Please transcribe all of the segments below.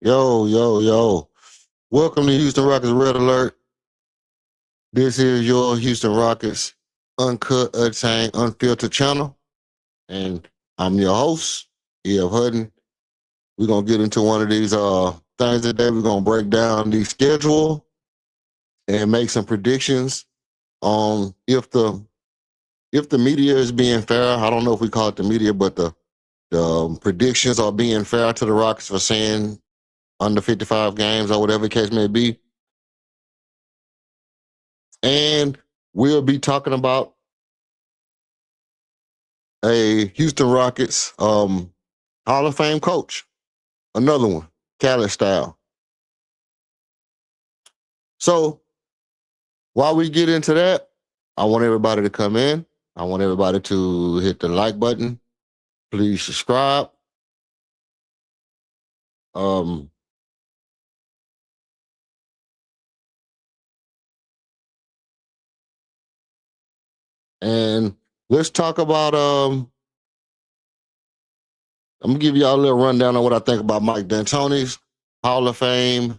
Yo, yo, yo. Welcome to Houston Rockets Red Alert. This is your Houston Rockets uncut, untamed, unfiltered channel. And I'm your host, E.F. Hutton. We're going to get into one of these things today. We're going to break down the schedule and make some predictions on if the media is being fair. I don't know if we call it the media, but the predictions are being fair to the Rockets for saying under 55 games or whatever the case may be. And we'll be talking about a Houston Rockets Hall of Fame coach. Another one, Cali style. So while we get into that, I want everybody to come in. I want everybody to hit the like button. Please subscribe. And let's talk about I'm gonna give y'all a little rundown on what I think about Mike D'Antoni's Hall of Fame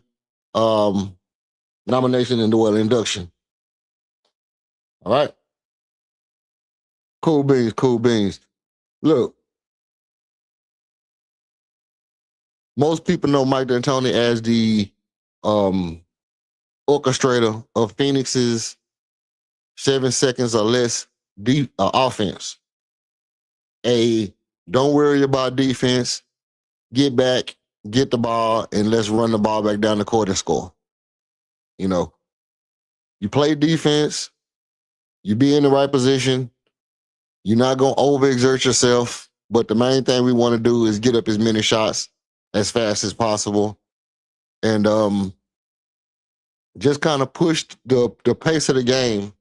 nomination and induction. All right. Cool beans, cool beans. Look, most people know Mike D'Antoni as the orchestrator of Phoenix's 7 seconds or less offense. Don't worry about defense. Get back, get the ball, and let's run the ball back down the court and score. You know, you play defense, you be in the right position, you're not going to overexert yourself, but the main thing we want to do is get up as many shots as fast as possible and just kind of push the pace of the game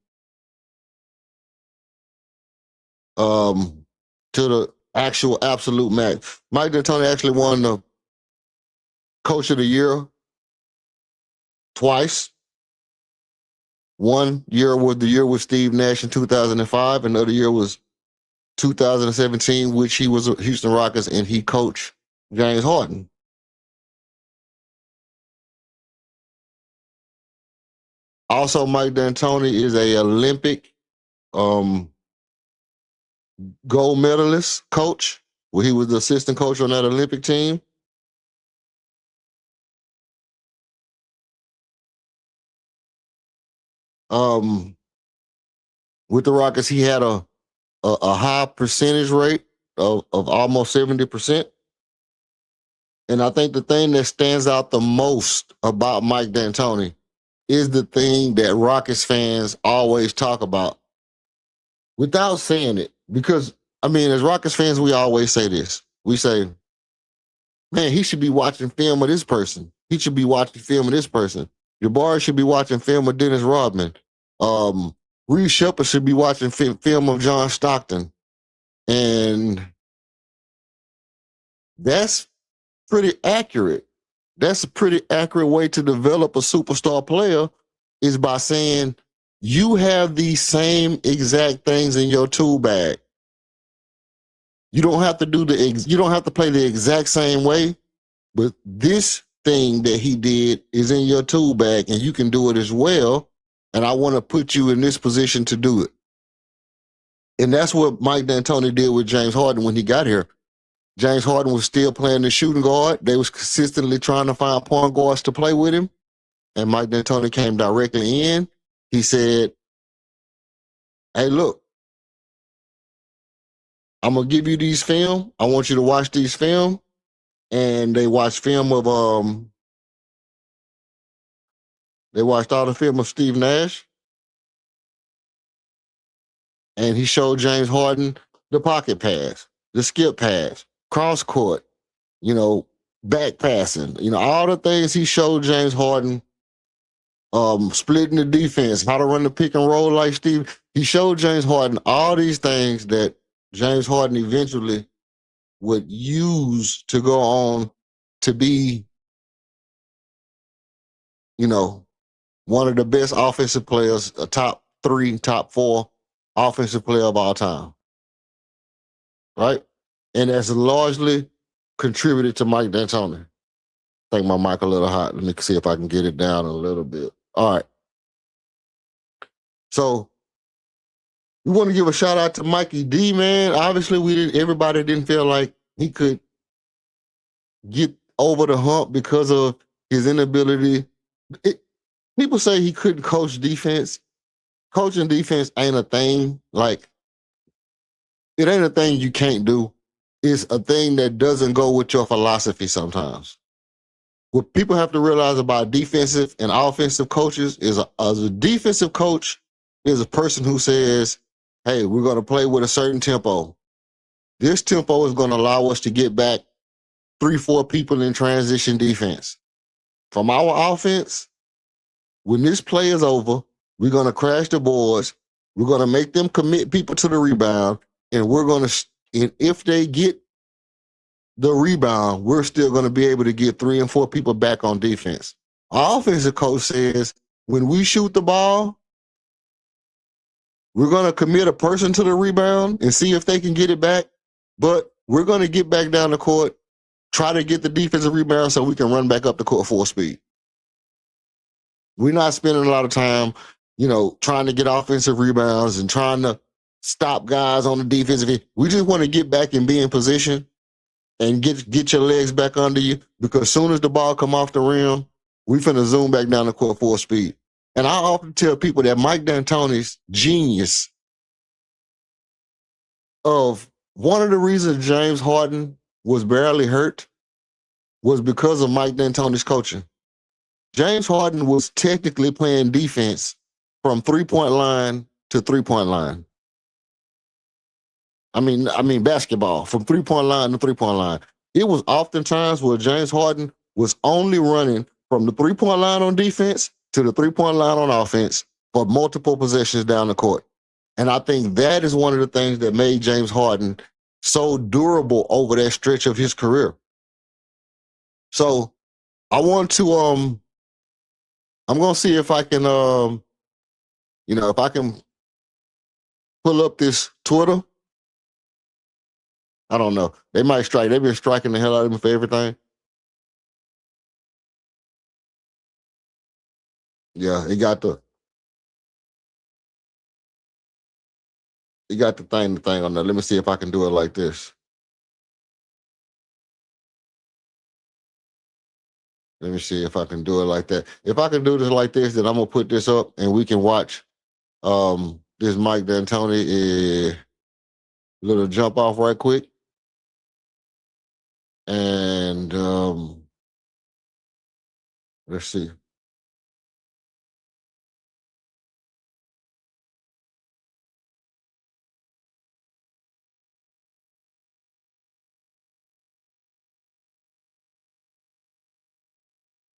to the actual absolute max. Mike D'Antoni actually won the Coach of the Year twice. One year was the year with Steve Nash in 2005. Another year was 2017, which he was a Houston Rockets and he coached James Harden. Also, Mike D'Antoni is a Olympic gold medalist coach, where he was the assistant coach on that Olympic team. With the Rockets, he had a high percentage rate of almost 70%. And I think the thing that stands out the most about Mike D'Antoni is the thing that Rockets fans always talk about without saying it. Because, I mean, as Rockets fans, we always say this. We say, man, he should be watching film of this person. He should be watching film of this person. Jabari should be watching film of Dennis Rodman. Reed Shepard should be watching film of John Stockton. And that's pretty accurate. That's a pretty accurate way to develop a superstar player is by saying you have these same exact things in your tool bag. You don't have to you don't have to play the exact same way, but this thing that he did is in your tool bag and you can do it as well. And I want to put you in this position to do it. And that's what Mike D'Antoni did with James Harden when he got here. James Harden was still playing the shooting guard. They was consistently trying to find point guards to play with him. And Mike D'Antoni came directly in. He said, hey, look, I'm going to give you these film. I want you to watch these film. And they watched film of, they watched all the film of Steve Nash. And he showed James Harden the pocket pass, the skip pass, cross court, back passing, all the things he showed James Harden, splitting the defense, how to run the pick and roll like Steve. He showed James Harden all these things that James Harden eventually would use to go on to be, one of the best offensive players, a top 3, top 4 offensive player of all time. Right? And that's largely contributed to Mike D'Antoni. think my mic a little hot. Let me see if I can get it down a little bit. All right. So we want to give a shout out to Mikey D, man. Obviously, everybody didn't feel like he could get over the hump because of his inability. People say he couldn't coach defense. Coaching defense ain't a thing. Like, it ain't a thing you can't do. It's a thing that doesn't go with your philosophy sometimes. What people have to realize about defensive and offensive coaches is a defensive coach is a person who says, hey, we're going to play with a certain tempo. This tempo is going to allow us to get back 3-4 people in transition defense. From our offense, when this play is over, we're going to crash the boards. We're going to make them commit people to the rebound. And and if they get the rebound, we're still going to be able to get 3 and 4 people back on defense. Our offensive coach says, when we shoot the ball, we're going to commit a person to the rebound and see if they can get it back. But we're going to get back down the court, try to get the defensive rebound so we can run back up the court full speed. We're not spending a lot of time, trying to get offensive rebounds and trying to stop guys on the defensive end. We just want to get back and be in position and get your legs back under you, because as soon as the ball come off the rim, we finna zoom back down the court full speed. And I often tell people that Mike D'Antoni's genius of one of the reasons James Harden was barely hurt was because of Mike D'Antoni's coaching. James Harden was technically playing defense from 3-point line to 3-point line. I mean basketball from 3-point line to 3-point line. It was oftentimes where James Harden was only running from the 3-point line on defense to the 3-point line on offense for multiple possessions down the court. And I think that is one of the things that made James Harden so durable over that stretch of his career. So I want to, I'm going to see if I can, if I can pull up this Twitter. I don't know. They might strike. They've been striking the hell out of me for everything. Yeah, it got the thing on there. Let me see if I can do it like this. Let me see if I can do it like that. If I can do this like this, then I'm gonna put this up and we can watch this Mike D'Antoni little jump off right quick. And let's see.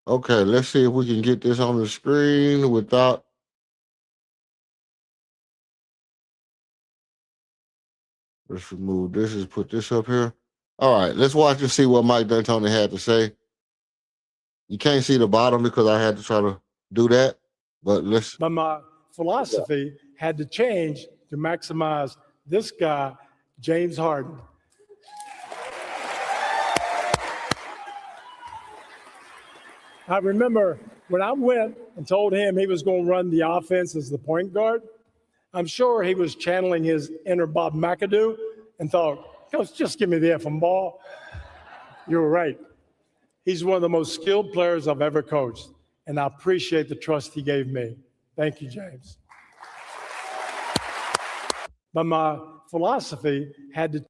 Okay, let's see if we can get this on the screen without. Let's remove this and put this up here. All right, let's watch and see what Mike D'Antoni had to say. You can't see the bottom because I had to try to do that, but let's. But my philosophy had to change to maximize this guy, James Harden. I remember when I went and told him he was going to run the offense as the point guard, I'm sure he was channeling his inner Bob McAdoo and thought, Coach, just give me the effing ball. You were right. He's one of the most skilled players I've ever coached, and I appreciate the trust he gave me. Thank you, James. But my philosophy had to.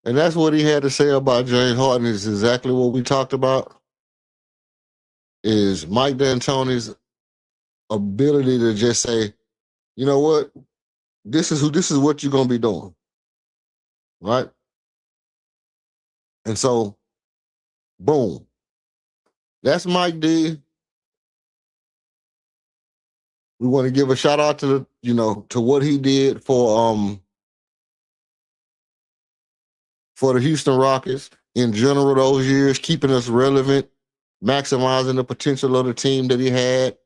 And that's what he had to say about James Harden is exactly what we talked about. Is Mike D'Antoni's ability to just say, you know what, this is what you're gonna be doing, right? And so, boom, that's Mike D. We want to give a shout out to to what he did for the Houston Rockets in general those years, keeping us relevant, maximizing the potential of the team that he had,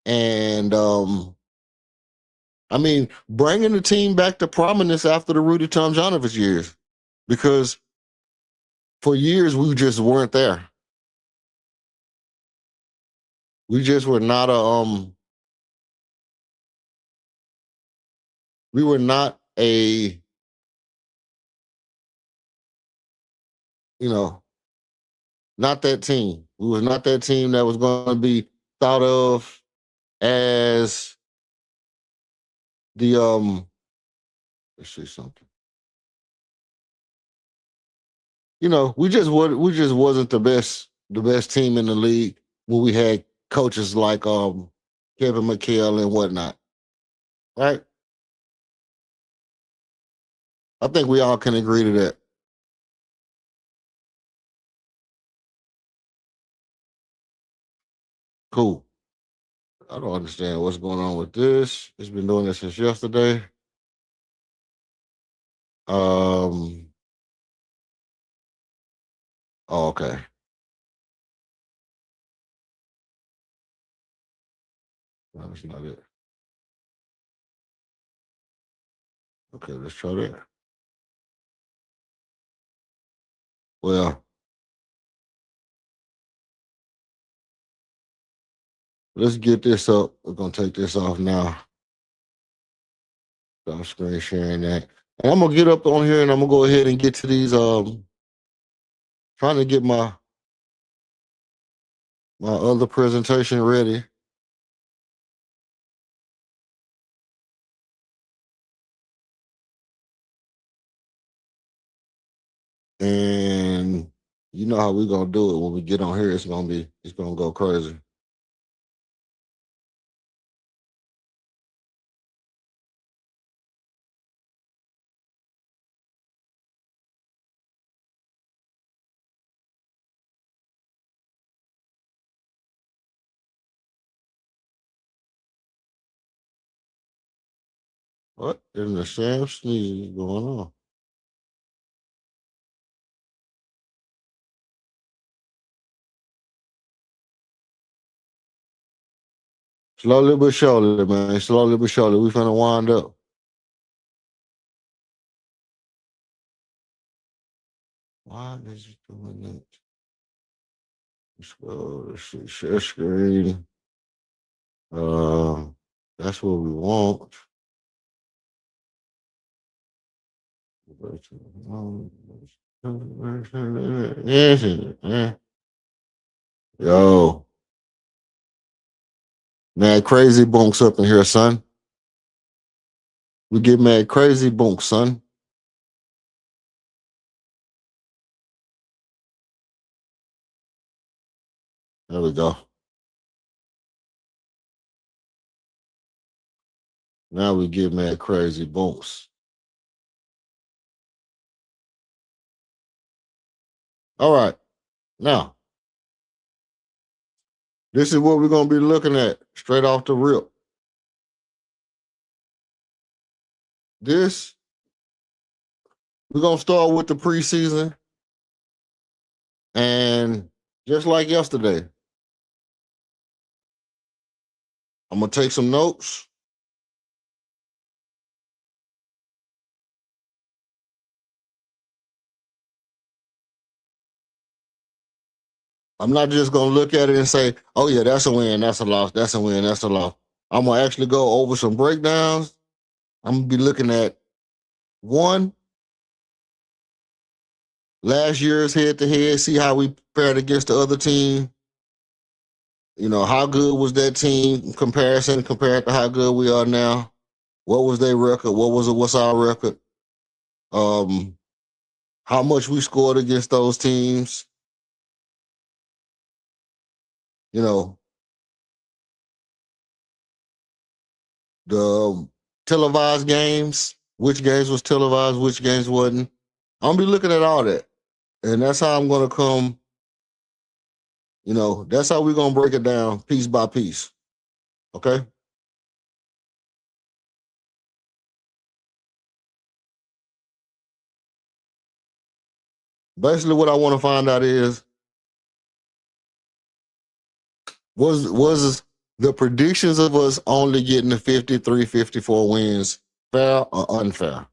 and bringing the team back to prominence after the Rudy Tomjanovich years, because for years we just weren't there. We just were not we were not a, you know, not that team. We was not that team that was going to be thought of as the let's see something. We just wasn't the best team in the league when we had coaches like Kevin McHale and whatnot. Right? I think we all can agree to that. Cool. I don't understand what's going on with this. It's been doing this since yesterday. Um oh, okay. No, that's not it. Okay, let's try that. Well, let's get this up. We're gonna take this off now. I'm screen sharing that. And I'm gonna get up on here and I'm gonna go ahead and get to these trying to get my other presentation ready. And you know how we're gonna do it when we get on here. It's gonna go crazy. What in the Sam sneeze is going on? Slowly but surely, man. Slowly but surely. We finna wind up. Why is it doing that? Let's go. Let's see. Share screen. Uh, that's what we want. Yo, mad crazy bunks up in here, son. We get mad crazy bunks, son. There we go. Now we get mad crazy bunks. All right. Now, this is what we're gonna be looking at straight off the rip. This, we're gonna start with the preseason. And just like yesterday, I'm gonna take some notes. I'm not just gonna look at it and say, "Oh yeah, that's a win, that's a loss, that's a win, that's a loss." I'm gonna actually go over some breakdowns. I'm gonna be looking at one, last year's head to head, see how we fared against the other team. How good was that team in comparison compared to how good we are now? What was their record? What's our record? Um, how much we scored against those teams? You know, the televised games, which games was televised, which games wasn't. I'm gonna be looking at all that. And that's how I'm gonna come, that's how we're gonna break it down piece by piece. Okay. Basically what I want to find out is was the predictions of us only getting the 53, 54 wins fair or unfair?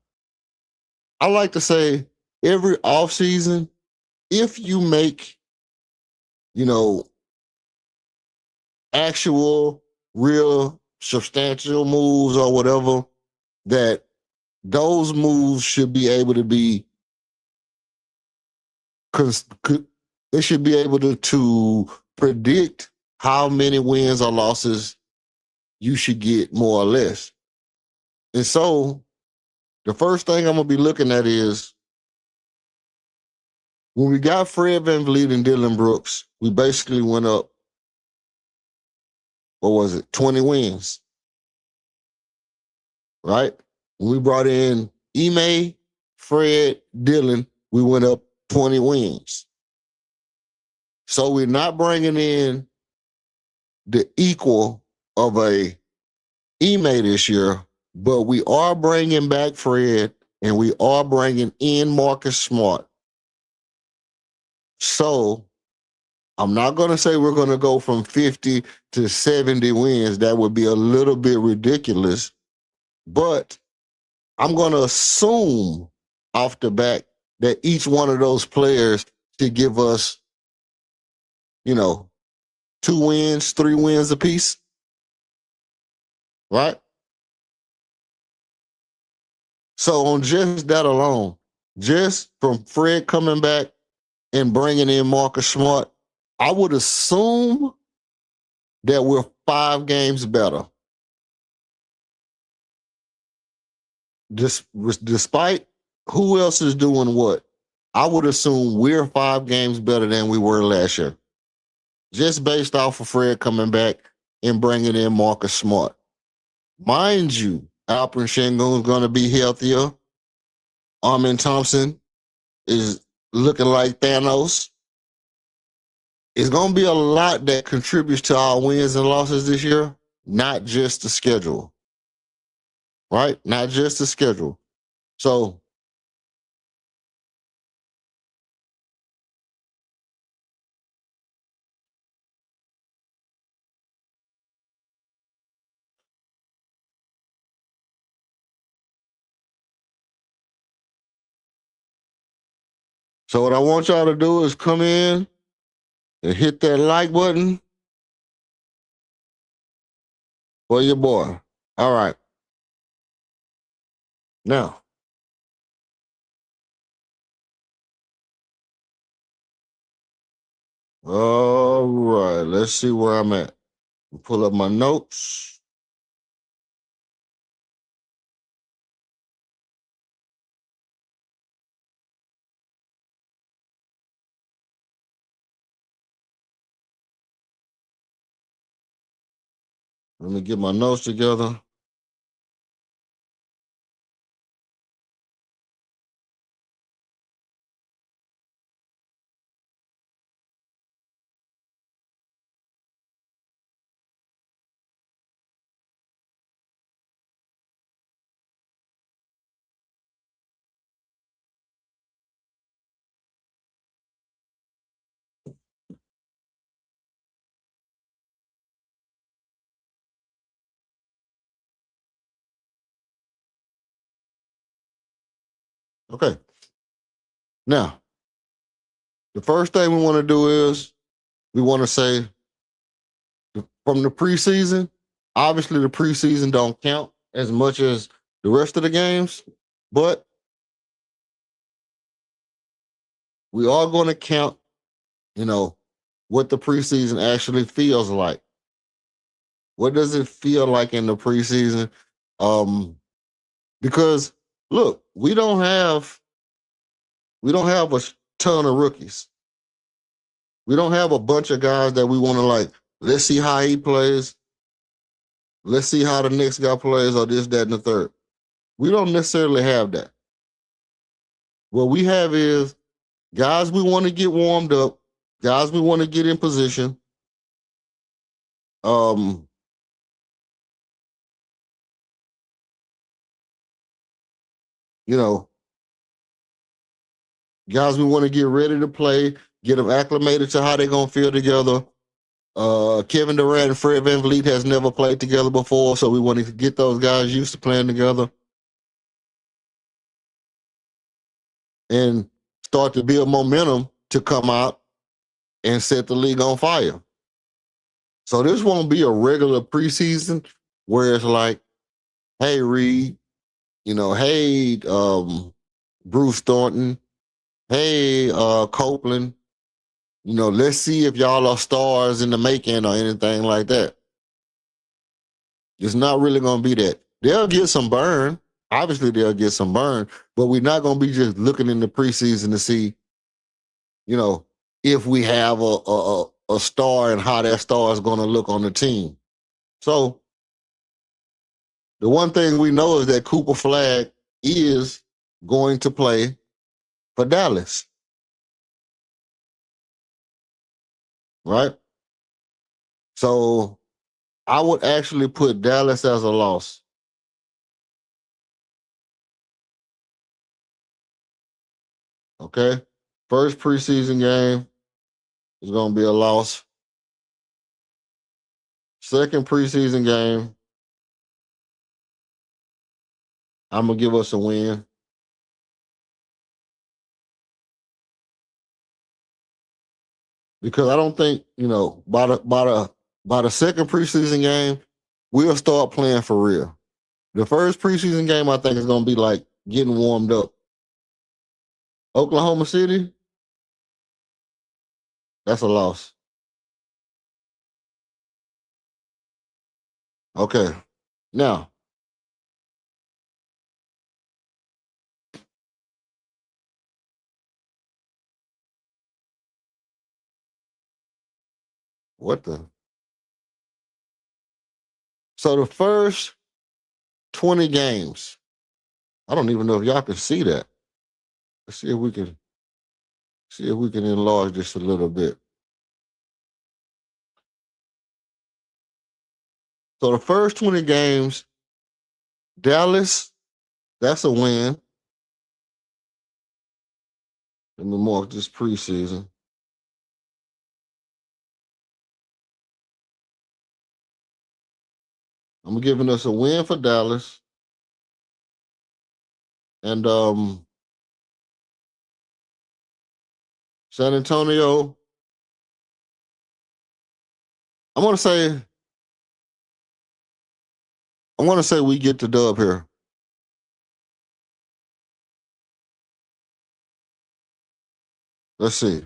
I like to say every offseason, if you make, you know, actual, real, substantial moves or whatever, that those moves should be able to be, they should be able to predict how many wins or losses you should get, more or less. And so the first thing I'm going to be looking at is, when we got Fred VanVleet and Dylan Brooks, we basically went up, what was it, 20 wins, right? When we brought in Ime, Fred, Dylan, we went up 20 wins. So we're not bringing in the equal of a Ime this year, but we are bringing back Fred and we are bringing in Marcus Smart. So I'm not going to say we're going to go from 50 to 70 wins. That would be a little bit ridiculous. But I'm going to assume off the bat that each one of those players should give us, 2 wins, 3 wins apiece. Right? So on just that alone, just from Fred coming back and bringing in Marcus Smart, I would assume that we're 5 games better. Despite who else is doing what, I would assume we're 5 games better than we were last year, just based off of Fred coming back and bringing in Marcus Smart. Mind you, Alperen Sengun is going to be healthier. Amen Thompson is looking like Thanos. It's going to be a lot that contributes to our wins and losses this year, not just the schedule. Right? Not just the schedule. So what I want y'all to do is come in and hit that like button for your boy. All right. Now, all right, let's see where I'm at. Pull up my notes. Let me get my notes together. Okay. Now, the first thing we want to do is we want to say, from the preseason, obviously the preseason don't count as much as the rest of the games, but we are going to count, what the preseason actually feels like. What does it feel like in the preseason? Because look, we don't have a ton of rookies. We don't have a bunch of guys that we want to, let's see how he plays. Let's see how the next guy plays, or this, that, and the third. We don't necessarily have that. What we have is guys we want to get warmed up, guys we want to get in position. Guys we want to get ready to play, get them acclimated to how they're going to feel together. Kevin Durrant and Fred VanVleet has never played together before, so we want to get those guys used to playing together and start to build momentum to come out and set the league on fire. So this won't be a regular preseason where it's like, hey, Reed, hey, Bruce Thornton, hey, Copeland, let's see if y'all are stars in the making or anything like that. It's not really going to be that. They'll get some burn. Obviously, they'll get some burn, but we're not going to be just looking in the preseason to see, if we have a star and how that star is going to look on the team. So the one thing we know is that Cooper Flagg is going to play for Dallas, right? So I would actually put Dallas as a loss. Okay? First preseason game is going to be a loss. Second preseason game, I'm going to give us a win. Because I don't think, by the second preseason game, we'll start playing for real. The first preseason game, I think, is going to be like getting warmed up. Oklahoma City, that's a loss. Okay. Now, what the? So the first 20 games, I don't even know if y'all can see that. Let's see if we can enlarge this a little bit. So the first 20 games, Dallas, that's a win. Let me mark this preseason. I'm giving us a win for Dallas. And San Antonio, I want to say we get the dub here. Let's see.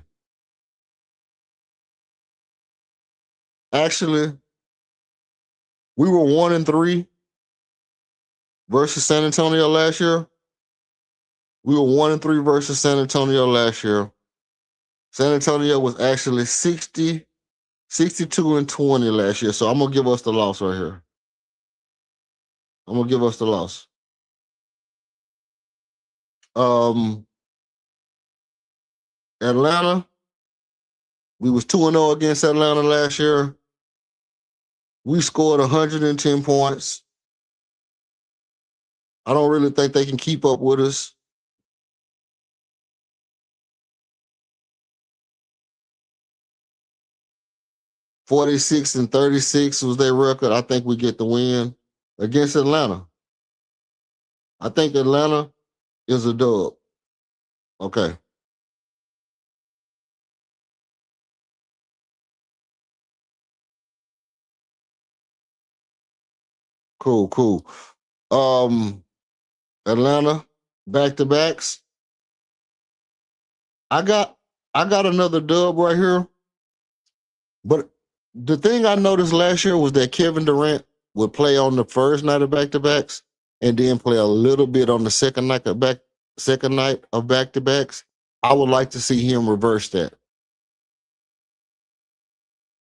Actually, we were 1-3 versus San Antonio last year. We were 1-3 versus San Antonio last year. San Antonio was actually 62-20 last year. So I'm gonna give us the loss right here. I'm gonna give us the loss. Atlanta, we was 2-0 against Atlanta last year. We scored 110 points. I don't really think they can keep up with us. (46-36) was their record. I think we get the win against Atlanta. I think Atlanta is a dub. Okay. Cool. Atlanta, back-to-backs. I got another dub right here. But the thing I noticed last year was that Kevin Durrant would play on the first night of back-to-backs and then play a little bit on the second night of back-to-backs. I would like to see him reverse that.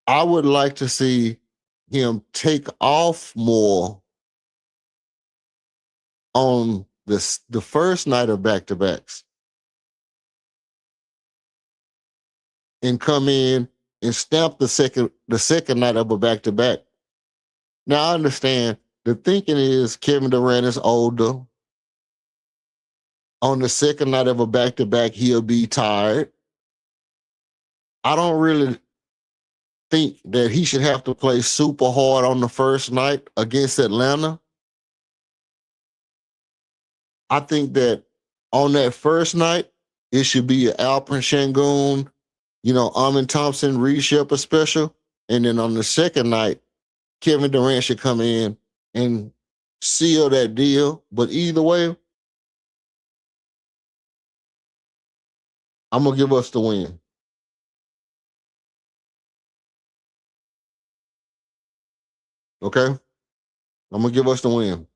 I would like to see him take off more on the first night of back-to-backs and come in and stamp the second night of a back-to-back. Now I understand the thinking is Kevin Durant is older. On the second night of a back-to-back, he'll be tired. I don't really think that he should have to play super hard on the first night against Atlanta. I think that on that first night, it should be an Alperen Sengun, Amin Thompson, Reed Shepard special. And then on the second night, Kevin Durrant should come in and seal that deal. But either way, I'm gonna give us the win. Okay? I'm gonna give us the win.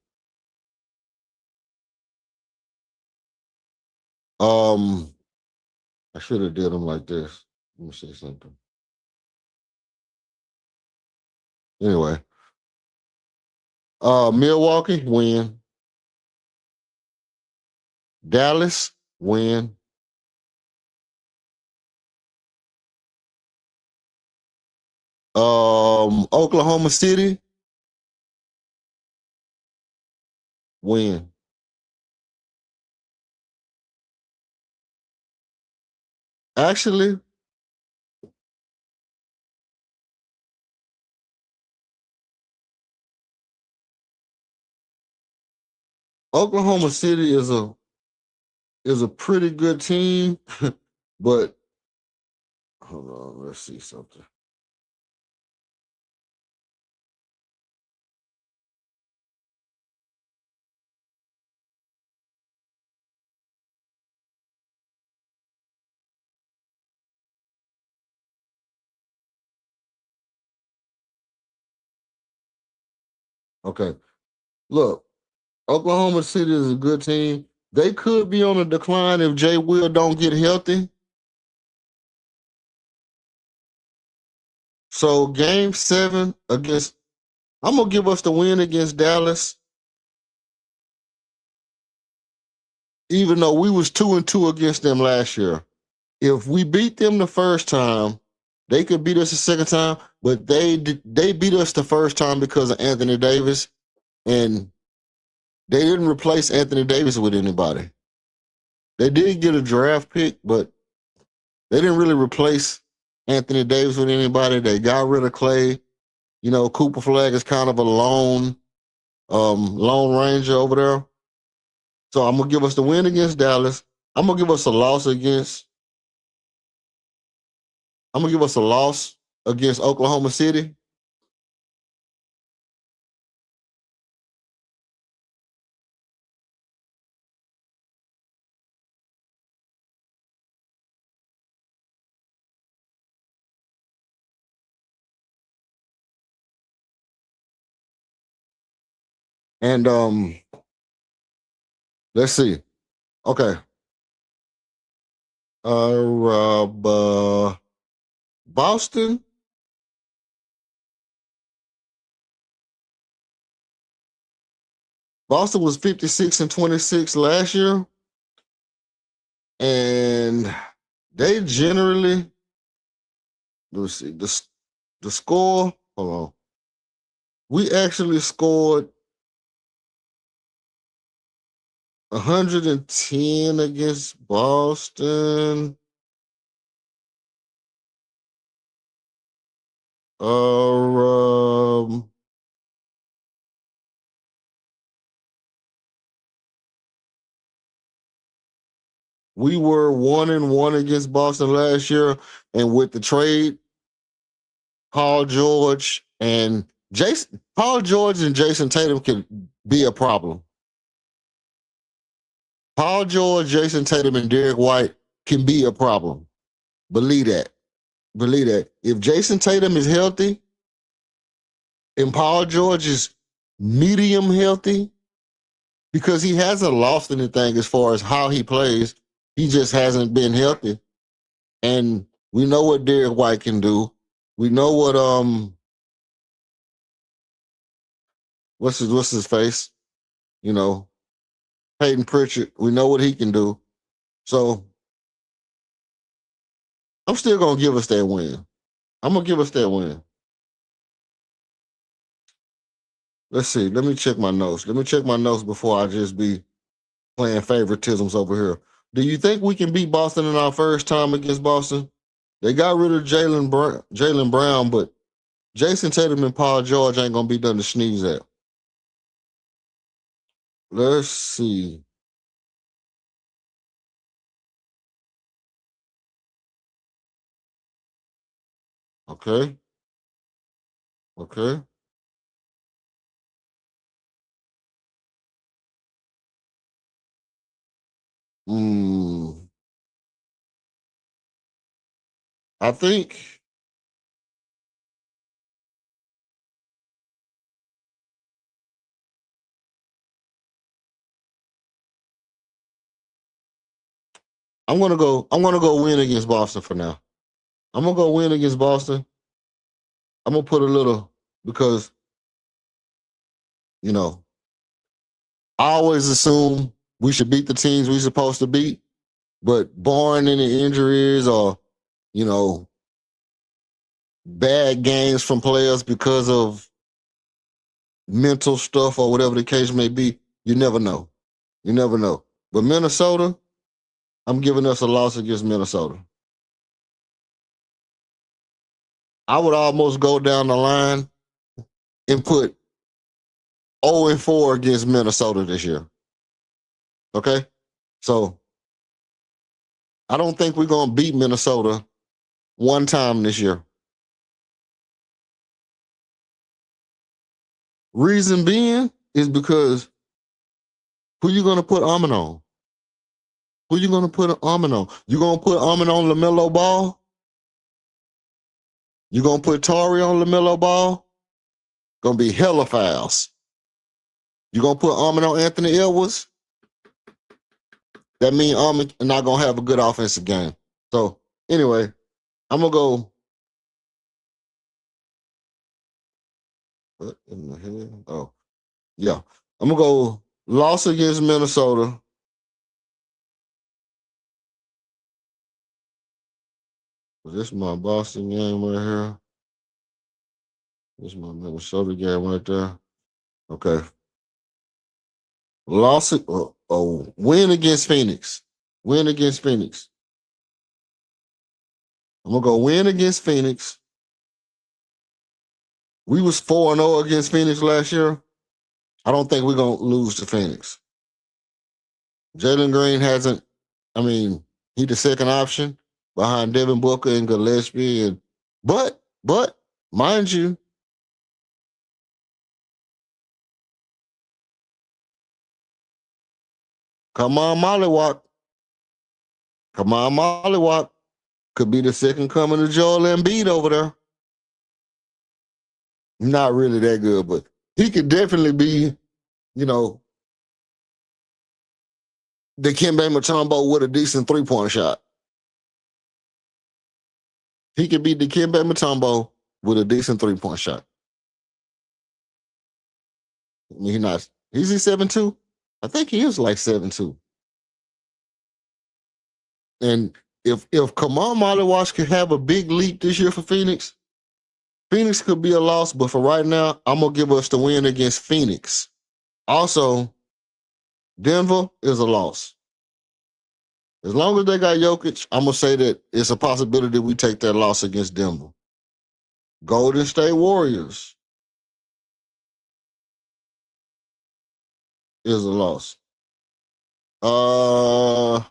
Um, I should have did them like this. Let me say something. Anyway, Milwaukee win. Dallas win. Oklahoma City win. Actually, Oklahoma City is a pretty good team, but hold on, let's see something. Okay, look, Oklahoma City is a good team. They could be on a decline if Jay Will don't get healthy. So game 7 against, I'm gonna give us the win against Dallas, even though we was 2-2 against them last year. If we beat them the first time, they could beat us the second time, but they beat us the first time because of Anthony Davis, and they didn't replace Anthony Davis with anybody. They did get a draft pick, but they didn't really replace Anthony Davis with anybody. They got rid of Clay. You know, Cooper Flag is kind of a lone ranger over there. So I'm gonna give us the win against Dallas. I'm gonna give us a loss against. I'm gonna give us a loss against Oklahoma City. And let's see. Okay. Boston. Boston was 56-26 last year, and they generally. Let's see the score. Hold on. We actually scored 110 against Boston. Um, we were 1-1 against Boston last year, and with the trade, Paul George and Paul George and Jason Tatum can be a problem. Paul George, Jason Tatum, and Derek White can be a problem. Believe that. Believe that. If Jason Tatum is healthy and Paul George is medium healthy, because he hasn't lost anything as far as how he plays, he just hasn't been healthy. And we know what Derek White can do. We know what what's his face? You know, Peyton Pritchard. We know what he can do. So I'm still gonna give us that win. I'm gonna give us that win. Let's see. Let me check my notes. Let me check my notes before I just be playing favoritisms over here. Do you think we can beat Boston in our first time against Boston? They got rid of Jaylen Brown, but Jason Tatum and Paul George ain't gonna be done to sneeze at. Let's see. Okay. Okay. Mm, I think I'm gonna go win against Boston for now. I'm gonna go win against Boston. I'm gonna put a little because you know I always assume we should beat the teams we're supposed to beat, but barring any injuries or you know bad games from players because of mental stuff or whatever the case may be, you never know. You never know. But Minnesota, I'm giving us a loss against Minnesota. I would almost go down the line and put 0-4 against Minnesota this year. Okay? So I don't think we're going to beat Minnesota one time this year. Reason being is because who you going to put Armin on? Who you going to put Armin on? You going to put Armin on LaMelo Ball? You going to put Tari on LaMelo Ball? Going to be hella fouls. You going to put Armin on Anthony Edwards? That means Armin not going to have a good offensive game. So, anyway, I'm going to go. What in the hell? Oh, yeah. I'm going to go loss against Minnesota. This is my Boston game right here. This is my Minnesota game right there. Okay. Loss, win against Phoenix. Win against Phoenix. I'm going to go win against Phoenix. We was 4-0 against Phoenix last year. I don't think we're going to lose to Phoenix. Jalen Green hasn't, I mean, he the second option behind Devin Booker and Gillespie. But, mind you, come on, Mollywop. Come on, Mollywop. Could be the second coming of Joel Embiid over there. Not really that good, but he could definitely be, you know, the Kemba Mutombo with a decent 3-point shot. He could be the Kemba Mutombo with a decent 3-point shot. I mean, he's 7'2"? I think he is like 7'2". And if Kamal Maliwash could have a big leap this year for Phoenix, Phoenix could be a loss, but for right now, I'm gonna give us the win against Phoenix. Also, Denver is a loss. As long as they got Jokic, I'm gonna say that it's a possibility we take that loss against Denver. Golden State Warriors is a loss. Uh,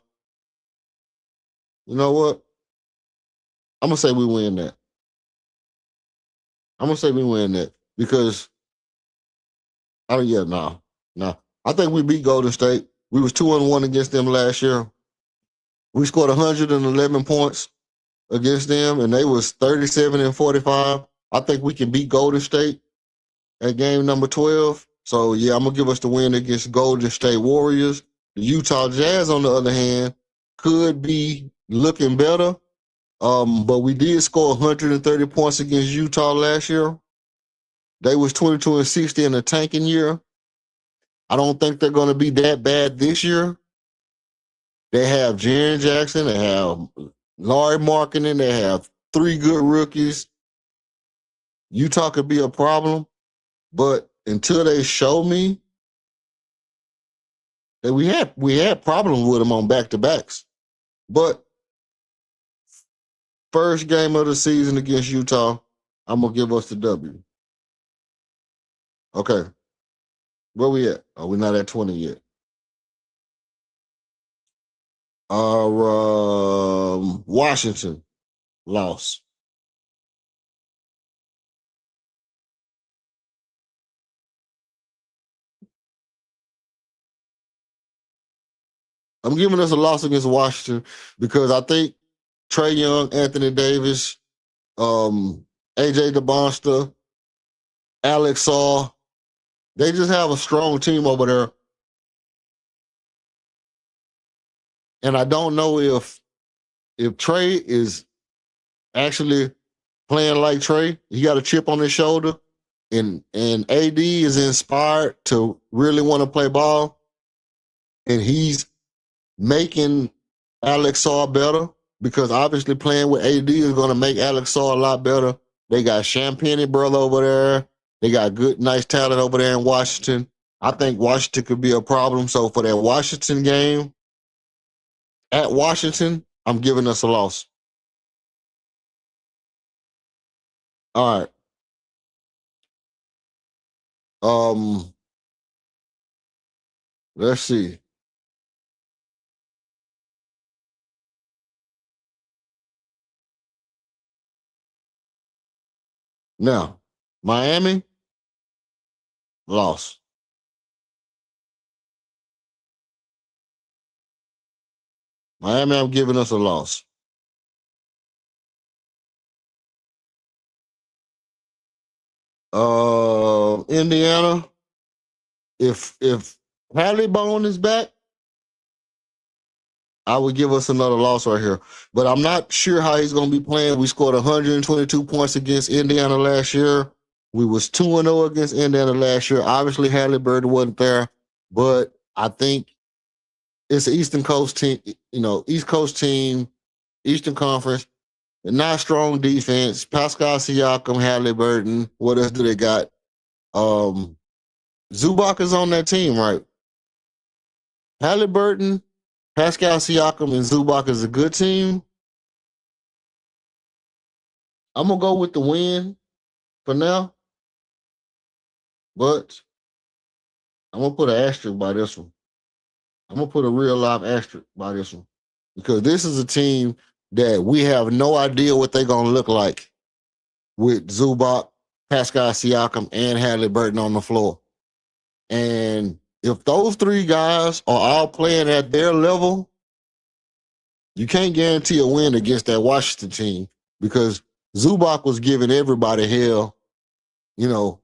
you know what? I'm gonna say we win that. I'm gonna say we win that because yeah, no. I think we beat Golden State. We was 2-1 against them last year. We scored 111 points against them, and they was 37-45. I think we can beat Golden State at game number 12. So yeah, I'm gonna give us the win against Golden State Warriors. The Utah Jazz, on the other hand, could be looking better. But we did score 130 points against Utah last year. They was 22-60 in a tanking year. I don't think they're going to be that bad this year. They have Jaren Jackson. They have Larry Markkinen. They have 3 good rookies. Utah could be a problem, but until they show me that we had problems with them on back-to-backs. But first game of the season against Utah, I'm gonna give us the W. Okay, where we at? Oh, we're not at 20 yet. Washington lost. I'm giving us a loss against Washington because I think Trey Young, Anthony Davis, AJ DeBonster, Alex Saw, they just have a strong team over there. And I don't know if Trey is actually playing like Trey. He got a chip on his shoulder, and AD is inspired to really want to play ball, and he's making Alex Saw better because obviously playing with AD is going to make Alex Saw a lot better. They got Champagne brother over there. They got good, nice talent over there in Washington. I think Washington could be a problem. So for that Washington game at Washington, I'm giving us a loss. All right. Let's see. Now, Miami lost. Miami, I'm giving us a loss. Indiana, if Bone is back, I would give us another loss right here. But I'm not sure how he's going to be playing. We scored 122 points against Indiana last year. We was 2-0 against Indiana last year. Obviously, Halliburton wasn't there, but I think it's an Eastern Coast team, East Coast team, Eastern Conference. Not strong defense. Pascal Siakam, Halliburton. What else do they got? Zubac is on that team, right? Halliburton, Pascal Siakam, and Zubac is a good team. I'm gonna go with the win for now, but I'm gonna put an asterisk by this one. I'm gonna put a real live asterisk by this one because this is a team that we have no idea what they're gonna look like with Zubac, Pascal Siakam, and Halliburton on the floor. And if those three guys are all playing at their level, you can't guarantee a win against that Washington team because Zubac was giving everybody hell,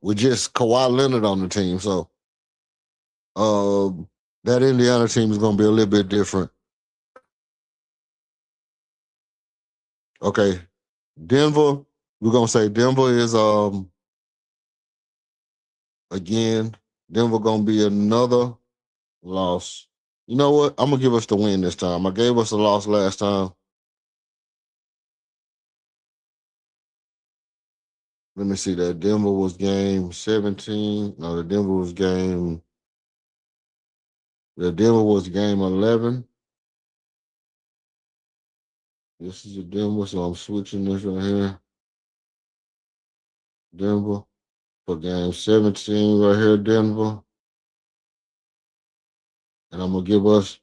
with just Kawhi Leonard on the team. So that Indiana team is going to be a little bit different. Okay, Denver. We're going to say Denver is again. Denver going to be another loss. You know what? I'm gonna give us the win this time. I gave us a loss last time. Let me see that. Denver was game 17. No, the Denver was game 11. This is a Denver, so I'm switching this right here. Denver for game 17 right here, Denver. And I'm gonna give us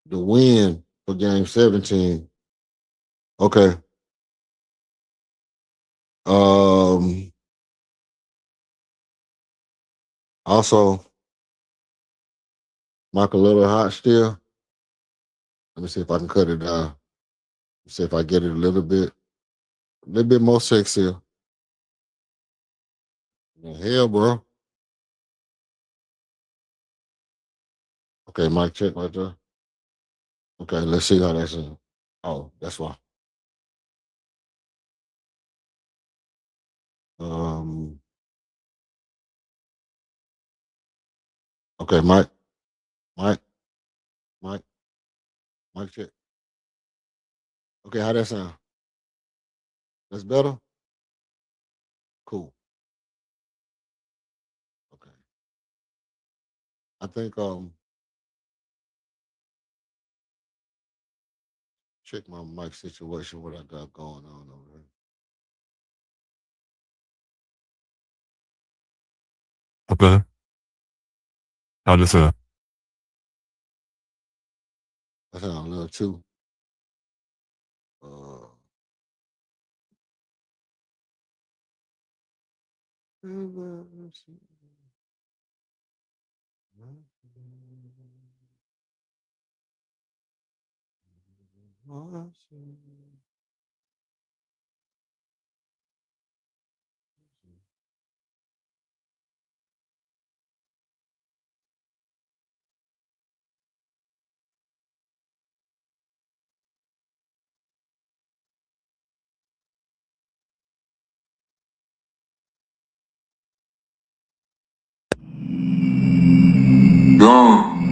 the win for game 17. Okay. Um Also Michael Little hot still. Let me see if I can cut it down. See if I get it a little bit more sexier. The hell, bro. Okay, mic check right there. Okay, let's see how that's in. Oh, that's why. Um, okay, mic, mic, mic check. Okay, how that sound? That's better? Cool. Okay. I think check my mic situation, what I got going on over here. Okay. How this I sound a little too. Uh, Gone.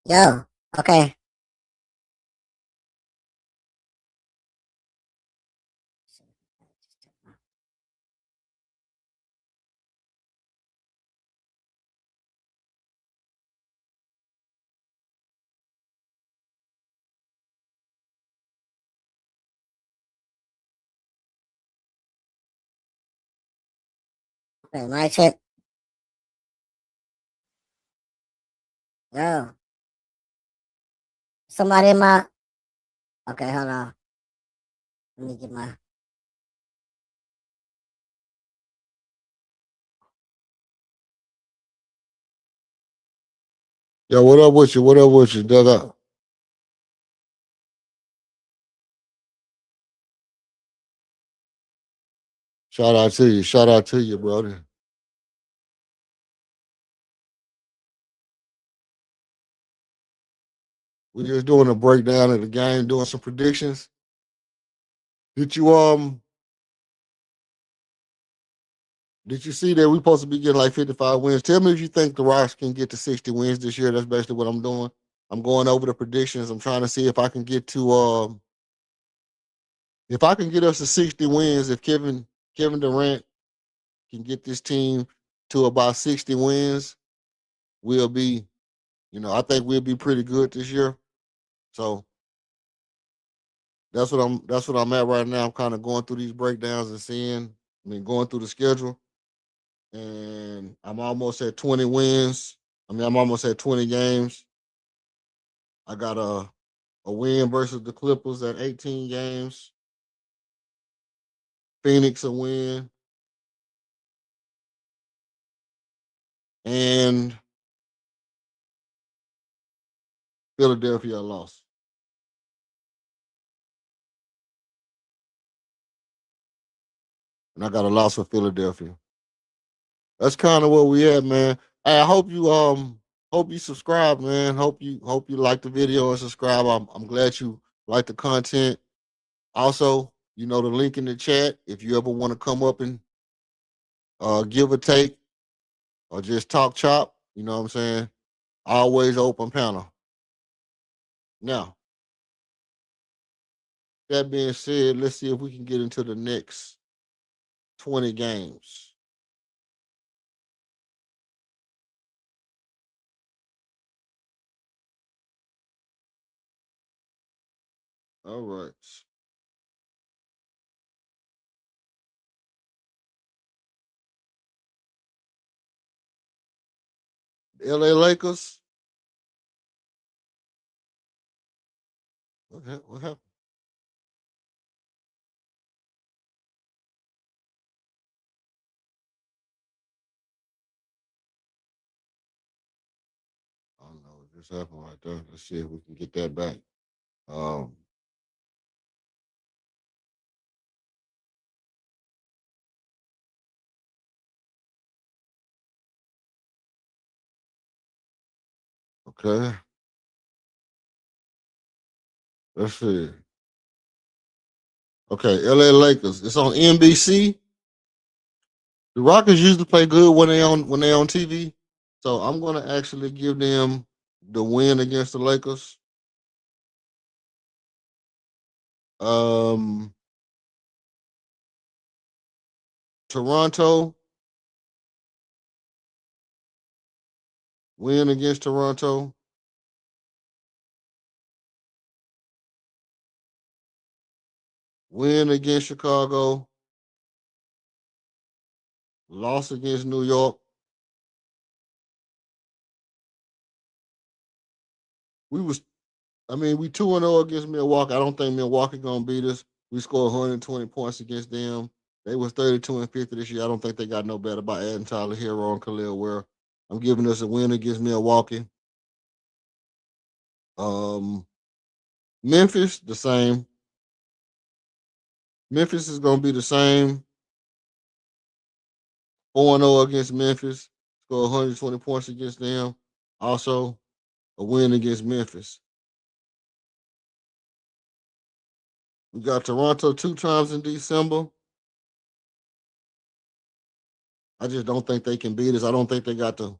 Yo, okay. Okay, my check. Yo, somebody in my. Okay, hold on. Let me get my. Yo, what up with you? What up with you, Doug? Out. Shout out to you. Shout out to you, brother. We're just doing a breakdown of the game, doing some predictions. Did you see that we supposed to be getting like 55 wins? Tell me if you think the Rocks can get to 60 wins this year. That's basically what I'm doing. I'm going over the predictions. I'm trying to see if I can get to if I can get us to 60 wins, if Kevin Durrant can get this team to about 60 wins, we'll be, I think we'll be pretty good this year. So that's what I'm at right now. I'm kind of going through these breakdowns and going through the schedule. And I'm almost at 20 wins. I'm almost at 20 games. I got a win versus the Clippers at 18 games. Phoenix a win. And Philadelphia a loss. And I got a loss for Philadelphia. That's kind of where we at, man. Hey, I hope you subscribe, man. Hope you like the video and subscribe. I'm glad you like the content. Also, the link in the chat. If you ever want to come up and give a take or just talk chop, you know what I'm saying? Always open panel. Now, that being said, let's see if we can get into the next 20 games. All right. LA Lakers. What happened? I don't know what just happened right there. Let's see if we can get that back. Um, okay. Let's see. Okay, LA Lakers. It's on NBC. The Rockets usually play good when they on TV. So I'm gonna actually give them the win against the Lakers. Um Toronto, win against Toronto. Win against Chicago. Loss against New York. We 2-0 against Milwaukee. I don't think Milwaukee gonna beat us. We scored 120 points against them. They was 32-50 this year. I don't think they got no better by adding Tyler Hero and Khalil Ware. I'm giving us a win against Milwaukee. Memphis, the same. Memphis is going to be the same. 4-0 against Memphis. Score 120 points against them. Also, a win against Memphis. We got Toronto 2 times in December. I just don't think they can beat us. I don't think they got the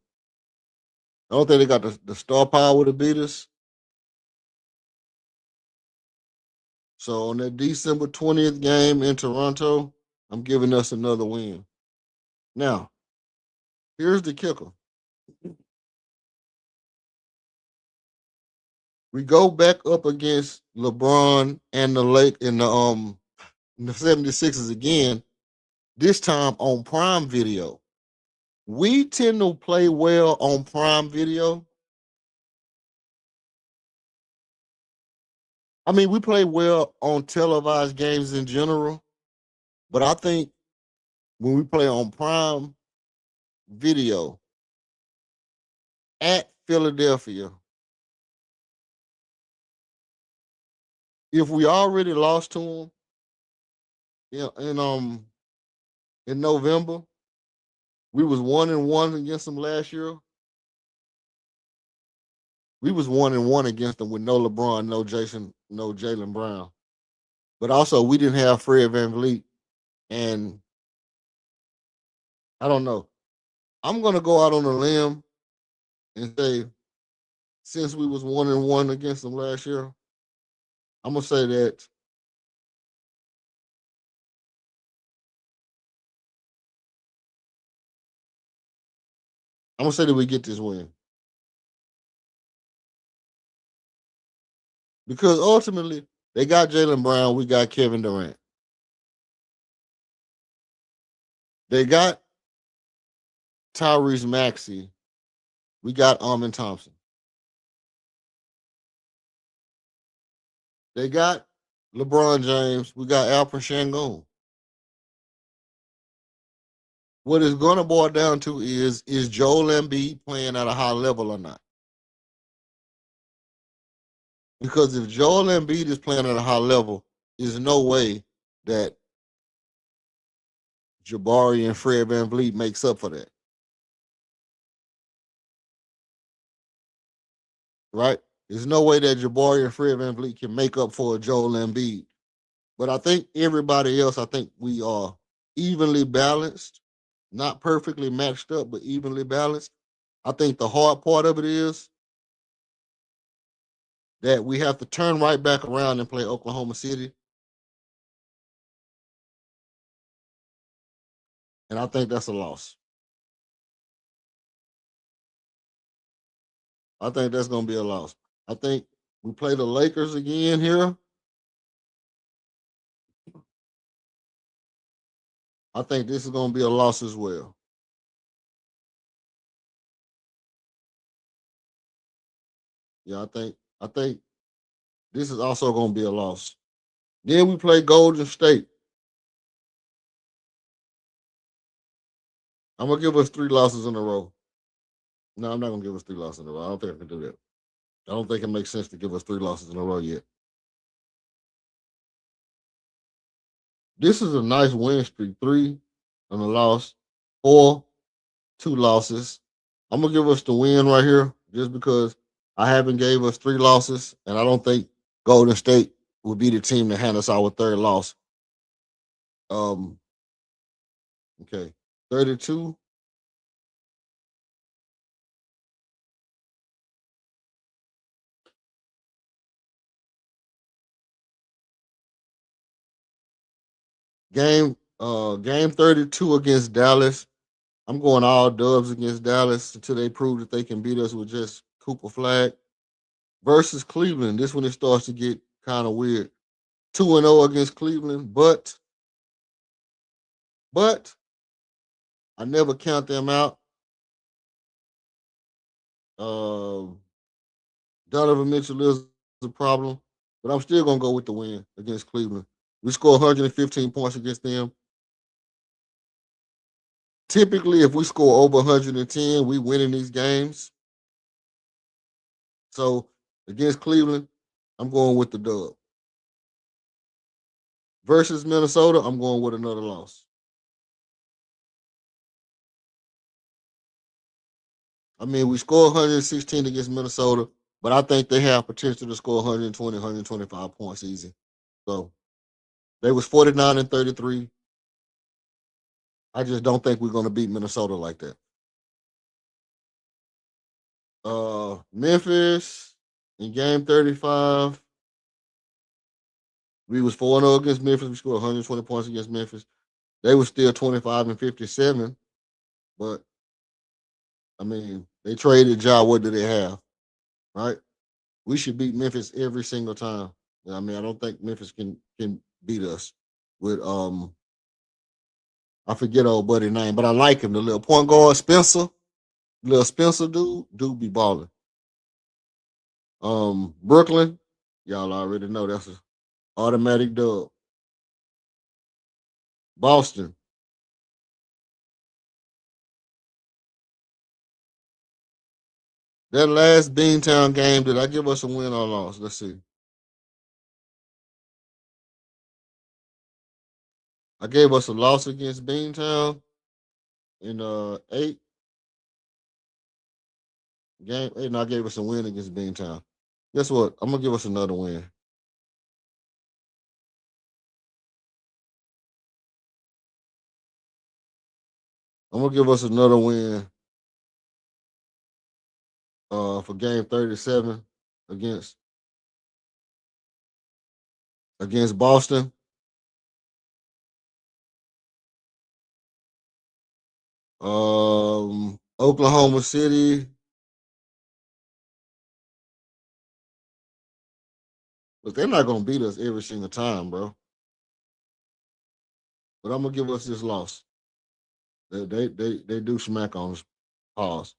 star power to beat us. So on that December 20th game in Toronto, I'm giving us another win. Now, here's the kicker. We go back up against LeBron and the 76ers again, this time on Prime Video. We tend to play well on Prime Video. I mean, we play well on televised games in general, but I think when we play on Prime Video at Philadelphia, if we already lost to them in November, we was 1-1 against them last year. We was 1-1 against them with no LeBron, no Jaylen Brown. But also we didn't have Fred VanVleet. And I don't know. I'm gonna go out on a limb and say, since we was 1-1 against them last year, I'm gonna say that we get this win. Because ultimately, they got Jaylen Brown, we got Kevin Durrant. They got Tyrese Maxey, we got Amen Thompson. They got LeBron James, we got Alperen Sengun. What it's going to boil down to is Joel Embiid playing at a high level or not? Because if Joel Embiid is playing at a high level, there's no way that Jabari and Fred VanVleet makes up for that. Right? There's no way that Jabari and Fred VanVleet can make up for Joel Embiid. But I think everybody else, I think we are evenly balanced, not perfectly matched up, but evenly balanced. I think the hard part of it is that we have to turn right back around and play Oklahoma City. And I think that's a loss. I think that's going to be a loss. I think we play the Lakers again here. I think this is going to be a loss as well. Yeah, I think this is also going to be a loss. Then we play Golden State. I'm going to give us 3 losses in a row. No, I'm not going to give us 3 losses in a row. I don't think I can do that. I don't think it makes sense to give us 3 losses in a row yet. This is a nice win streak. 3 and a loss. 4, 2 losses. I'm going to give us the win right here just because I haven't gave us 3 losses, and I don't think Golden State will be the team to hand us our 3rd loss. Okay. 32. Game 32 against Dallas. I'm going all dubs against Dallas until they prove that they can beat us with just Cooper Flag. Versus Cleveland. This one it starts to get kind of weird. 2-0 against Cleveland, but I never count them out. Donovan Mitchell is a problem, but I'm still gonna go with the win against Cleveland. We score 115 points against them. typically, if we score over 110, we win in these games. So against Cleveland, I'm going with the dub. Versus Minnesota, I'm going with another loss. I mean, we scored 116 against Minnesota, but I think they have potential to score 120, 125 points easy. So they was 49-33. I just don't think we're going to beat Minnesota like that. Memphis in game 35. We was 4-0 against Memphis. We scored 120 points against Memphis. They were still 25-57, but I mean, they traded Ja. What do they have? Right? We should beat Memphis every single time. I mean, I don't think Memphis can beat us with I forget old buddy name, but I like him. The little point guard Spencer, little Spencer dude be balling. Brooklyn, y'all already know that's an automatic dub. Boston, that last Beantown game, did I give us a win or loss? Let's see. I gave us a loss against Beantown in 8 game 8, and I gave us a win against Beantown. Guess what? I'm gonna give us another win. I'm gonna give us another win for game 37 against Boston. Oklahoma City. But they're not gonna beat us every single time, bro. But I'm gonna give us this loss. They do smack on us. Pause.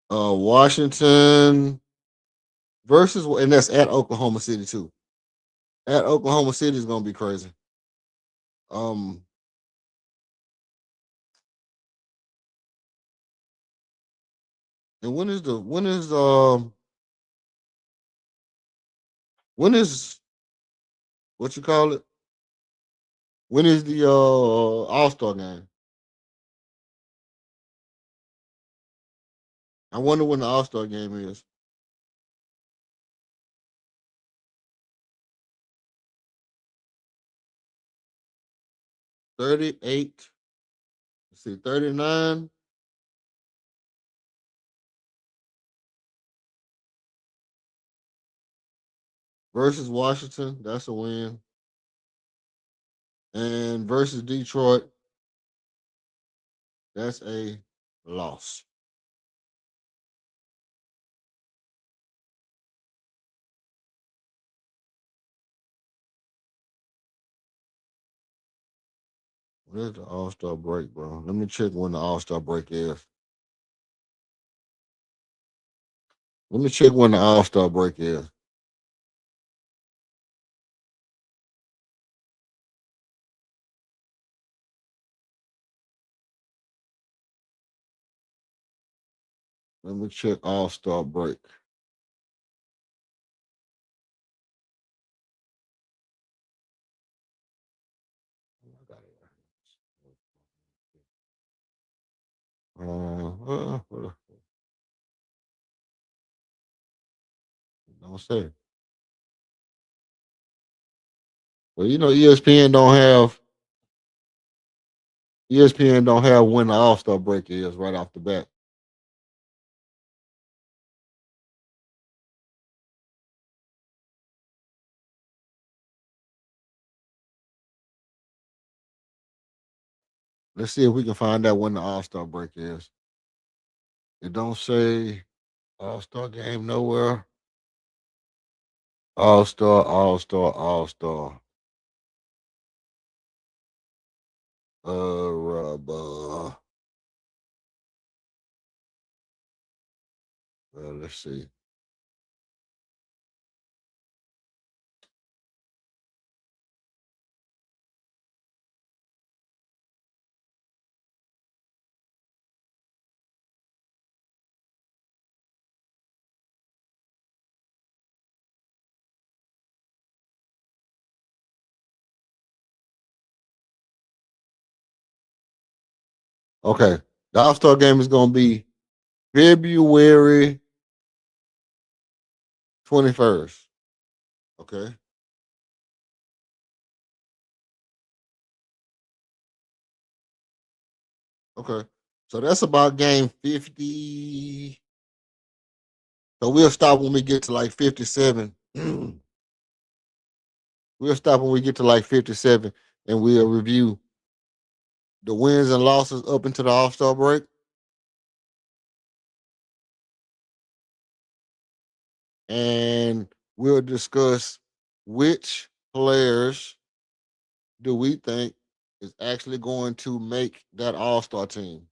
Washington versus, and that's at Oklahoma City too. At Oklahoma City is gonna be crazy. Um, and when is what you call it? When is the All-Star game? I wonder when the All-Star game is. $38. Let's see, 39 versus Washington. That's a win. And versus Detroit, that's a loss. Where's the All-Star break, bro? Let me check when the All-Star break is. Let me check when the All-Star break is. Let me check All-Star break. Don't say. Well, you know, ESPN don't have when the All-Star break is right off the bat. Let's see if we can find out when the All-Star break is. It don't say All-Star game nowhere. All-Star, All-Star, All-Star. Let's see. Okay. The All-Star game is gonna be February 21st. Okay. Okay. So that's about game 50. So we'll stop when we get to like 57. We'll stop when we get to like 57 and we'll review the wins and losses up into the All-Star break. And we'll discuss which players do we think is actually going to make that All-Star team.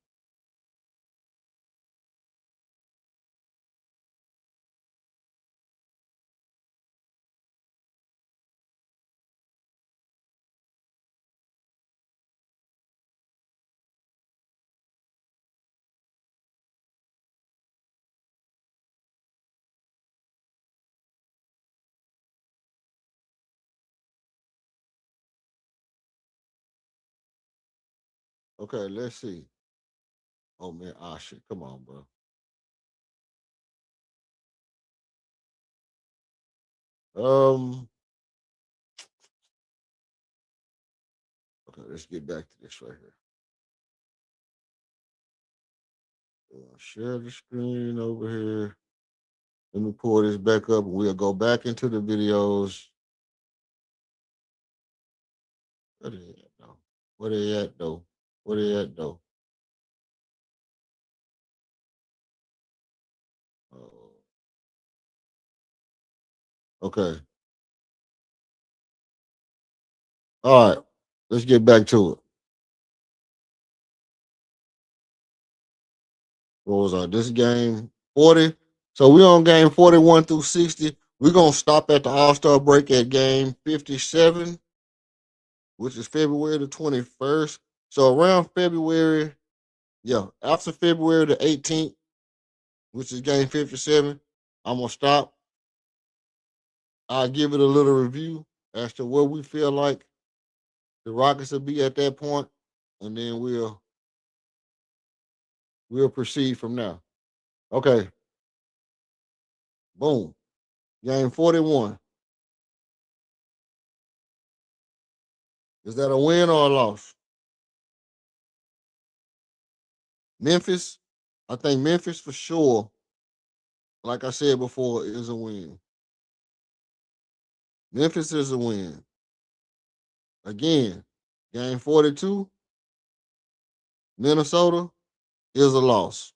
Okay, let's see. Oh man, shit. Come on, bro. Um, okay, let's get back to this right here. Share the screen over here. Let me pull this back up. We'll go back into the videos. Where they at though? Where they at though? Where they at though? Oh, okay. All right. Let's get back to it. What was this game? 40. So we on game 41 through 60. We're gonna stop at the All-Star break at game 57, which is February the 21st. So around February, yeah, after February the 18th, which is game 57, I'm gonna stop. I'll give it a little review as to where we feel like the Rockets will be at that point, and then we'll proceed from there. Okay, boom. Game 41. Is that a win or a loss? Memphis, I think Memphis for sure, like I said before, is a win. Memphis is a win. Again, game 42, Minnesota is a loss.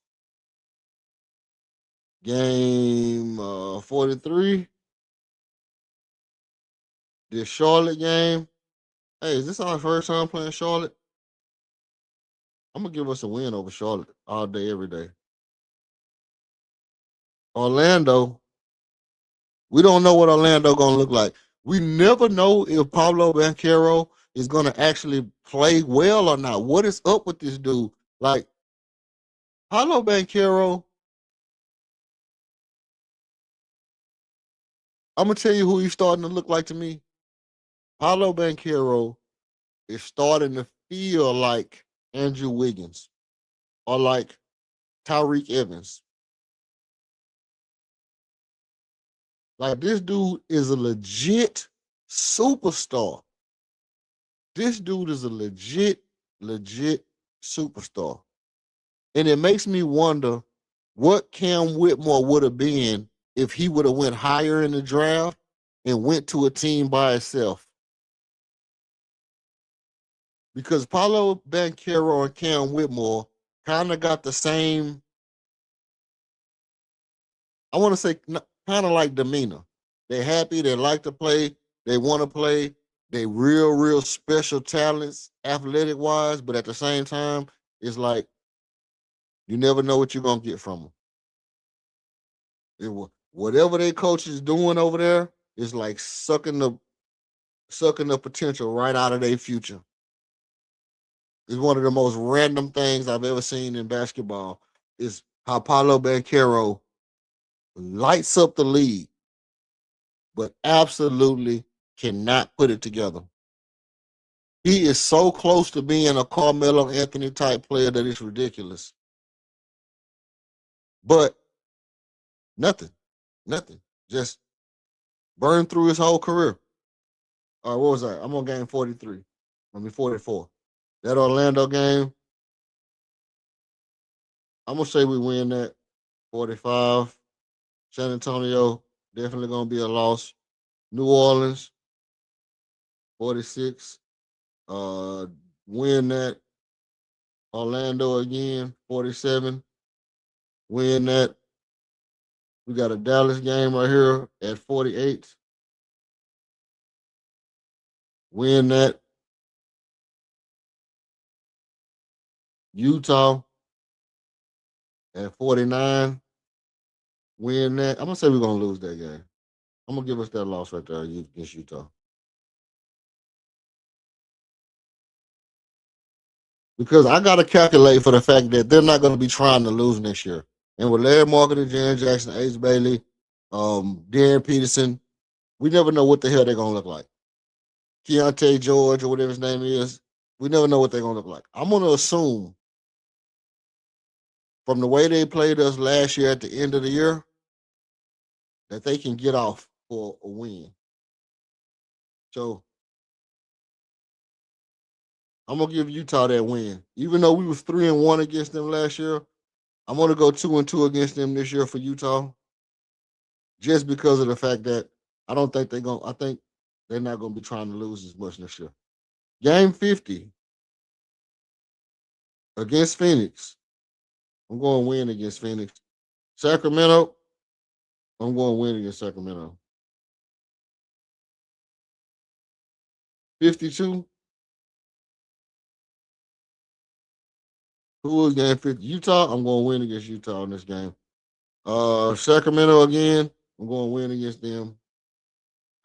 Game 43, this Charlotte game. Hey, is this our first time playing Charlotte? I'm gonna give us a win over Charlotte all day, every day. Orlando, we don't know what Orlando gonna look like. We never know if Pablo Banchero is gonna actually play well or not. What is up with this dude? Like Pablo Banchero, I'm gonna tell you who he's starting to look like to me. Pablo Banchero is starting to feel like Andrew Wiggins or like Tyreek Evans. Like this dude is a legit superstar. This dude is a legit superstar. And it makes me wonder what Cam Whitmore would have been if he would have went higher in the draft and went to a team by itself. Because Paulo Banchero and Cam Whitmore kind of got the same, I want to say, kind of like demeanor. They're happy, they like to play, they want to play, they real special talents, athletic wise, but at the same time, it's like you never know what you're gonna get from them. Whatever their coach is doing over there is like sucking the potential right out of their future. It's one of the most random things I've ever seen in basketball. Is how Paulo Banchero lights up the league, but absolutely cannot put it together. He is so close to being a Carmelo Anthony type player that it's ridiculous. But nothing. Just burned through his whole career. What was that? I'm on game 43. 44. That Orlando game, I'm gonna say we win that 45. San Antonio, definitely gonna be a loss. New Orleans, 46. Win that. Orlando again, 47. Win that. We got a Dallas game right here at 48. Win that. Utah at 49. Win that. I'm gonna say we're gonna lose that game. I'm gonna give us that loss right there against Utah. Because I gotta calculate for the fact that they're not gonna be trying to lose next year. And with Larry Marketing, Jaren Jackson, Ace Bailey, Darren Peterson, we never know what the hell they're gonna look like. Keontae George or whatever his name is, we never know what they're gonna look like. I'm gonna assume from the way they played us last year at the end of the year that they can get off for a win. So I'm gonna give Utah that win. Even though we was 3-1 against them last year, I'm gonna go 2-2 against them this year for Utah. Just because of the fact that I don't think I think they're not gonna be trying to lose as much this year. Game 50 against Phoenix. I'm going to win against Phoenix. Sacramento, I'm going to win against Sacramento. 52. Who was game 50? Utah, I'm going to win against Utah in this game. Sacramento again, I'm going to win against them.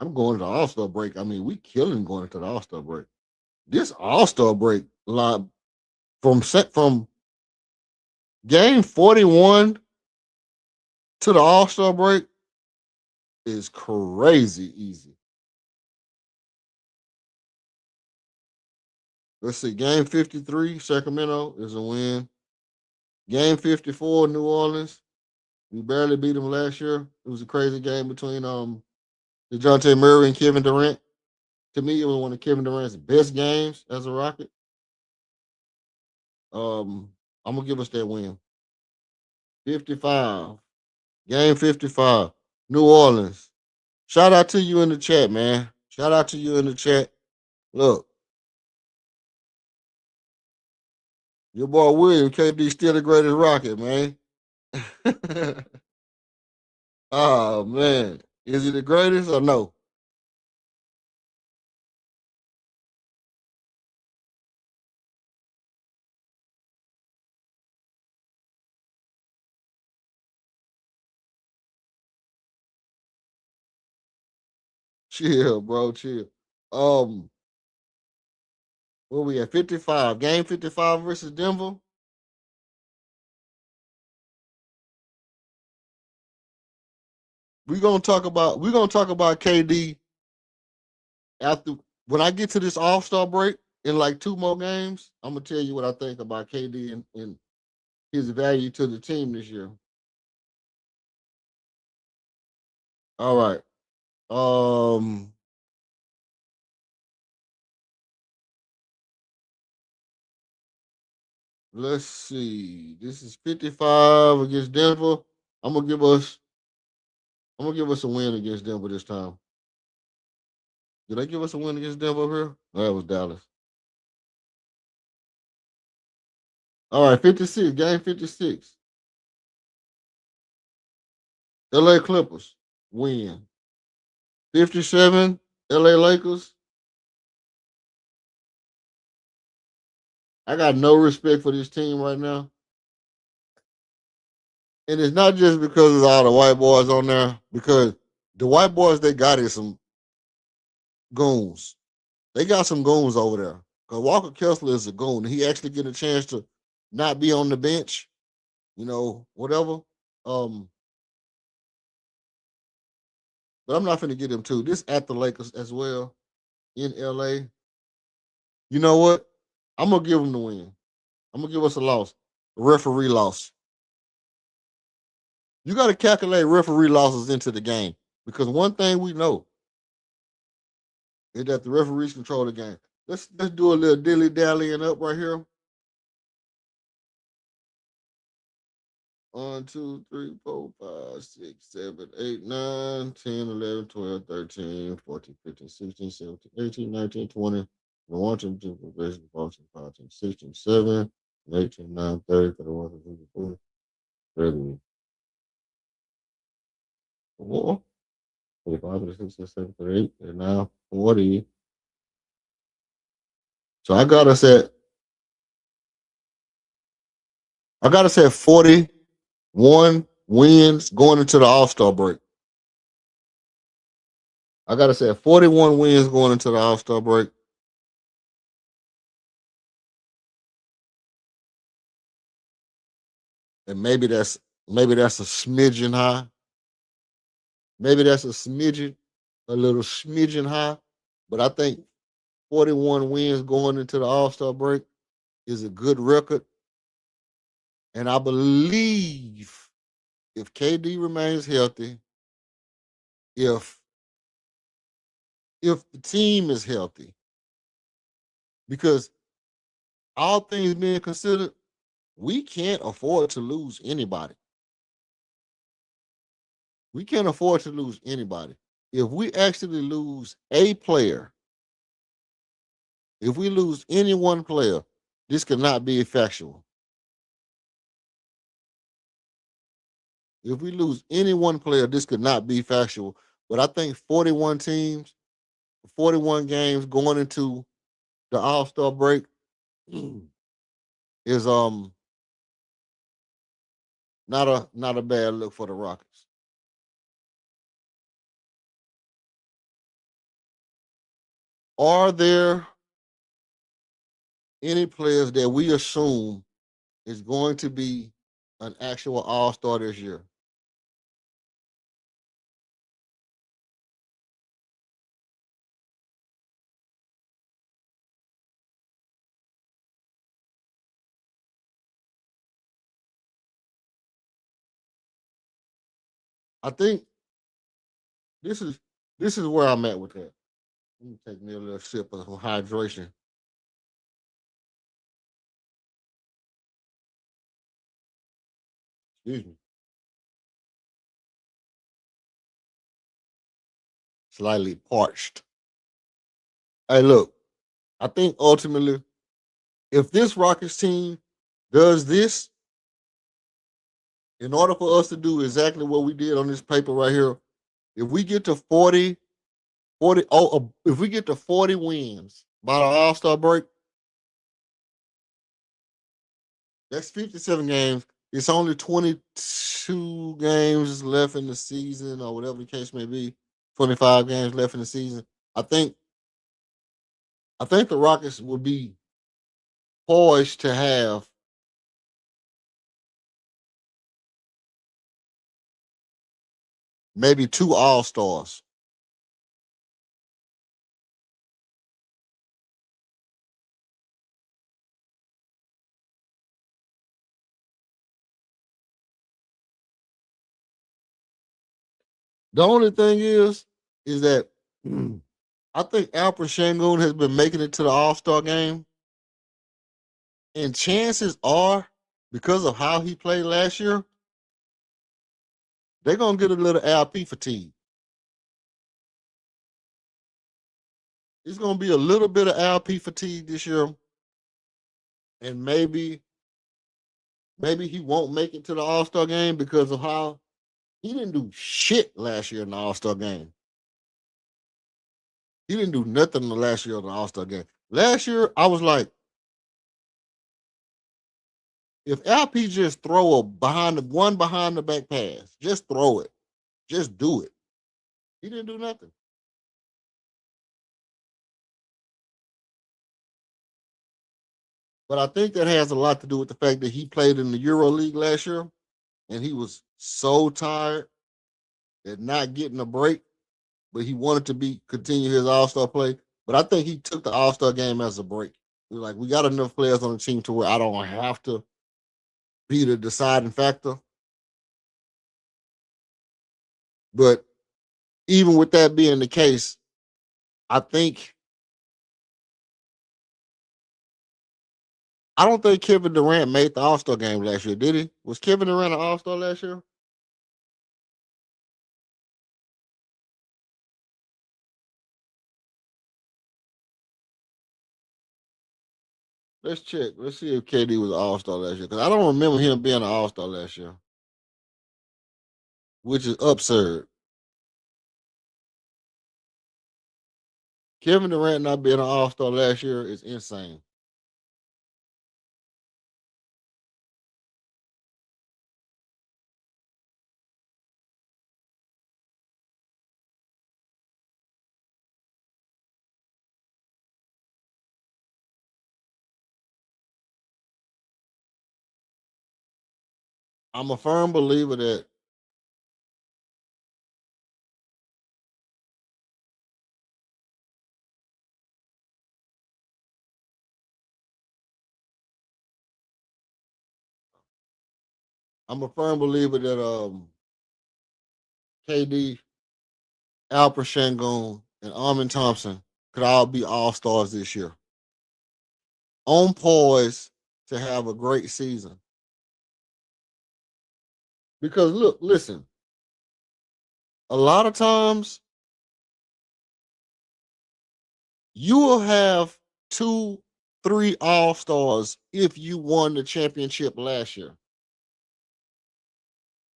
I'm going to the All-Star break. I mean, we killing going into the All-Star break. This All-Star break line from game 41 to the All-Star break is crazy easy. Let's see. Game 53, Sacramento is a win. Game 54, New Orleans. We barely beat them last year. It was a crazy game between DeJounte Murray and Kevin Durant. To me, it was one of Kevin Durant's best games as a Rocket. I'm gonna give us that win. 55. Game 55. New Orleans. Shout out to you in the chat, man. Shout out to you in the chat. Look, your boy William KD still the greatest Rocket, man. Oh man. Is he the greatest or no? Chill, bro. Chill. Um, where we at? 55. Game 55 versus Denver. We're gonna talk about KD after when I get to this All-Star break in like 2 more games. I'm gonna tell you what I think about KD and his value to the team this year. All right. Um, let's see. This is 55 against Denver. I'm gonna give us I'm gonna give us a win against Denver this time. Did I give us a win against Denver over here? No, that was Dallas. All right, 56, game 56. LA Clippers win. 57, LA Lakers. I got no respect for this team right now. And it's not just because of all the white boys on there, because the white boys they got is some goons. They got some goons over there. Because Walker Kessler is a goon. He actually get a chance to not be on the bench, whatever. Um, but I'm not finna get him too. This at the Lakers as well in LA. You know what? I'm gonna give them the win. I'm gonna give us a loss. A referee loss. You got to calculate referee losses into the game because one thing we know is that the referees control the game. Let's do a little dilly dallying up right here. 1, 2, 3, 4, 5, 6, 7, 8, 9, 10, 11, 12, 13, 14, 15, 16, 17, 18, 19, 20, 21, 22, 23, 24, 25, 16, 7, 18, 9, 30, 31, 32, 34, 45, 46, 47, 48, 49, 40. So I got us at 41 wins going into the All-Star break. I got us at 41 wins going into the All-Star break. And maybe that's a smidgen high. Maybe that's a little smidgen high. But I think 41 wins going into the All-Star break is a good record. And I believe if KD remains healthy, if the team is healthy, because all things being considered, we can't afford to lose anybody. We can't afford to lose anybody. If we actually lose a player, if we lose any one player, this cannot be factual. If we lose any one player, this could not be factual. But I think 41 teams, 41 games going into the All-Star break is not a bad look for the Rockets. Are there any players that we assume is going to be an actual All-Star this year? I think this is where I'm at with that. Let me take me a little sip of some hydration. Excuse me. Slightly parched. Hey, look, I think ultimately, if this Rockets team does this, in order for us to do exactly what we did on this paper right here, if we get to 40, if we get to 40 wins by the All-Star break, that's 57 games. It's only 22 games left in the season, or whatever the case may be. 25 games left in the season. I think the Rockets will be poised to have maybe 2 All-Stars. The only thing is that I think Alfred Şengün has been making it to the All-Star game. And chances are, because of how he played last year, they're going to get a little LP fatigue. It's going to be a little bit of LP fatigue this year. And maybe he won't make it to the All-Star game because of how he didn't do shit last year in the All-Star game. He didn't do nothing last year in the All-Star game. Last year, I was like, if LP just throw a behind the back pass, just throw it. Just do it. He didn't do nothing. But I think that has a lot to do with the fact that he played in the Euro League last year and he was so tired at not getting a break, but he wanted to continue his All-Star play. But I think he took the All-Star game as a break. Like, we got enough players on the team to where I don't have to be the deciding factor. But even with that being the case, I don't think Kevin Durrant made the All-Star game last year, did he? Was Kevin Durant an All-Star last year? Let's check. Let's see if KD was an All-Star last year. Because I don't remember him being an All-Star last year, which is absurd. Kevin Durant not being an All-Star last year is insane. I'm a firm believer that KD, Alper Şengün, and Armin Thompson could all be All-Stars this year. On poise to have a great season. Because look, listen, a lot of times you will have 2, 3 All-Stars if you won the championship last year.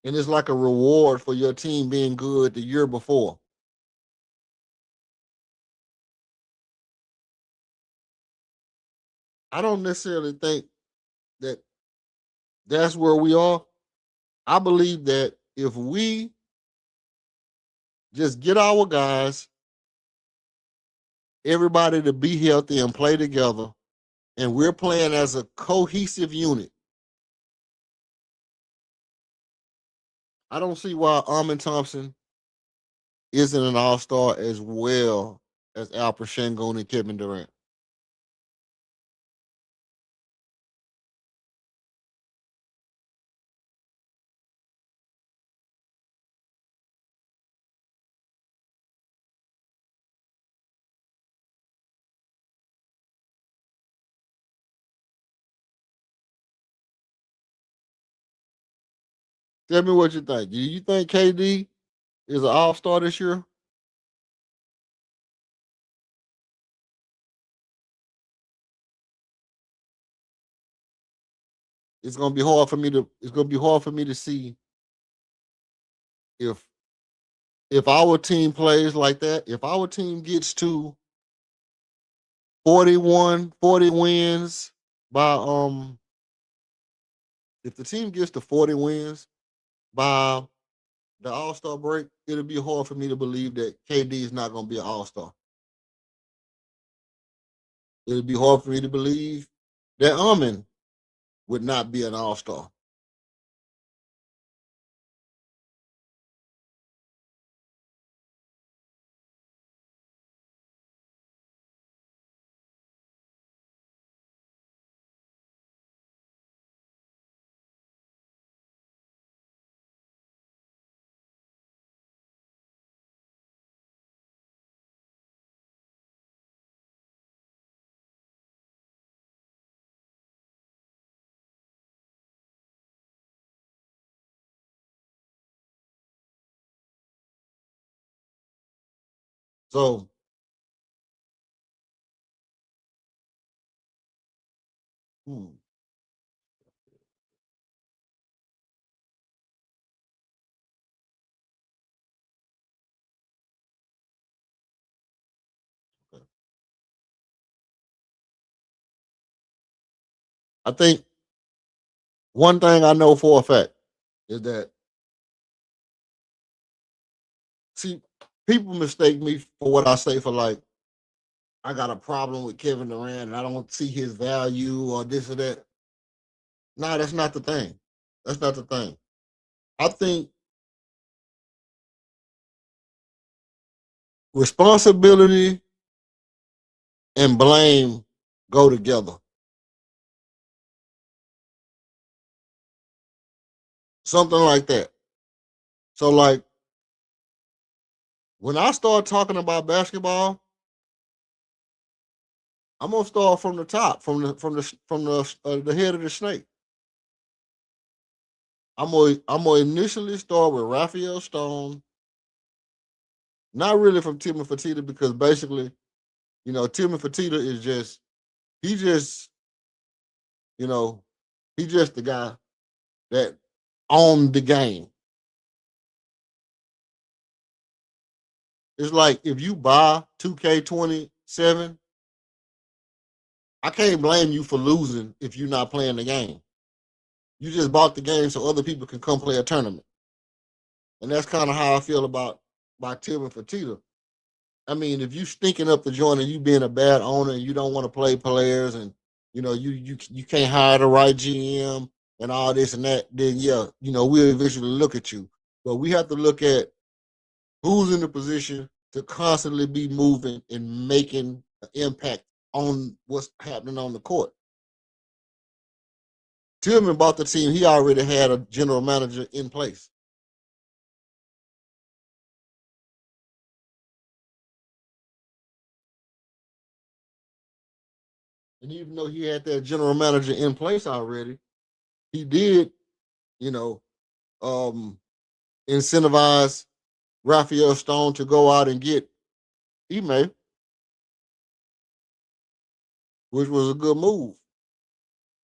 And it's like a reward for your team being good the year before. I don't necessarily think that that's where we are. I believe that if we just get our guys, everybody to be healthy and play together, and we're playing as a cohesive unit, I don't see why Armin Thompson isn't an All-Star as well as Alper Şengün and Kevin Durant. Tell me what you think. Do you think KD is an All-Star this year? It's gonna be hard for me to see if our team plays like that, if our team gets to 40 wins by if the team gets to 40 wins by the All-Star break, it'll be hard for me to believe that KD is not gonna be an All-Star. It'll be hard for me to believe that Armin would not be an All-Star. So hmm, I think one thing I know for a fact is that, see, people mistake me for what I say for, like, I got a problem with Kevin Durant and I don't see his value or this or that. No, that's not the thing. That's not the thing. I think responsibility and blame go together. Something like that. So like when I start talking about basketball, I'm gonna start from the top, from the head of the snake. I'm gonna initially start with Raphael Stone, not really from Timmy Fertitta, because basically, Timmy Fertitta is he just, you know, he just the guy that owned the game. It's like if you buy 2K27, I can't blame you for losing if you're not playing the game. You just bought the game so other people can come play a tournament. And that's kind of how I feel about Tim and Fertitta. I mean, if you stinking up the joint and you being a bad owner and you don't want to play players and you can't hire the right GM and all this and that, then yeah, we'll eventually look at you. But we have to look at who's in the position to constantly be moving and making an impact on what's happening on the court. Tillman bought the team. He already had a general manager in place. And even though he had that general manager in place already, he did, incentivize Raphael Stone to go out and get Ime, which was a good move.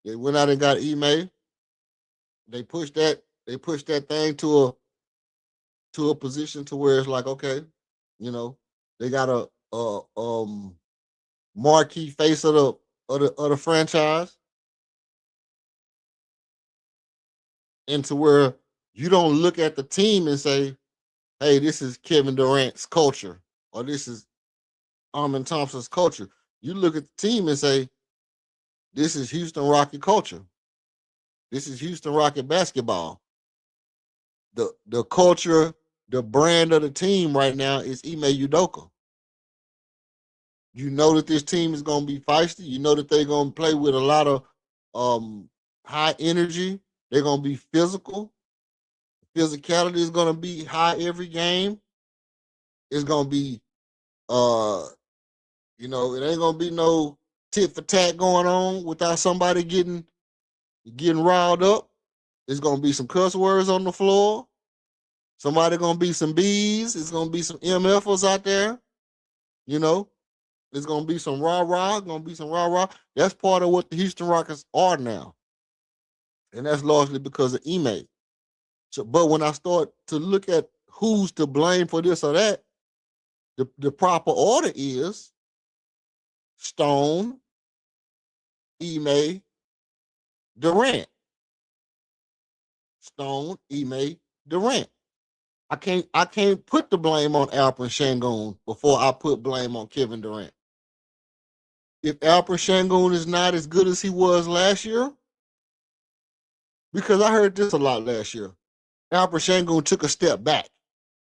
They went out and got Ime. They pushed that thing to a position to where it's like, okay, they got a marquee face of the franchise, and to where you don't look at the team and say, hey, this is Kevin Durant's culture, or this is Armin Thompson's culture. You look at the team and say, this is Houston Rocket culture. This is Houston Rocket basketball. The culture, the brand of the team right now is Ime Udoka. You know that this team is going to be feisty. You know that they're going to play with a lot of high energy. They're going to be physical. Physicality is going to be high every game. It's going to be, it ain't going to be no tit for tat going on without somebody getting riled up. There's going to be some cuss words on the floor. Somebody going to be some B's. It's going to be some MFers out there. There's going to be some rah-rah. Going to be some rah-rah. That's part of what the Houston Rockets are now. And that's largely because of Ime. So, but when I start to look at who's to blame for this or that, the proper order is Stone, Ime, Durant. Stone, Ime, Durant. I can't put the blame on Alperen Sengun before I put blame on Kevin Durant. If Alperen Sengun is not as good as he was last year, because I heard this a lot last year, Alperen Sengun took a step back.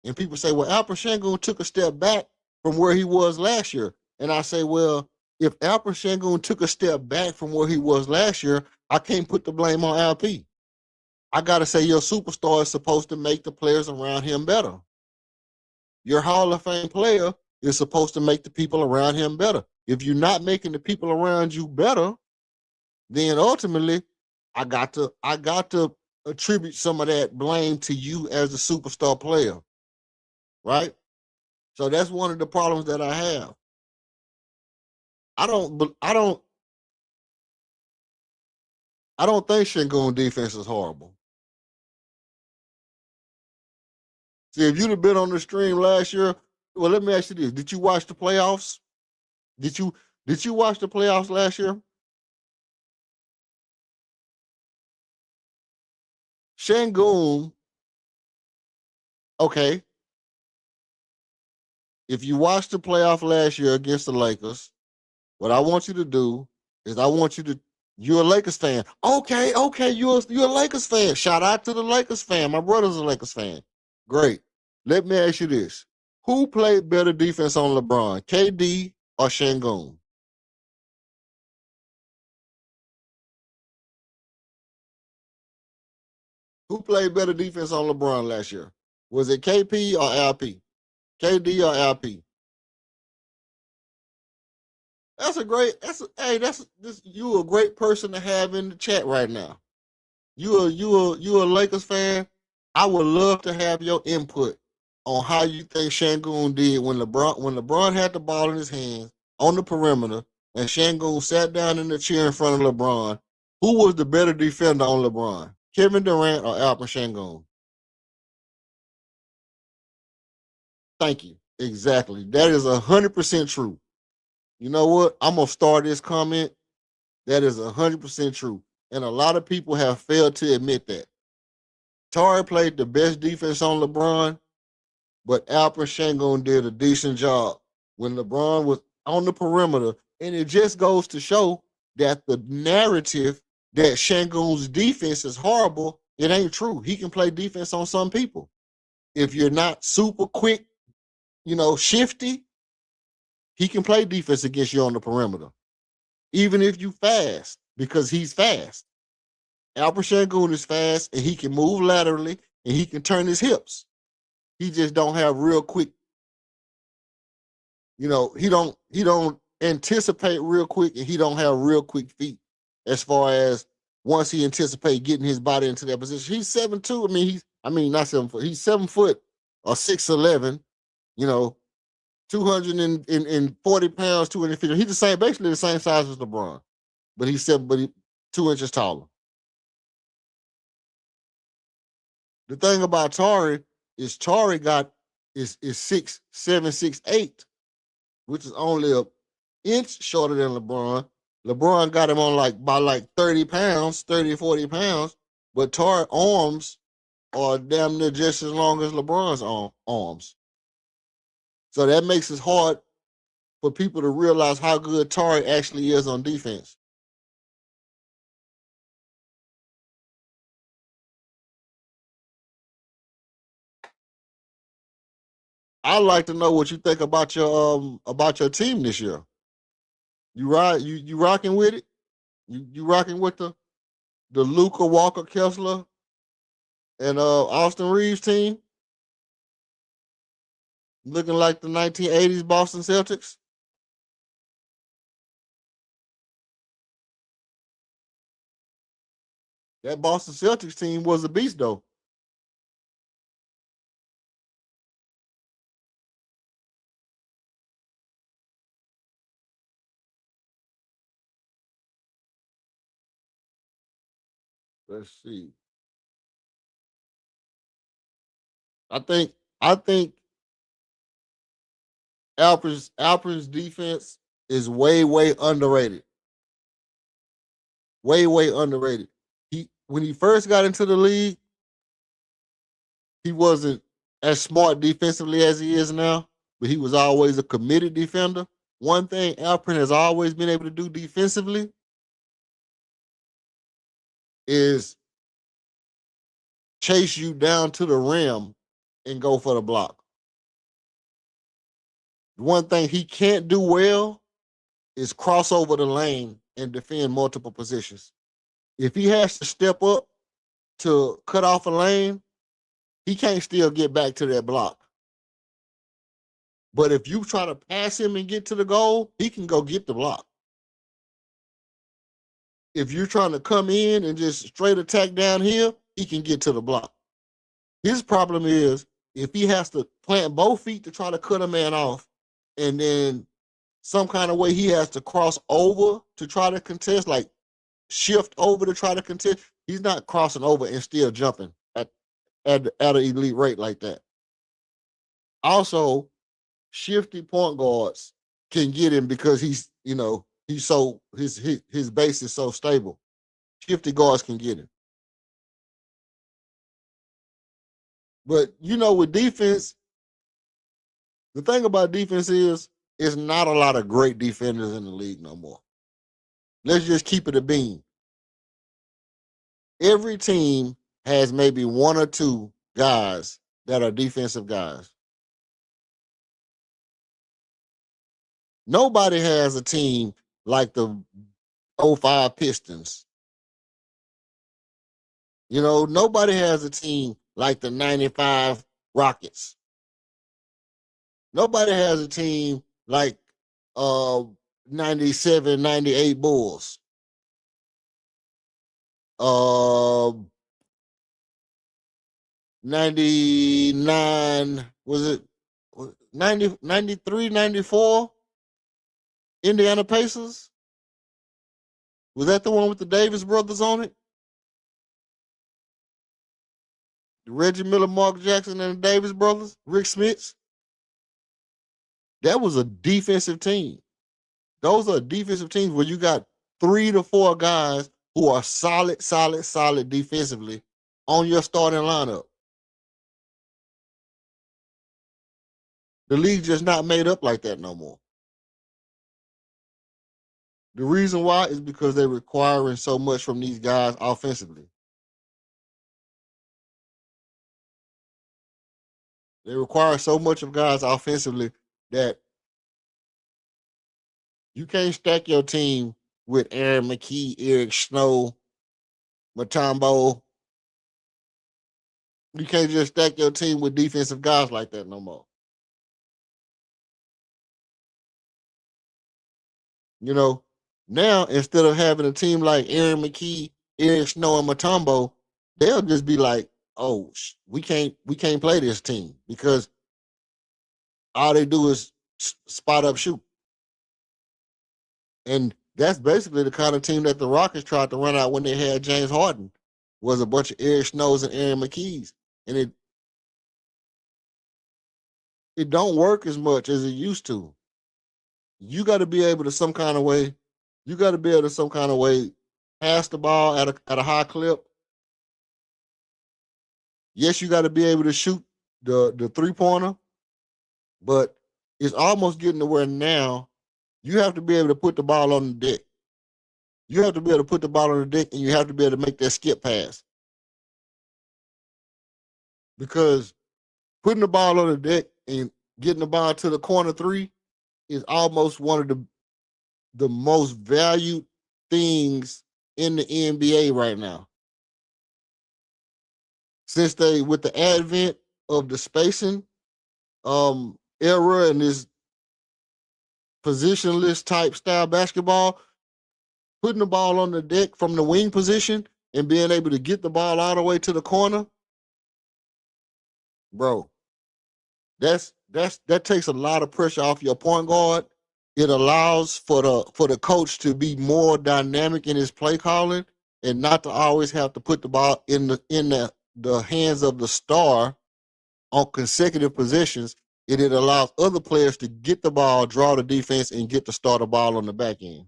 And people say, well, Alperen Sengun took a step back from where he was last year. And I say, well, if Alperen Sengun took a step back from where he was last year, I can't put the blame on LP. I got to say your superstar is supposed to make the players around him better. Your Hall of Fame player is supposed to make the people around him better. If you're not making the people around you better, then ultimately I got to attribute some of that blame to you as a superstar player. Right? So that's one of the problems that I have. I don't think Sengun defense is horrible. See, if you'd have been on the stream last year, well, let me ask you this: did you watch the playoffs? Did you watch the playoffs last year? Sengun, okay. If you watched the playoff last year against the Lakers, what I want you to do is you're a Lakers fan. Okay, you're a Lakers fan. Shout out to the Lakers fan. My brother's a Lakers fan. Great. Let me ask you this. Who played better defense on LeBron, KD or Sengun? Who played better defense on LeBron last year? Was it KP or LP? KD or LP? You a great person to have in the chat right now. You a Lakers fan. I would love to have your input on how you think Şengün did when LeBron had the ball in his hands on the perimeter and Şengün sat down in the chair in front of LeBron. Who was the better defender on LeBron? Kevin Durrant or Alperen Şengün? Thank you. Exactly. That is 100% true. You know what? I'm gonna start this comment. That is 100% true. And a lot of people have failed to admit that. Tari played the best defense on LeBron, but Alperen Şengün did a decent job when LeBron was on the perimeter. And it just goes to show that the narrative that Şengün's defense is horrible, it ain't true. He can play defense on some people. If you're not super quick, shifty, he can play defense against you on the perimeter. Even if you fast, because he's fast. Alperen Şengün is fast and he can move laterally and he can turn his hips. He just don't have real quick, he don't anticipate real quick and he don't have real quick feet as far as once he anticipate getting his body into that position. He's 7'2". Not 7 foot. He's 7 foot or 6'11", 240 pounds, 250. He's basically the same size as LeBron, but he's 2 inches taller. The thing about Tari is Tari is 6'7", 6'8", which is only an inch shorter than LeBron. LeBron got him on by 30 pounds, 30, 40 pounds, but Tari's arms are damn near just as long as LeBron's arms. So that makes it hard for people to realize how good Tari actually is on defense. I'd like to know what you think about your team this year. You rocking with it? You rocking with the Luka, Walker, Kessler, and Austin Reeves team? Looking like the 1980s Boston Celtics? That Boston Celtics team was a beast, though. Let's see. I think Alperen's defense is way, way underrated. Way, way underrated. When he first got into the league, he wasn't as smart defensively as he is now, but he was always a committed defender. One thing Alperen has always been able to do defensively is chase you down to the rim and go for the block. One thing he can't do well is cross over the lane and defend multiple positions. If he has to step up to cut off a lane, he can't still get back to that block. But if you try to pass him and get to the goal, he can go get the block. If you're trying to come in and just straight attack down here, he can get to the block. His problem is if he has to plant both feet to try to cut a man off, and then some kind of way he has to cross over to try to contest, like shift over to try to contest, he's not crossing over and still jumping at an elite rate like that. Also, shifty point guards can get him because he's so his base is so stable. Shifty guards can get him. But with defense, the thing about defense is it's not a lot of great defenders in the league no more. Let's just keep it a bean. Every team has maybe one or two guys that are defensive guys. Nobody has a team like the 05 Pistons. You know, nobody has a team like the 95 Rockets. Nobody has a team like 97, 98 Bulls. 99, was it 90, 93, 94 Indiana Pacers? Was that the one with the Davis brothers on it? Reggie Miller, Mark Jackson, and the Davis brothers, Rick Smits? That was a defensive team. Those are defensive teams where you got 3 to 4 guys who are solid defensively on your starting lineup. The league just not made up like that no more. The reason why is because they're requiring so much from these guys offensively. They require so much of guys offensively that you can't stack your team with Aaron McKee, Eric Snow, Mutombo. You can't just stack your team with defensive guys like that no more. You know, now instead of having a team like Aaron McKee, Eric Snow, and Mutombo, they'll just be like, "Oh, we can't play this team because all they do is spot up shoot." And that's basically the kind of team that the Rockets tried to run out when they had James Harden, was a bunch of Eric Snows and Aaron McKees. And it don't work as much as it used to. You got to be able to some kind of way pass the ball at a high clip. Yes, you got to be able to shoot the 3-pointer, but it's almost getting to where now you have to be able to put the ball on the deck. You have to be able to put the ball on the deck, and you have to be able to make that skip pass. Because putting the ball on the deck and getting the ball to the corner 3 is almost one of the most valued things in the NBA right now. Since with the advent of the spacing era and this positionless type style basketball, putting the ball on the deck from the wing position and being able to get the ball all the way to the corner, bro, that takes a lot of pressure off your point guard. It allows for the coach to be more dynamic in his play calling and not to always have to put the ball in the hands of the star on consecutive possessions. It allows other players to get the ball, draw the defense, and get to start the ball on the back end.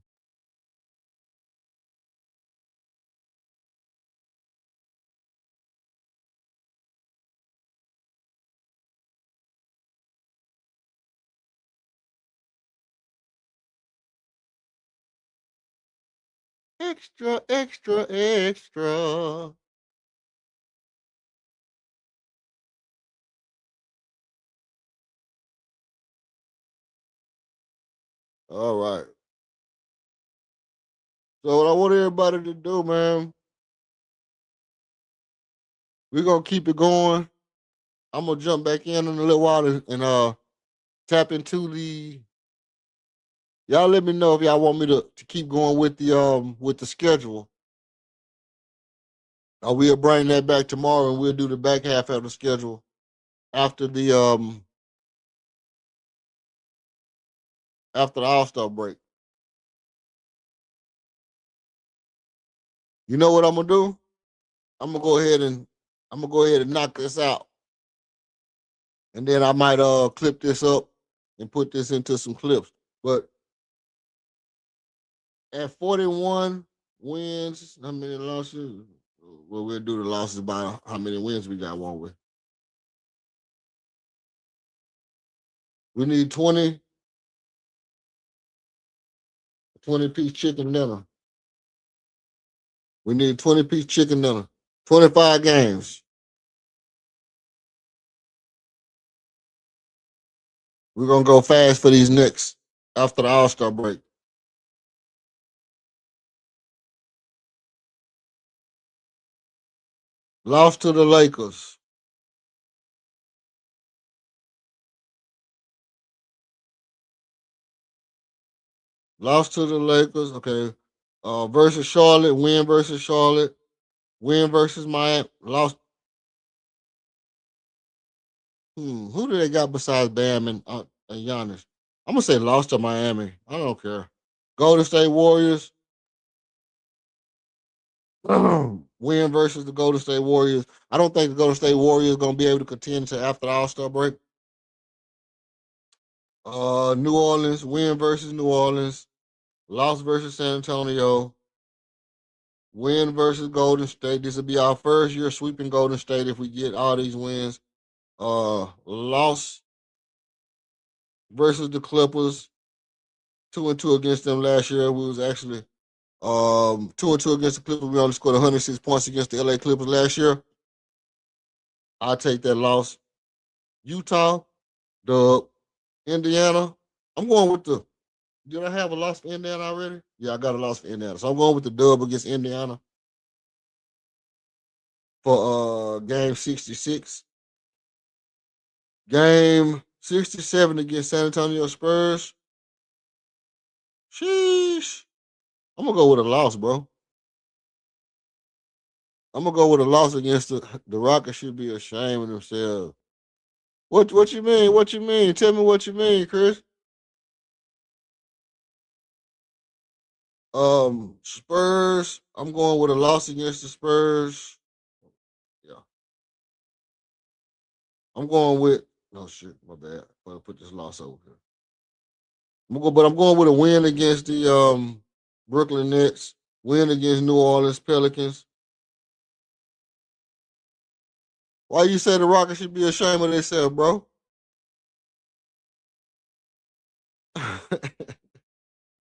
Extra, extra, extra. All right. So what I want everybody to do, man, we're gonna keep it going. I'm gonna jump back in a little while and tap into the. Y'all let me know if y'all want me to keep going with the schedule. Or we'll bring that back tomorrow and we'll do the back half of the schedule after the All-Star break. You know what I'm gonna do? I'm gonna go ahead and knock this out. And then I might clip this up and put this into some clips. But at 41 wins, how many losses? Well, we'll do the losses by how many wins we got, won't we? We need 20 piece chicken dinner. We need 20 piece chicken dinner. 25 games. We're gonna go fast for these Knicks after the All-Star break. Lost to the Lakers. Lost to the Lakers. Okay. Versus Charlotte. Win versus Charlotte. Win versus Miami. Lost. Who do they got besides Bam and Giannis? I'm gonna say lost to Miami. I don't care. Golden State Warriors. Win versus the Golden State Warriors. I don't think the Golden State Warriors gonna be able to contend to after the All-Star break. New Orleans. Win versus New Orleans. Loss versus San Antonio. Win versus Golden State. This will be our first year sweeping Golden State if we get all these wins. Loss versus the Clippers. 2-2 against them last year. We was actually 2-2 against the Clippers. We only scored 106 points against the LA Clippers last year. I'll take that loss. Utah, Dub, Indiana. I'm going with the. Did I have a loss for Indiana already? Yeah, I got a loss for Indiana. So I'm going with the dub against Indiana for game 66. Game 67 against San Antonio Spurs. Sheesh. I'm gonna go with a loss, bro. I'm gonna go with a loss against the Rockets. Should be ashamed of themselves. What you mean? What you mean? Tell me what you mean, Chris. Spurs. I'm going with a loss against the Spurs. Yeah. I'm going with no shit, my bad. I'm gonna put this loss over here. I'm going with a win against the Brooklyn Nets, win against New Orleans Pelicans. Why you say the Rockets should be ashamed of themselves, bro?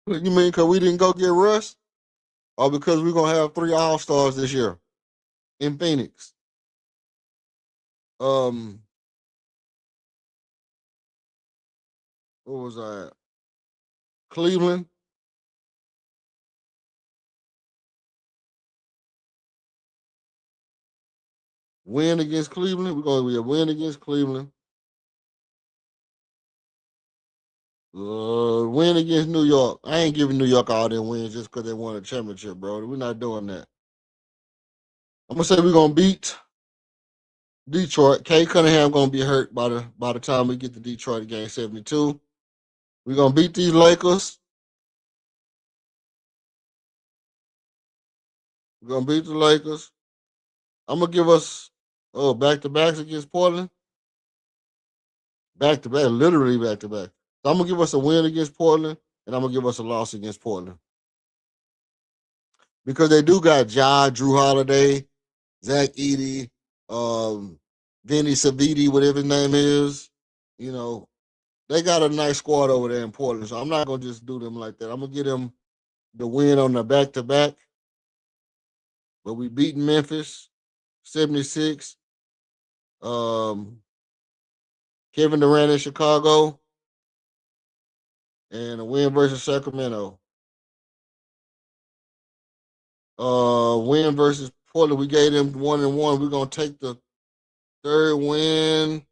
You mean because we didn't go get Russ? Or because we're gonna have 3 All-Stars this year in Phoenix? Um, what was I at? Cleveland. Win against Cleveland. We're gonna be a win against Cleveland. Win against New York. I ain't giving New York all their wins just because they won a championship, bro. We're not doing that. I'm gonna say we're gonna beat Detroit. Kay Cunningham gonna be hurt by the time we get to Detroit in game 72. We're gonna beat these Lakers. We're gonna beat the Lakers. I'm gonna give us back to backs against Portland. Back to back, literally back to back. So I'm gonna give us a win against Portland, and I'm gonna give us a loss against Portland. Because they do got Ja, Drew Holiday, Zach Edey, Vinny Savidi, whatever his name is. You know, they got a nice squad over there in Portland. So I'm not gonna just do them like that. I'm gonna get them the win on the back to back. But we beat Memphis 76. Kevin Durrant in Chicago. And a win versus Sacramento. Win versus Portland. We gave them 1-1. We're gonna take the third win.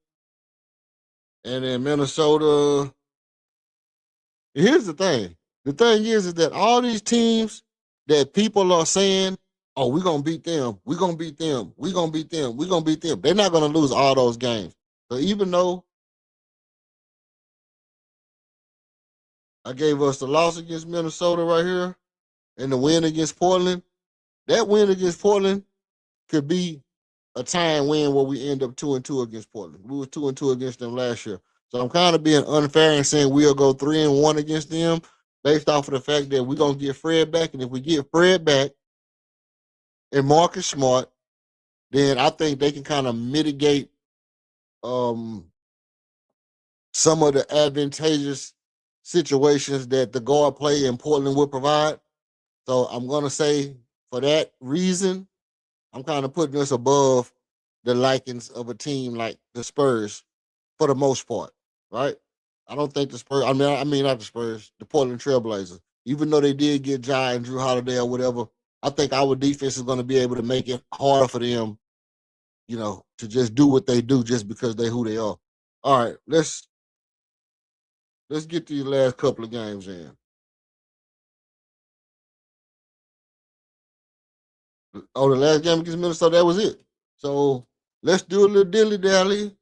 And then Minnesota. Here's the thing. The thing is that all these teams that people are saying, oh, we're gonna beat them, we're gonna beat them, we're gonna beat them, we're gonna beat them. They're not gonna lose all those games. So even though I gave us the loss against Minnesota right here and the win against Portland, that win against Portland could be a tying win where we end up 2-2 against Portland. We were 2-2 against them last year. So I'm kind of being unfair and saying we'll go 3-1 against them based off of the fact that we're gonna get Fred back. And if we get Fred back and Marcus Smart, then I think they can kind of mitigate some of the advantageous situations that the guard play in Portland would provide. So I'm gonna say for that reason, I'm kind of putting us above the likings of a team like the Spurs for the most part, right? I don't think the Spurs. I mean not the Spurs, the Portland Trailblazers. Even though they did get Ja and Drew Holiday or whatever, I think our defense is going to be able to make it harder for them to just do what they do just because they who they are. All right, let's get to the last couple of games in. Oh, the last game against Minnesota, that was it. So let's do a little dilly dally.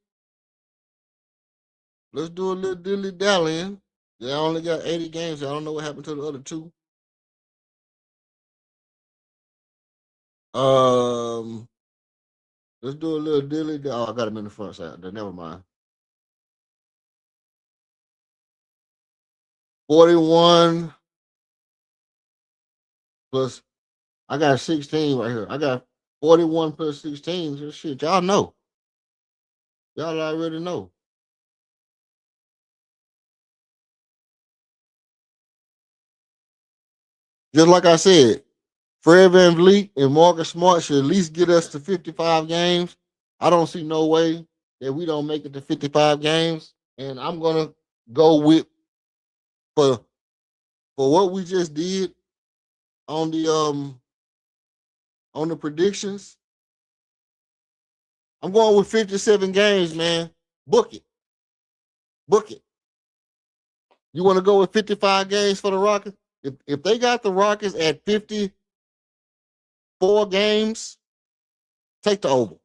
Let's do a little dilly dallying. They only got 80 games. I don't know what happened to the other two. Let's do a little dilly. Oh, I got him in the front side. Never mind. 41 plus. I got 16 right here. I got 41 plus 16. So shit, y'all know. Y'all already know. Just like I said, Fred VanVleet and Marcus Smart should at least get us to 55 games. I don't see no way that we don't make it to 55 games. And I'm gonna go with for what we just did on the predictions. I'm going with 57 games, man. Book it. Book it. You want to go with 55 games for the Rockets? If they got the Rockets at 54 games, take the over.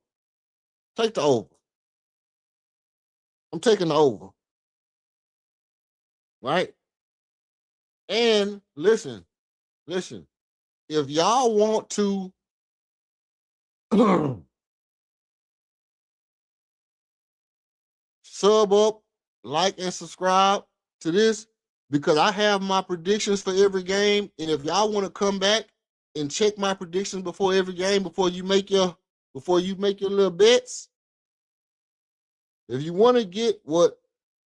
Take the over. I'm taking the over. Right? And listen. If y'all want to sub up, like, and subscribe to this, because I have my predictions for every game. And if y'all want to come back and check my predictions before every game, before you make your little bets, if you want to get what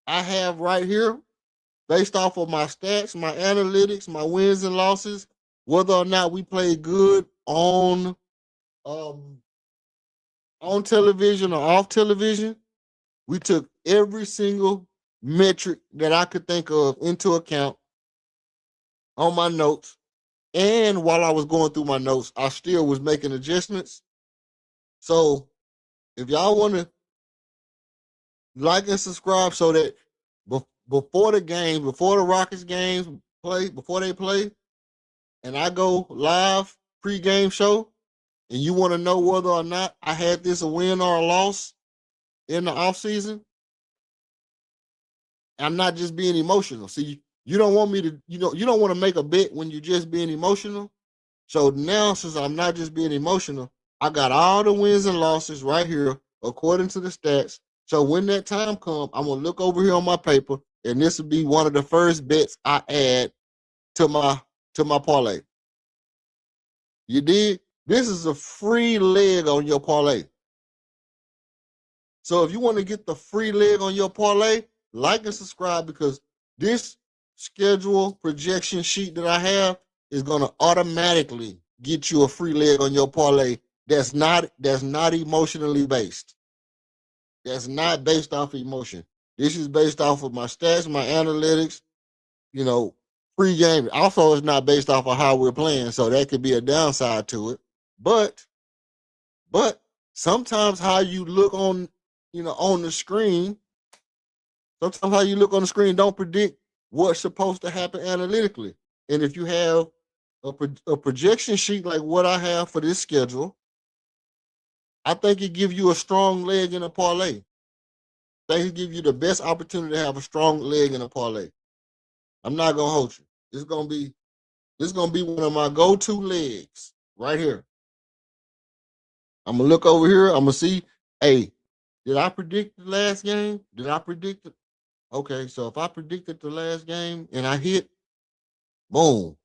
I have right here, based off of my stats, my analytics, my wins and losses, whether or not we play good on television or off television, we took every single metric that I could think of into account on my notes. And while I was going through my notes, I still was making adjustments. So if y'all want to like and subscribe so that before the game, before the Rockets games before they play, and I go live pre-game show, and you want to know whether or not I had this a win or a loss in the offseason, I'm not just being emotional. See, you don't want me to, you don't want to make a bet when you're just being emotional. So now, since I'm not just being emotional, I got all the wins and losses right here according to the stats. So when that time comes, I'm gonna look over here on my paper, and this will be one of the first bets I add to my parlay. You did? This is a free leg on your parlay. So if you want to get the free leg on your parlay, like and subscribe, because this schedule projection sheet that I have is going to automatically get you a free leg on your parlay that's not emotionally based. That's not based off of emotion. This is based off of my stats, my analytics, pre-game. Also, it's not based off of how we're playing, so that could be a downside to it. But sometimes how you look on the screen, sometimes how you look on the screen don't predict what's supposed to happen analytically. And if you have a projection sheet like what I have for this schedule, I think it gives you a strong leg in a parlay. I think it gives you the best opportunity to have a strong leg in a parlay. I'm not gonna hold you. This is gonna be one of my go-to legs right here. I'm gonna look over here. I'm gonna see, hey, did I predict the last game? Did I predict it? Okay, so if I predicted the last game and I hit, boom.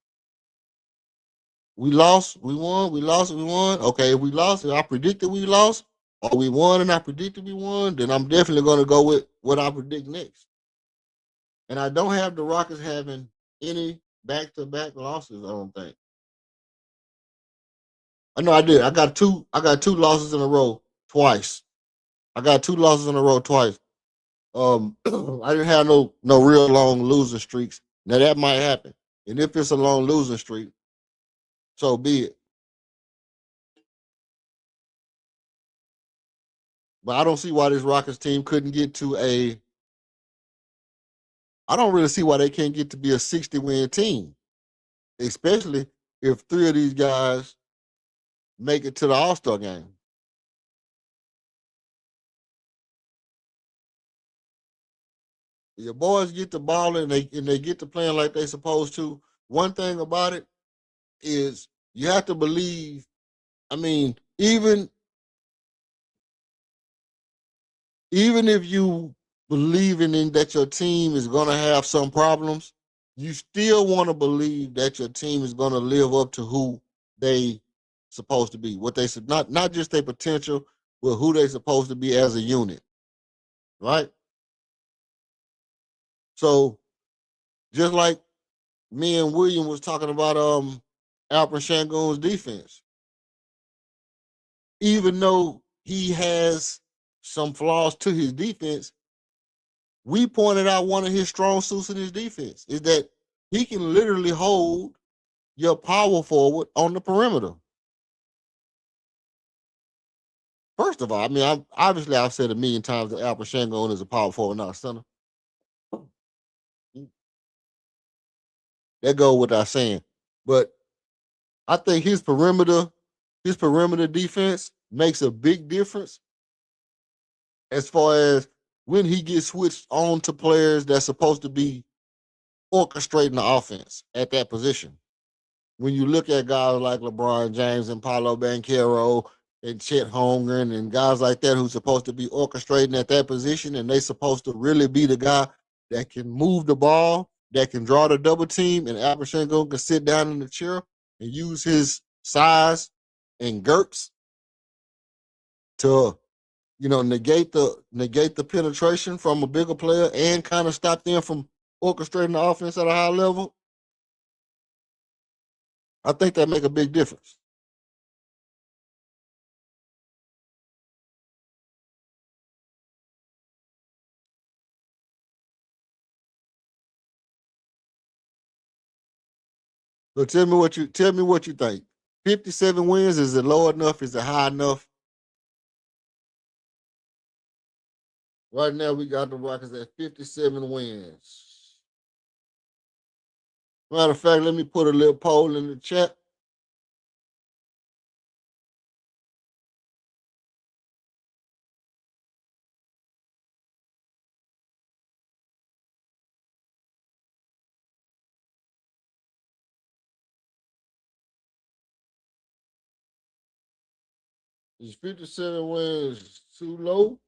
We lost, we won, we lost, we won. Okay, if we lost, if I predicted we lost, or we won and I predicted we won, then I'm definitely gonna go with what I predict next. And I don't have the Rockets having any back-to-back losses, I don't think. I know I did. I got two losses in a row twice. I got two losses in a row twice. I didn't have no real long losing streaks. Now that might happen, and if it's a long losing streak, so be it. But I don't see why this Rockets team couldn't get to I don't really see why they can't get to be a 60-win team, especially if 3 of these guys make it to the All-Star game. Your boys get the ball and they get to playing like they supposed to. One thing about it is you have to believe. I mean, even if you believing in that your team is going to have some problems, you still want to believe that your team is going to live up to who they supposed to be. What they said, not just their potential, but who they supposed to be as a unit, right? So just like me and William was talking about Alperen Şengün's defense, even though he has some flaws to his defense, we pointed out one of his strong suits in his defense is that he can literally hold your power forward on the perimeter. First of all, I mean, I've said a million times that Alperen Şengün is a power forward, not a center. That goes without saying. But I think his perimeter defense makes a big difference as far as when he gets switched on to players that's supposed to be orchestrating the offense at that position. When you look at guys like LeBron James and Paolo Banchero and Chet Holmgren and guys like that who's supposed to be orchestrating at that position, and they supposed to really be the guy that can move the ball, that can draw the double team, and Alperen Şengün can sit down in the chair and use his size and GURPS to, negate the penetration from a bigger player and kind of stop them from orchestrating the offense at a high level. I think that make a big difference. So tell me what you think. 57 wins, is it low enough? Is it high enough? Right now we got the Rockets at 57 wins. Matter of fact, let me put a little poll in the chat. Is 57 wins too low?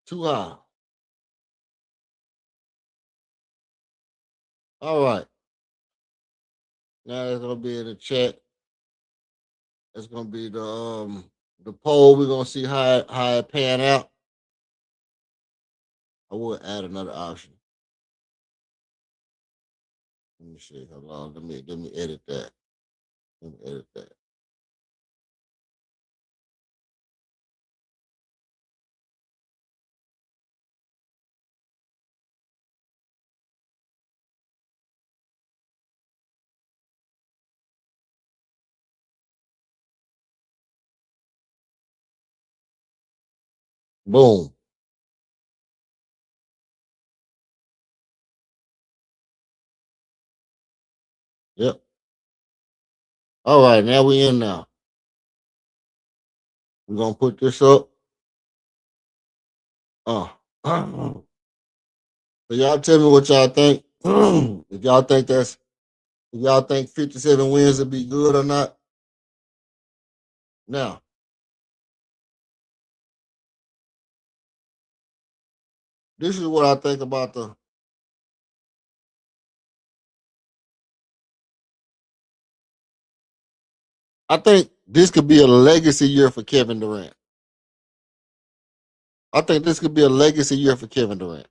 Too high. All right. Now it's gonna be in the chat. It's gonna be the poll. We're gonna see how it pan out. I will add another option. Let me see. Hold on. Let me edit that. Let me edit that. Boom. Yep. All right, now we in now. We're gonna put this up. So y'all tell me what y'all think. If y'all think 57 wins would be good or not. Now, this is what I think about I think this could be a legacy year for Kevin Durant. I think this could be a legacy year for Kevin Durant.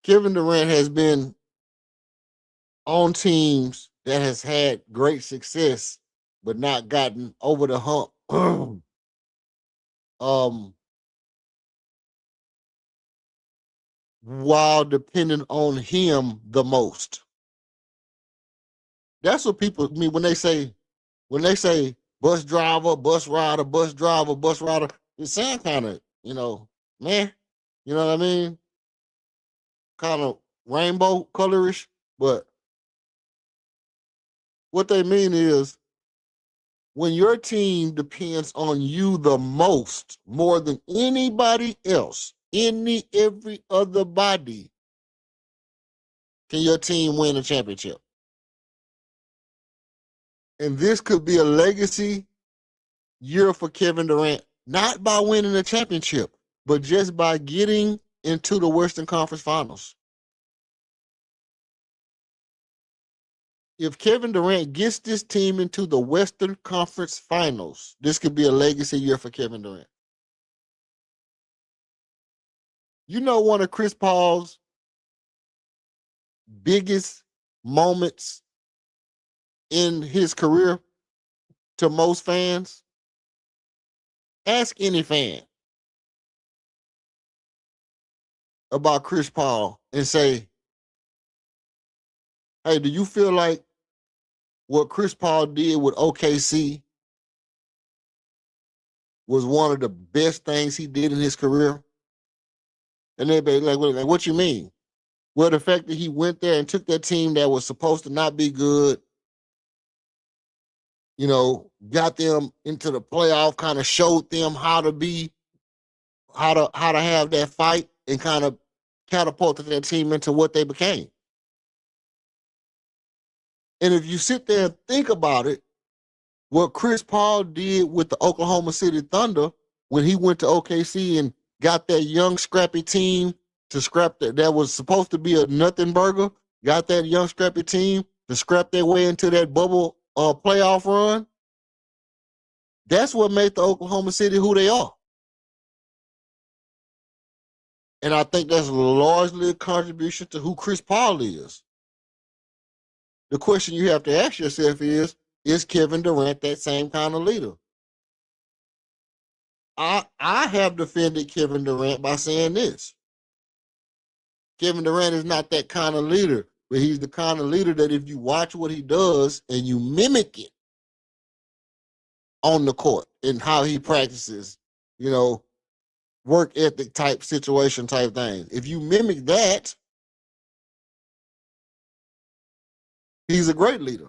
Kevin Durant has been on teams that has had great success, but not gotten over the hump. While depending on him the most. That's what people mean when they say bus driver, bus rider, bus driver, bus rider. It sounds kind of, man, you know what I mean? Kind of rainbow colorish, but what they mean is when your team depends on you the most, more than anybody else, every other body, can your team win a championship? And this could be a legacy year for Kevin Durant, not by winning a championship, but just by getting into the Western Conference Finals. If Kevin Durant gets this team into the Western Conference Finals, this could be a legacy year for Kevin Durant. You know, one of Chris Paul's biggest moments in his career to most fans? Ask any fan about Chris Paul and say, hey, do you feel like what Chris Paul did with OKC was one of the best things he did in his career? And they'd be like, what you mean? Well, the fact that he went there and took that team that was supposed to not be good, got them into the playoff, kind of showed them how to have that fight and kind of catapulted that team into what they became. And if you sit there and think about it, what Chris Paul did with the Oklahoma City Thunder when he went to OKC and got that young scrappy team to scrap that was supposed to be a nothing burger, got that young scrappy team to scrap their way into that bubble playoff run, that's what made the Oklahoma City who they are. And I think that's largely a contribution to who Chris Paul is. The question you have to ask yourself is Kevin Durant that same kind of leader? I have defended Kevin Durant by saying this. Kevin Durant is not that kind of leader, but he's the kind of leader that if you watch what he does and you mimic it on the court and how he practices, work ethic type situation type thing. If you mimic that, he's a great leader.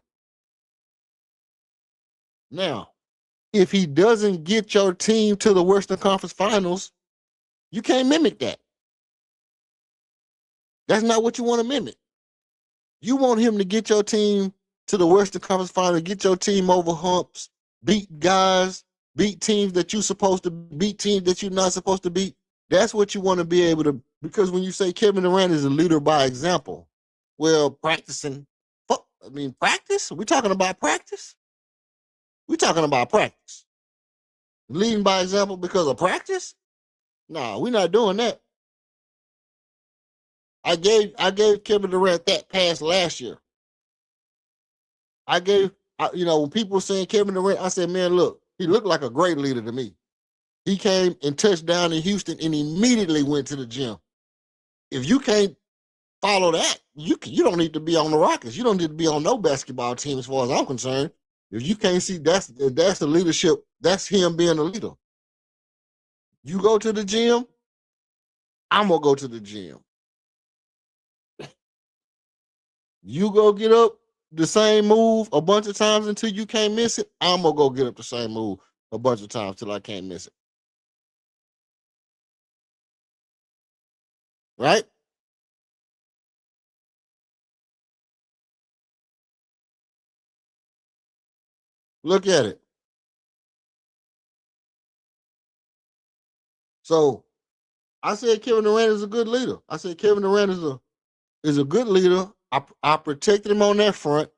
Now, if he doesn't get your team to the Western Conference Finals, you can't mimic that. That's not what you want to mimic. You want him to get your team to the Western Conference Finals, get your team over humps, beat guys, beat teams that you're supposed to beat, teams that you're not supposed to beat. That's what you want to be able to, because when you say Kevin Durant is a leader by example, well, practice? We're talking about practice? We're talking about practice. Leading by example because of practice? No, we're not doing that. I gave Kevin Durant that pass last year. When people were saying Kevin Durant, I said, man, look, he looked like a great leader to me. He came and touched down in Houston and immediately went to the gym. If you can't follow that, you don't need to be on the Rockets. You don't need to be on no basketball team as far as I'm concerned. If you can't see that's the leadership, that's him being a leader. You go to the gym, I'm going to go to the gym. You go get up the same move a bunch of times until you can't miss it, I'm going to go get up the same move a bunch of times till I can't miss it. Right? Look at it. So I said Kevin Durant is a good leader. I said Kevin Durant is a good leader. I protected him on that front.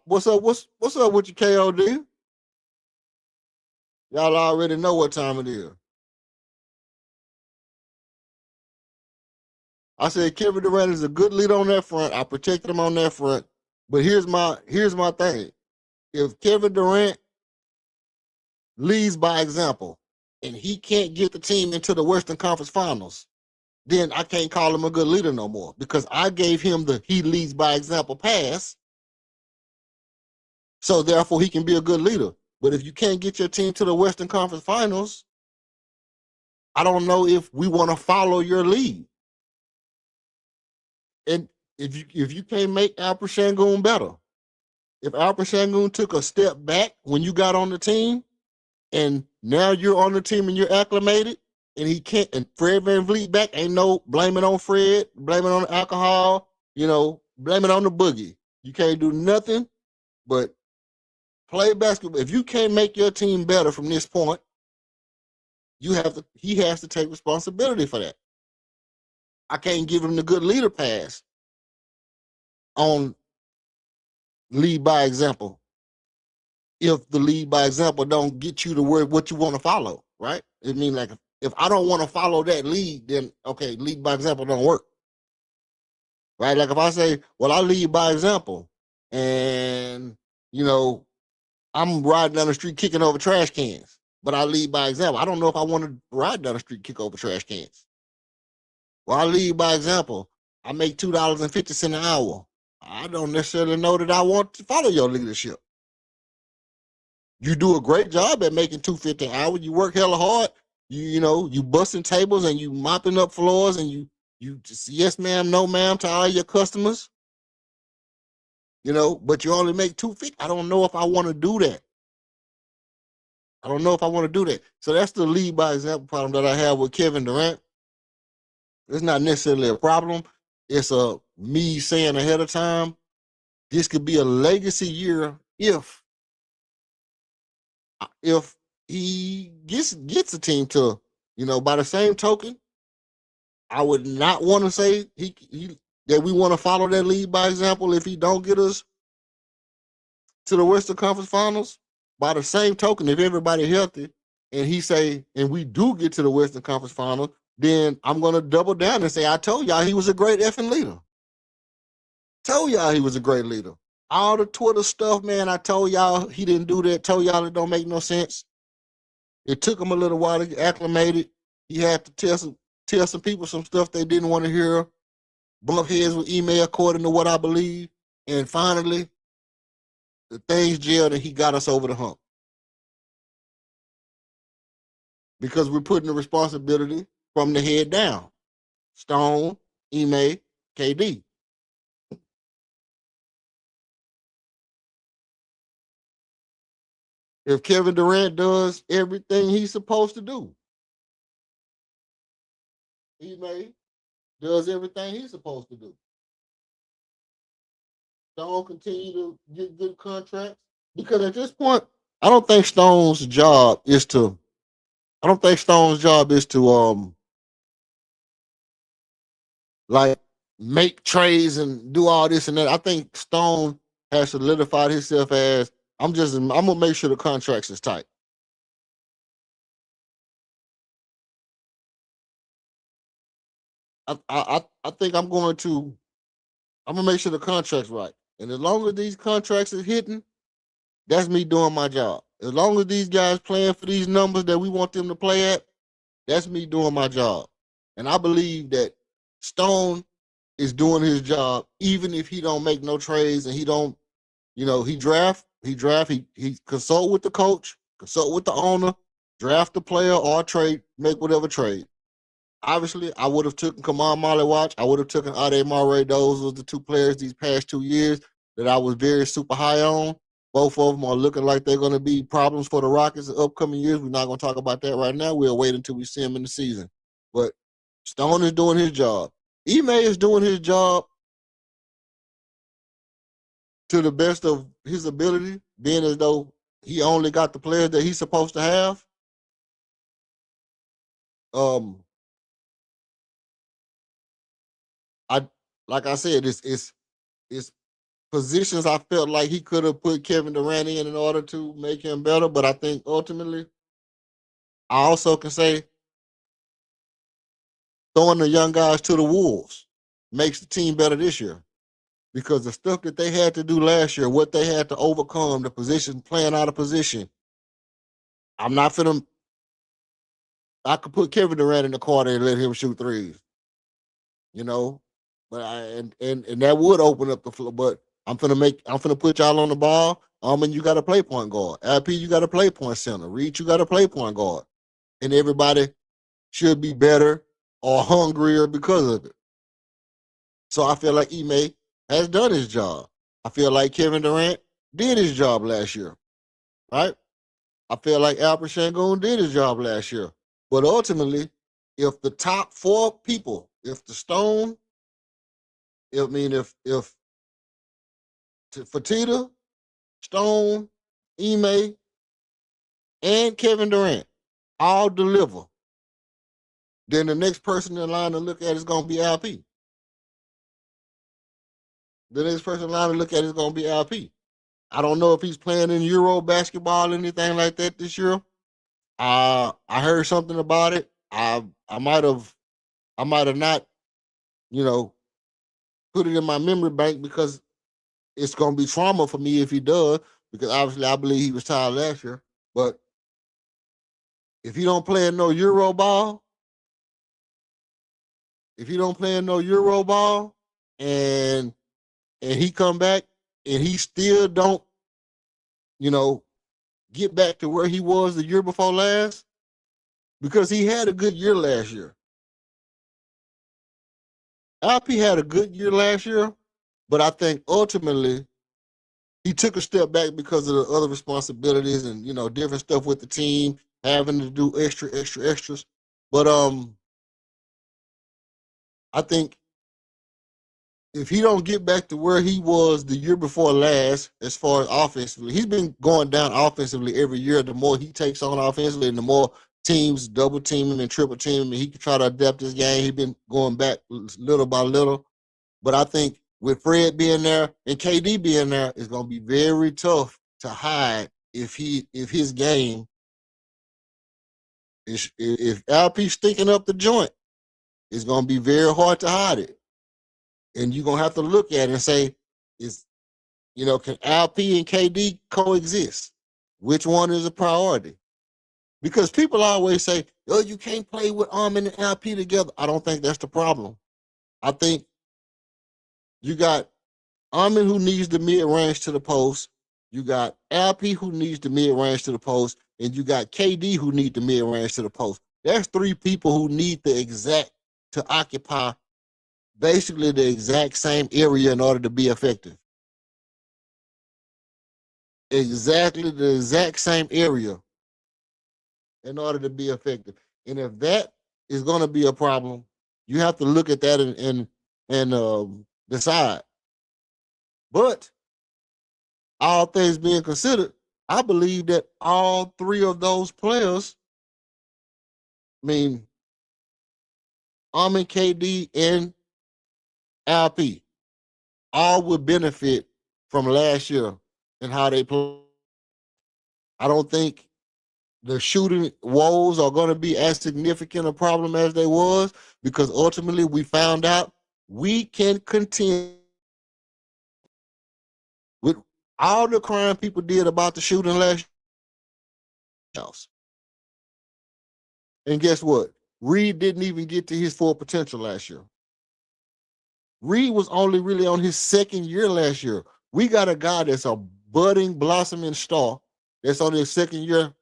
What's up? What's up with you, KOD? Y'all already know what time it is. I said Kevin Durant is a good leader on that front. I protected him on that front. But here's my thing. If Kevin Durant leads by example and he can't get the team into the Western Conference Finals, then I can't call him a good leader no more because I gave him the he leads by example pass. So therefore he can be a good leader. But if you can't get your team to the Western Conference Finals, I don't know if we want to follow your lead. And if you can't make Alper Şengün better, if Alper Şengün took a step back when you got on the team, and now you're on the team and you're acclimated, and he can't, and Fred VanVleet back, ain't no blaming on Fred, blaming on the alcohol, blaming on the boogie. You can't do nothing but play basketball. If you can't make your team better from this point, he has to take responsibility for that. I can't give him the good leader pass on lead by example. If the lead by example don't get you to where what you want to follow, right? I mean, like if I don't want to follow that lead, then okay, lead by example don't work. Right? Like if I say, well, I lead by example, and I'm riding down the street kicking over trash cans, but I lead by example. I don't know if I want to ride down the street kick over trash cans. Well, I lead by example. I make $2.50 an hour. I don't necessarily know that I want to follow your leadership. You do a great job at making $2.50 an hour. You work hella hard. You busting tables and you mopping up floors and you just yes ma'am, no ma'am to all your customers. But you only make $2.50. I don't know if I want to do that. So that's the lead by example problem that I have with Kevin Durant. It's not necessarily a problem. It's me saying ahead of time, this could be a legacy year if he gets a team to, by the same token, I would not want to say that we want to follow that lead by example if he don't get us to the Western Conference Finals. By the same token, if everybody healthy and we do get to the Western Conference Finals, then I'm gonna double down and say I told y'all he was a great effing leader. Told y'all he was a great leader. All the Twitter stuff, man, I told y'all he didn't do that. Told y'all it don't make no sense. It took him a little while to get acclimated. He had to tell some people some stuff they didn't want to hear. Bump heads with email according to what I believe. And finally, the things gelled and he got us over the hump. Because we're putting the responsibility from the head down. Stone, Ime, KD. If Kevin Durant does everything he's supposed to do, Ime does everything he's supposed to do. Stone continue to get good contracts. Because at this point, I don't think Stone's job is to like make trades and do all this and that. I think Stone has solidified himself as I'm gonna make sure the contracts is tight. I think I'm gonna make sure the contract's right. And as long as these contracts is hitting, that's me doing my job. As long as these guys playing for these numbers that we want them to play at, that's me doing my job. And I believe that Stone is doing his job, even if he don't make no trades and he don't, he consult with the coach, consult with the owner, draft the player or trade, make whatever trade. Obviously, I would have taken Kamal Watch. I would have taken Ade Mare. Those were the two players these past 2 years that I was very super high on. Both of them are looking like they're going to be problems for the Rockets in upcoming years. We're not going to talk about that right now. We'll wait until we see them in the season. But Stone is doing his job. Ime is doing his job to the best of his ability, being as though he only got the players that he's supposed to have. Like I said, it's positions I felt like he could have put Kevin Durant in order to make him better. But I think ultimately, I also can say throwing the young guys to the wolves makes the team better this year. Because the stuff that they had to do last year, what they had to overcome, the position, playing out of position, I'm not finna. I could put Kevin Durant in the corner and let him shoot threes, you know. But and that would open up the floor. But I'm finna put y'all on the ball. And you got to play point guard. LP, you got to play point center. Reed, you got to play point guard. And everybody should be better or hungrier because of it. So I feel like Ime has done his job. I feel like Kevin Durant did his job last year, right? I feel like Alper Sengun did his job last year. But ultimately, if the top four people, if the Stone, if Fertitta, Stone, Ime, and Kevin Durant all deliver, then the next person in line to look at is going to be LP. The next person in line to look at is going to be LP. I don't know if he's playing in Euro basketball or anything like that this year. I heard something about it. I might have not, put it in my memory bank because it's gonna be trauma for me if he does, because obviously I believe he was tired last year. But if he don't play in no Euro ball, and he come back and he still don't, get back to where he was the year before last, because he had a good year last year. LP had a good year last year, but I think ultimately he took a step back because of the other responsibilities and, different stuff with the team, having to do extras. But I think if he don't get back to where he was the year before last, as far as offensively, he's been going down offensively every year. The more he takes on offensively and the more teams double team him and triple team him, and he can try to adapt his game. He's been going back little by little. But I think with Fred being there and KD being there, it's going to be very tough to hide if his game is, if LP sticking up the joint, it's going to be very hard to hide it. And you're going to have to look at it and say, can LP and KD coexist? Which one is a priority? Because people always say, oh, you can't play with Armin and LP together. I don't think that's the problem. I think you got Armin, who needs the mid-range to the post. You got LP, who needs the mid-range to the post. And you got KD, who need the mid-range to the post. There's three people who need to occupy basically the exact same area in order to be effective. Exactly the exact same area in order to be effective. And if that is going to be a problem, you have to look at that and decide. But all things being considered, I believe that all three of those players, Armin, KD, and LP, all would benefit from last year and how they play. I don't think the shooting woes are going to be as significant a problem as they was, because ultimately we found out we can contend with all the crime people did about the shooting last year. And guess what? Reed didn't even get to his full potential last year. Reed was only really on his second year last year. We got a guy that's a budding, blossoming star that's on his second year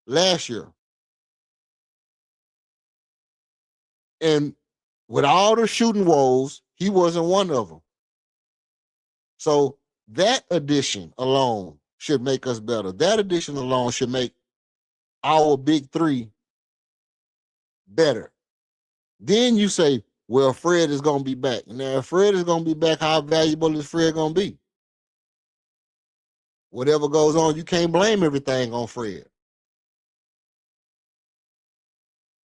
last year. And with all the shooting woes, he wasn't one of them. So that addition alone should make us better. That addition alone should make our big three better. Then you say, well, Fred is going to be back. Now, if Fred is going to be back, how valuable is Fred going to be? Whatever goes on, you can't blame everything on Fred.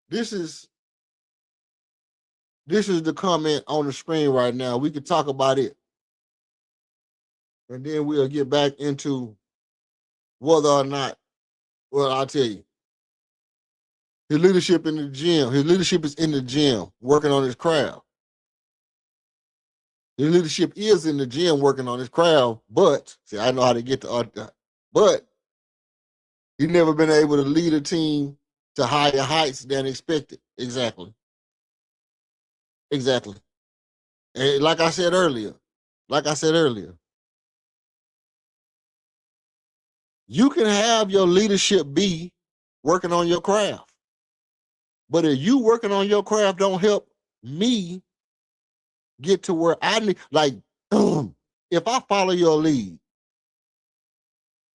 This is the comment on the screen right now. We can talk about it. and then we'll get back into whether or not. Well, I'll tell you. His leadership in the gym. His leadership is in the gym, working on his craft. His leadership is in the gym, working on his craft. But see, I know how to get to. But he's never been able to lead a team to higher heights than expected. Exactly. And like I said earlier, you can have your leadership be working on your craft. But if you working on your craft don't help me get to where I need, like, if I follow your lead,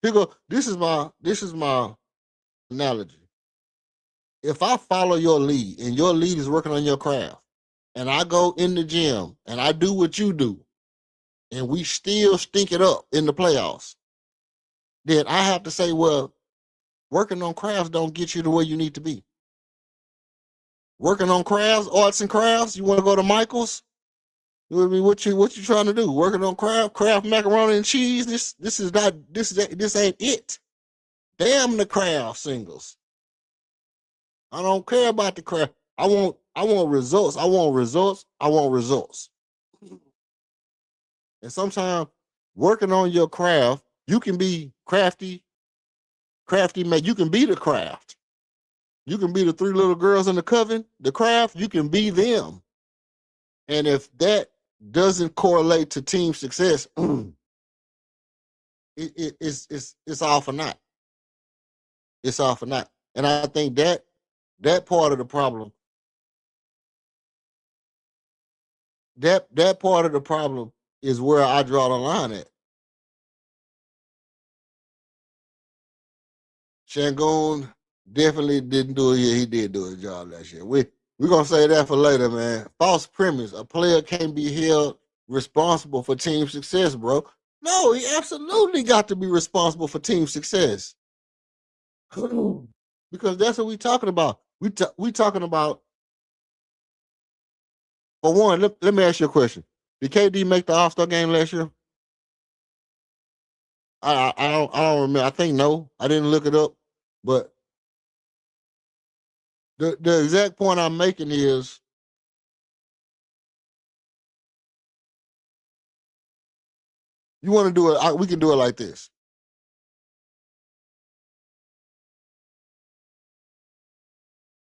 this is my analogy. If I follow your lead and your lead is working on your craft, and I go in the gym and I do what you do, and we still stink it up in the playoffs, then I have to say, well, working on crafts don't get you to where you need to be. Working on crafts, arts and crafts, you want to go to Michael's? What you trying to do? Working on craft macaroni and cheese. This ain't it. Damn the craft singles. I don't care about the craft. I want results. I want results. And sometimes working on your craft, you can be crafty man. You can be the craft. You can be the three little girls in the coven, the craft, you can be them. And if that doesn't correlate to team success, it's all for naught. It's all for naught. And I think that part of the problem, that part of the problem is where I draw the line at. Shangoon definitely didn't do it. Yeah, he did do his job last year. We're gonna say that for later, man. False premise: a player can't be held responsible for team success, bro. No, he absolutely got to be responsible for team success. Because that's what we talking about. We talking about. For one, let me ask you a question. Did KD make the All-Star game last year? I don't remember. I think no. I didn't look it up. But the exact point I'm making is you want to do it, we can do it like this.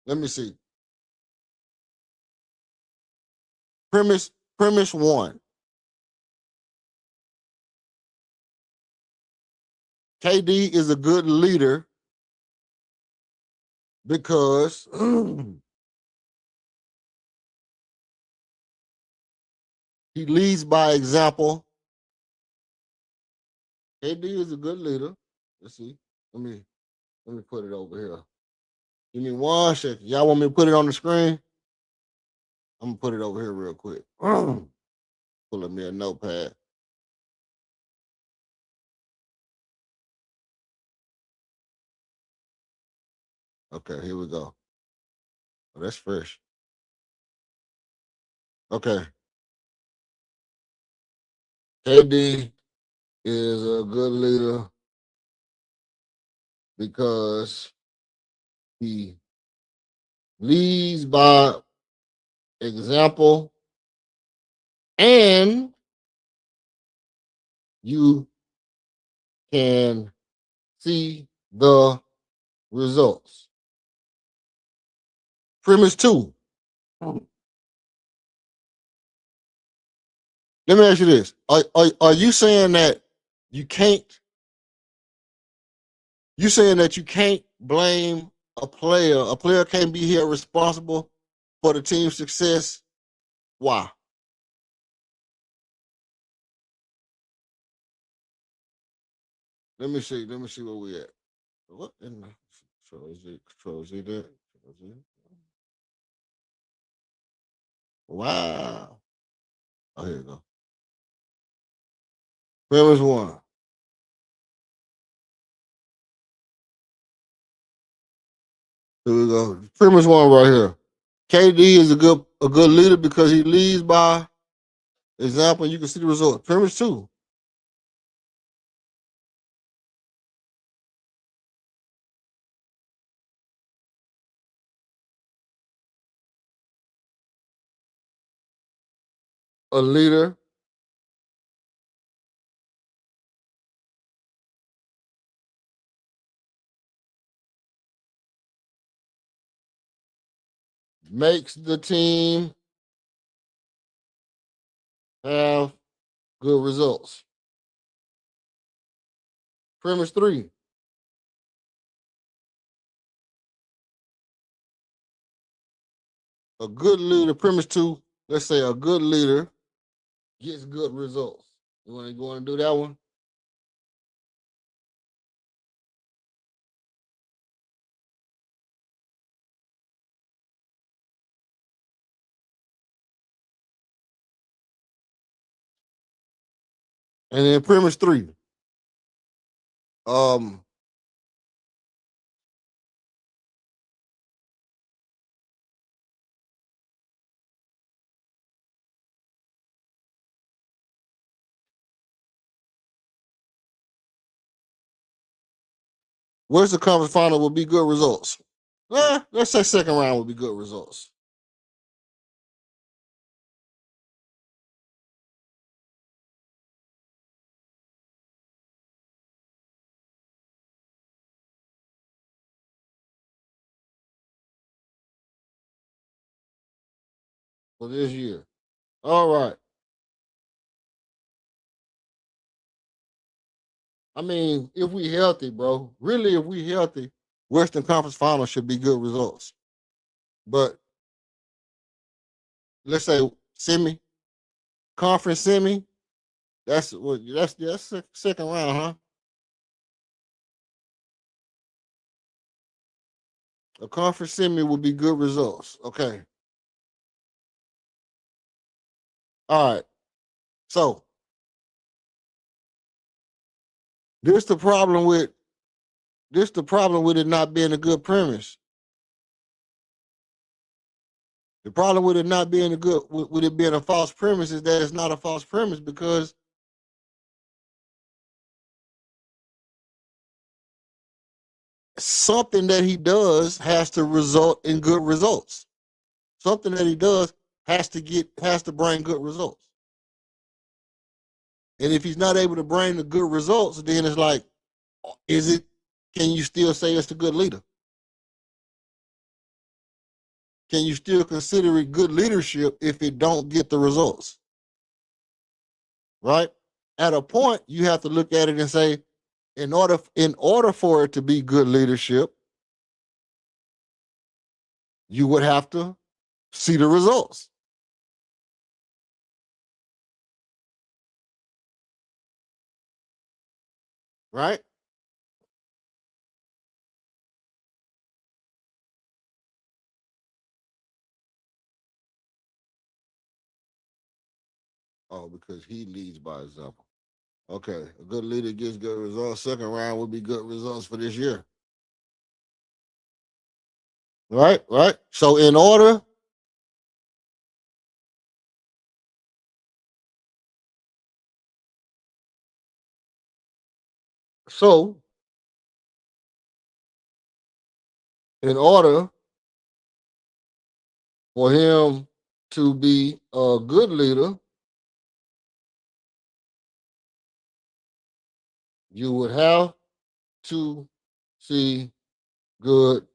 Let me see. Premise one. KD is a good leader because he leads by example. KD is a good leader. Let's see. Let me put it over here. Give me 1 second. Y'all want me to put it on the screen? I'm gonna put it over here real quick. Pulling me a notepad. Okay, here we go. Oh, that's fresh. Okay. KD is a good leader because he leads by example and you can see the results. Premise two. Let me ask you this. Are you saying that you can't blame a player? A player can't be held responsible for the team's success? Why? Let me see where we at. What in the Control Z that? Control Z. Wow. Oh, here you go. Premise one. Here we go. Premise one right here. KD is a good leader because he leads by example. You can see the result. Premise two. a leader makes the team have good results. Premise 3. A good leader, premise 2, let's say a good leader gets good results. You want to go and do that one? And then premise 3. Where's the conference final will be good results? Let's say second round will be good results. For this year. All right. I mean, if we healthy, bro, really, if we healthy, Western Conference Final should be good results. But let's say conference semi, that's second round, huh? A conference semi would be good results. Okay. All right. So this the problem with it not being a good premise. The problem with it not being with it being a false premise is that it's not a false premise because something that he does has to result in good results. Something that he does has to bring good results. And if he's not able to bring the good results, then it's like, can you still say it's a good leader? Can you still consider it good leadership if it don't get the results? Right? At a point, you have to look at it and say, in order for it to be good leadership, you would have to see the results. Right? Oh, because he leads by example. Okay, a good leader gets good results. Second round would be good results for this year. Right? So in order for him to be a good leader, you would have to see good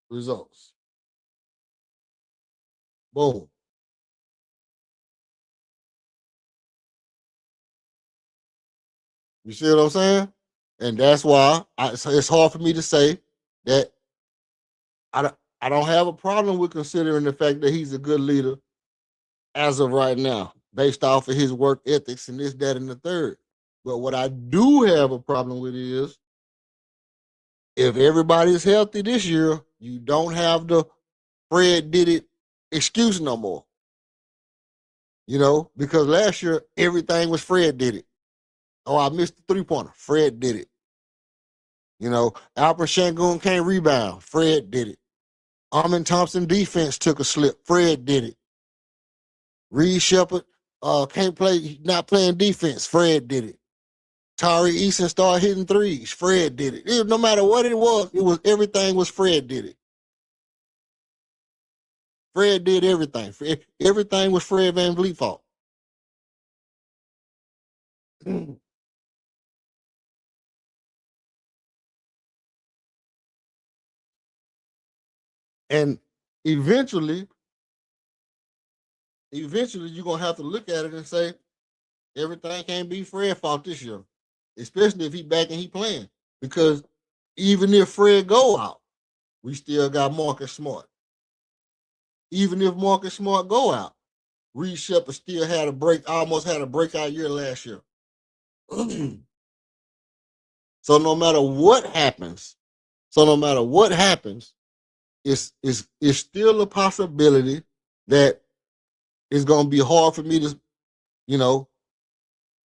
results. Boom. You see what I'm saying? And that's why it's hard for me to say that I don't have a problem with considering the fact that he's a good leader as of right now, based off of his work ethics and this, that, and the third. But what I do have a problem with is if everybody's healthy this year, you don't have the Fred did it excuse no more. Because last year everything was Fred did it. Oh, I missed the 3-pointer. Fred did it. Alfred Şengün can't rebound. Fred did it. Amin Thompson defense took a slip. Fred did it. Reed Shepard can't play, not playing defense. Fred did it. Tari Eason started hitting threes. Fred did it. No matter what it was everything was Fred did it. Fred did everything. Everything was Fred VanVleet's fault. And eventually you're gonna have to look at it and say everything can't be Fred's fault this year, especially if he back and he playing. Because even if Fred go out, we still got Marcus Smart. Even if Marcus Smart go out, Reed Shepard still almost had a breakout year last year. So no matter what happens, it's still a possibility that it's gonna be hard for me to,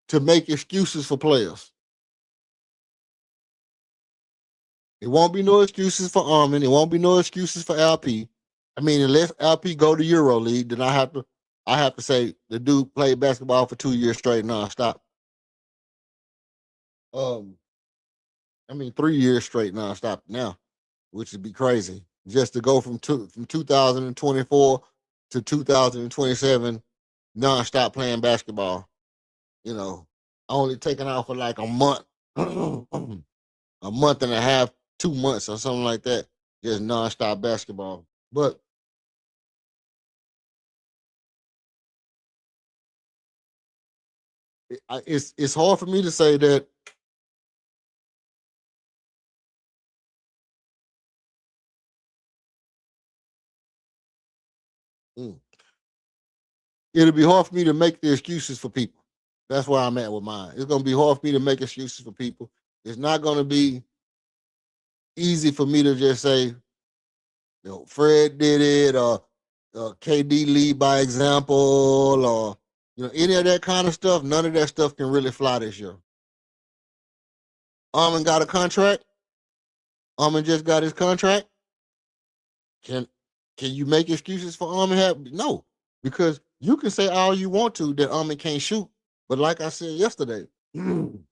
to make excuses for players. It won't be no excuses for Armin. It won't be no excuses for LP. I mean, unless LP go to Euro League, then I have to say the dude played basketball for 2 years straight nonstop. 3 years straight nonstop now, which would be crazy. Just to go from 2024 to 2027 nonstop playing basketball. Only taking out for like a month, a month and a half, 2 months or something like that, just nonstop basketball. But it's hard for me to say that it'll be hard for me to make the excuses for people. That's where I'm at with mine. It's going to be hard for me to make excuses for people. It's not going to be easy for me to just say, Fred did it, or KD lead by example, or any of that kind of stuff. None of that stuff can really fly this year. Armin got a contract. Armin just got his contract. Can you make excuses for Armin? No, because you can say all you want to that Armin can't shoot. But like I said yesterday, when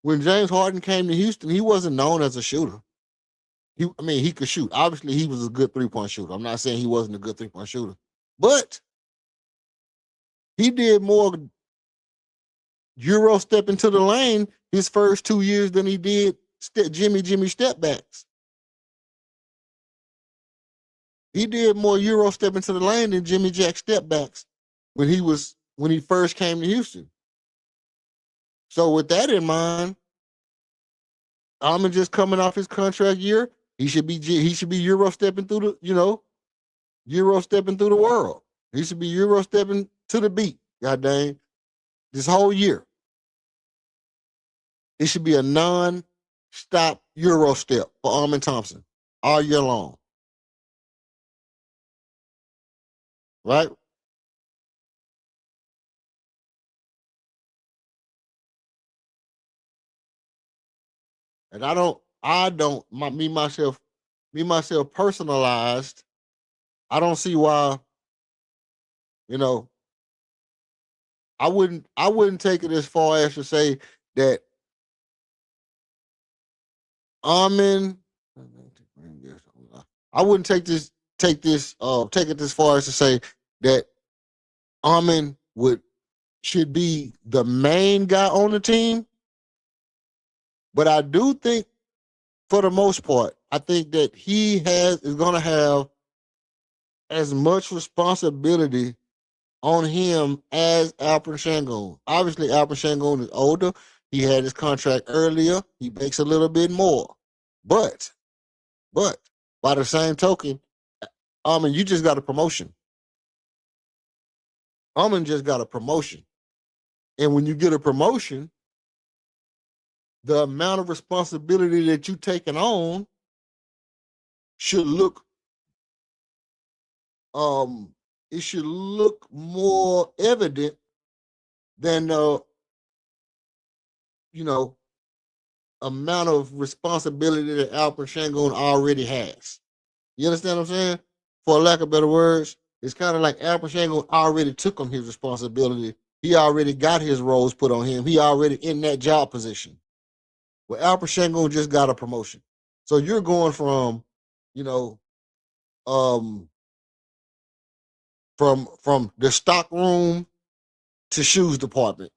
James Harden came to Houston, he wasn't known as a shooter. He could shoot. Obviously, he was a good three-point shooter. I'm not saying he wasn't a good three-point shooter. But he did more Euro step into the lane his first 2 years than he did Jimmy step backs. He did more Euro step into the lane than Jimmy Jack step backs when he first came to Houston. So with that in mind, Armin just coming off his contract year, he should be Euro stepping through the world. He should be Euro stepping to the beat. God dang, this whole year. It should be a non-stop Euro step for Armin Thompson all year long. Right? And myself personalized, I don't see why, I wouldn't take it as far as to say that Armin, I wouldn't take it as far as to say that Armin should be the main guy on the team. But I do think, for the most part, I think that he is going to have as much responsibility on him as Alperen Sengun. Obviously, Alperen Sengun is older. He had his contract earlier. He makes a little bit more. But by the same token, Armin, you just got a promotion. Armin just got a promotion. And when you get a promotion, the amount of responsibility that you're taking on should look more evident than the amount of responsibility that Alperen Sengun already has. You understand what I'm saying? For lack of better words, it's kind of like Alperen Sengun already took on his responsibility. He already got his roles put on him. He already in that job position. Well, Alperen Sengun just got a promotion. So you're going from, from the stock room to shoes department,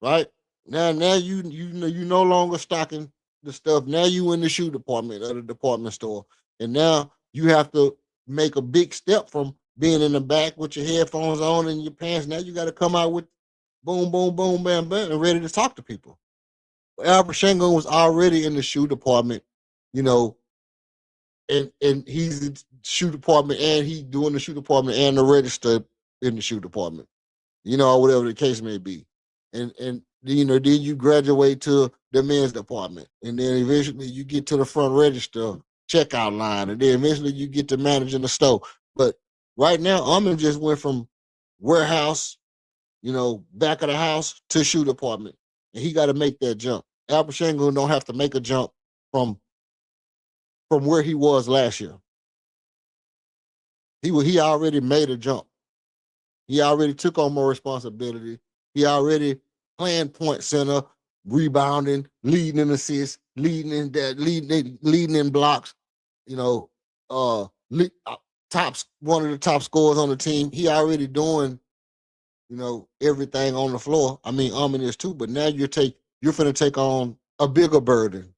right? Now you no longer stocking the stuff. Now you in the shoe department of the department store, and now you have to make a big step from being in the back with your headphones on and your pants. Now you got to come out with boom, boom, boom, bam, bam, and ready to talk to people. Albert Shangon was already in the shoe department, you know, and he's in the shoe department and he's doing the shoe department and the register in the shoe department, you know, or whatever the case may be. And you know, then you graduate to the men's department, and then eventually you get to the front register checkout line, and then eventually you get to managing the store. But right now, Armin just went from warehouse, you know, back of the house to shoe department, and he got to make that jump. Albert Shangun don't have to make a jump from where he was last year. He already made a jump. He already took on more responsibility. He already playing point center, rebounding, leading in assists, leading in blocks. You know, one of the top scorers on the team. He already doing, you know, everything on the floor. I mean, Armin is too, but now you're finna take on a bigger burden,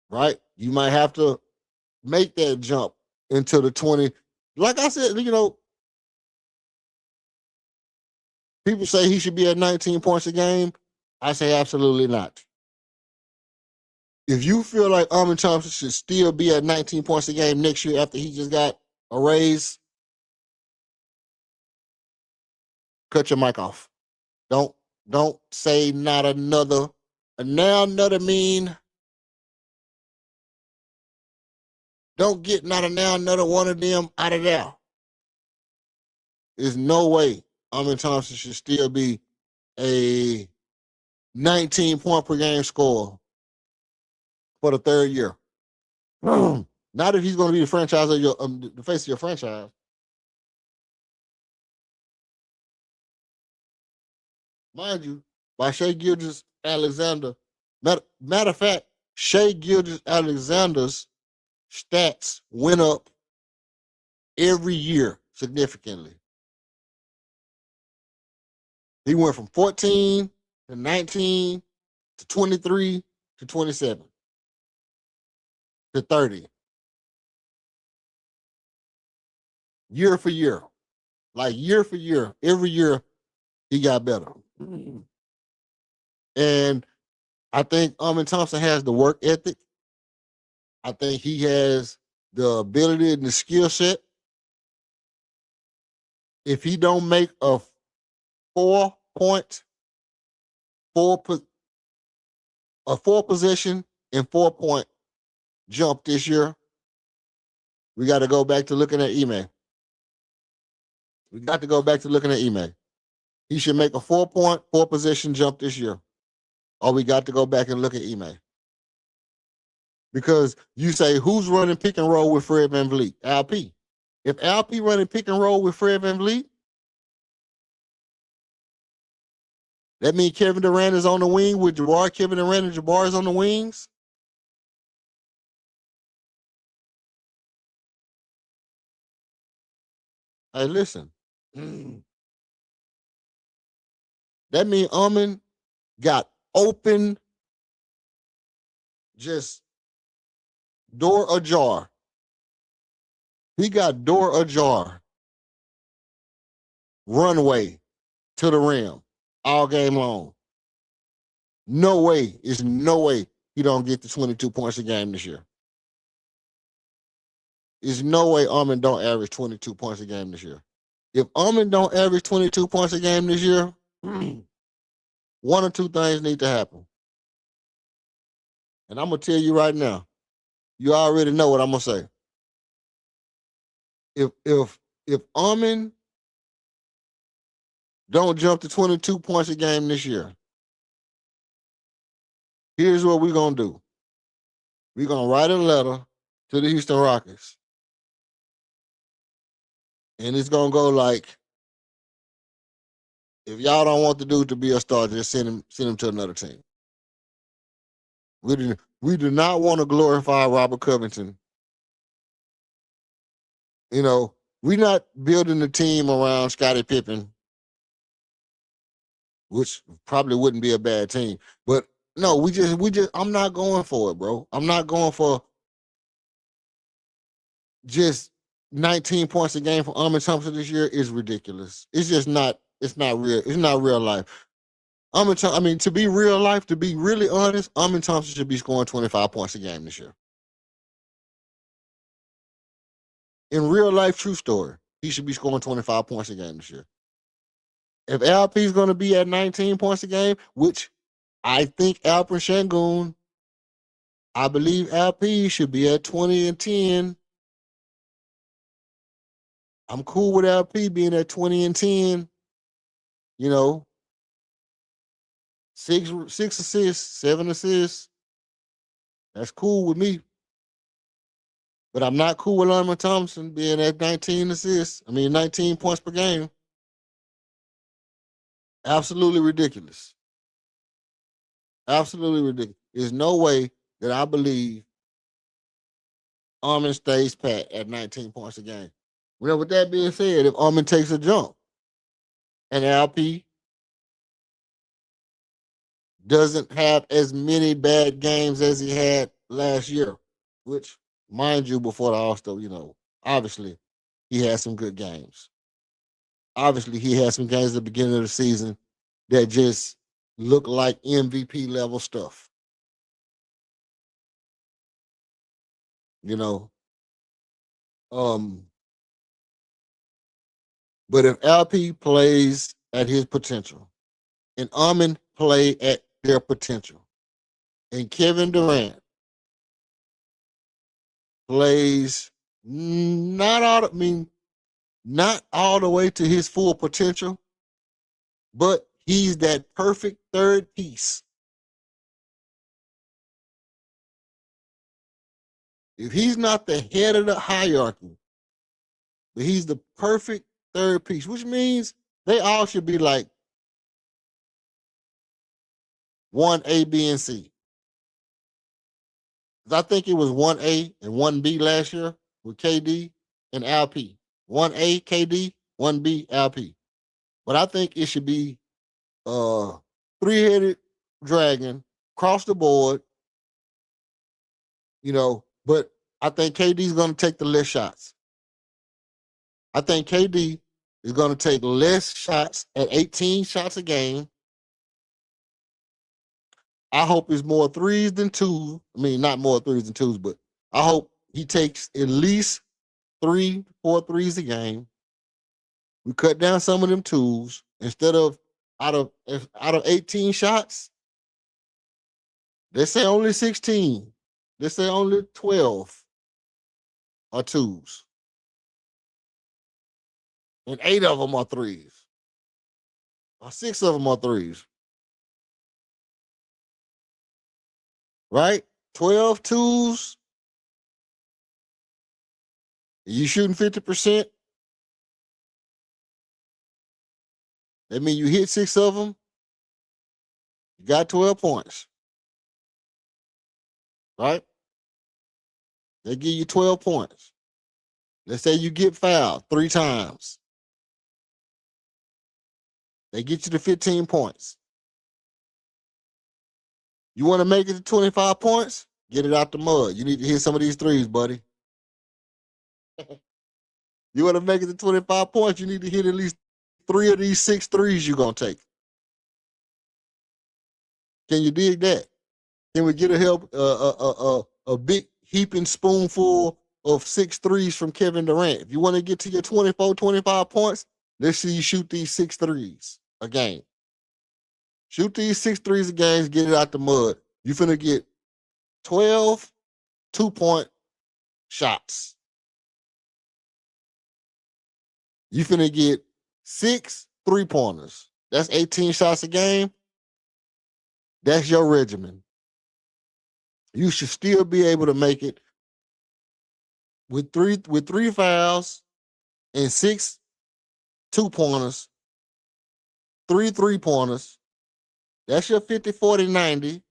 right? You might have to make that jump into the 20. Like I said, you know, people say he should be at 19 points a game. I say absolutely not. If you feel like Armin Thompson should still be at 19 points a game next year after he just got a raise, cut your mic off. Don't say not another. And now another mean. Don't get not a now another one of them out of there. There's no way Armin Thompson should still be a 19 point per game scorer for the third year. Not if he's going to be the franchise of the face of your franchise. Mind you, by Shai Gilgeous-Alexander. Matter of fact, Shai Gilgeous-Alexander's stats went up every year significantly. He went from 14 to 19 to 23 to 27 to 30. Year for year. Like year for year. Every year he got better. And I think Armin Thompson has the work ethic. I think he has the ability and the skill set. If he don't make a 4 possession and 4 point jump this year, we got to go back to looking at Ime. We got to go back to looking at Ime. He should make a 4 possession jump this year. Or we got to go back and look at Ime. Because you say, who's running pick and roll with Fred VanVleet? LP. If LP running pick and roll with Fred VanVleet, that means Kevin Durrant is on the wing with Jabbar. Kevin Durrant and Jabbar is on the wings. Hey, listen. That means Armin got open, just door ajar. He got door ajar. Runway to the rim all game long. No way. There's no way he don't get to 22 points a game this year. There's no way Armin don't average 22 points a game this year. If Armin don't average 22 points a game this year, one or two things need to happen. And I'm going to tell you right now, you already know what I'm going to say. If Armin don't jump to 22 points a game this year, here's what we're going to do. We're going to write a letter to the Houston Rockets. And it's going to go like, if y'all don't want the dude to be a star, just send him to another team. We do not want to glorify Robert Covington You know, we're not building the team around Scottie Pippen, which probably wouldn't be a bad team. But no, I'm not going for it, bro. I'm not going for just 19 points a game for Armin Thompson this year is ridiculous. It's just not, it's not real. It's not real life. I mean, to be real life, to be really honest, Armin Thompson should be scoring 25 points a game this year. In real life, true story, he should be scoring 25 points a game this year. If LP is going to be at 19 points a game, which I think Alper Şengün, I believe LP should be at 20 and 10. I'm cool with LP being at 20 and 10. You know, six assists, 7 assists. That's cool with me. But I'm not cool with Armin Thompson being at 19 assists. 19 points per game. Absolutely ridiculous. Absolutely ridiculous. There's no way that I believe Armin stays pat at 19 points a game. Well, with that being said, if Armin takes a jump and LP doesn't have as many bad games as he had last year, which, mind you, before the All-Star, obviously he had some good games. Obviously, he had some games at the beginning of the season that just look like MVP level stuff. But if LP plays at his potential and Armin play at their potential and Kevin Durrant plays not all the way to his full potential, but he's that perfect third piece. If he's not the head of the hierarchy, but he's the perfect third piece, which means they all should be like 1A, B, and C. I think it was 1A and 1B last year with KD and LP. 1A, KD, 1B, LP. But I think it should be three-headed dragon, across the board, but I think KD's going to take the less shots. I think KD is going to take less shots at 18 shots a game. I hope it's more threes than twos. Not more threes than twos, but I hope he takes at least 3 to 4 threes a game. We cut down some of them twos. Instead of out of 18 shots, they say only 16. They say only 12 are twos. And 8 of them are threes. Or 6 of them are threes. Right? 12 twos. You shooting 50%. That means you hit 6 of them. You got 12 points. Right? They give you 12 points. Let's say you get fouled 3 times. They get you to 15 points. You want to make it to 25 points? Get it out the mud. You need to hit some of these threes, buddy. You want to make it to 25 points, you need to hit at least 3 of these 6 threes you're going to take. Can you dig that? Can we get a big heaping spoonful of 6 threes from Kevin Durrant? If you want to get to your 24, 25 points, let's see you shoot these 6 threes a game. Shoot these 6 threes a game, get it out the mud. You finna get 12 2-point shots. You finna get 6 3-pointers. That's 18 shots a game. That's your regimen. You should still be able to make it with three fouls and 6 2-pointers, 3 3-pointers. That's your 50 40 90.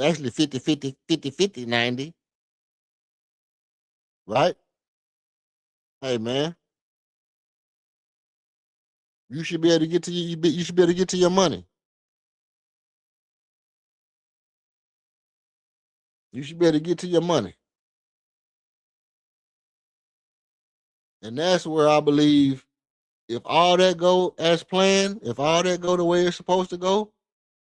Actually 50 50 50 50 90. Right? Hey man, you should be able to get to you should be able to get to your money. You should be able to get to your money. And that's where I believe if all that go as planned, if all that go the way it's supposed to go,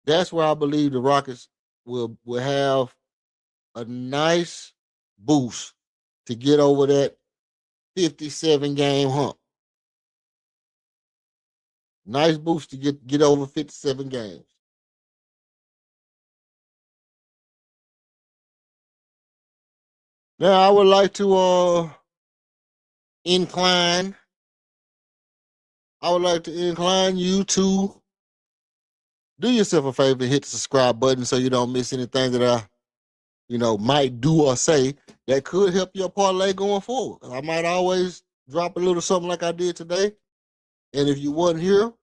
that's where I believe the Rockets will have a nice boost to get over that 57 game hump. Nice boost to get over 57 games. Now I would like to incline. I would like to incline you to do yourself a favor and hit the subscribe button so you don't miss anything that I, might do or say that could help your parlay going forward. I might always drop a little something like I did today. And if you wasn't here,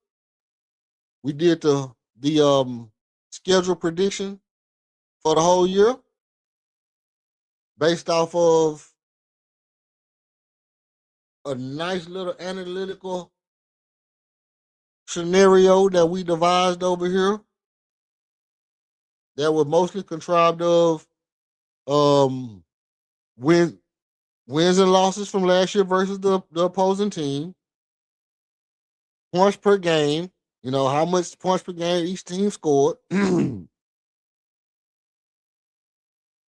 we did the schedule prediction for the whole year based off of a nice little analytical scenario that we devised over here that was mostly contrived of um win, wins and losses from last year versus the opposing team, points per game, how much points per game each team scored.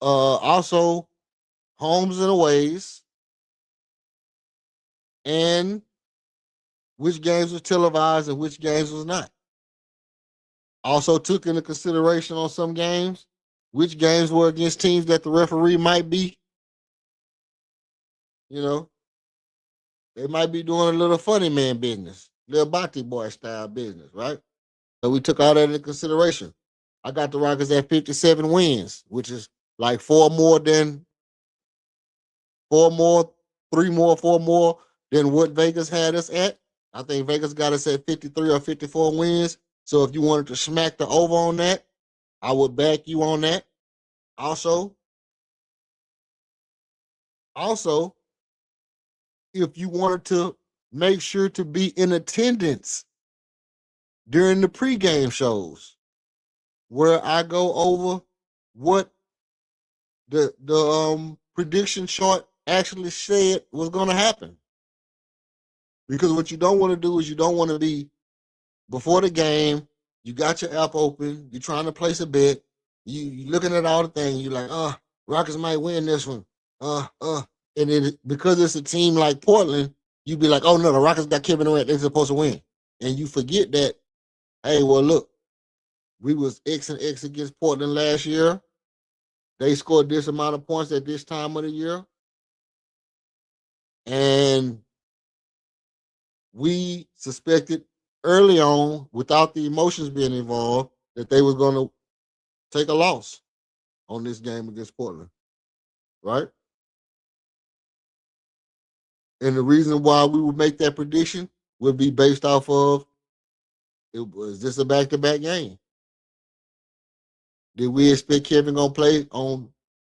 Also homes and aways, and which games was televised and which games was not. Also took into consideration on some games which games were against teams that the referee might be, they might be doing a little funny man business, little Bati boy style business, right? So we took all that into consideration. I got the Rockets at 57 wins, which is like four more, four more than what Vegas had us at. I think Vegas got us at 53 or 54 wins. So if you wanted to smack the over on that, I would back you on that. Also, if you wanted to make sure to be in attendance during the pregame shows, where I go over what the prediction chart actually said was going to happen. Because what you don't want to do is you don't want to be before the game. You got your app open. You're trying to place a bet. You looking at all the things. You're like, Rockets might win this one. And then because it's a team like Portland, you be like, oh no, the Rockets got Kevin Durrant. They're supposed to win, and you forget that. Hey, well look, we was X and X against Portland last year. They scored this amount of points at this time of the year. And we suspected early on, without the emotions being involved, that they were going to take a loss on this game against Portland, right? And the reason why we would make that prediction would be based off of, was this a back-to-back game? Did we expect Kevin going to play on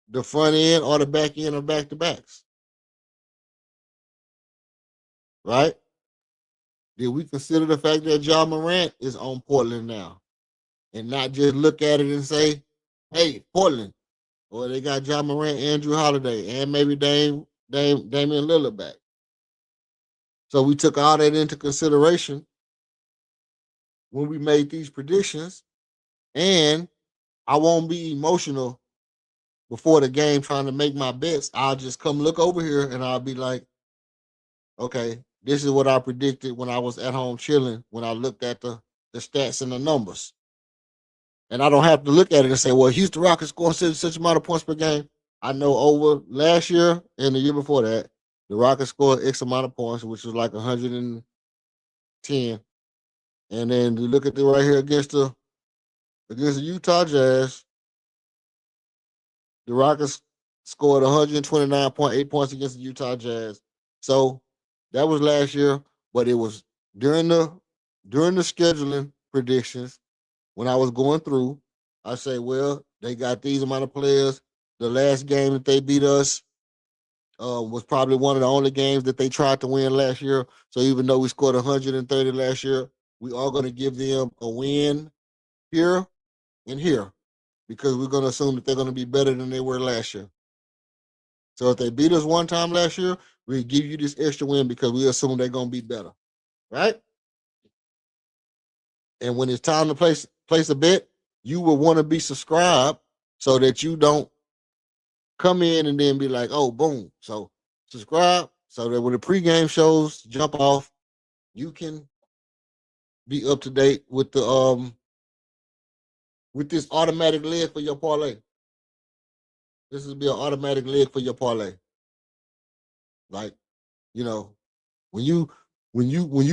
the front end or the back end of back-to-backs? Right? Did we consider the fact that Ja Morant is on Portland now? And not just look at it and say, hey, Portland, or they got Ja Morant, Andrew Holiday, and maybe Damian Lillard back. So we took all that into consideration when we made these predictions. And I won't be emotional before the game trying to make my bets. I'll just come look over here and I'll be like, okay, this is what I predicted when I was at home chilling, when I looked at the stats and the numbers. And I don't have to look at it and say, well, Houston Rockets scoring such amount of points per game. I know over last year and the year before that, the Rockets scored X amount of points, which was like 110. And then you look at the right here against the Utah Jazz, the Rockets scored 129.8 points against the Utah Jazz. So that was last year, but it was during the scheduling predictions when I was going through. I say, well, they got these amount of players. The last game that they beat us, was probably one of the only games that they tried to win last year. So even though we scored 130 last year, we are going to give them a win here and here because we're going to assume that they're going to be better than they were last year. So if they beat us one time last year, we give you this extra win because we assume they're going to be better, right? And when it's time to place a bet, you will want to be subscribed so that you don't come in and then be like, oh, boom. So subscribe so that when the pregame shows jump off, you can be up to date with the with this automatic leg for your parlay. This will be an automatic leg for your parlay. Like, you know, when you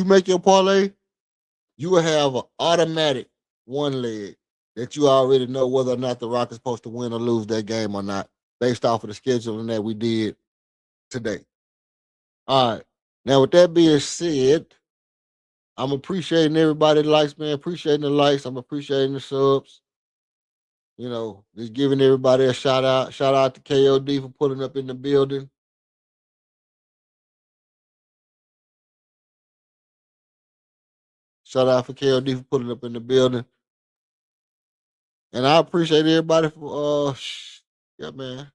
make your parlay, you will have an automatic one leg that you already know whether or not the Rockets supposed to win or lose that game or not, based off of the scheduling that we did today. All right. Now, with that being said, I'm appreciating everybody that likes, man. Appreciating the likes. I'm appreciating the subs. You know, just giving everybody a shout out. Shout out to KOD for putting up in the building. Shout out for KOD for putting up in the building. And I appreciate everybody for yeah, man.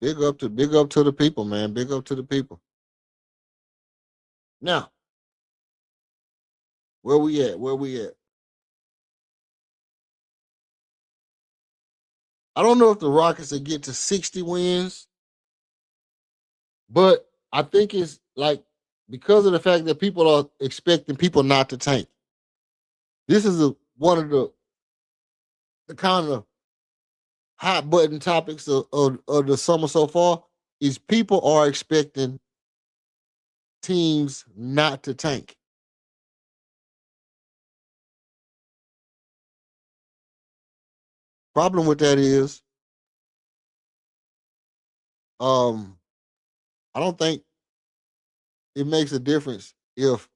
Big up to the people, man. Big up to the people. Now, where we at? Where we at? I don't know if the Rockets will get to 60 wins, but I think it's like because of the fact that people are expecting people not to tank. This is one of the kind of hot button topics of the summer so far is people are expecting teams not to tank. Problem with that is, I don't think it makes a difference if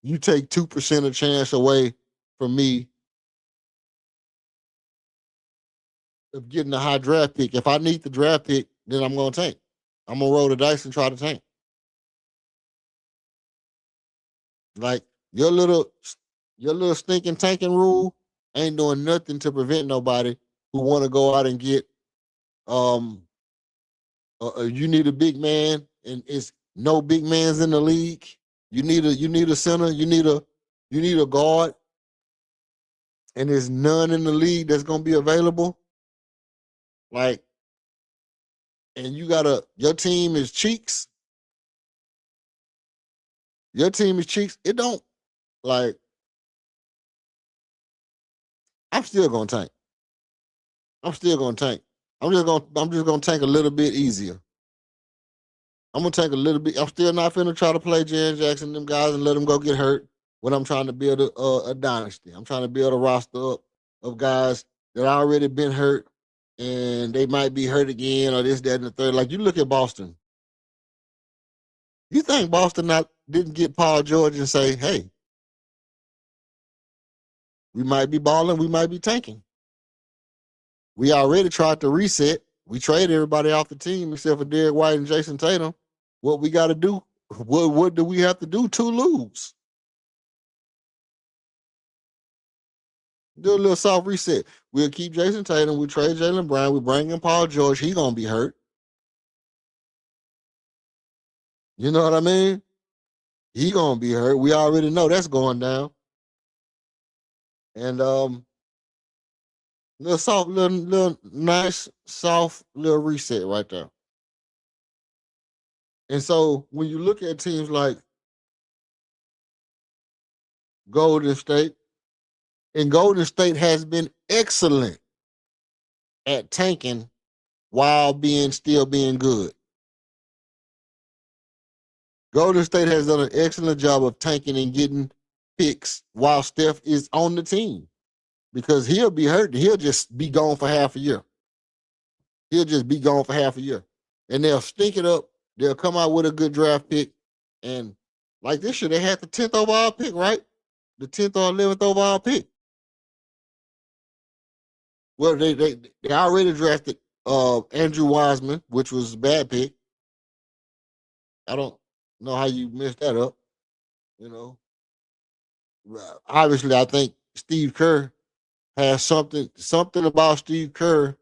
you take 2% of chance away from me of getting a high draft pick. If I need the draft pick, then I'm gonna tank. I'm gonna roll the dice and try to tank. Like your little stinking tanking rule ain't doing nothing to prevent nobody who want to go out and get you need a big man and it's no big mans in the league. You need a center, you need a guard, and there's none in the league that's gonna be available. Like, and your team is cheeks. Your team is cheeks. It don't like. I'm still gonna tank. I'm still gonna tank. I'm just gonna tank a little bit easier. I'm gonna tank a little bit. I'm still not finna try to play Jaren Jackson, them guys, and let them go get hurt when I'm trying to build a dynasty. I'm trying to build a roster up of guys that already been hurt and they might be hurt again or this, that, and the third. Like you look at Boston. You think Boston didn't get Paul George and say, hey, we might be balling, we might be tanking. We already tried to reset. We traded everybody off the team except for Derek White and Jason Tatum. What we got to do? What do we have to do to lose? Do a little soft reset. We'll keep Jason Tatum. We trade Jaylen Brown. We bring in Paul George. He gonna be hurt. You know what I mean? He gonna be hurt. We already know that's going down. And little soft, little nice, soft little reset right there. And so when you look at teams like Golden State, and Golden State has been excellent at tanking while still being good. Golden State has done an excellent job of tanking and getting picks while Steph is on the team because he'll be hurt. He'll just be gone for half a year. He'll just be gone for half a year. And they'll stink it up. They'll come out with a good draft pick. And like this year, they had the 10th overall pick, right? The 10th or 11th overall pick. Well, they already drafted Andrew Wiseman, which was a bad pick. I don't know how you messed that up. You know, obviously, I think Steve Kerr has something about Steve Kerr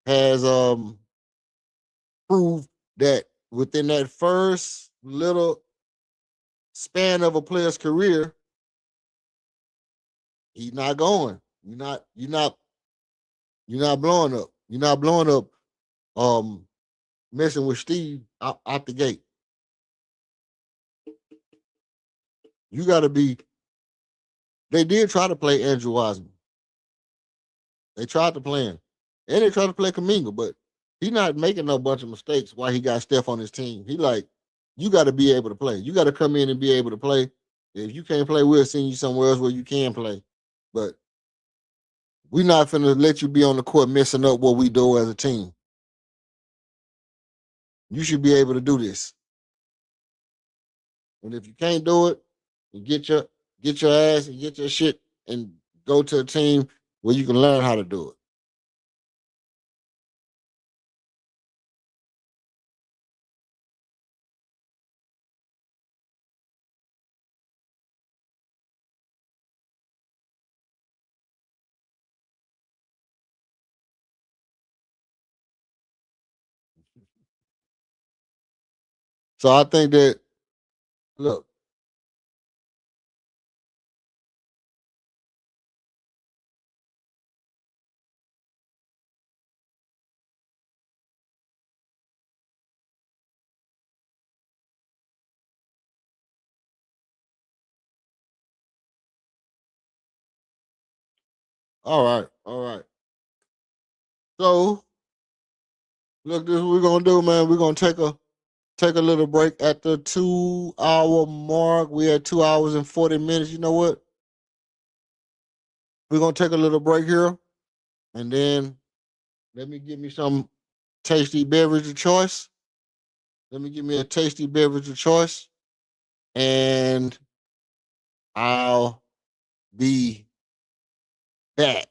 has proved that within that first little span of a player's career, he's not going. You're not blowing up. You're not blowing up messing with Steve out the gate. You gotta be. They did try to play Andrew Wiseman. They tried to play him. And they tried to play Kuminga, but he's not making no bunch of mistakes while he got Steph on his team. He like, you got to be able to play. You got to come in and be able to play. If you can't play, we'll send you somewhere else where you can play. But we're not finna let you be on the court messing up what we do as a team. You should be able to do this. And if you can't do it, you get your ass and get your shit and go to a team where you can learn how to do it. So I think that, look, all right. So look, this is what we're gonna do, man. We're gonna take a little break at the 2-hour mark. We had 2 hours and 40 minutes. You know what? We're gonna take a little break here, and then let me give me some tasty beverage of choice. Let me give me a tasty beverage of choice, and I'll be back.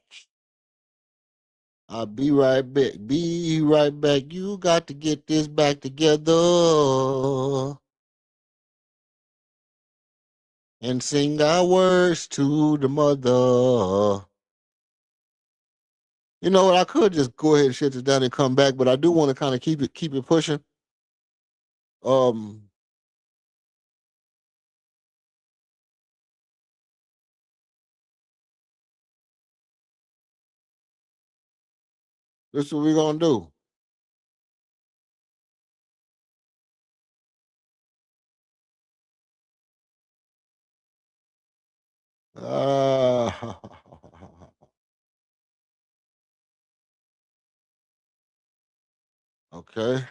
I'll be right back. Be right back. You got to get this back together and sing our words to the mother. You know what? I could just go ahead and shut this down and come back, but I do want to kind of keep it pushing. This is what we're gonna do. Okay.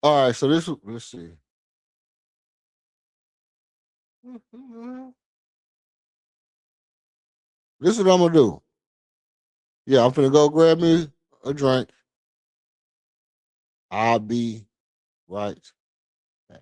All right. So let's see. This is what I'm gonna do. Yeah, I'm gonna go grab me a drink. I'll be right back.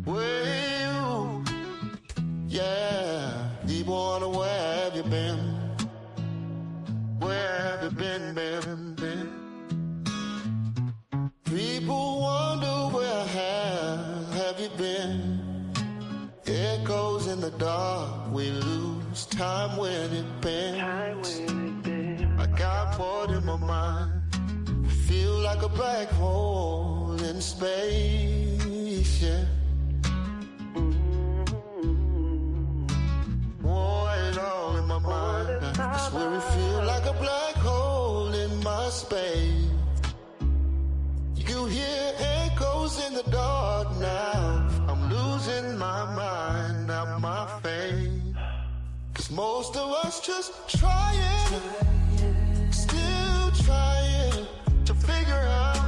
Well, yeah, people wonder where have you been? Where have you been? People wonder where have you been? Echoes in the dark, we lose time when it bends. I got bored in my mind. feel like a black hole in space, yeah. It all in my mind. I swear it feel like a black hole in my space. You hear echoes in the dark now. I'm losing my mind, not my faith. 'Cause most of us just trying, still trying to figure out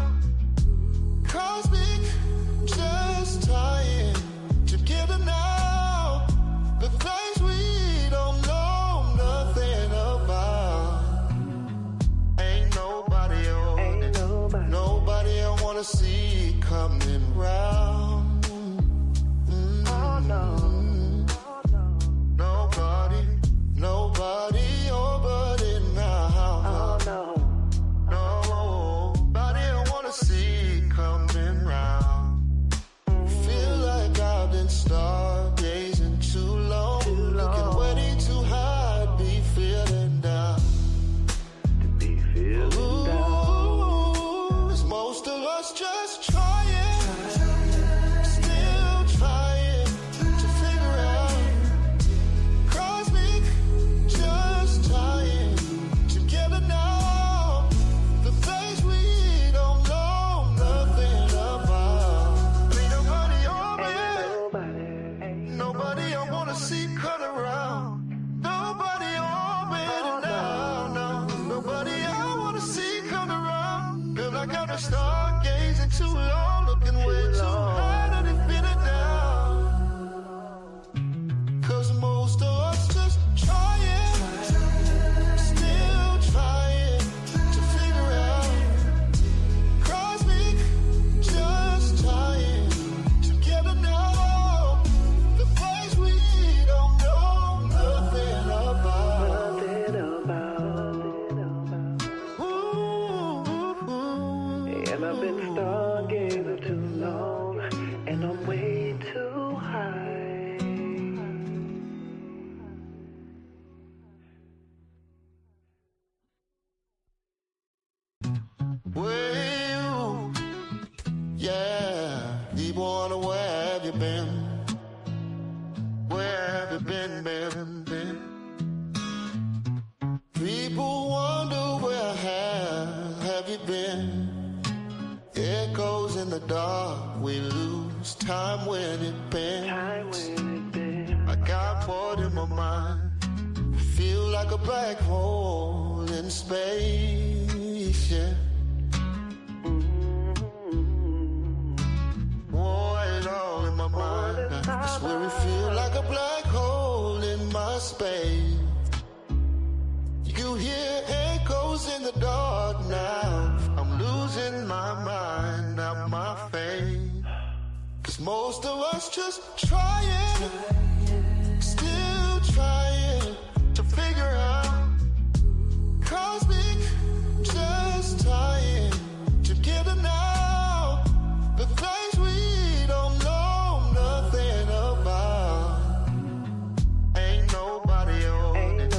cosmic, just trying together now. The things we don't know nothing about. Ain't nobody on it. Nobody I wanna see coming round. Oh no. Nobody, oh, but it now. Oh no. Nobody I wanna see coming round. Feel like I've been stargazing too long. Looking ready to hide, be feeling down. Ooh, is most of us just trying, still trying to figure out cosmic, just trying together now. The things we don't know nothing about. Ain't nobody on it. Nobody I wanna see cut around. Nobody on it now, no. Nobody I wanna see come around. Feel like I've been stargazing too long, looking way too high to pin it down. 'Cause most of us just trying, still trying to figure out cosmic, just trying together now. The place we don't know nothing about. Ooh, And I've been stargazing too long, and I'm way too high. well, yeah, deep water, where have you been? Where have you been, been? People wonder where have you been? Echoes in the dark, we lose time when it bends. I got bored in my mind. Feel like a black hole in space, yeah. It all in my mind. I swear it feel like a black hole in my space. You hear echoes in the dark now. I'm losing my mind, not my faith. 'Cause most of us just trying, still trying to figure out cosmic, just trying together now. The things we don't know nothing about. Ain't nobody on it.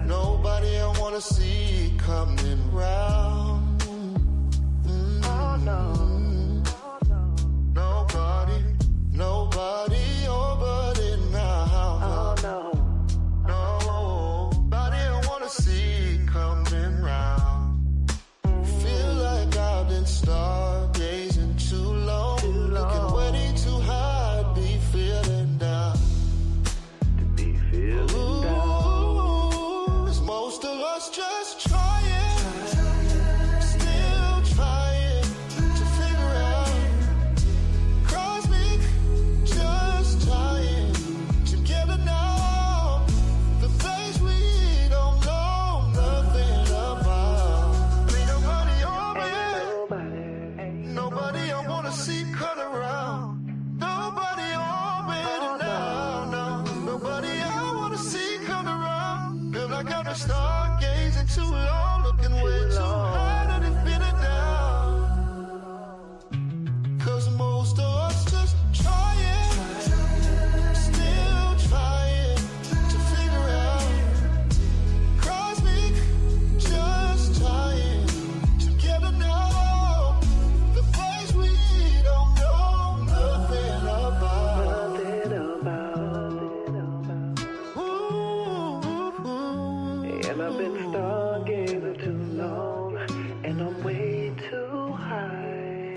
Nobody I wanna see coming round. Oh no. Nobody, oh, but it now. Oh no. Nobody I wanna see coming round. Feel like I've been stargazing too long. Looking ready to hide, be feeling down. Ooh, is most of us just trying, still trying to figure out cosmic, just trying together now. The things we don't know nothing about. Ain't nobody on it. Nobody I wanna see cut around. Nobody on it now, no. Nobody I wanna see come around. Feel like I've been stargazing too long, looking way too high to pin it down. 'Cause most of us just trying, still trying to figure out cosmic, just trying together now. And I've been stargazing too long, and I'm way too high.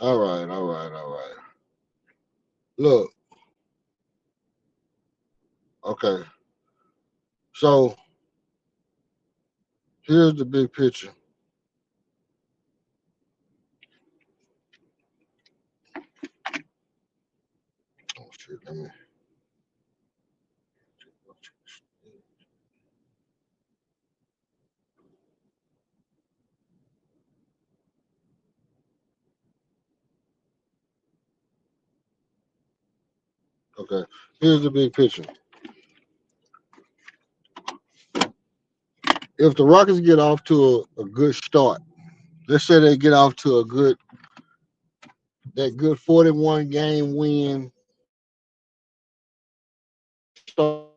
All right. Look, okay. So here's the big picture. Oh shit, let me. Okay, here's the big picture. If the Rockets get off to a good start, let's say they get off to that good 41 game win start.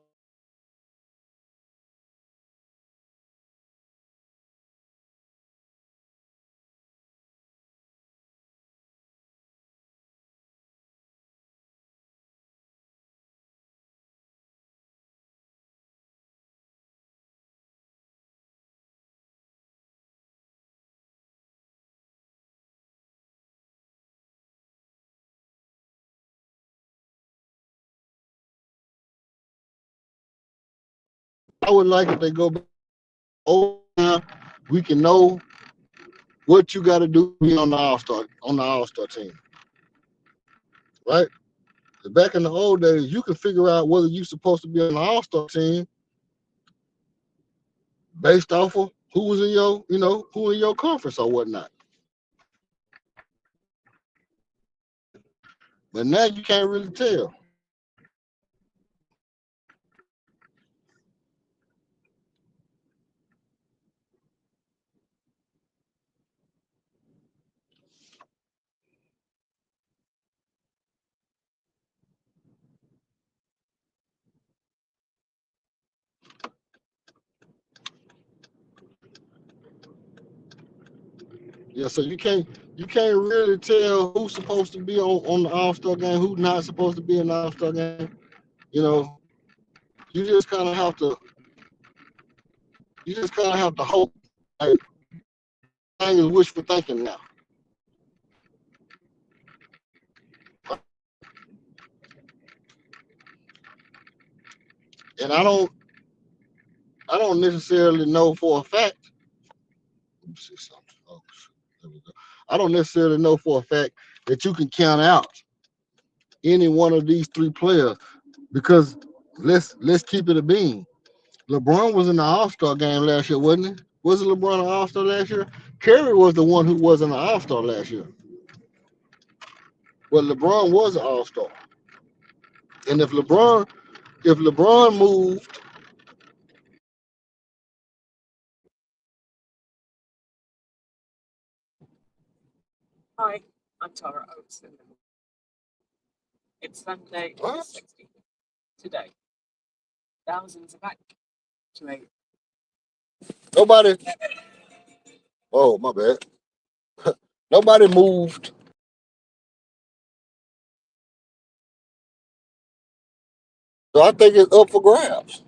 I would like if they go back over now, we can know what you got to do to be on the All-Star team, right? Back in the old days, you can figure out whether you're supposed to be on the All-Star team based off of who was in your, who in your conference or whatnot. But now you can't really tell. Yeah, so you can't really tell who's supposed to be on the All-Star game, who's not supposed to be in the All-Star game. You know, you just kind of have to hope. Like, thing is wishful thinking now. And I don't necessarily know for a fact. Let me see something. Oh, there we go. I don't necessarily know for a fact that you can count out any one of these three players because let's keep it a bean. LeBron was in the All-Star game last year, wasn't he? Wasn't LeBron an All-Star last year? Curry was the one who wasn't an All-Star last year. But LeBron was an All-Star. And if LeBron moved, Hi, I'm Tara Oates. It's Sunday, what? August 16th. Today, thousands are back to a Nobody. Oh, my bad. Nobody moved. So I think it's up for grabs,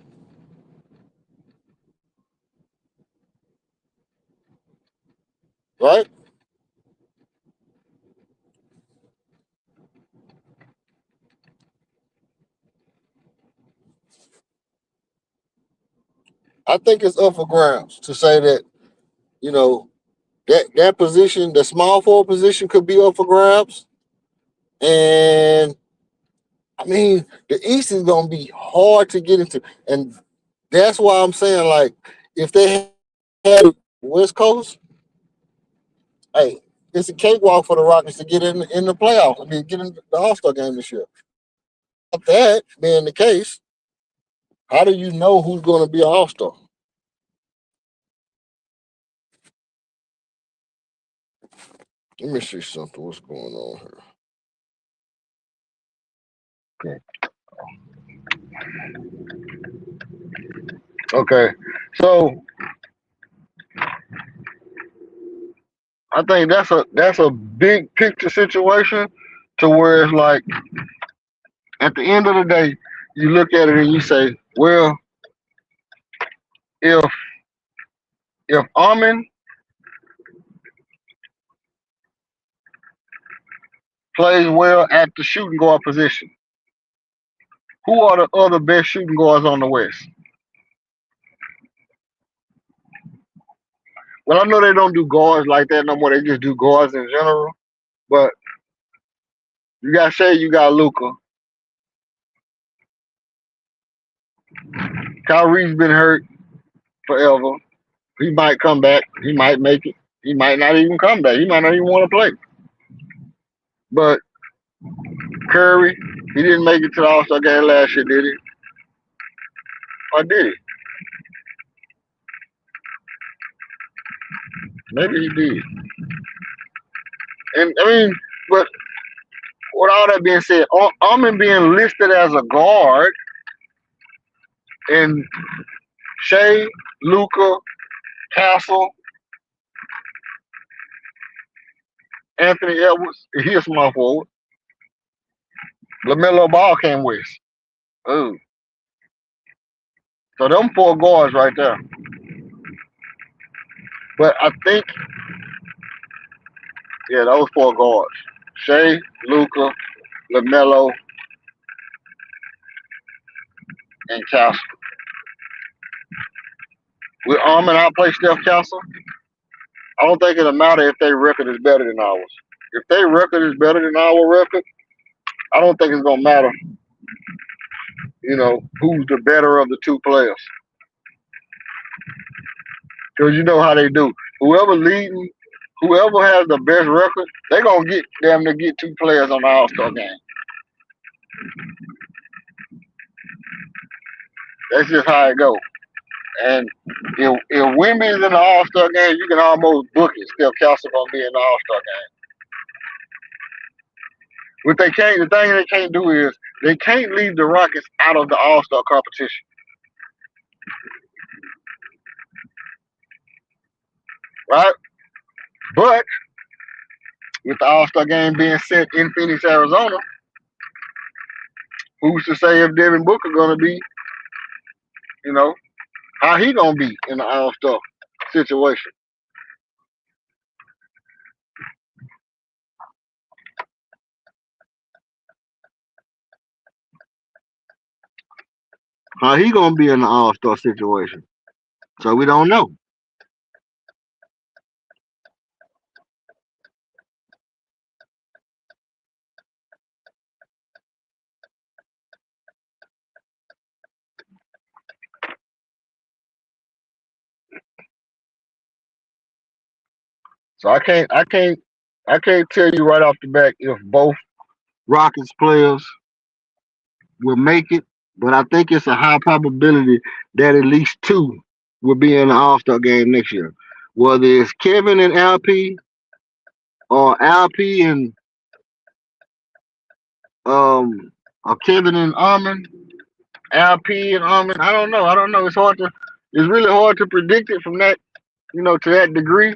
right? I think it's up for grabs to say that, you know, that position, the small forward position could be up for grabs. And I mean, the East is gonna be hard to get into. And that's why I'm saying, like, if they had West Coast, hey, it's a cakewalk for the Rockets to get in the playoffs. I mean, get in the All-Star game this year. That being the case, how do you know who's gonna be an All-Star? Let me see something. What's going on here? Okay. So I think that's a big picture situation to where it's like at the end of the day, you look at it and you say, well, if Armin plays well at the shooting guard position, who are the other best shooting guards on the West? Well, I know they don't do guards like that no more. They just do guards in general. But you got Shea, you got Luca. Kyrie's been hurt forever. He might come back. He might make it. He might not even come back. He might not even want to play. But Curry, he didn't make it to the All-Star game last year, did he? Or did he? Maybe he did. And I mean, but with all that being said, Armin being listed as a guard and Shea, Luca, Castle, Anthony Edwards, he a small forward. LaMelo Ball came west. Ooh. So them four guards right there. But I think, yeah, those four guards. Shea, Luca, LaMelo, and Castle. Will Armin outplay Steph Castle? I don't think it'll matter if their record is better than ours. If their record is better than our record, I don't think it's gonna matter, who's the better of the two players. Because you know how they do. Whoever has the best record, they're gonna get them to get two players on the All-Star game. That's just how it goes. And if Wemby is in the All-Star game, you can almost book it. Steph Castle gonna be in the All-Star game. What they can't, the thing they can't do is they can't leave the Rockets out of the All-Star competition. Right? But with the All-Star game being set in Phoenix, Arizona, who's to say if Devin Booker gonna be, how he gonna be in the All-Star situation? How he gonna be in the All-Star situation? So we don't know. So I can't tell you right off the bat if both Rockets players will make it, but I think it's a high probability that at least two will be in the All-Star game next year. Whether it's Kevin and LP or LP and or Kevin and Armin, LP and Armin, I don't know. It's really hard to predict it from that, to that degree,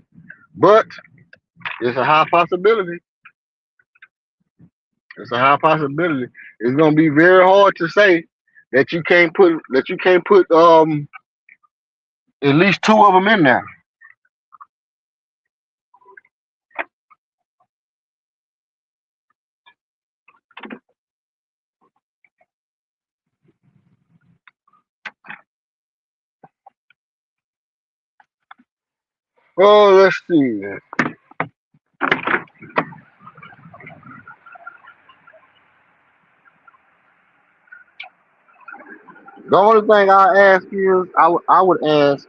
but it's a high possibility. It's a high possibility. It's gonna be very hard to say that you can't put at least two of them in there. Oh, let's see. The only thing I ask is I would ask,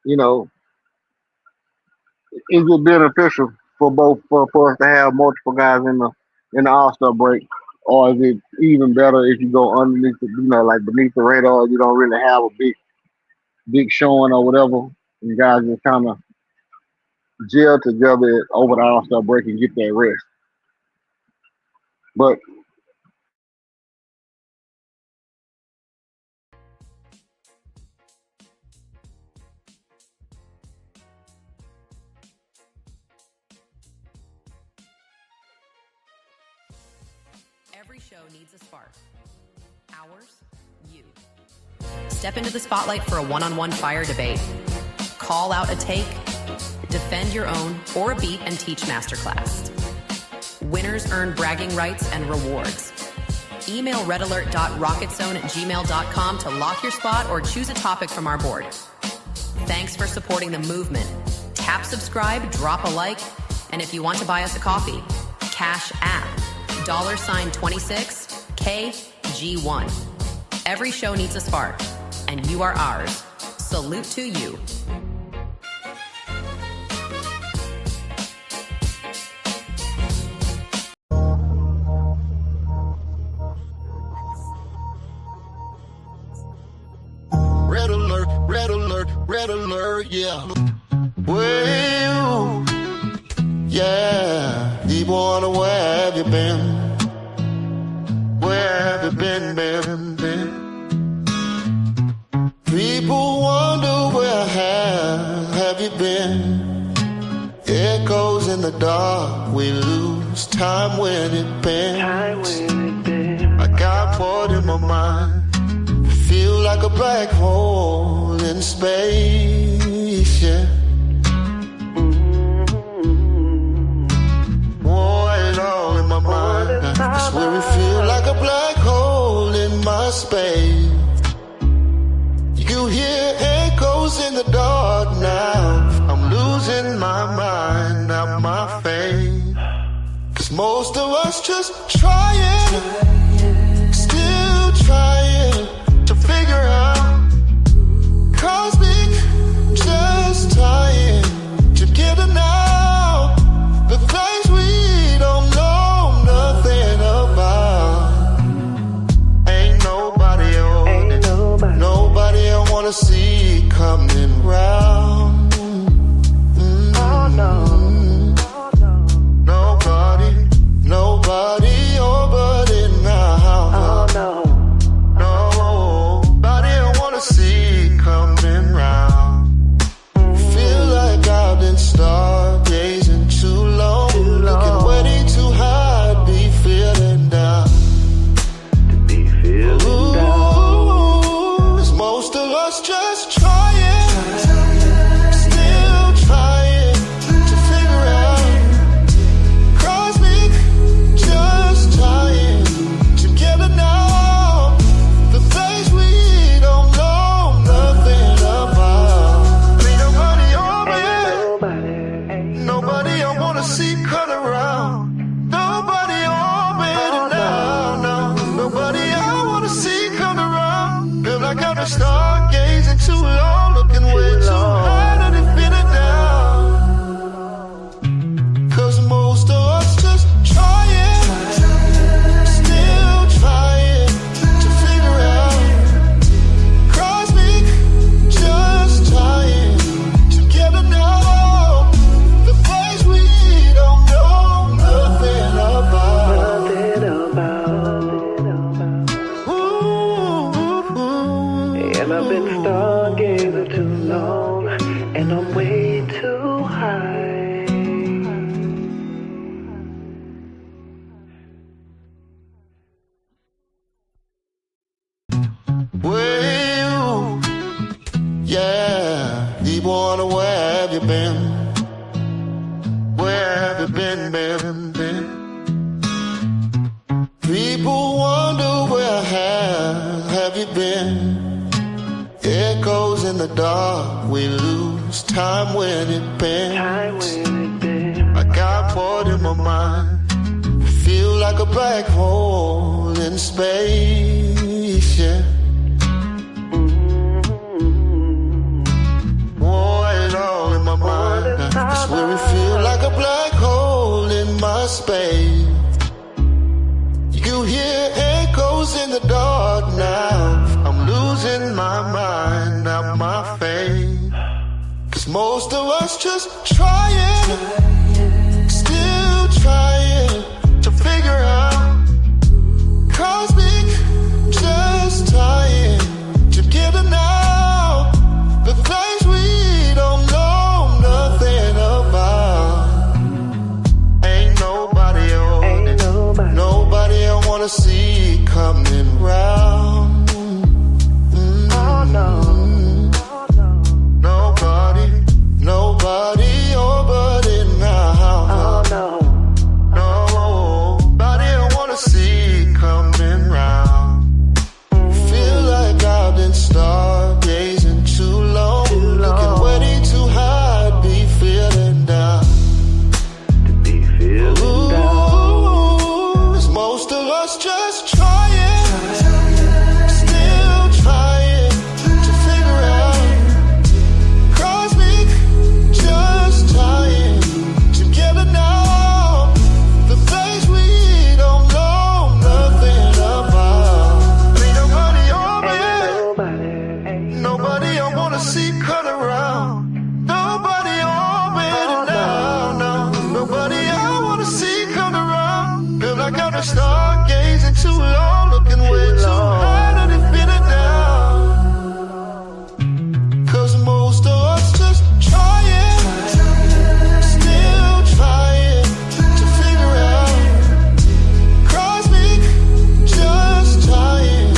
you know, is it beneficial for us to have multiple guys in the All Star break, or is it even better if you go underneath the, like beneath the radar? You don't really have a big showing or whatever. You guys just kind of gel together over the All Star break and get that rest. But Every show needs a spark. Ours, you. Step into the spotlight for a one-on-one fire debate. Call out a take, defend your own or a beat and teach masterclass. Winners earn bragging rights and rewards. Email redalert.rocketzone@gmail.com to lock your spot or choose a topic from our board. Thanks for supporting the movement. Tap subscribe, drop a like, and if you want to buy us a coffee, Cash App, $26KG1. Every show needs a spark, and you are ours. Salute to you. Red alert, red alert, red alert, yeah. Well, yeah. Deep water, where have you been? Where have you been, been? People wonder where have you been? Echoes in the dark, we lose time when it bends. I got bored in my mind. Feel like a black hole in space, yeah. It all in my mind. I swear it feel like a black hole in my space. You hear echoes in the dark now. I'm losing my mind, not my faith. 'Cause most of us just trying, still trying to figure out cosmic, just trying to get it now. The things we don't know nothing about. Ain't nobody on it. Nobody I wanna see coming round. Oh no. Nobody over it now. Oh no. Nobody I wanna see coming round. Feel like I've been stargazing too long. Looking way too high, be feeling down. Ooh, is most of us just trying, still trying to figure out cosmic, just trying together now. The things we don't know nothing about. Ain't nobody over it. Nobody I wanna see cut around. Nobody over it now, no. Nobody I wanna see come around. Feel like I've been stargazing too long, looking way too high to pin it down. 'Cause most of us just trying, still trying to figure out cosmic, just trying together now. The things we don't know nothing about. Ooh. And I've been stargazing too long, and I'm way too high. Well, yeah. Deep water, where have you been? Where have you been? People wonder where have you been? Echoes in the dark, we lose time when it bends. I got bored in my mind. Feel like a black hole in space, yeah. It all in my mind. I swear it feel like a black hole in my space. You hear echoes in the dark now. I'm losing my mind, not my faith. 'Cause most of us just trying, still trying to figure out cosmic, just trying to get it now. The things we don't know nothing about. Ain't nobody on it. Nobody I wanna been stargazing too long, looking way too high to defeat it down. 'Cause most of us just trying, still trying to figure out. Cosmic, just trying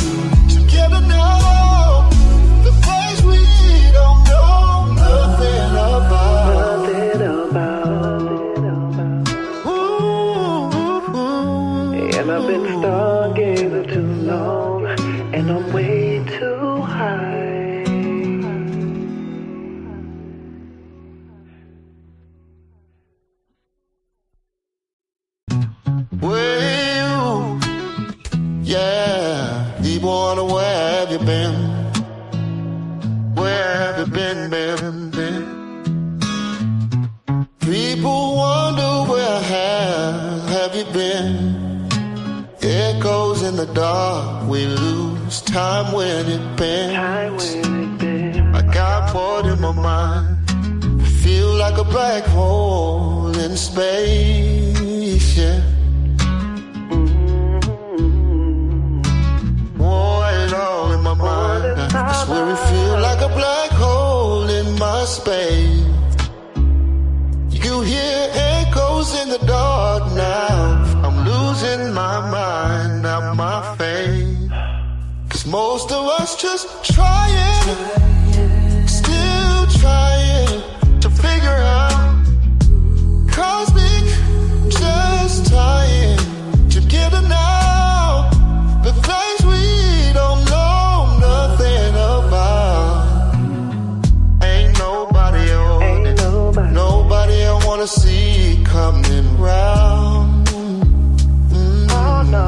to get to know the place we don't know nothing about. And I've been stargazing too long, and I'm way too high. Well, yeah, people wonder where have you been? Where have you been? People wonder where have you been? Echoes in the dark, we lose time when it bends. I got bored in my mind, feel like a black hole in space, yeah. It all in my mind. I swear it feel like a black hole in my space. You hear echoes in the dark now. I'm losing my mind, not my faith. 'Cause most of us just trying, still trying to figure out. Cosmic, just trying to get to know the things we don't know nothing about. Ain't nobody on it. Nobody I wanna see coming round. Oh no.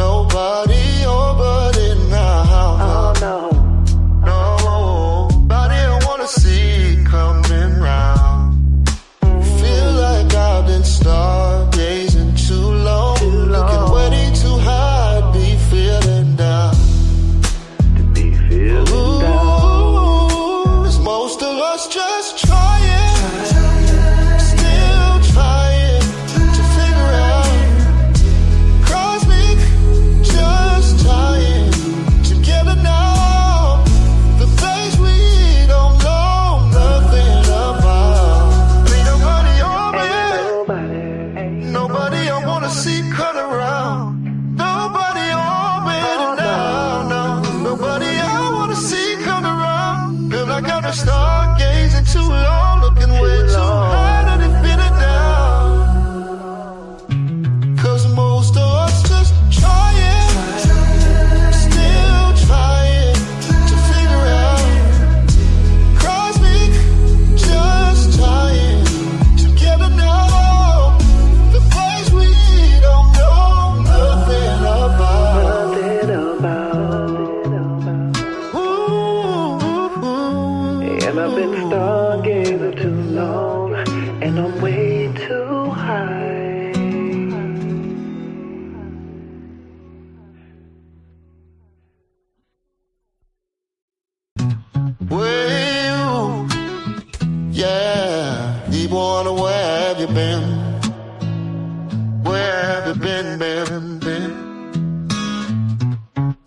Nobody over it now. Oh no. Nobody I wanna see coming round. Feel like I've been stargazing too long. Looking way too high to be feeling down. Ooh, 'cause most of us just trying, still trying to figure out. Cosmic, just trying to get to know the things we don't know nothing about. Ain't nobody over it. Nobody I wanna see cut around. Nobody over it now, no. Nobody I wanna see come around. Feel like I've been stargazing too long, looking way too high to defeat it down. 'Cause most of us just trying, still trying to figure out. Cosmic, just trying to get to know the place we don't know nothing about. Ooh, And I've been stargazing too long, and I'm way too high. well, yeah, people wonder where have you been? Where have you been?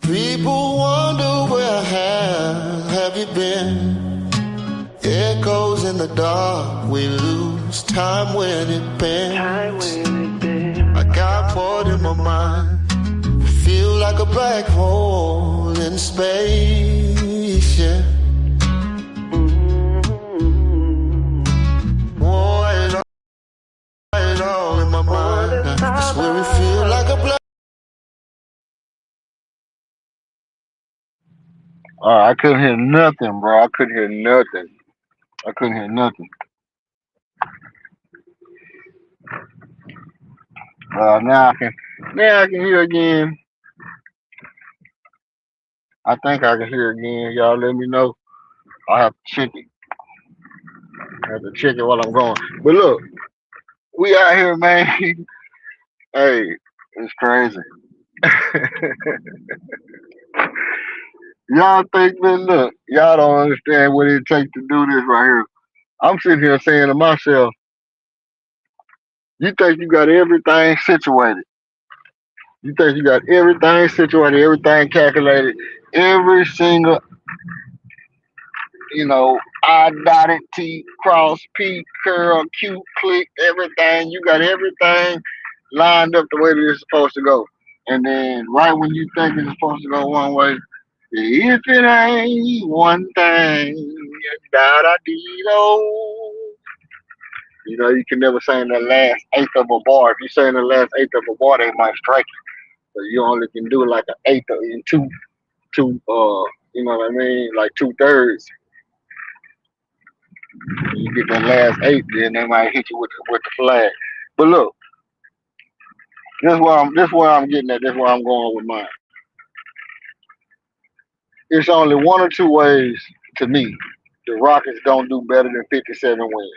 People wonder where have you been? Echoes in the dark, we lose time when it bends. I got bored in my mind, feel like a black hole in space, yeah. It all in my mind. I swear it feel like a black. I couldn't hear nothing, bro. I couldn't hear nothing. Now I can hear again. I think I can hear again. Y'all let me know. I have to check it. While I'm going. But look, we out here, man. Hey, it's crazy. Y'all think, man, look, y'all don't understand what it takes to do this right here. I'm sitting here saying to myself, You think you got everything situated. You think you got everything situated, everything calculated, every single, I dotted, T, cross, P, curl, Q, click, everything. You got everything lined up the way that it's supposed to go. And then right when you think it's supposed to go one way, if it ain't one thing, da da dee do. You can never sing the last eighth of a bar. If you sing the last eighth of a bar, they might strike you. So you only can do like an eighth in two, you know what I mean? Like 2/3. You get that last eighth, then they might hit you with the flag. But look, this where I'm getting at. This is where I'm going with mine. It's only one or two ways to me the Rockets don't do better than 57 wins.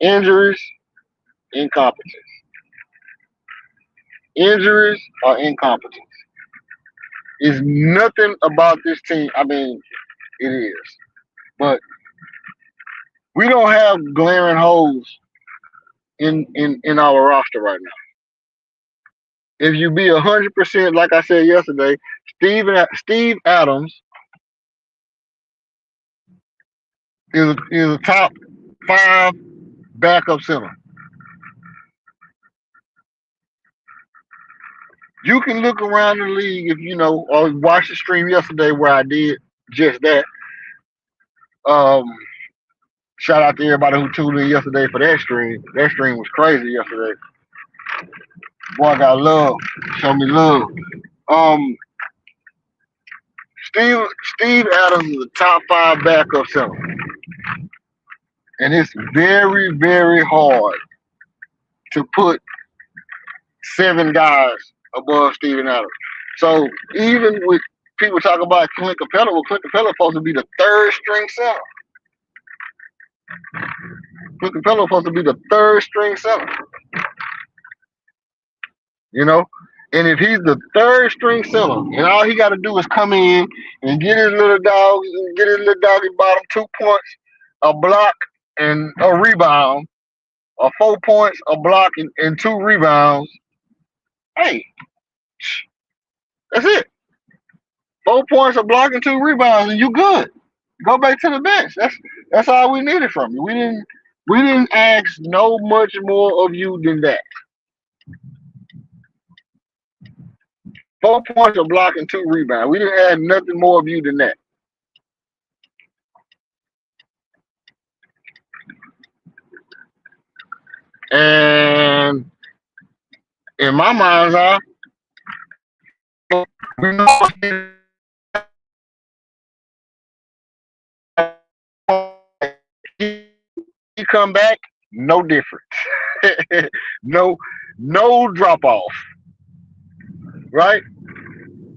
Injuries, incompetence. Injuries or incompetence. It's nothing about this team. I mean, it is. But we don't have glaring holes in our roster right now. If you be 100%, like I said yesterday, Steve Adams is a top 5 backup center. You can look around the league if or watch the stream yesterday where I did just that. Um, Shout out to everybody who tuned in yesterday for that stream. That stream was crazy yesterday. Boy, I got love. Show me love. Um, Steve Adams is a top 5 backup center, and it's very, very hard to put 7 guys above Steven Adams. So even with people talk about Clint Capella, well, Clint Capella is supposed to be the 3rd string center. Clint Capella is supposed to be the 3rd string center. And if he's the 3rd string center, and all he got to do is come in and get his little doggy bottom 2 points, a block, and a rebound, or 4 points, a block, and 2 rebounds. Hey, that's it. 4 points, a block, and 2 rebounds, and you good. Go back to the bench. That's all we needed from you. We didn't ask no much more of you than that. 4 points, a block, and 2 rebounds. We didn't add nothing more of you than that. And in my mind's eye, we know he come back, no different. no drop off. Right?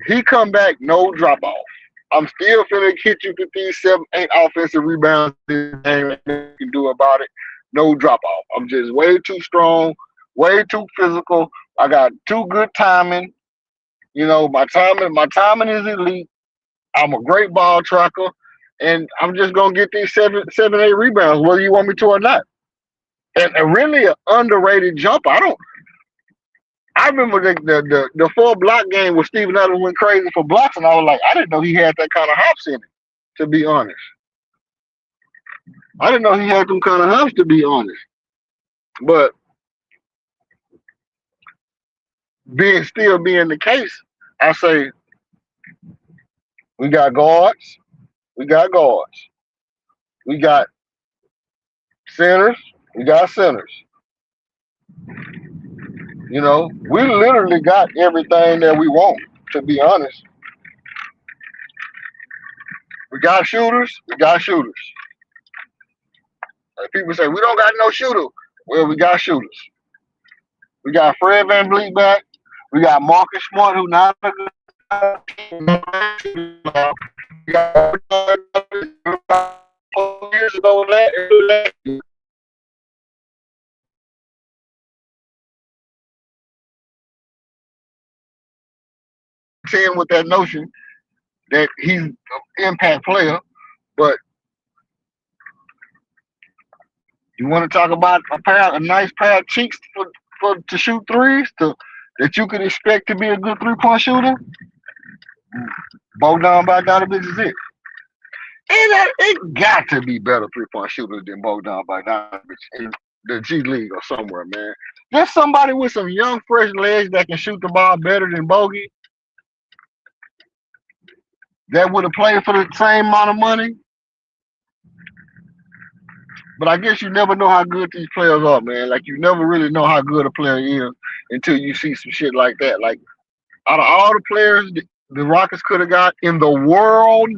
He come back, no drop off. I'm still finna hit you with these 7, 8 offensive rebounds in the game. Nothing you can do about it. No drop off. I'm just way too strong, way too physical. I got too good timing. My timing is elite. I'm a great ball tracker, and I'm just gonna get these 7, 8 rebounds, whether you want me to or not. And really an underrated jumper. I remember the 4 block game where Steven Adams went crazy for blocks, and I was like, I didn't know he had that kind of hops in it, to be honest. I didn't know he had them kind of hops, to be honest. But still being the case, I say we got guards. We got guards. We got centers. We got centers. We literally got everything that we want, to be honest. We got shooters. We got shooters. Like people say, we don't got no shooter. Well, we got shooters. We got Fred VanVleet back. We got Marcus Smart, who not a good we got years ago last year. With that notion that he's an impact player, but You want to talk about a nice pair of cheeks for to shoot threes that you could expect to be a good 3-point shooter? Bogdan Bogdanovic is it. And it got to be better 3-point shooters than Bogdan Bogdanovic in the G League or somewhere, man. Just somebody with some young, fresh legs that can shoot the ball better than Bogey that would have played for the same amount of money. But I guess you never know how good these players are, man. Like, you never really know how good a player is until you see some shit like that. Like, out of all the players the Rockets could have got in the world,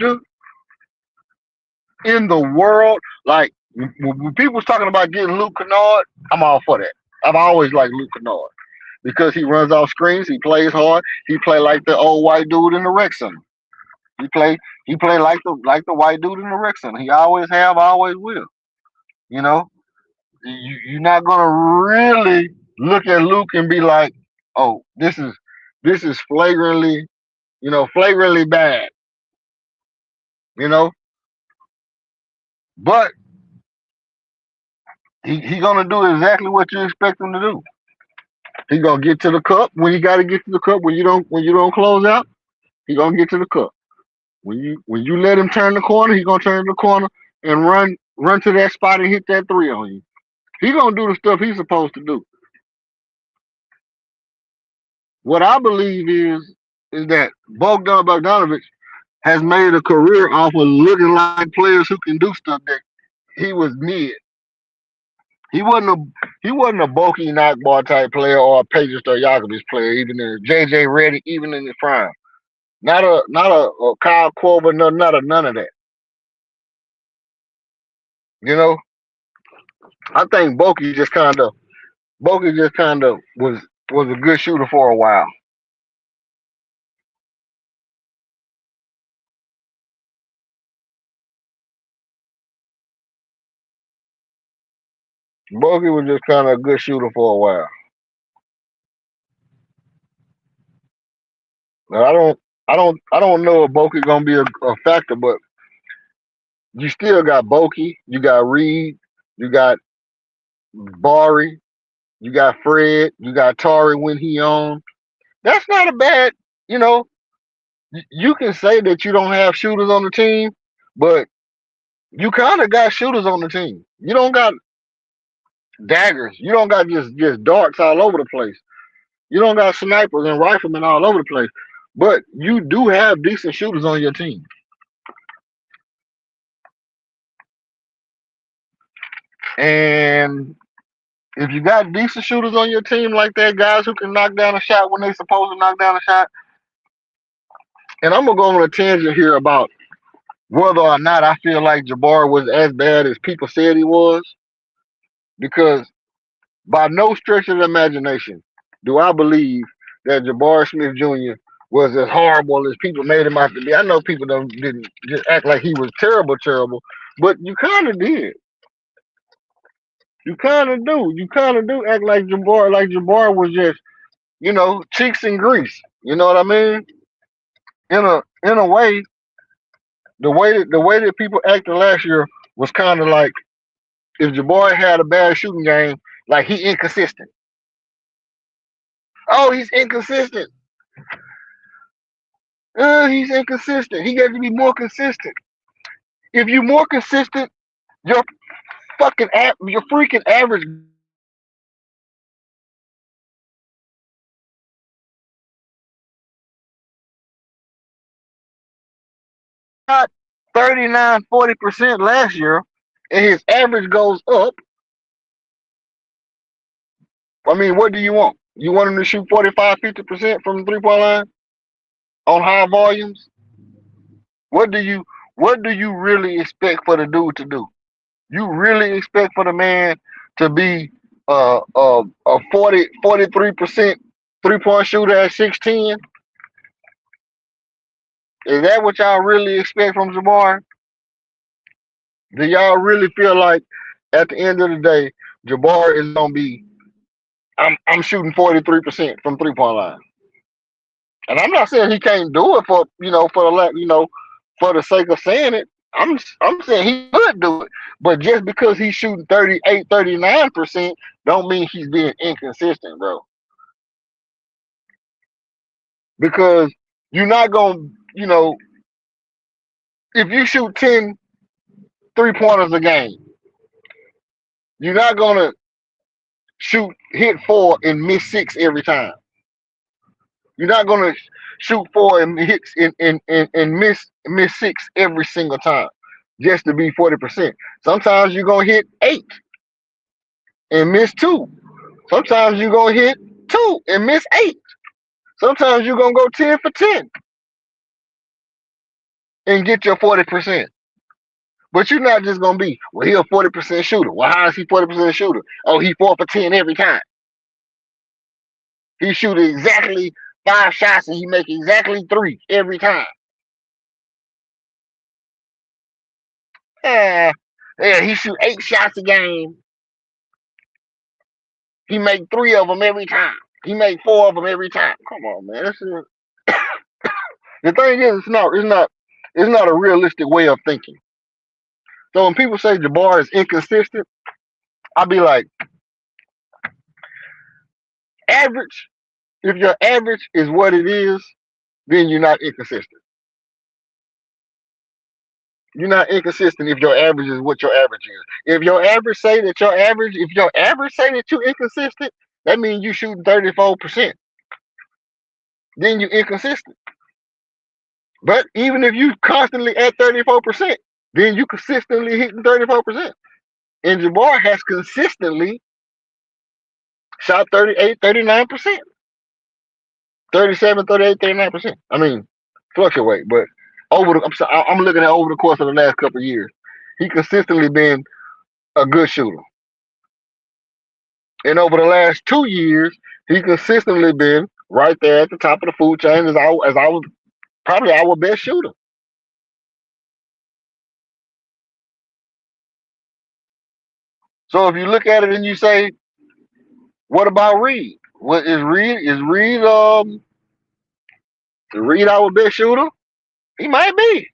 like, when people was talking about getting Luke Kennard, I'm all for that. I've always liked Luke Kennard because he runs off screens, he plays hard, he play like the old white dude in the rec center. He play like the white dude in the rec center. He always have, always will. You know, you're not gonna really look at Luke and be like, oh, this is flagrantly bad. You know, but he gonna do exactly what you expect him to do. He gonna get to the cup when he got to get to the cup. When you don't close out, he gonna get to the cup. When you let him turn the corner, he gonna turn the corner and run to that spot and hit that three on you. He gonna do the stuff he's supposed to do. What I believe is that Bogdan Bogdanovic has made a career off of looking like players who can do stuff that he was mid. He wasn't a bulky knockball type player or a Pedro Stojakovic player, even in JJ Redick, even in his prime. Not a Kyle Korver, none of that. You know, I think Bogey just kind of was a good shooter for a while. Bogey was just kind of a good shooter for a while. Now, I don't know if Bogey gonna be a factor, but you still got Bogey, you got Reed, you got Bari, you got Fred, you got Tari when he on. That's not a bad, you know. You can say that you don't have shooters on the team, but you kind of got shooters on the team. You don't got daggers. You don't got just darts all over the place. You don't got snipers and riflemen all over the place. But you do have decent shooters on your team. And if you got decent shooters on your team like that, guys who can knock down a shot when they're supposed to knock down a shot, and I'm going to go on a tangent here about whether or not I feel like Jabbar was as bad as people said he was, because by no stretch of the imagination do I believe that Jabbar Smith Jr. was as horrible as people made him out to be. I know people didn't just act like he was terrible, but you kind of did. You kind of do. You kind of do act like Jabbar was just, cheeks and grease. You know what I mean? In a way, the way that people acted last year was kind of like if Jabbar had a bad shooting game, like he inconsistent. Oh, he's inconsistent. He's inconsistent. He got to be more consistent. If you're more consistent, your freaking average 39-40% last year, and his average goes up. I mean, what do you want? You want him to shoot 45-50% from the 3-point line on high volumes? What do you really expect for the dude to do? You really expect for the man to be a 43% 3-point shooter at 6'10"? Is that what y'all really expect from Jabbar? Do y'all really feel like at the end of the day, Jabbar is gonna be I'm shooting 43% from 3-point line? And I'm not saying he can't do it for the sake of saying it. I'm saying he could do it, but just because he's shooting 38, 39% don't mean he's being inconsistent, bro. Because you're not gonna, if you shoot 10 3-pointers a game, you're not gonna hit 4 and miss 6 every time. You're not gonna shoot 4 and hit and miss 6 every single time just to be 40%. Sometimes you're gonna hit 8 and miss 2. Sometimes you're gonna hit 2 and miss 8. Sometimes you're gonna go 10 for 10 and get your 40%. But you're not just gonna be, well, he a 40% shooter. Well, how is he 40% shooter? Oh, he 4 for 10 every time. He shoot exactly 5 shots and he make exactly 3 every time. Yeah, he shoot 8 shots a game. He make 3 of them every time. He make 4 of them every time. Come on, man. The thing is, it's not a realistic way of thinking. So when people say Jabbar is inconsistent, I'll be like, average. If your average is what it is, then you're not inconsistent. You're not inconsistent if your average is what your average is. If your average say that you're inconsistent, that means you shooting 34%. Then you're inconsistent. But even if you constantly at 34%, then you consistently hitting 34%. And Jabbar has consistently shot 38, 39%. 37, 38, 39%. I mean, fluctuate, but I'm looking at over the course of the last couple of years, he consistently been a good shooter. And over the last 2 years, he consistently been right there at the top of the food chain as I was probably our best shooter. So if you look at it and you say, what about Reed? What is Reed? Is Reed our best shooter? He might be.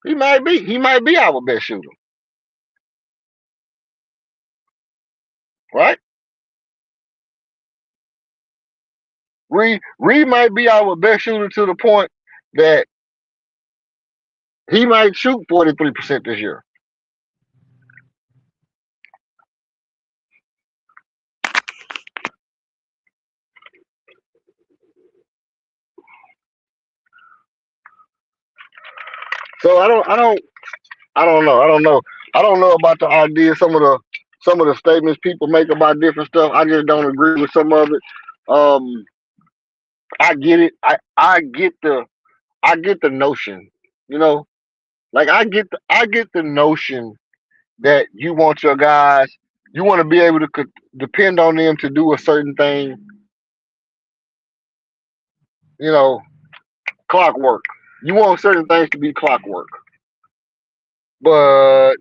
He might be. He might be our best shooter. Right? Reed might be our best shooter to the point that he might shoot 43% this year. So I don't know. I don't know about the idea. Some of the statements people make about different stuff. I just don't agree with some of it. Um, I get it. I get the notion. You know, like I get the notion that you want your guys. You want to be able to depend on them to do a certain thing. You know, clockwork. You want certain things to be clockwork, but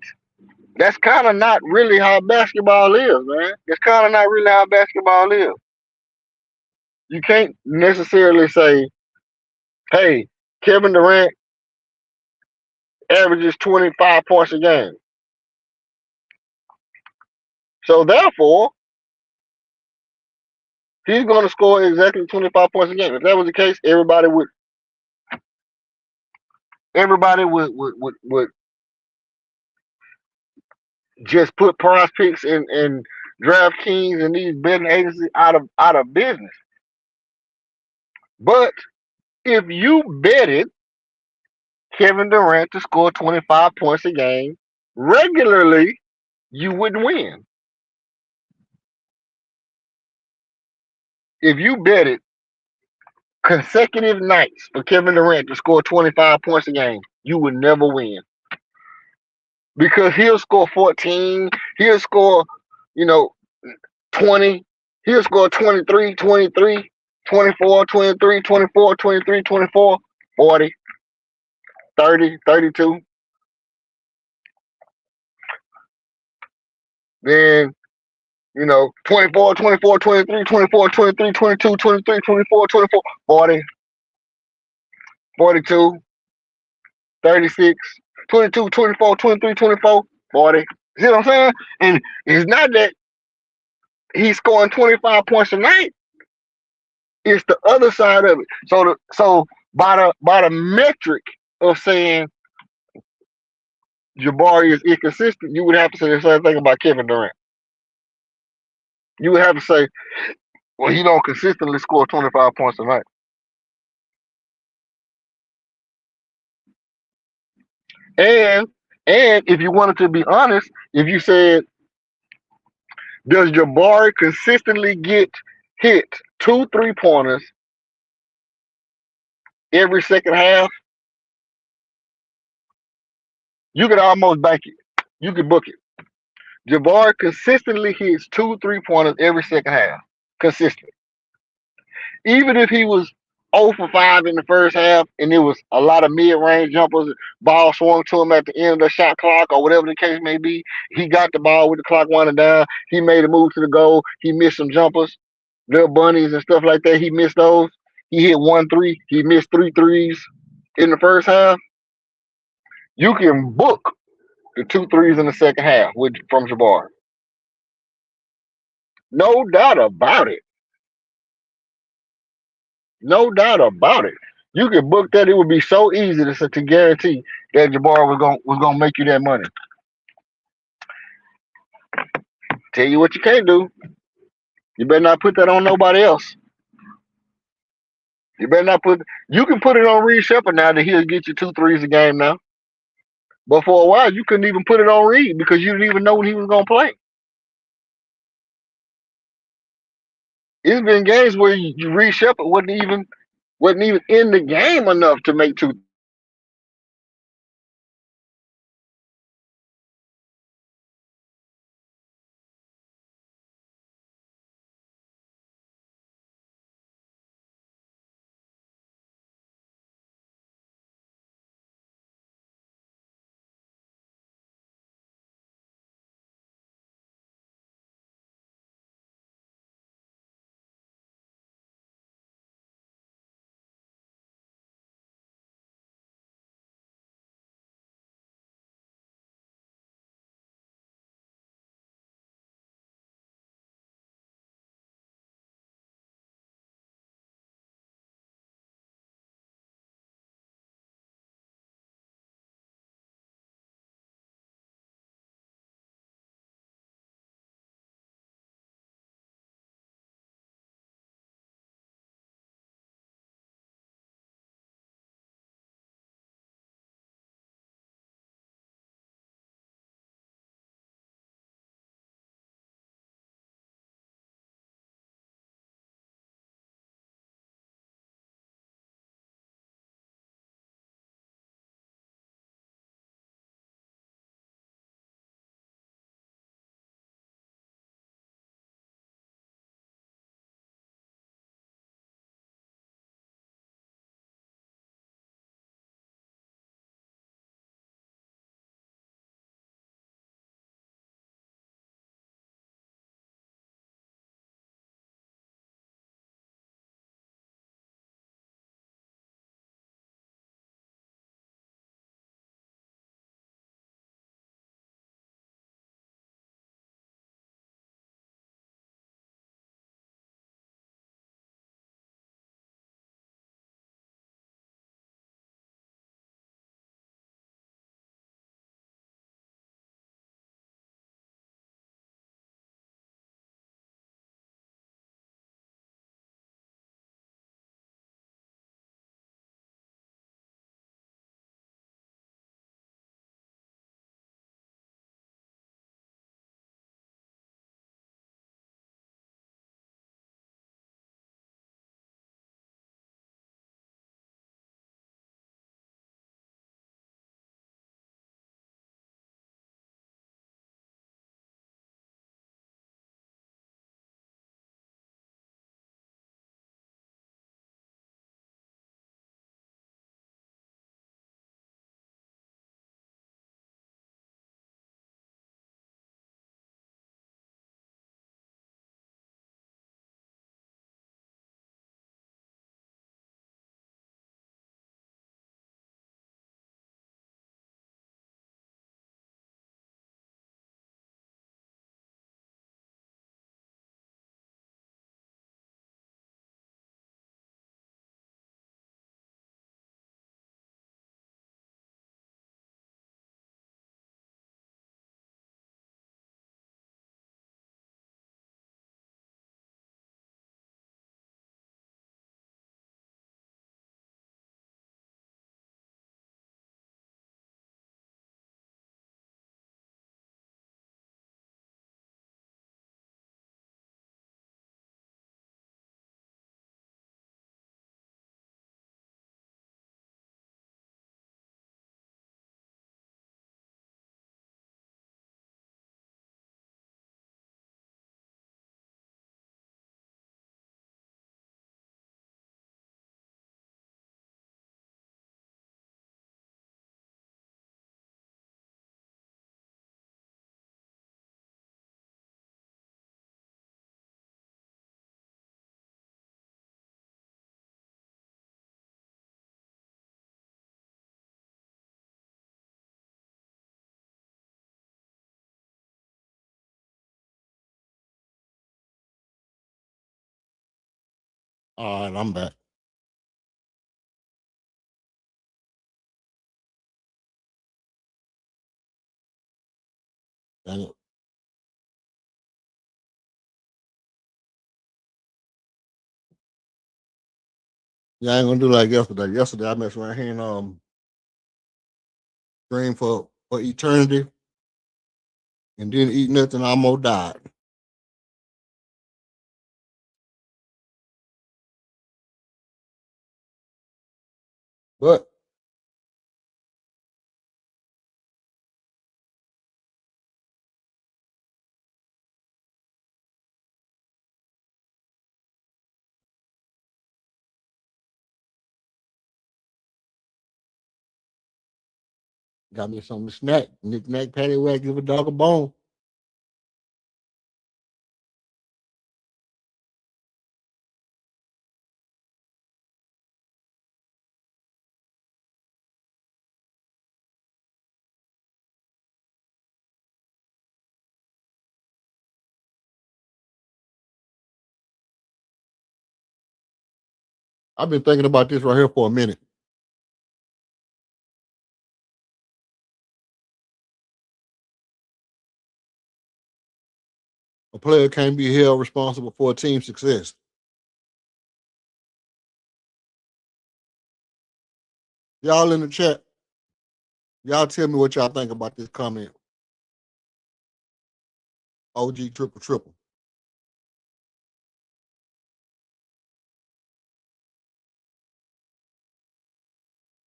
that's kind of not really how basketball is, man. It's kind of not really how basketball is. You can't necessarily say, hey, Kevin Durant averages 25 points a game. So therefore, he's going to score exactly 25 points a game. If that was the case, everybody would just put prize picks and DraftKings and these betting agencies out of business. But if you betted Kevin Durant to score 25 points a game regularly, you wouldn't win. If you betted consecutive nights for Kevin Durant to score 25 points a game, you would never win. Because he'll score 14, he'll score, 20, he'll score 23, 23, 24, 23, 24, 23, 24, 40, 30, 32. Then 24, 24, 23, 24, 23, 22, 23, 24, 24, 40. 42, 36, 22, 24, 23, 24, 40. See what I'm saying? And it's not that he's scoring 25 points a night. It's the other side of it. So by the metric of saying Jabari is inconsistent, you would have to say the same thing about Kevin Durant. You would have to say, well, he don't consistently score 25 points a night. And if you wanted to be honest, if you said, does Jabari consistently get hit 2 3-pointers every second half, you could almost bank it. You could book it. Jabari consistently hits 2 3-pointers every second half. Consistent. Even if he was 0 for 5 in the first half and it was a lot of mid-range jumpers, ball swung to him at the end of the shot clock or whatever the case may be, he got the ball with the clock winding down. He made a move to the goal. He missed some jumpers, little bunnies and stuff like that. He missed those. He hit 1 3. He missed 3 threes in the first half. You can book the 2 threes in the second half from Jabari. No doubt about it. No doubt about it. You could book that. It would be so easy to guarantee that Jabari was gonna make you that money. Tell you what you can't do. You better not put that on nobody else. You better not put. You can put it on Reed Shepard now that he'll get you 2 threes a game now. But for a while, you couldn't even put it on Reed because you didn't even know when he was gonna play. It's been games where Reed Shepard wasn't even in the game enough to make 2 All right, I'm back. Dang it. Yeah, I ain't gonna do like yesterday. Yesterday I messed around here and stream for eternity and didn't eat nothing. I almost died. But got me something to snack. Knick-knack, paddywhack, give a dog a bone. I've been thinking about this right here for a minute. A player can't be held responsible for a team's success. Y'all in the chat, y'all tell me what y'all think about this comment. OG triple triple.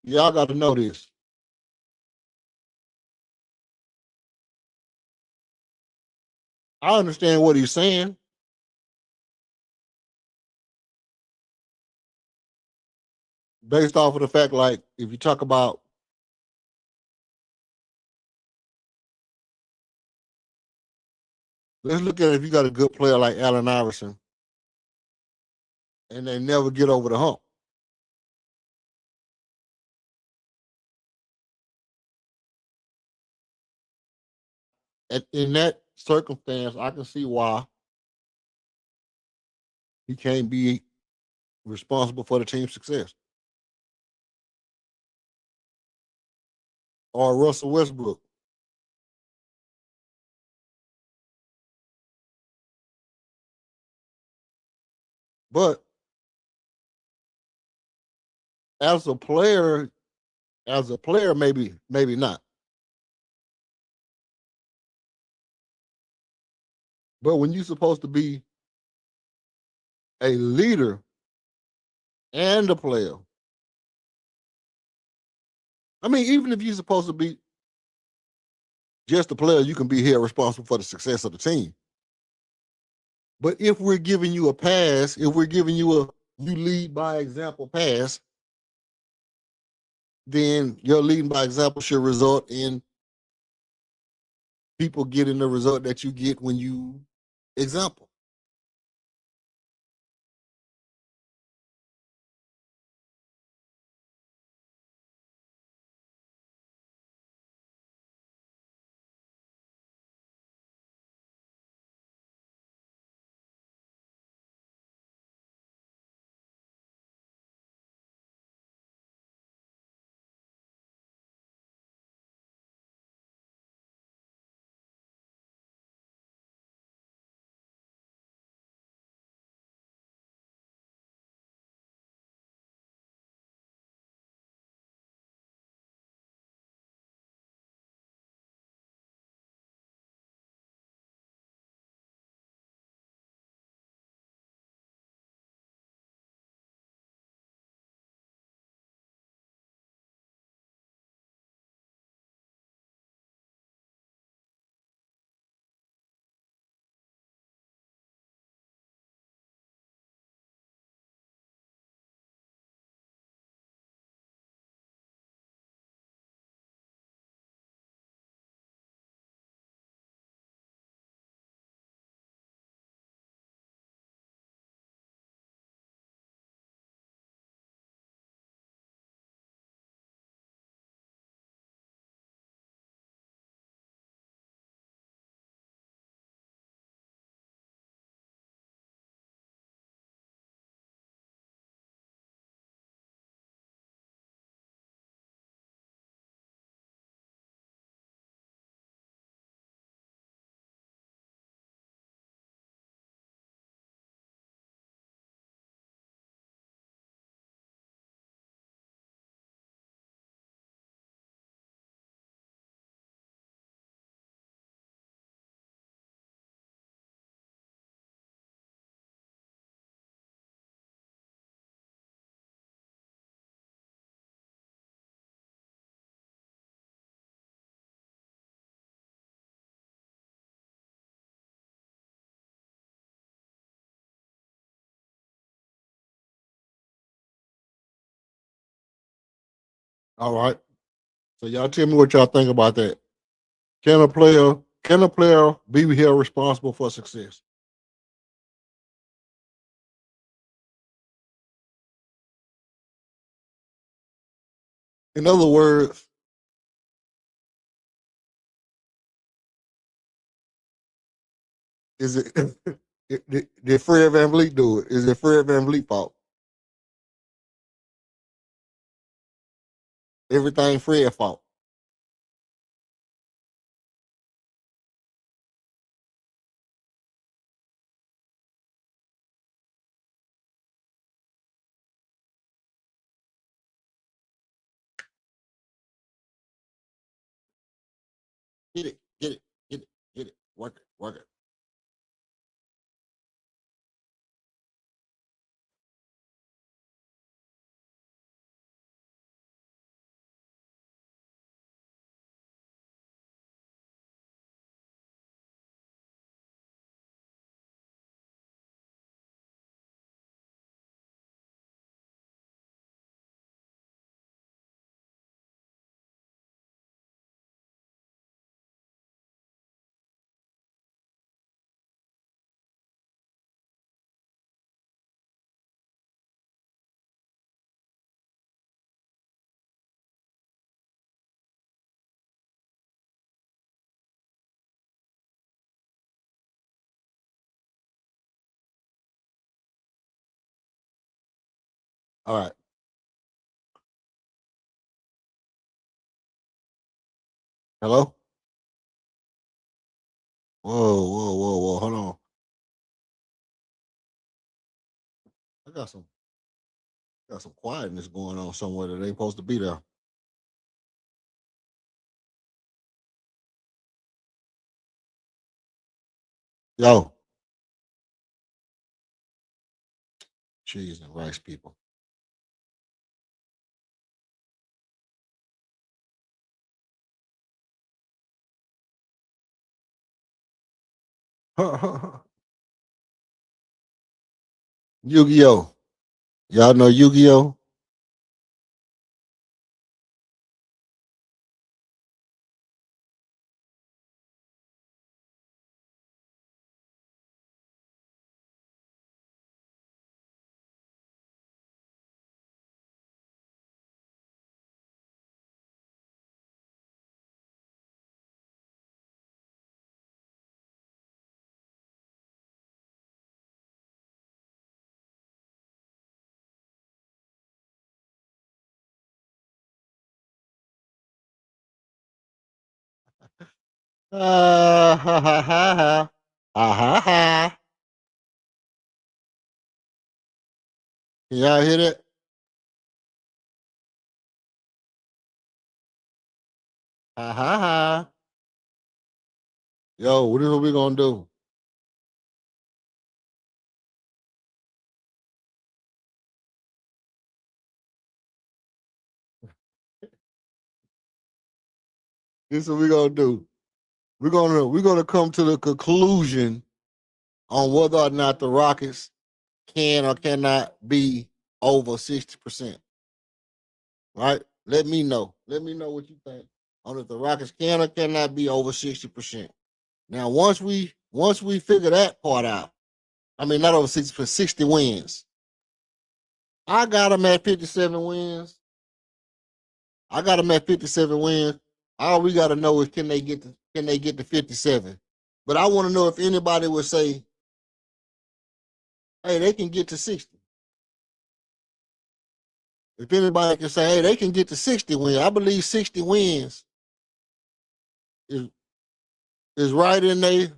Y'all got to know this. I understand what he's saying. Based off of the fact, like, if you talk about let's look at it, if you got a good player like Allen Iverson and they never get over the hump. In that circumstance, I can see why he can't be responsible for the team's success. Or Russell Westbrook. But as a player, maybe not. But when you're supposed to be a leader and a player, I mean, even if you're supposed to be just a player, you can be held responsible for the success of the team. But if we're giving you a pass, if we're giving you a you lead by example pass, then your leading by example should result in people getting the result that you get when you example. All right. So y'all tell me what y'all think about that. Can a player be held responsible for success? In other words, is it did Fred Van Vliet do it? Is it Fred Van Vliet fault? Everything Fred fault. Get it, get it, get it, get it. Work it, work it. All right. Hello? Whoa, whoa, whoa, whoa. Hold on. I got some quietness going on somewhere that ain't supposed to be there. Yo, cheese and rice people. Yu-Gi-Oh. Y'all know Yu-Gi-Oh? Ha ha ha ha. Ha ha ha. Can y'all hear that? Ha ha ha. Yo, what is what we gonna do? This is what we gonna do. We're gonna come to the conclusion on whether or not the Rockets can or cannot be over 60%. Right? Let me know. Let me know what you think on if the Rockets can or cannot be over 60%. Now, once we figure that part out, I mean not over 60%, 60 wins. I got them at 57 wins. I got them at 57 wins. All we got to know is can they get to 57? But I want to know if anybody would say, hey, they can get to 60. If anybody can say, hey, they can get to 60 wins, I believe 60 wins is is right in there.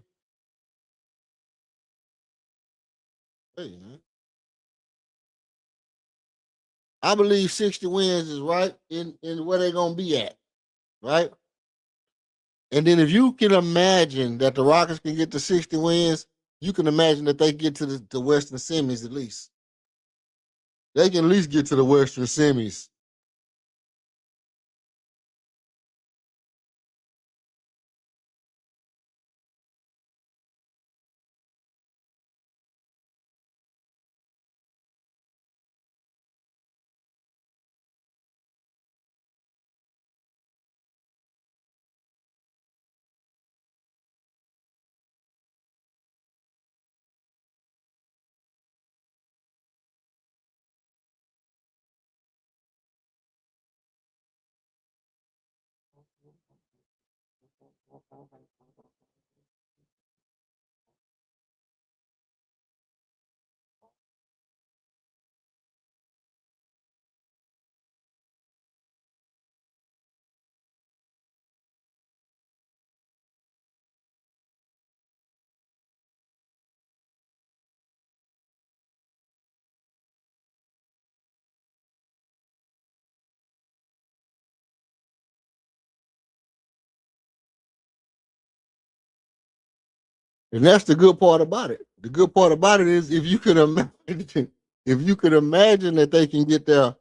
Hey, man. I believe 60 wins is right in where they're gonna be at, right? And then if you can imagine that the Rockets can get to 60 wins, you can imagine that they get to the Western semis at least. They can at least get to the Western semis. And that's the good part about it. The good part about it is if you could imagine that they can get there,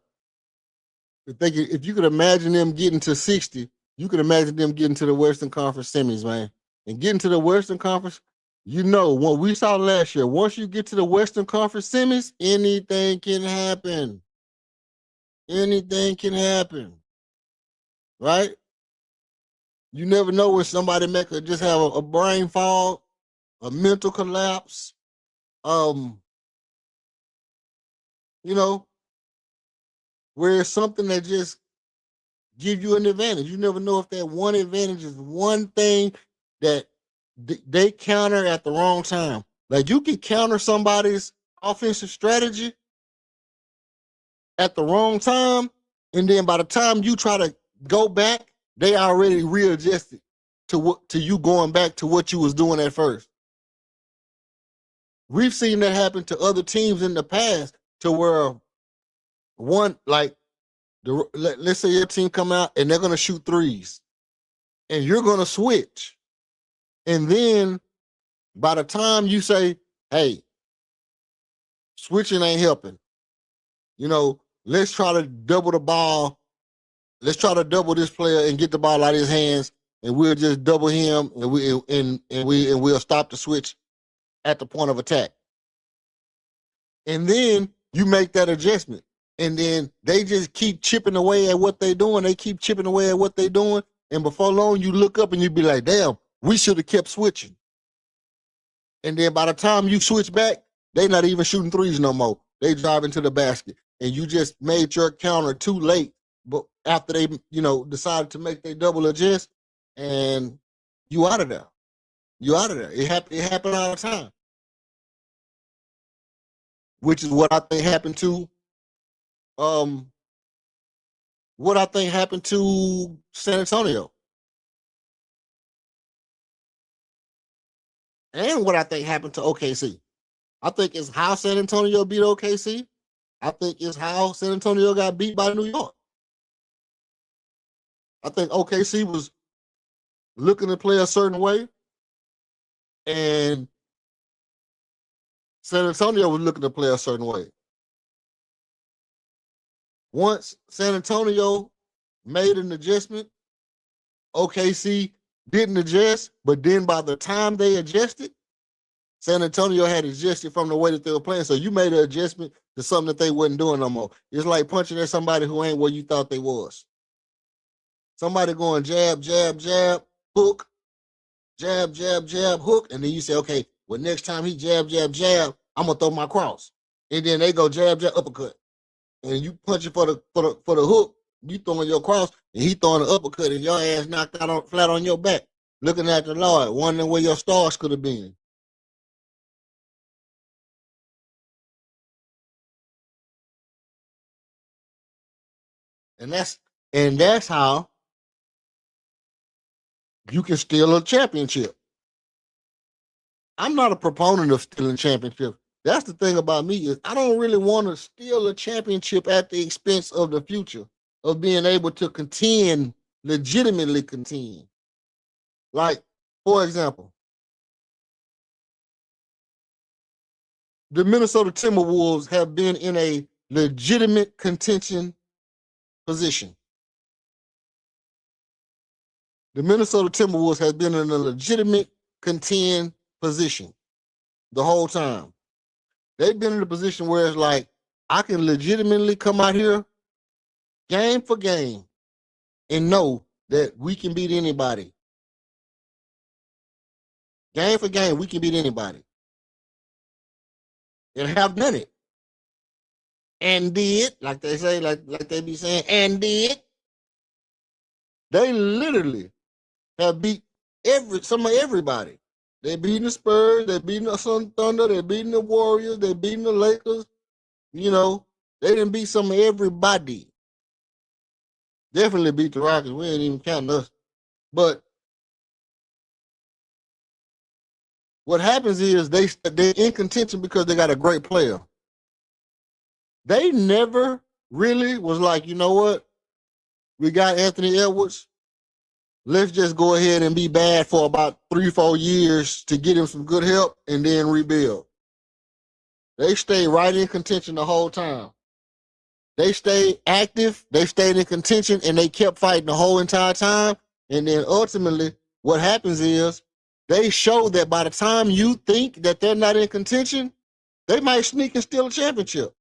if you could imagine them getting to 60, you could imagine them getting to the Western Conference semis, man. And getting to the Western Conference, you know, what we saw last year, once you get to the Western Conference semis, anything can happen. Anything can happen. Right? You never know when somebody just have a brain fog, a mental collapse, you know, where it's something that just give you an advantage. You never know if that one advantage is one thing that they counter at the wrong time. Like you can counter somebody's offensive strategy at the wrong time, and then by the time you try to go back, they already readjusted to you going back to what you was doing at first. We've seen that happen to other teams in the past, to where let's say your team come out and they're gonna shoot threes, and you're gonna switch, and then by the time you say, "Hey, switching ain't helping," you know, let's try to double the ball. Let's try to double this player and get the ball out of his hands, and we'll just double him, and we'll stop the switch at the point of attack. And then you make that adjustment, and then they just keep chipping away at what they're doing. They keep chipping away at what they're doing, and before long, you look up and you be like, "Damn, we should have kept switching." And then by the time you switch back, they not even shooting threes no more. They driving to the basket, and you just made your counter too late. But after they, decided to make their double adjust, and you out of there. You out of there. It happened all the time. Which is what I think happened to San Antonio. And what I think happened to OKC. I think it's how San Antonio beat OKC. I think it's how San Antonio got beat by New York. I think OKC was looking to play a certain way, and San Antonio was looking to play a certain way. Once San Antonio made an adjustment, OKC didn't adjust, but then by the time they adjusted, San Antonio had adjusted from the way that they were playing. So you made an adjustment to something that they wasn't doing no more. It's like punching at somebody who ain't where you thought they was. Somebody going jab, jab, jab, hook, jab, jab, jab, hook, and then you say, okay, well, next time he jab, jab, jab, I'm gonna throw my cross. And then they go jab, jab, uppercut. And you punching for the hook, you throwing your cross, and he throwing the uppercut, and your ass knocked out flat on your back, looking at the Lord, wondering where your stars could have been. And that's how you can steal a championship. I'm not a proponent of stealing championships. That's the thing about me, is I don't really want to steal a championship at the expense of the future, of being able to legitimately contend. Like, for example, the Minnesota Timberwolves have been in a legitimate contention position. The Minnesota Timberwolves has been in a legitimate contend position the whole time. They've been in a position where it's like, I can legitimately come out here game for game and know that we can beat anybody. Game for game, we can beat anybody. And have done it. And did, like they say, like they be saying, and did. They literally have beat Some of everybody. They beating the Spurs, they beating the Sun Thunder, they beating the Warriors, they beating the Lakers. You know, they didn't beat some of everybody. Definitely beat the Rockets. We ain't even counting us. But what happens is they're in contention because they got a great player. They never really was like, you know what? We got Anthony Edwards. Let's just go ahead and be bad for about 3-4 years to get him some good help and then rebuild. They stayed right in contention the whole time. They stayed active, they stayed in contention, and they kept fighting the whole entire time. And then ultimately, what happens is they show that by the time you think that they're not in contention, they might sneak and steal a championship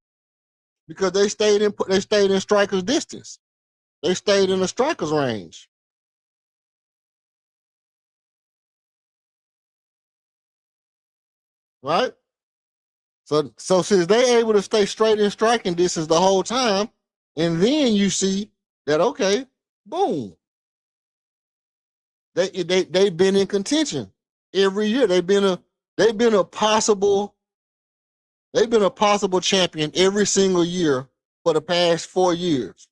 because they stayed in strikers' distance. They stayed in the strikers' range. Right? So since they able to stay straight in striking distance the whole time, and then you see that, okay, boom. They've been in contention every year. They've been a possible champion every single year for the past 4 years.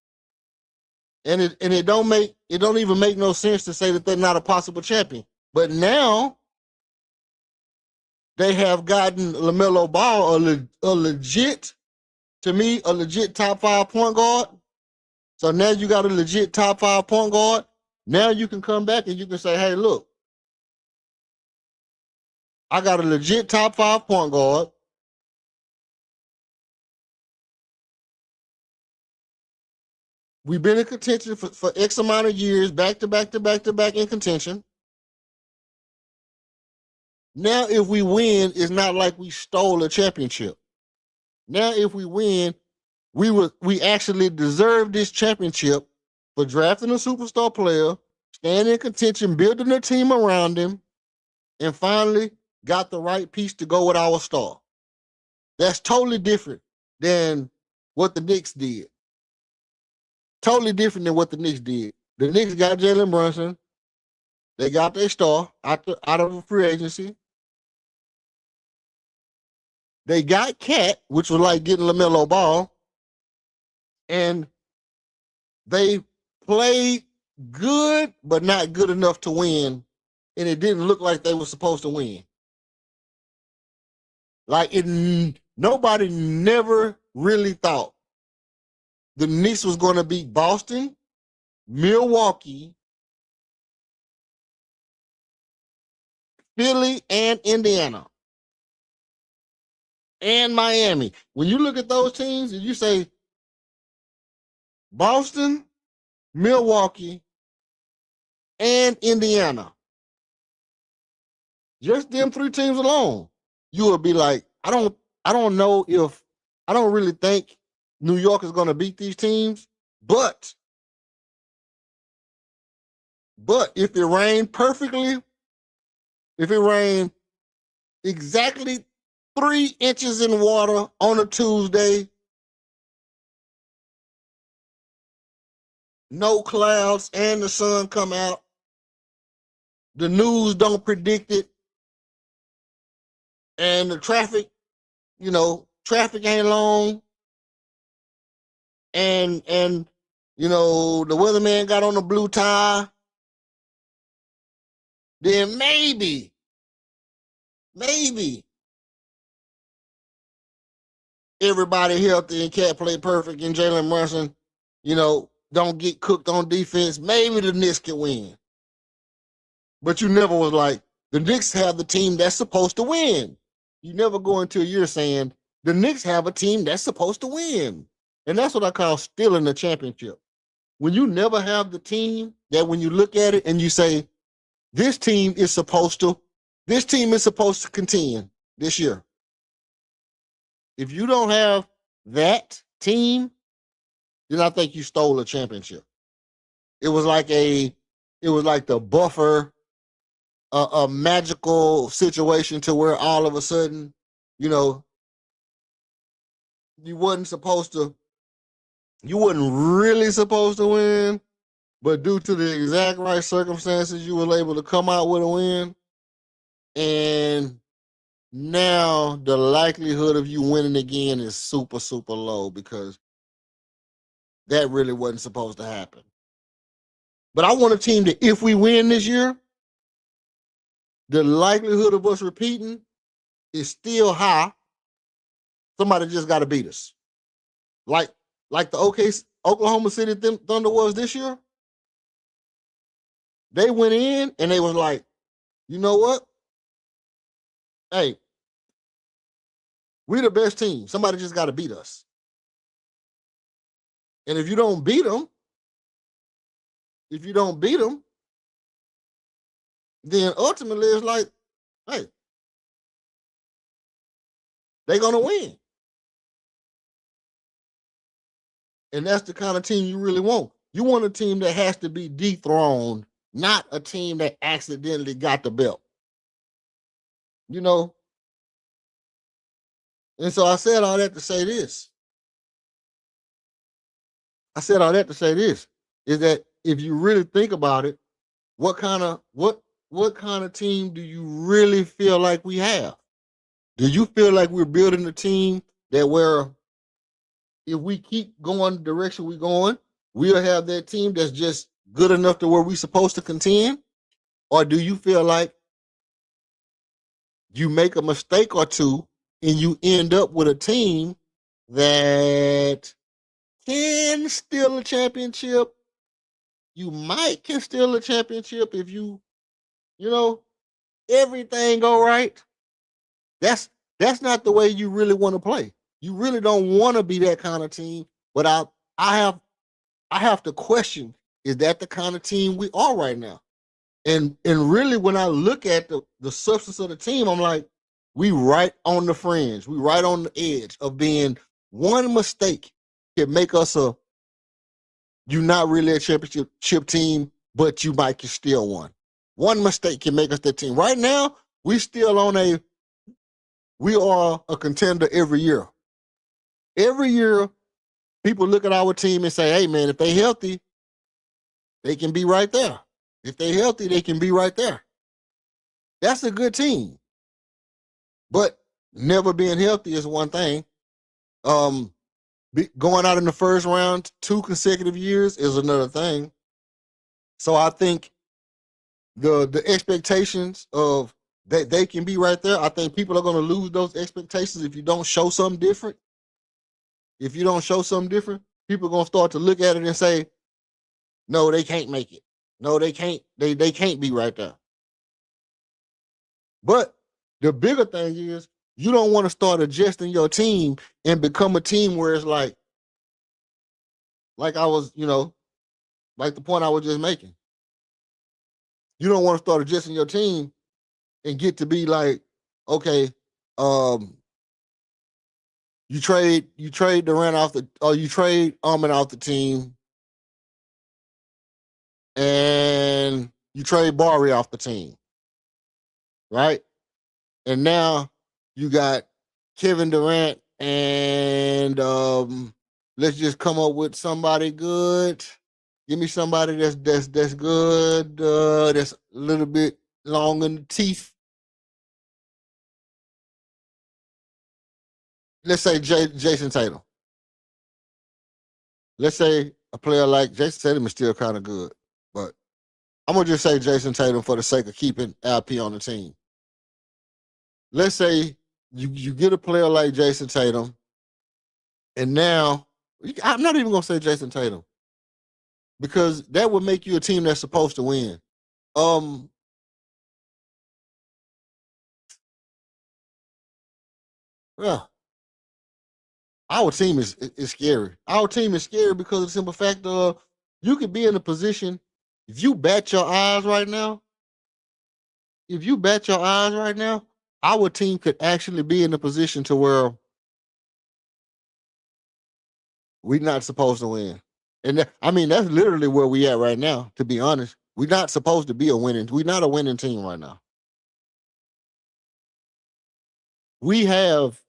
And it don't even make no sense to say that they're not a possible champion. But now they have gotten LaMelo Ball a legit top 5 point guard. So now you got a legit top 5 point guard. Now you can come back and you can say, hey, look, I got a legit top 5 point guard. We've been in contention for X amount of years, back to back in contention. Now, if we win, it's not like we stole a championship. Now, if we win, we actually deserve this championship for drafting a superstar player, staying in contention, building a team around him, and finally got the right piece to go with our star. That's totally different than what the Knicks did. Totally different than what the Knicks did. The Knicks got Jalen Brunson. They got their star out of a free agency. They got Cat, which was like getting LaMelo Ball. And they played good, but not good enough to win. And it didn't look like they were supposed to win. Nobody never really thought the Knicks was going to beat Boston, Milwaukee, Philly, and Indiana, and Miami. When you look at those teams and you say Boston, Milwaukee, and Indiana, just them 3 teams alone, you would be like, I don't know if I don't really think New York is going to beat these teams, but if it rained perfectly, if it rained exactly 3 inches in water on a Tuesday, no clouds and the sun come out, the news don't predict it, and the traffic ain't long, and the weatherman got on a blue tie, then maybe everybody healthy and Cat play perfect and Jalen Brunson, don't get cooked on defense. Maybe the Knicks can win. But you never was like, the Knicks have the team that's supposed to win. You never go into a year saying, the Knicks have a team that's supposed to win. And that's what I call stealing the championship. When you never have the team that when you look at it and you say, this team is supposed to contend this year. If you don't have that team, then I think you stole a championship. It was like the buffer, a magical situation to where all of a sudden, you wasn't really supposed to win, but due to the exact right circumstances, you were able to come out with a win. And now the likelihood of you winning again is super, super low because that really wasn't supposed to happen. But I want a team that if we win this year, the likelihood of us repeating is still high. Somebody just got to beat us. Like the Oklahoma City Thunder was this year. They went in and they was like, you know what? Hey, we're the best team. Somebody just got to beat us. And if you don't beat them, then ultimately it's like, hey, they're going to win. And that's the kind of team you really want. You want a team that has to be dethroned, not a team that accidentally got the belt. You know? And so I said all that to say this. Is that if you really think about it, what kind of team do you really feel like we have? Do you feel like we're building a team that where if we keep going the direction we're going, we'll have that team that's just good enough to where we're supposed to contend? Or do you feel like you make a mistake or two and you end up with a team that can steal a championship? You might can steal a championship if you know, everything go right. That's not the way you really want to play. You really don't want to be that kind of team. But I have to question, is that the kind of team we are right now? And really when I look at the substance of the team, I'm like, we right on the fringe. We right on the edge of being one mistake can make us you're not really a championship team, but you might can steal one. One mistake can make us that team. Right now, we are a contender every year. Every year, people look at our team and say, hey, man, if they healthy, they can be right there. If they healthy, they can be right there. That's a good team. But never being healthy is one thing. Going out in the first round 2 consecutive years is another thing. So I think the expectations of that they can be right there, I think people are going to lose those expectations if you don't show something different. If you don't show something different, people are going to start to look at it and say, no, they can't make it. No, they can't. They can't be right there. But the bigger thing is you don't want to start adjusting your team and become a team where it's like I was, like the point I was just making. You don't want to start adjusting your team and get to be like, okay, you trade Durant you trade Armin off the team, and you trade Barry off the team, right? And now you got Kevin Durant, and let's just come up with somebody good. Give me somebody that's good, that's a little bit long in the teeth. Let's say Jason Tatum. Let's say a player like Jason Tatum is still kind of good, but I'm going to just say Jason Tatum for the sake of keeping LP on the team. Let's say you get a player like Jason Tatum, and now I'm not even going to say Jason Tatum because that would make you a team that's supposed to win. Well, our team is scary. Our team is scary because of the simple fact of you could be in a position, if you bat your eyes right now, our team could actually be in a position to where we're not supposed to win. And that's literally where we at right now, to be honest. We're not supposed to be we're not a winning team right now. We have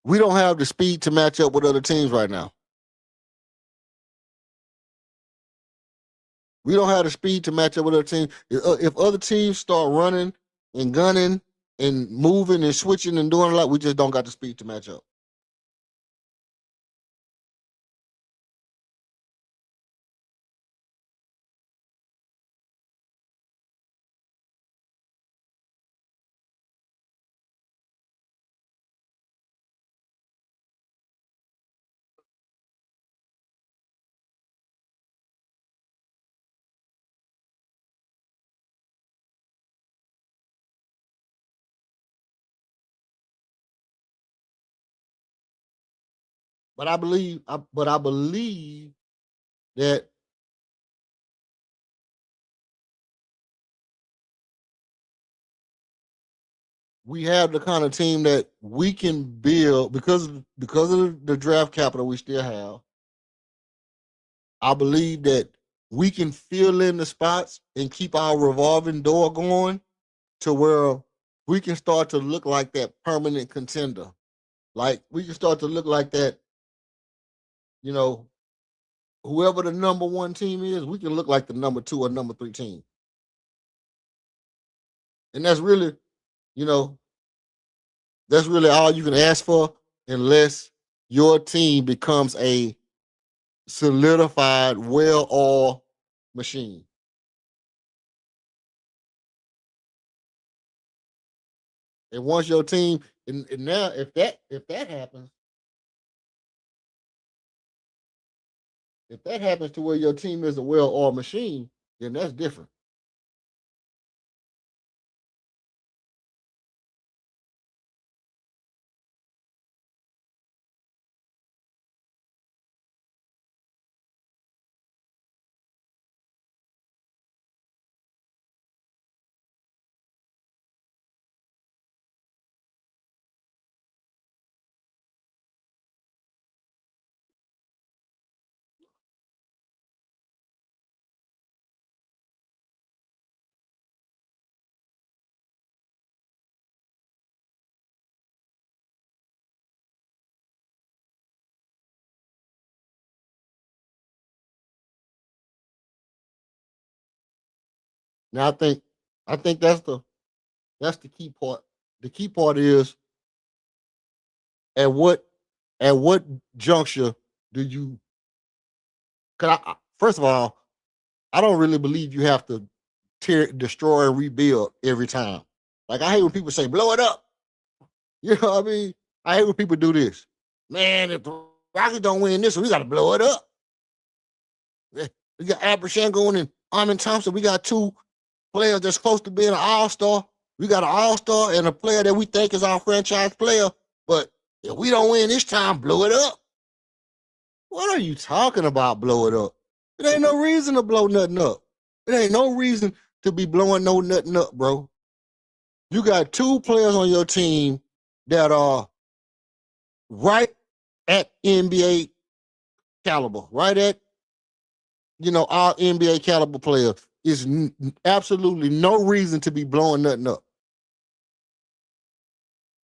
We don't have the speed to match up with other teams right now. We don't have the speed to match up with other teams. If other teams start running and gunning and moving and switching and doing a lot, we just don't got the speed to match up. But I believe that we have the kind of team that we can build because of the draft capital we still have. I believe that we can fill in the spots and keep our revolving door going to where we can start to look like that permanent contender. Like we can start to look like that, you know, whoever the number one team is, we can look like the number 2 or number 3 team. And that's really, you know, that's really all you can ask for unless your team becomes a solidified, well-oiled machine. And once your team, and now if that happens, if that happens to where your team is a well-oiled machine, then that's different. Now I think that's the key part. The key part is at what juncture do you? Cause first of all, I don't really believe you have to destroy, and rebuild every time. Like I hate when people say blow it up. You know what I mean? I hate when people do this. Man, if the Rockets don't win this, we got to blow it up. We got Abrashango and Armin Thompson. We got 2 players that's close to being an all-star. We got an all-star and a player that we think is our franchise player. But if we don't win this time, blow it up. What are you talking about, blow it up? It ain't no reason to blow nothing up. It ain't no reason to be blowing nothing up, bro. You got 2 players on your team that are right at NBA caliber, right at, our NBA caliber players. Is absolutely no reason to be blowing nothing up.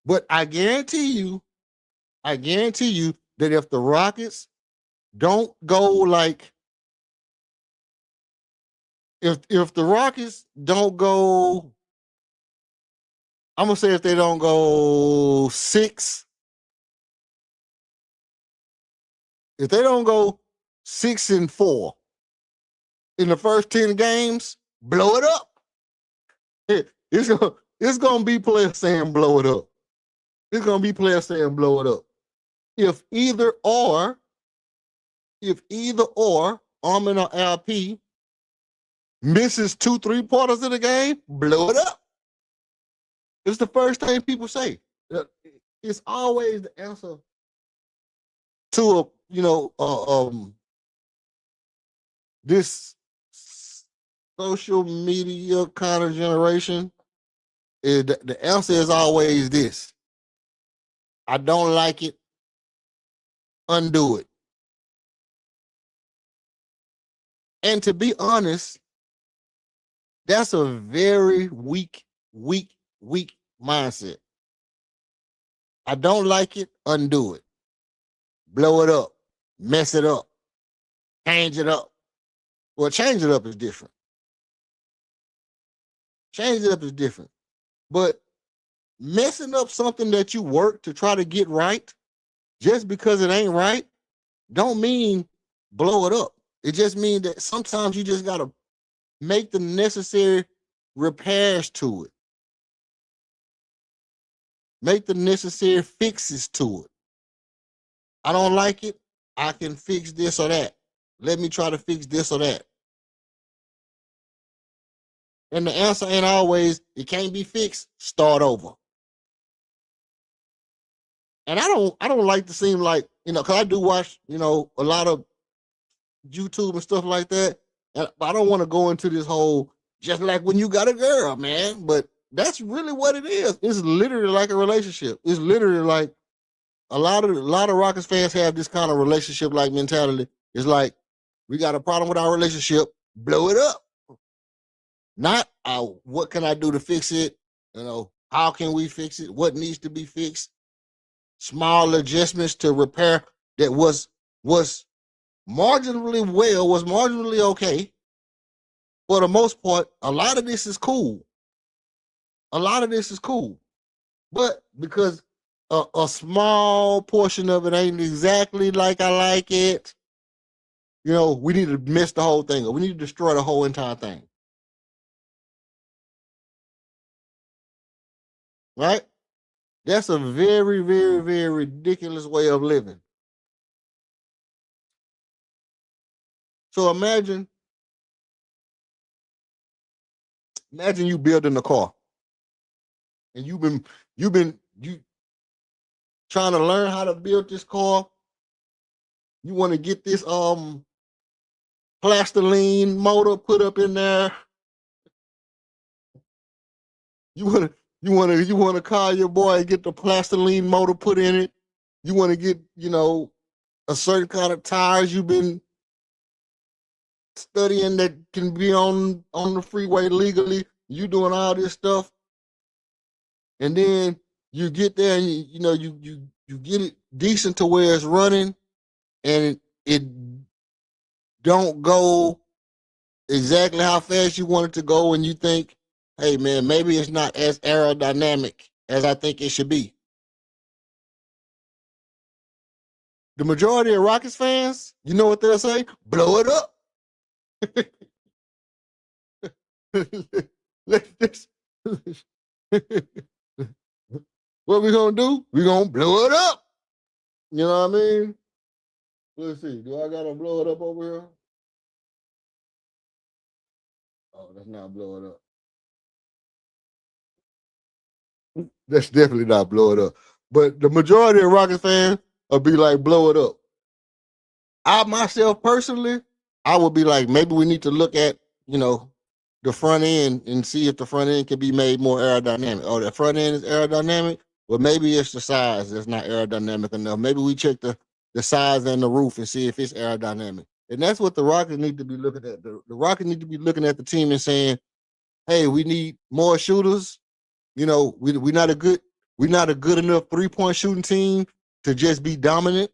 But I guarantee you that if the Rockets don't go like, if the Rockets don't go, I'm gonna say if they don't go 6, if they don't go 6-4 in the first 10 games, blow it up. It's gonna be players saying blow it up. It's gonna be players saying blow it up. If either or, Armin or LP misses 2 3-pointers in the game, blow it up. It's the first thing people say. It's always the answer to this social media kind of generation. The answer is always this: I don't like it, undo it. And to be honest, that's a very weak mindset. I don't like it, undo it. Blow it up, mess it up, change it up. Well, change it up is different. Change it up is different. But messing up something that you work to try to get right, just because it ain't right, don't mean blow it up. It just means that sometimes you just gotta make the necessary repairs to it. Make the necessary fixes to it. I don't like it. I can fix this or that. Let me try to fix this or that. And the answer ain't always, it can't be fixed, start over. And I don't like to seem like, because I do watch, a lot of YouTube and stuff like that. And I don't want to go into this whole, just like when you got a girl, man. But that's really what it is. It's literally like a relationship. It's literally like a lot of Rockets fans have this kind of relationship like mentality. It's like, we got a problem with our relationship, blow it up. Not what can I do to fix it? How can we fix it? What needs to be fixed? Small adjustments to repair that was marginally was marginally okay. For the most part, a lot of this is cool. But because a small portion of it ain't exactly like I like it, we need to mess the whole thing up. We need to destroy the whole entire thing. Right? That's a very, very, very ridiculous way of living. So imagine you building a car, and you trying to learn how to build this car. You want to get this plastiline motor put up in there. You want to call your boy and get the plastiline motor put in it. You want to get, a certain kind of tires you've been studying that can be on the freeway legally. You doing all this stuff. And then you get there and you get it decent to where it's running, and it don't go exactly how fast you want it to go, and you think, hey man, maybe it's not as aerodynamic as I think it should be. The majority of Rockets fans, you know what they'll say? Blow it up. What we gonna do? We gonna blow it up. You know what I mean? Let's see. Do I gotta blow it up over here? Oh, that's not blow it up. That's definitely not blow it up. But the majority of Rockets fans will be like, blow it up. I myself personally, I would be like, maybe we need to look at, the front end and see if the front end can be made more aerodynamic. Oh, the front end is aerodynamic? Well, maybe it's the size that's not aerodynamic enough. Maybe we check the size and the roof and see if it's aerodynamic. And that's what the Rockets need to be looking at. The Rockets need to be looking at the team and saying, hey, we need more shooters. We're not a good enough 3-point shooting team to just be dominant.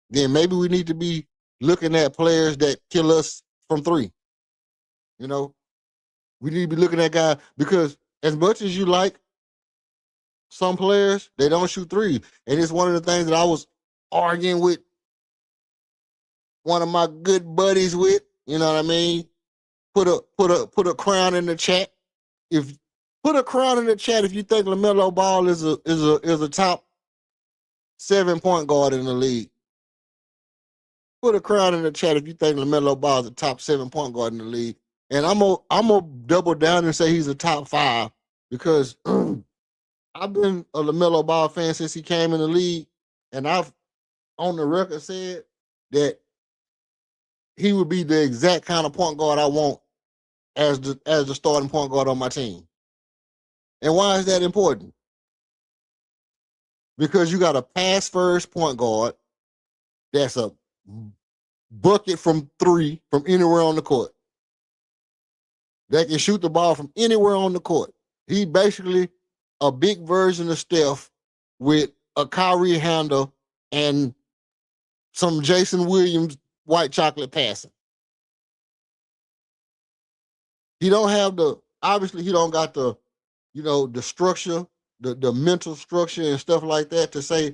Then maybe we need to be looking at players that kill us from 3. We need to be looking at guys, because as much as you like some players, they don't shoot 3. And it's one of the things that I was arguing with one of my good buddies with, you know what I mean? Put a crown in the chat. Put a crown in the chat if you think LaMelo Ball is a top 7-point guard in the league. Put a crown in the chat if you think LaMelo Ball is a top 7-point guard in the league. And I'm gonna double down and say he's a top 5, because I've been a LaMelo Ball fan since he came in the league, and I've on the record said that he would be the exact kind of point guard I want as the starting point guard on my team. And why is that important? Because you got a pass first point guard that's a bucket from 3 from anywhere on the court, that can shoot the ball from anywhere on the court. He basically a big version of Steph with a Kyrie handle and some Jason Williams white chocolate passing. He don't have obviously he don't got the, the structure, the mental structure and stuff like that to say,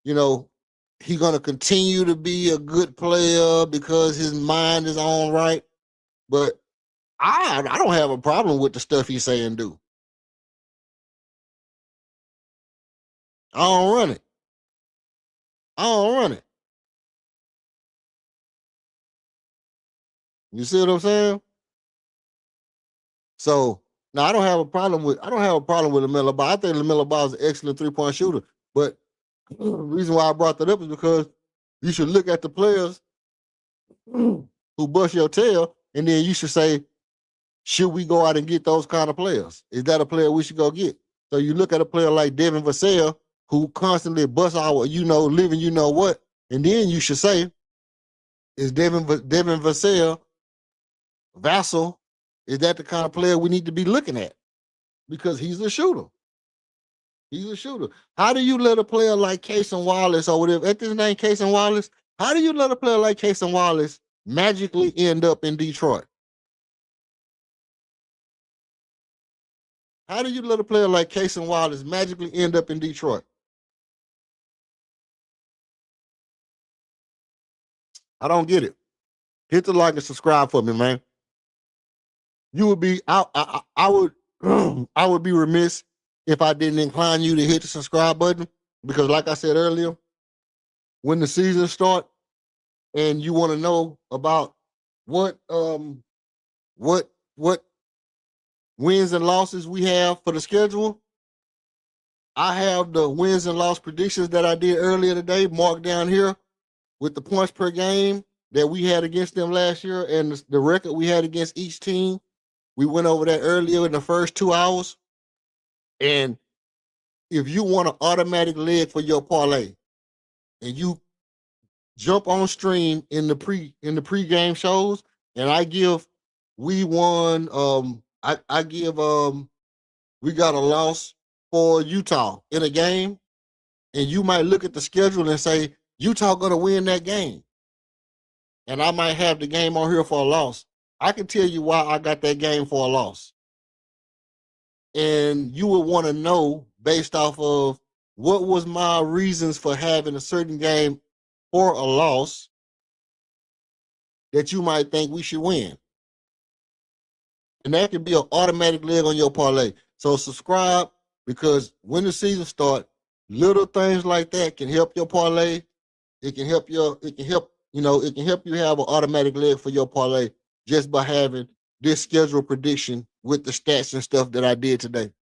he's going to continue to be a good player because his mind is on right. But I don't have a problem with the stuff he's saying and do. I don't run it. You see what I'm saying? So now I don't have a problem with LaMelo Ball. I think LaMelo Ball is an excellent 3-point shooter. But the reason why I brought that up is because you should look at the players who bust your tail, and then you should say, should we go out and get those kind of players? Is that a player we should go get? So you look at a player like Devin Vassell, who constantly busts our, living, what, and then you should say, is Devin Vassell, is that the kind of player we need to be looking at? Because he's a shooter. How do you let a player like Cason Wallace or whatever, at this name Cason Wallace, how do you let a player like Cason Wallace magically end up in Detroit? How do you let a player like Cason Wallace magically end up in Detroit? I don't get it. Hit the like and subscribe for me, man. You would be I would be remiss if I didn't incline you to hit the subscribe button, because like I said earlier, when the season starts and you want to know about what wins and losses we have for the schedule, I have the wins and loss predictions that I did earlier today marked down here with the points per game that we had against them last year and the record we had against each team. We went over that earlier in the first 2 hours. And if you want an automatic leg for your parlay and you jump on stream in the pregame shows, and I give we got a loss for Utah in a game, and you might look at the schedule and say Utah gonna win that game, and I might have the game on here for a loss. I can tell you why I got that game for a loss, and you would want to know based off of what was my reasons for having a certain game for a loss that you might think we should win. And that can be an automatic leg on your parlay. So subscribe, because when the season starts, little things like that can help your parlay. It can help you have an automatic leg for your parlay just by having this schedule prediction with the stats and stuff that I did today.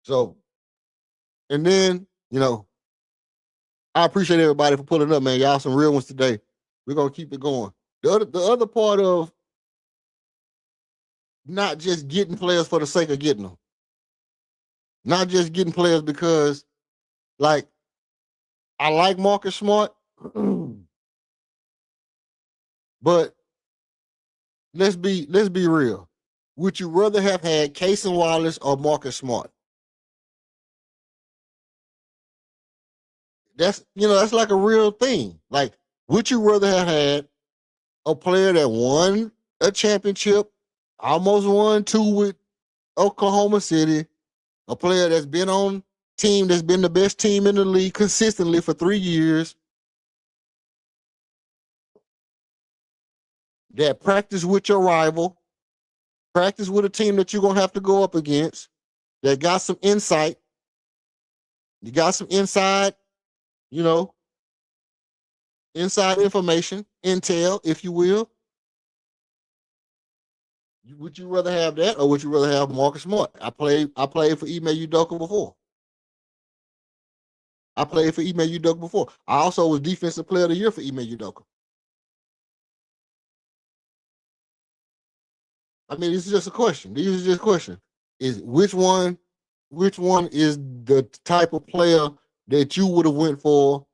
So, and then, I appreciate everybody for pulling up, man. Y'all some real ones today. We're going to keep it going. The other part of not just getting players for the sake of getting them. Not just getting players because, like, I like Marcus Smart, but let's be real. Would you rather have had Cason Wallace or Marcus Smart? That's like a real thing. Like, would you rather have had a player that won a championship, almost won 2 with Oklahoma City, a player that's been on team that's been the best team in the league consistently for 3 years, that practice with your rival, practice with a team that you're going to have to go up against, that got some insight, you got some inside information, intel, if you will. Would you rather have that, or would you rather have Marcus Smart? I played for Ime Udoka before. I also was Defensive Player of the Year for Ime Udoka. I mean, this is just a question. Is which one is the type of player that you would have went for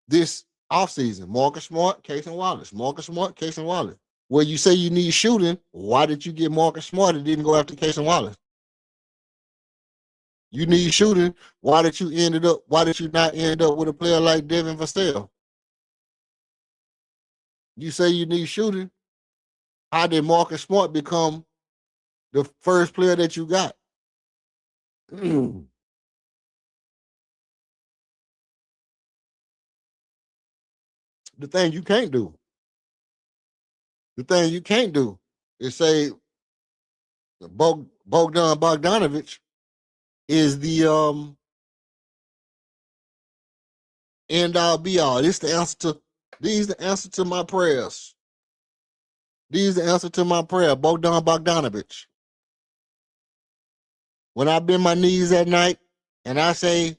this offseason? Marcus Smart, Cason Wallace. Marcus Smart, Cason Wallace. Where you say you need shooting, why did you get Marcus Smart and didn't go after Cason Wallace? You need shooting. Why did you not end up with a player like Devin Vassell? You say you need shooting. How did Marcus Smart become the first player that you got? The thing you can't do. The thing you can't do is say Bogdan Bogdanovic is the end all be all. These the answer to my prayers. These the answer to my prayer. Bogdan Bogdanovic. When I bend my knees at night and I say,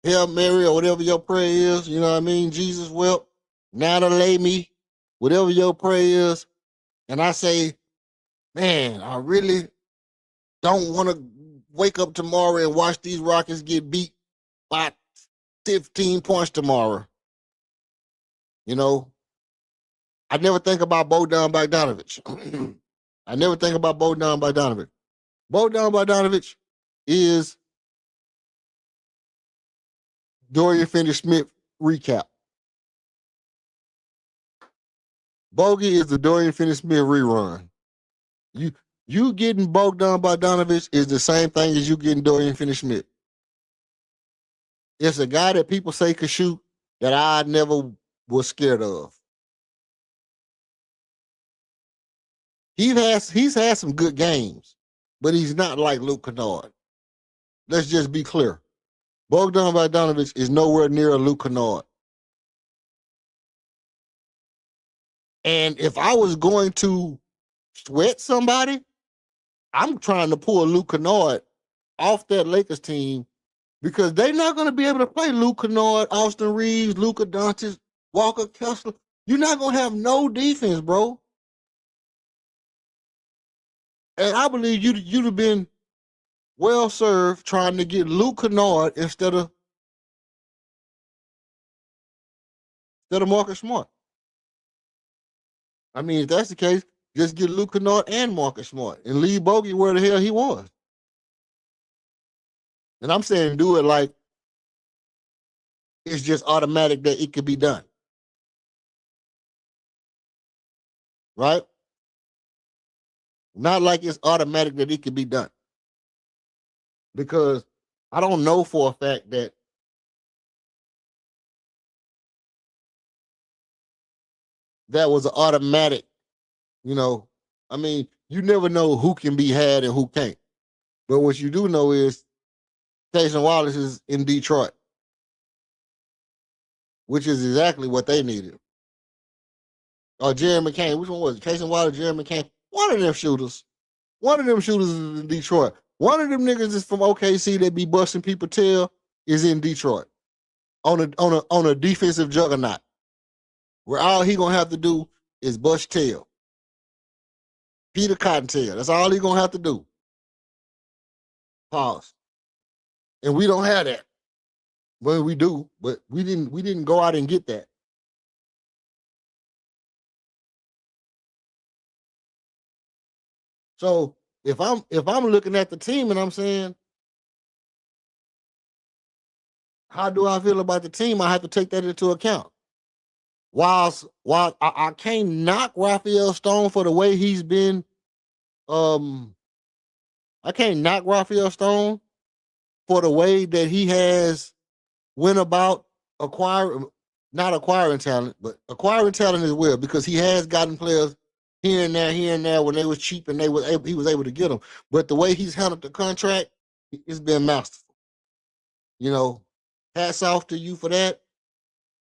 Hail Mary, or whatever your prayer is, you know what I mean? Jesus wept, now to lay me, whatever your prayer is, and I say, man, I really don't want to wake up tomorrow and watch these Rockets get beat by 15 points tomorrow. You know, I never think about Bogdan Bogdanovic. I never think about Bogdan Bogdanovic. Bogdan Bogdanovic is Dorian Finney-Smith recap. Bogey is the Dorian Finney-Smith rerun. You getting Bogdan Bogdanovic is the same thing as you getting Dorian Finney-Smith. It's a guy that people say could shoot that I never was scared of. He's had some good games, but he's not like Luke Kennard. Let's just be clear. Bogdan Bogdanovic is nowhere near a Luke Kennard. And if I was going to sweat somebody, I'm trying to pull Luke Kennard off that Lakers team because they're not going to be able to play Luke Kennard, Austin Reeves, Luka Doncic, Walker Kessler. You're not going to have no defense, bro. And I believe you'd have been well served trying to get Luke Kennard instead of Marcus Smart. I mean, if that's the case, just get Luke Kennard and Marcus Smart and leave Bogey where the hell he was. And I'm saying do it like it's just automatic that it could be done. Right? Not like it's automatic that it could be done. Because I don't know for a fact that that was an automatic, you know. I mean, you never know who can be had and who can't. But what you do know is Cason Wallace is in Detroit, which is exactly what they needed. Or Jerry McCain. Which one was it? Cason Wallace, Jerry McCain. One of them shooters. One of them shooters is in Detroit. One of them niggas is from OKC that be busting people tail is in Detroit on a defensive juggernaut, where all he gonna have to do is bust tail. Peter Cottontail. That's all he gonna have to do. Pause. And we don't have that. Well, we do, but we didn't go out and get that. So if I'm looking at the team and I'm saying, how do I feel about the team? I have to take that into account. While I can't knock Raphael Stone for the way he's been, I can't knock Raphael Stone for the way that he has went about not acquiring talent, but acquiring talent as well, because he has gotten players here and there when they was cheap and he was able to get them. But the way he's handled the contract, it's been masterful. You know, hats off to you for that.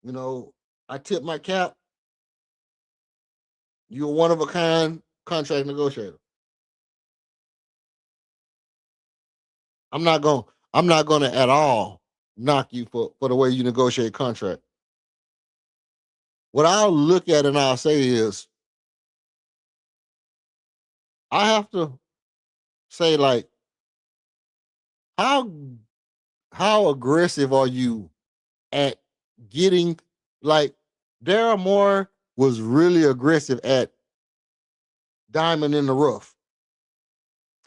You know, I tip my cap. You're a one-of-a-kind contract negotiator. I'm not gonna at all knock you for the way you negotiate contract. What I'll look at and I'll say is, I have to say, like, how aggressive are you at getting, like, Daryl Moore was really aggressive at diamond in the rough.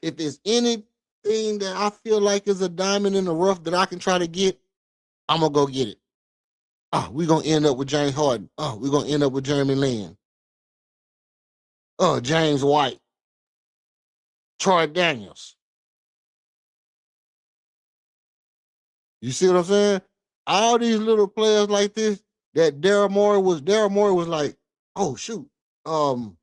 If there's anything anything that I feel like is a diamond in the rough that I can try to get, I'm gonna go get it. Oh, we're gonna end up with James Harden. Oh, we're gonna end up with Jeremy Lin. Oh, James White, Troy Daniels. You see what I'm saying? All these little players like this that Daryl Morey was like, oh shoot, oh,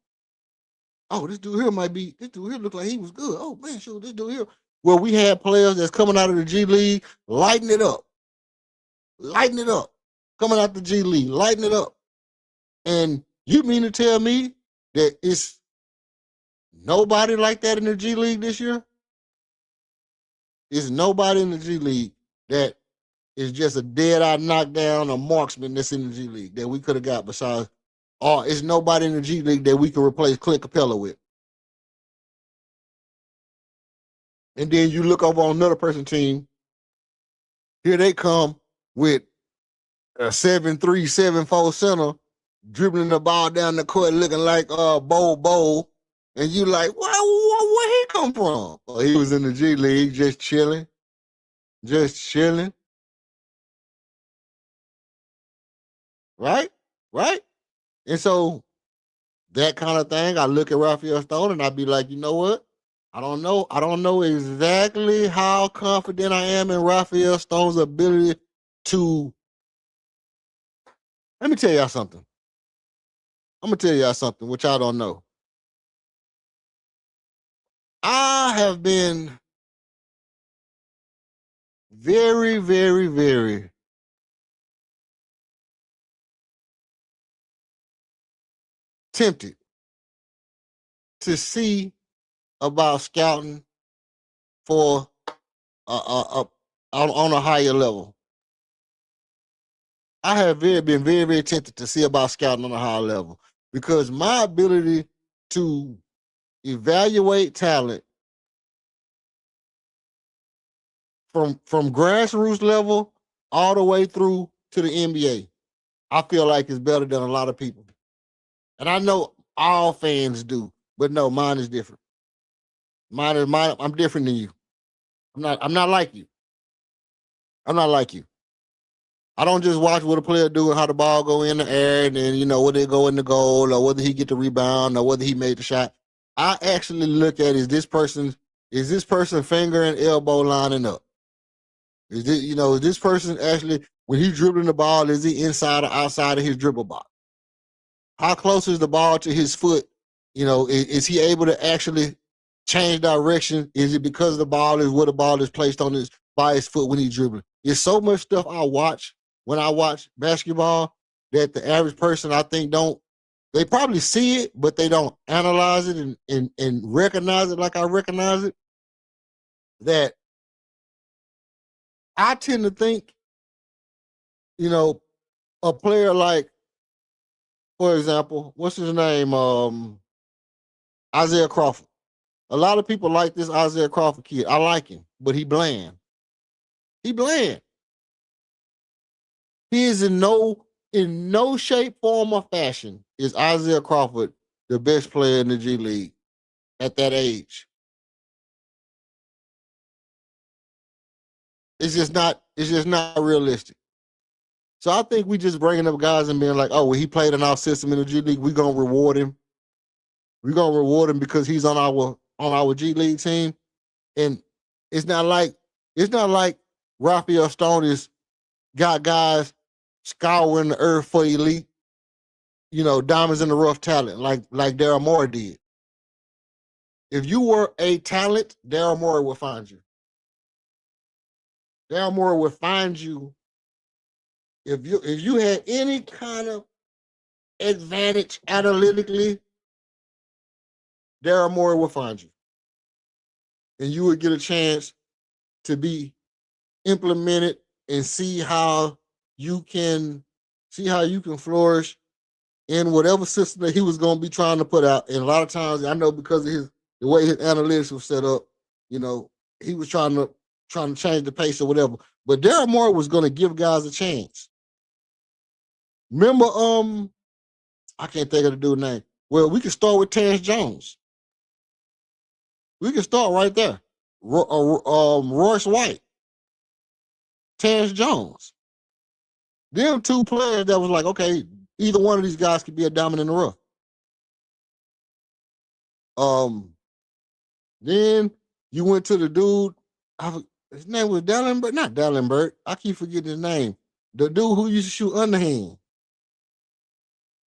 this dude here look like he was good. Oh man, shoot, this dude here. Well, we had players that's coming out of the G League, lighting it up, coming out the G League, lighting it up. And you mean to tell me that it's nobody like that in the G League this year? It's nobody in the G League that is just a dead-eye knockdown, a marksman that's in the G League that we could have got besides, or it's nobody in the G League that we can replace Clint Capella with. And then you look over on another person's team, here they come with a 7'3", 7'4" center, dribbling the ball down the court looking like Bo. And you like, where he come from? Oh, he was in the G League just chilling. Right? And so that kind of thing, I look at Raphael Stone and I'd be like, you know what? I don't know exactly how confident I am in Raphael Stone's ability to. Let me tell y'all something. I'm gonna tell y'all something which I don't know. I have been very, very, very tempted to see about scouting for on a higher level. I have been very, very tempted to see about scouting on a higher level because my ability to evaluate talent from grassroots level all the way through to the NBA, I feel like it's better than a lot of people. And I know all fans do, but no, mine is different. Mine. I'm different than you. I'm not like you. I'm not like you. I don't just watch what a player do and how the ball go in the air and then, whether it go in the goal or whether he get the rebound or whether he made the shot. I actually look at is this person finger and elbow lining up? Is this person actually, when he's dribbling the ball, is he inside or outside of his dribble box? How close is the ball to his foot? Is he able to actually change direction? Is it because the ball is where the ball is placed by his foot when he's dribbling? There's so much stuff I watch when I watch basketball that the average person, I think, they probably see it, but they don't analyze it and recognize it like I recognize it. That I tend to think, a player like, for example, what's his name? Isaiah Crawford. A lot of people like this Isaiah Crawford kid. I like him, but he bland. He is in no shape, form, or fashion is Isaiah Crawford the best player in the G League at that age. It's just not realistic. So I think we just bringing up guys and being like, oh, well, he played in our system in the G League. We're gonna reward him. We're gonna reward him because he's on our G League team. And it's not like Raphael Stone is got guys scouring the earth for elite, diamonds in the rough talent like Daryl Morey did. If you were a talent, Daryl Morey would find you. Daryl Morey would find you if you had any kind of advantage analytically. Daryl Morey would find you, and you would get a chance to be implemented and see how you can flourish in whatever system that he was going to be trying to put out. And a lot of times, I know because of the way his analytics was set up, he was trying to change the pace or whatever. But Daryl Morey was going to give guys a chance. Remember, I can't think of the dude's name. Well, we can start with Terrence Jones. We can start right there. Royce White, Terrence Jones. Them two players that was like, okay, either one of these guys could be a diamond in the rough. Then you went to the dude. His name was Dallenberg, not Dallenberg. I keep forgetting his name. The dude who used to shoot underhand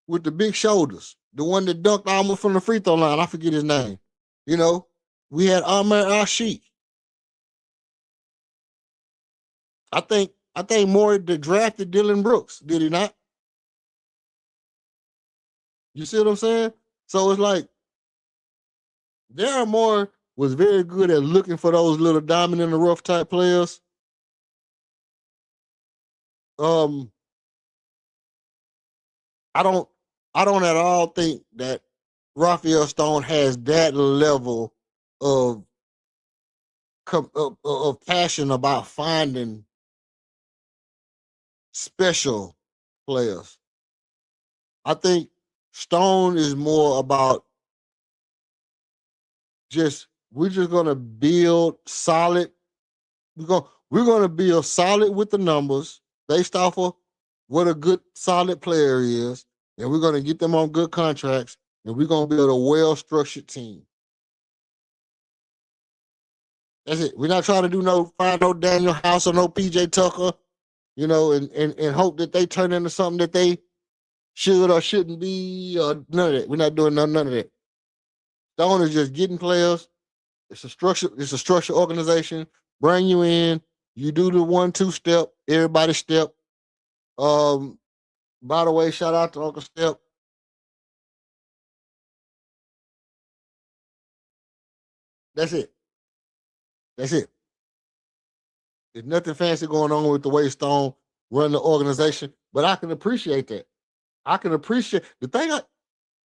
with the big shoulders, the one that dunked almost from the free throw line. I forget his name. You know, we had Ahmed Al-Sheikh. I think Morey drafted Dylan Brooks, did he not? You see what I'm saying? So it's like Darren Moore was very good at looking for those little diamond in the rough type players. I don't at all think that Raphael Stone has that level of passion about finding special players. I think Stone is more about we're just gonna build solid. We're gonna build solid with the numbers based off of what a good solid player is, and we're gonna get them on good contracts, and we're gonna build a well-structured team. That's it. We're not trying to find no Daniel House or no PJ Tucker, and hope that they turn into something that they should or shouldn't be, or none of that. We're not doing none of that. Stone is just getting players. It's a structured organization. Bring you in, you do the 1-2 step, everybody step. By the way, shout out to Uncle Step. That's it. There's nothing fancy going on with the way Stone run the organization, but I can appreciate that. I can appreciate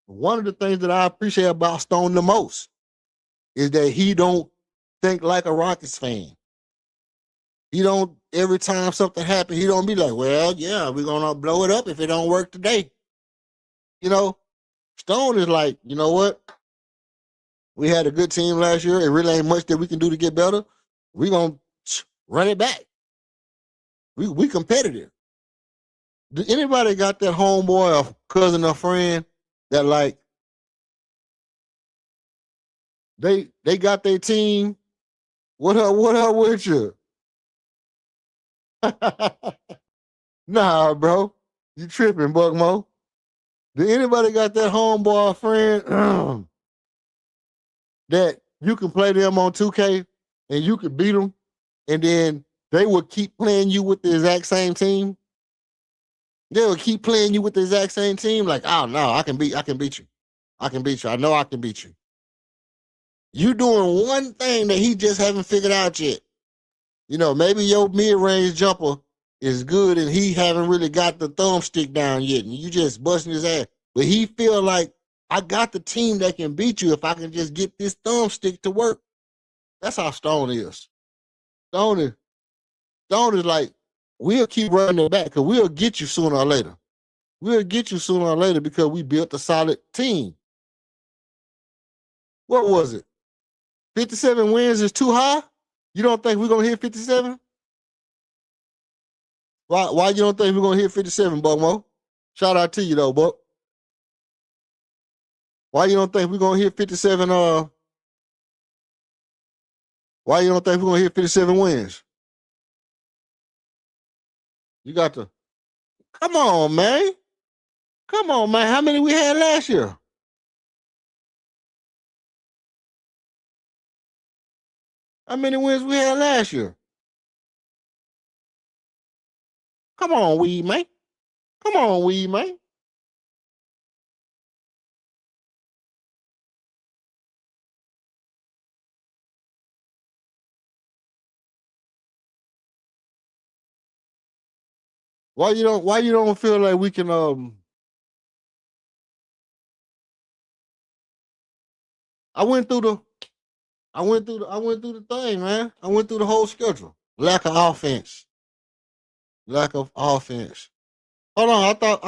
one of the things that I appreciate about Stone the most is that he don't think like a Rockets fan. He don't, every time something happens, he don't be like, well, yeah, we're going to blow it up if it don't work today. Stone is like, you know what? We had a good team last year. It really ain't much that we can do to get better. We're going to run it back. We competitive. Do anybody got that homeboy or cousin or friend that like, they got their team? What up with you? Nah, bro. You tripping, Buckmo. Did anybody got that homeboy or friend that you can play them on 2K and you can beat them, and then they will keep playing you with the exact same team? They will keep playing you with the exact same team. Like, oh no, I can beat you. I can beat you. I know I can beat you. You doing one thing that he just haven't figured out yet. Maybe your mid-range jumper is good and he haven't really got the thumbstick down yet, and you just busting his ass. But he feel like, I got the team that can beat you if I can just get this thumbstick to work. That's how Stone is. Stone is like, we'll keep running it back because we'll get you sooner or later. We'll get you sooner or later because we built a solid team. What was it? 57 wins is too high? You don't think we're going to hit 57? Why you don't think we're going to hit 57, Buckmo? Shout out to you, though, Buck. Why you don't think we're going to hit 57? Why you don't think we're going to hit 57 wins? You got to. Come on, man. Come on, man. How many we had last year? How many wins we had last year? Come on, Weed, man. Come on, Weed, man. Why you don't feel like we can I went through the thing, man. I went through the whole schedule. Lack of offense. Hold on, I thought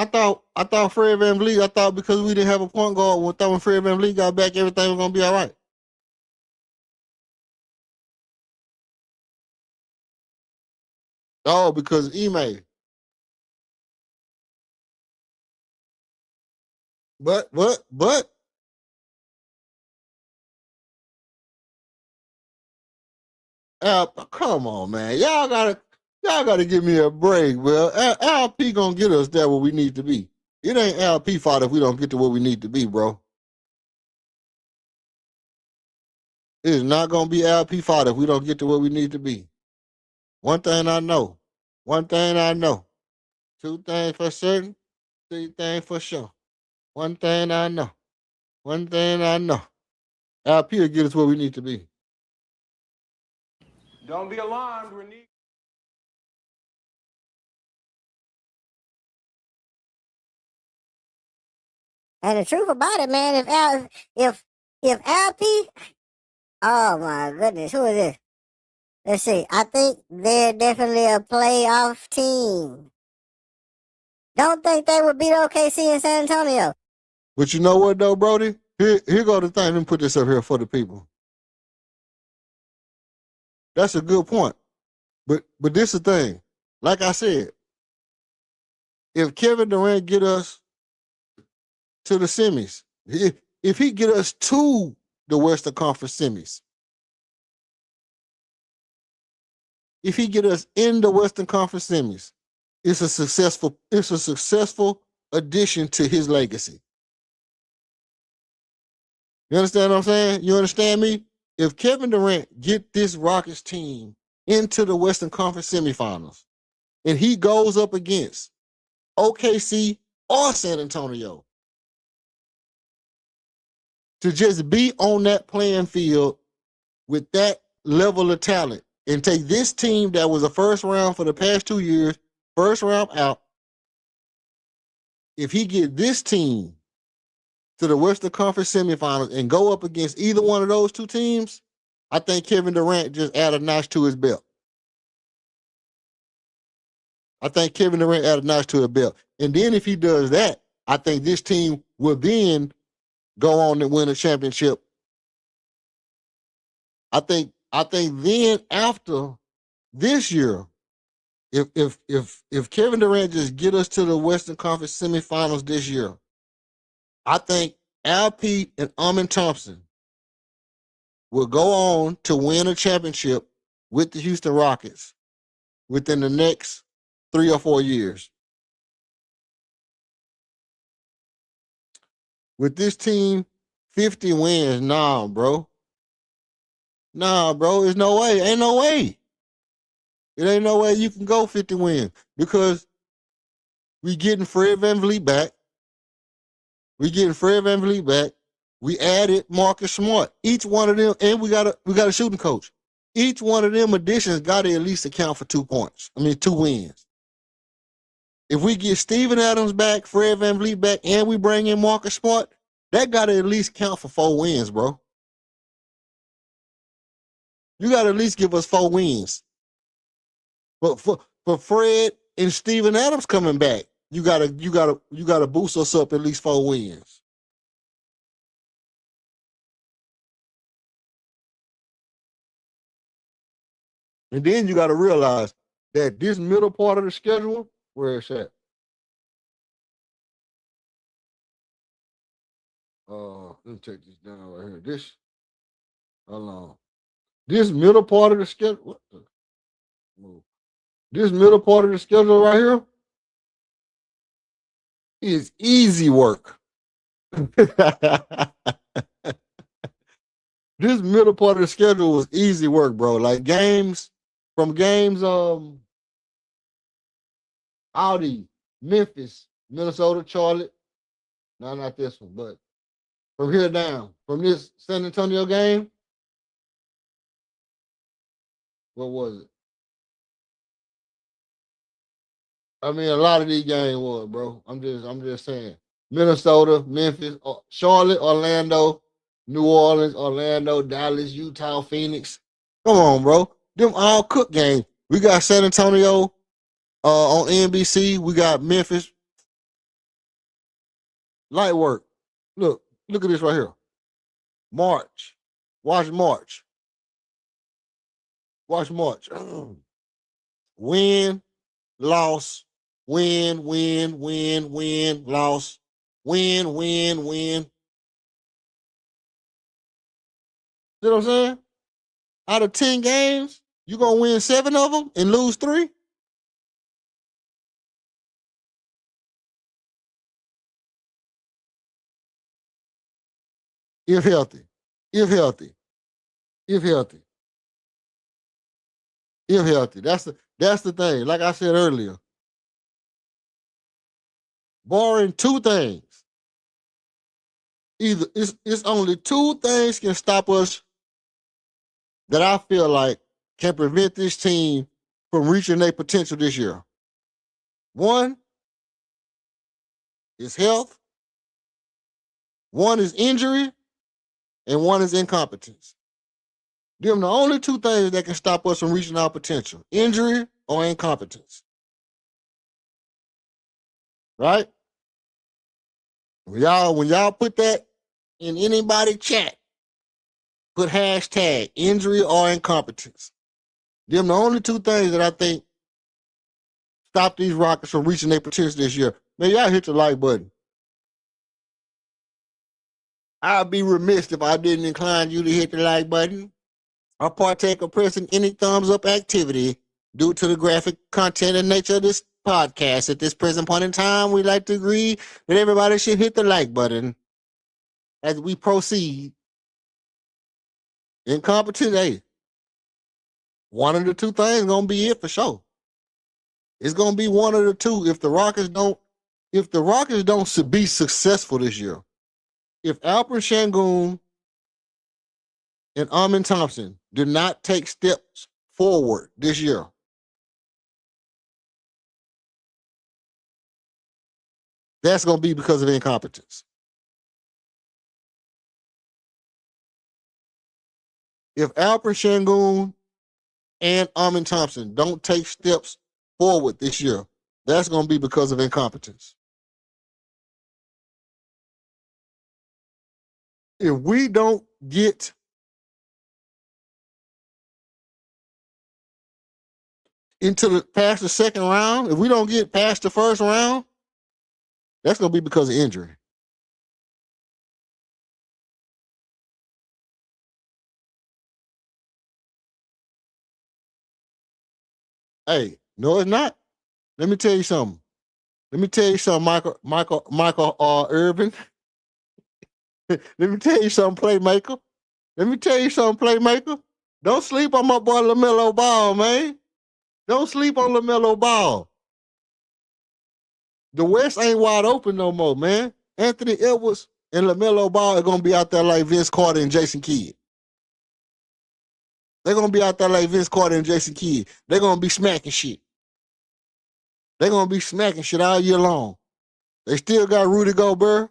Fred VanVleet, I thought because we didn't have a point guard, when Fred VanVleet got back, everything was gonna be all right. Oh, because email. But come on, man. Y'all gotta give me a break. Well, LP gonna get us there where we need to be. It ain't LP fault if we don't get to where we need to be, bro. It is not gonna be LP fault if we don't get to where we need to be. One thing I know. One thing I know. Two things for certain. Three things for sure. One thing I know. One thing I know. LP will get us where we need to be. Don't be alarmed. We need. And the truth about it, man, if LP, oh my goodness, who is this? Let's see. I think they're definitely a playoff team. Don't think they would beat OKC in San Antonio. But you know what though, Brody? Here go the thing. Let me put this up here for the people. That's a good point. But this is the thing. Like I said, if Kevin Durrant get us to the semis, if he get us to the Western Conference semis, if he get us in the Western Conference semis, it's a successful addition to his legacy. You understand what I'm saying? You understand me? If Kevin Durant get this Rockets team into the Western Conference semifinals, and he goes up against OKC or San Antonio, to just be on that playing field with that level of talent and take this team that was a first round for the past 2 years, first round out, if he get this team to the Western Conference semifinals and go up against either one of those two teams, I think Kevin Durant just add a notch to his belt. I think Kevin Durant add a notch to his belt. And then if he does that, I think this team will then go on and win a championship. I think then after this year, if Kevin Durant just get us to the Western Conference semifinals this year, I think LP and Amin Thompson will go on to win a championship with the Houston Rockets within the next 3 or 4 years. With this team, 50 wins. Nah, bro. There's no way. Ain't no way. It ain't no way you can go 50 wins because we getting Fred VanVleet back. We added Marcus Smart. Each one of them, and we got a shooting coach. Each one of them additions got to at least account for 2 wins. If we get Steven Adams back, Fred VanVleet back, and we bring in Marcus Smart, that got to at least count for 4 wins, bro. You got to at least give us 4 wins. But for Fred and Steven Adams coming back, you gotta boost us up at least 4 wins. And then you gotta realize that this middle part of the schedule, where it's at. Let me take this down right here. Hold on. This middle part of the schedule. This middle part of the schedule right here is easy work. This middle part of the schedule was easy work, bro. Like games, Audi, Memphis, Minnesota, Charlotte. No, not this one, but from here down, from this San Antonio game, what was it? I mean, a lot of these games was, bro. I'm just saying. Minnesota, Memphis, Charlotte, Orlando, New Orleans, Orlando, Dallas, Utah, Phoenix. Come on, bro. Them all cook games. We got San Antonio on NBC. We got Memphis. Light work. Look at this right here. March. Watch March. win, loss, win, loss, win. You know what I'm saying? Out of 10 games, you gonna win 7 of them and lose 3? If healthy. If healthy. If healthy. If healthy. That's the thing. Like I said earlier. Barring 2 things. Either it's only 2 things can stop us that I feel like can prevent this team from reaching their potential this year. One is health, one is injury, and one is incompetence. Them the only 2 things that can stop us from reaching our potential: injury or incompetence. Right? When y'all put that in anybody chat, put hashtag injury or incompetence. Them the only 2 things that I think stop these Rockets from reaching their potential this year. Man, y'all hit the like button. I'd be remiss if I didn't incline you to hit the like button or partake of pressing any thumbs up activity due to the graphic content and nature of this podcast. At this present point in time, we like to agree that everybody should hit the like button as we proceed. Incompetent, hey, one of the 2 things gonna be it for sure. It's gonna be one of the 2 if the Rockets don't be successful this year. If Alperen Sengun and Amin Thompson do not take steps forward this year, that's going to be because of incompetence. If Alperen Sengun and Amin Thompson don't take steps forward this year, that's going to be because of incompetence. If we don't get past the second round, if we don't get past the first round, that's going to be because of injury. Hey, no, it's not. Let me tell you something. Michael Irvin. Let me tell you something, playmaker. Don't sleep on my boy LaMelo Ball, man. Don't sleep on LaMelo Ball. The West ain't wide open no more, man. Anthony Edwards and LaMelo Ball are going to be out there like Vince Carter and Jason Kidd. They're going to be out there like Vince Carter and Jason Kidd. They're going to be smacking shit. They're going to be smacking shit all year long. They still got Rudy Gobert,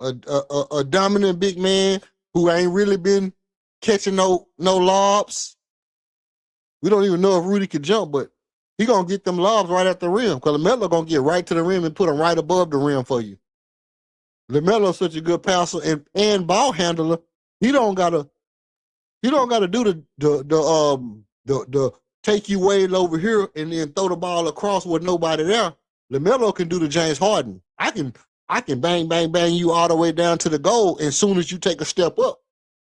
a dominant big man who ain't really been catching no lobs. We don't even know if Rudy can jump, but he gonna get them lobs right at the rim because LaMelo gonna get right to the rim and put them right above the rim for you. LaMelo's such a good passer and ball handler. He don't gotta do the take you way over here and then throw the ball across with nobody there. LaMelo can do the James Harden. I can bang you all the way down to the goal, and as soon as you take a step up,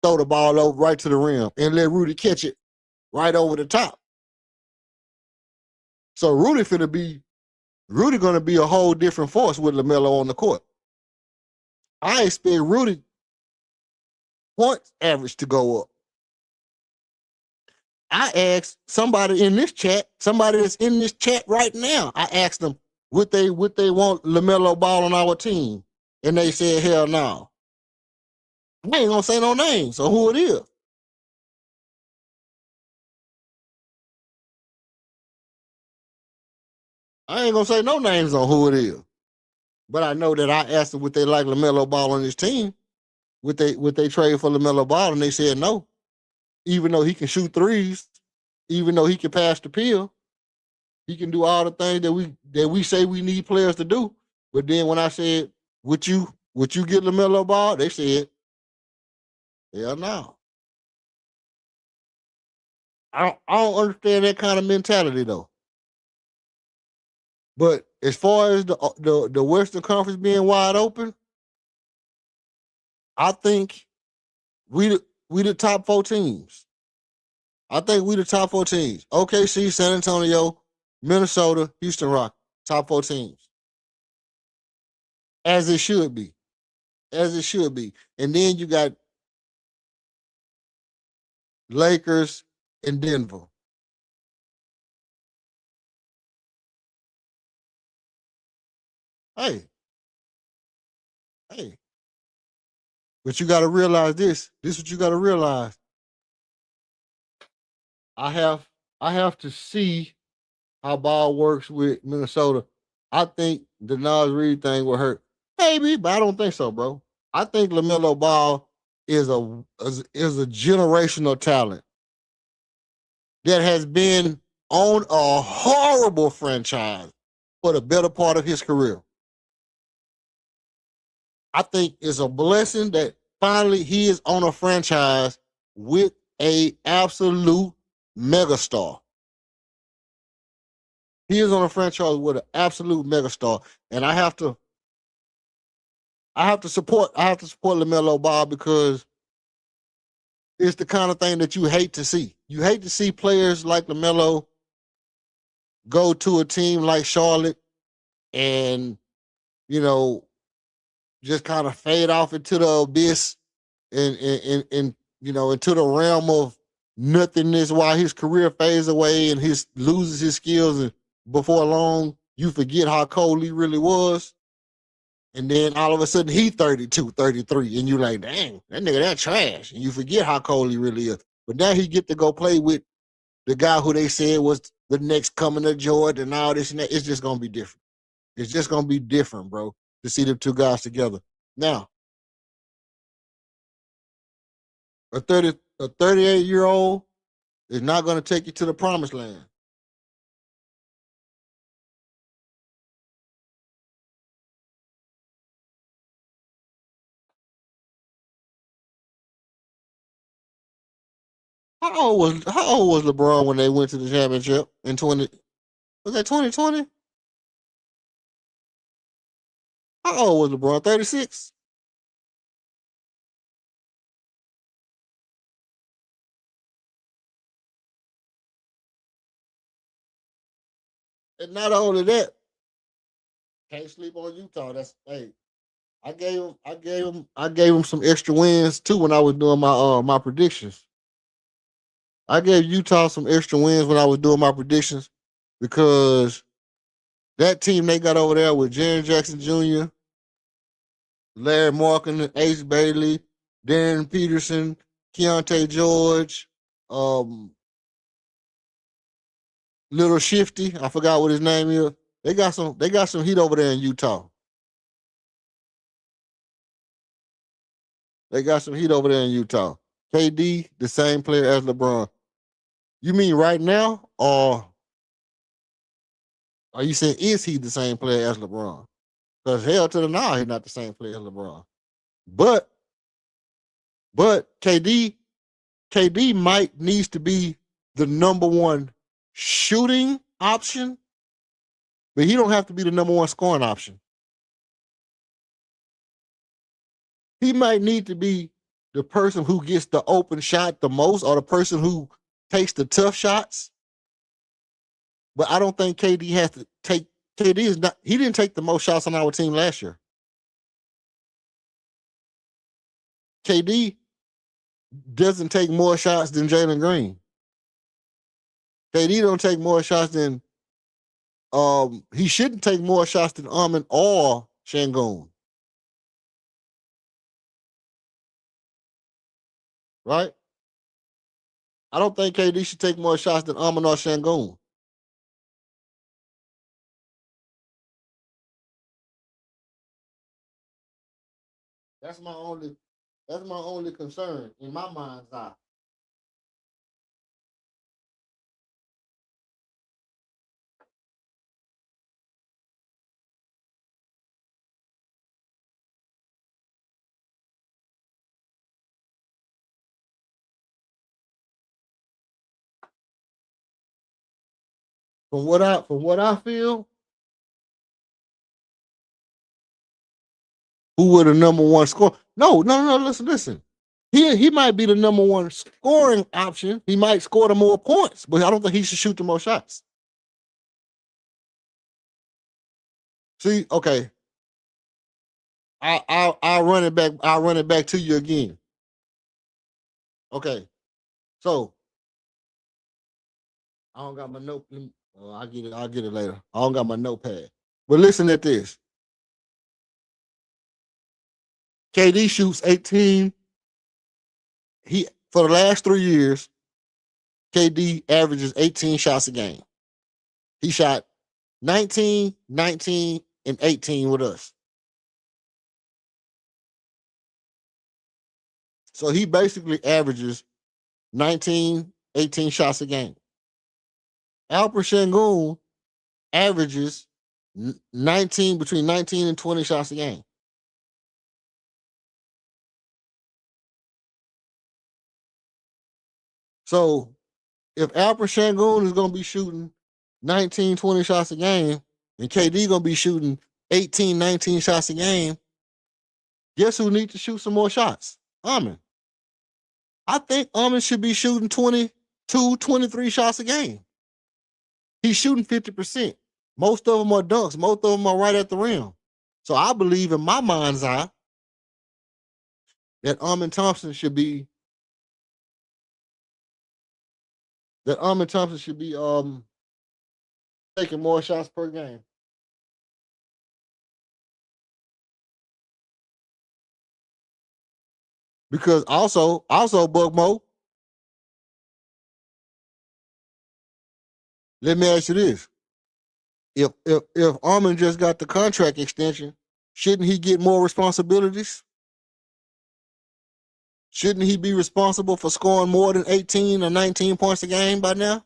throw the ball over right to the rim and let Rudy catch it right over the top. So Rudy gonna be a whole different force with LaMelo on the court. I expect Rudy points average to go up. I asked somebody in this chat, somebody that's in this chat right now, I asked them, would they want LaMelo Ball on our team? And they said, hell no. I ain't gonna say no names, so who it is. I ain't gonna say no names on who it is. But I know that I asked them would they like LaMelo Ball on his team. Would they trade for LaMelo Ball? And they said no. Even though he can shoot threes, even though he can pass the pill, he can do all the things that we say we need players to do. But then when I said, would you get LaMelo Ball? They said, hell no. I don't understand that kind of mentality though. But as far as the Western Conference being wide open, I think we the top 4 teams. I think we the top 4 teams. OKC, San Antonio, Minnesota, Houston Rock, top 4 teams. As it should be. As it should be. And then you got Lakers and Denver. Hey, hey. But you gotta realize this. This is what you gotta realize. I have to see how ball works with Minnesota. I think the Nas Reed thing will hurt. Maybe, but I don't think so, bro. I think LaMelo Ball is a generational talent that has been on a horrible franchise for the better part of his career. I think it's a blessing that finally he is on a franchise with a absolute megastar. He is on a franchise with an absolute megastar, and I have to support LaMelo Ball because it's the kind of thing that you hate to see. You hate to see players like LaMelo go to a team like Charlotte and, you know, just kind of fade off into the abyss and you know, into the realm of nothingness while his career fades away and his loses his skills, and before long you forget how cold he really was. And then all of a sudden he 32, 33, and you like, dang, that nigga that trash. And you forget how cold he really is. But now he get to go play with the guy who they said was the next coming of Jordan and all this and that. It's just gonna be different. It's just gonna be different, bro, to see them two guys together. Now, a 38-year-old is not gonna take you to the promised land. How old was LeBron when they went to the championship in 20? Was that 2020? How old was LeBron? 36? And not only that, can't sleep on Utah. That's hey. I gave him some extra wins too when I was doing my predictions. I gave Utah some extra wins when I was doing my predictions because that team they got over there with Jaren Jackson Jr., Larry Markin, Ace Bailey, Darren Peterson, Keontae George, um, Little Shifty. I forgot what his name is. They got some heat over there in Utah. They got some heat over there in Utah. KD, the same player as LeBron. You mean right now, or are you saying is he the same player as LeBron? Because hell to the now, he's not the same player as LeBron. But KD might needs to be the number one shooting option, but he don't have to be the number one scoring option. He might need to be the person who gets the open shot the most, or the person who takes the tough shots. But I don't think KD has to take. KD is not. He didn't take the most shots on our team last year. KD doesn't take more shots than Jalen Green. KD don't take more shots than he shouldn't take more shots than Armin or Shangoon. Right? I don't think KD should take more shots than Armin or Shangoon. That's my only concern in my mind's eye. From what I feel, who were the number one score? No. Listen. He might be the number one scoring option. He might score the more points, but I don't think he should shoot the most shots. See, okay. I'll run it back. I'll run it back to you again. Okay. So I don't got my note. I'll get it later. I don't got my notepad. But listen at this. KD shoots 18. He for the last 3 years, KD averages 18 shots a game. He shot 19, 19, and 18 with us. So he basically averages 19, 18 shots a game. Alper Sengun averages 19, between 19 and 20 shots a game. So if Alper Sengun is going to be shooting 19, 20 shots a game, and KD going to be shooting 18, 19 shots a game, guess who needs to shoot some more shots? Amin. I think Amin should be shooting 22, 23 shots a game. He's shooting 50%. Most of them are dunks. Most of them are right at the rim. So I believe in my mind's eye that Amin Thompson should be taking more shots per game. Because also Bugmo, let me ask you this. If Armin just got the contract extension, shouldn't he get more responsibilities? Shouldn't he be responsible for scoring more than 18 or 19 points a game by now?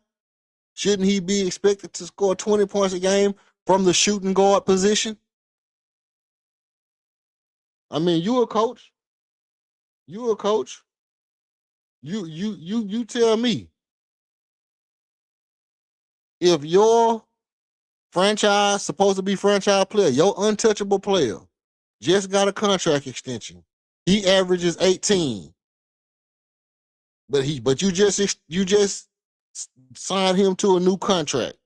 Shouldn't he be expected to score 20 points a game from the shooting guard position? I mean, you a coach. You tell me. If your franchise, supposed to be franchise player, your untouchable player, just got a contract extension. He averages 18. But you just signed him to a new contract.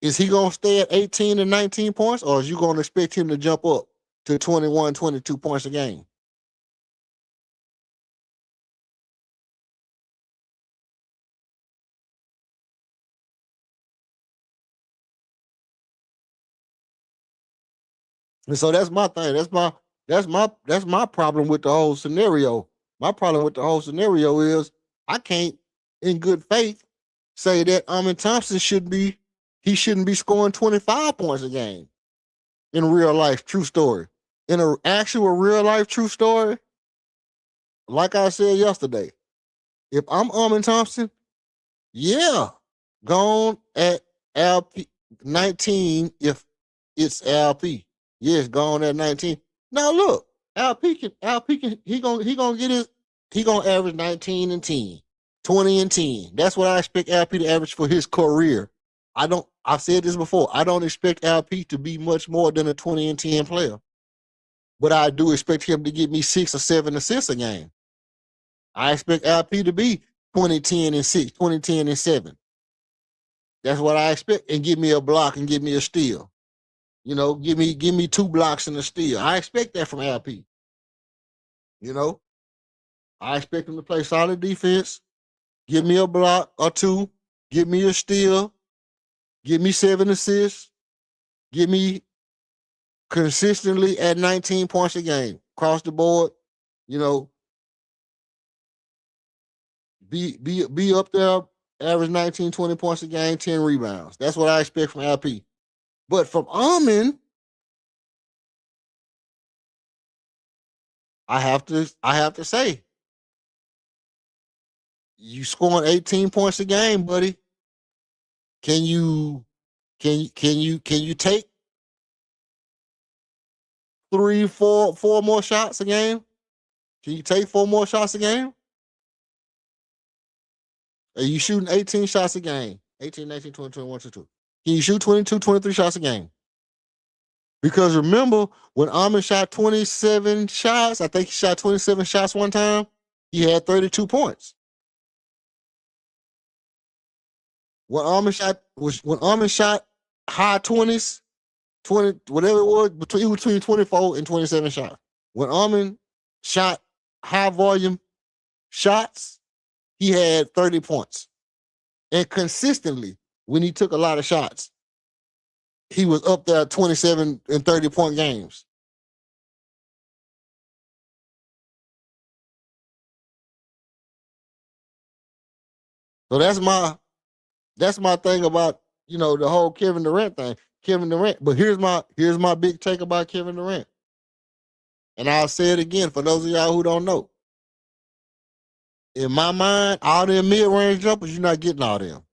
Is he gonna stay at 18 and 19 points, or is you gonna expect him to jump up to 21, 22 points a game? And so that's my thing. That's my problem with the whole scenario. My problem with the whole scenario is I can't, in good faith, say that Amin Thompson shouldn't be scoring 25 points a game in real life. True story. In an actual real life true story, like I said yesterday, if I'm Amin Thompson, yeah, gone at LP 19 if it's LP. Yes, gone at 19. Now look, LP can he gonna average 19 and 10, 20 and 10. That's what I expect LP to average for his career. I've said this before. I don't expect LP to be much more than a 20 and 10 player. But I do expect him to give me 6 or 7 assists a game. I expect LP to be 20, 10, and 6, 20, 10, and 7. That's what I expect. And give me a block and give me a steal. You know, give me 2 blocks and a steal. I expect that from LP. You know, I expect him to play solid defense. Give me a block or 2. Give me a steal. Give me 7 assists. Give me consistently at 19 points a game. Across the board, you know, be up there, average 19, 20 points a game, 10 rebounds. That's what I expect from LP. But from Amin, I have to say, you scoring 18 points a game, buddy. Can you take 3, 4 more shots a game? Can you take 4 more shots a game? Are you shooting 18 shots a game 18, 19, 20, 21, 22. Can you shoot 22, 23 shots a game? Because remember, when Armin shot 27 shots, I think he shot 27 shots one time, he had 32 points. When Armin shot high 20s, 20, whatever it was, between 24 and 27 shots. When Armin shot high volume shots, he had 30 points. And consistently, when he took a lot of shots, he was up there 27 and 30 point games. So that's my thing about, the whole Kevin Durant thing. Kevin Durant. But here's my big take about Kevin Durant. And I'll say it again for those of y'all who don't know. In my mind, all them mid-range jumpers, you're not getting all them.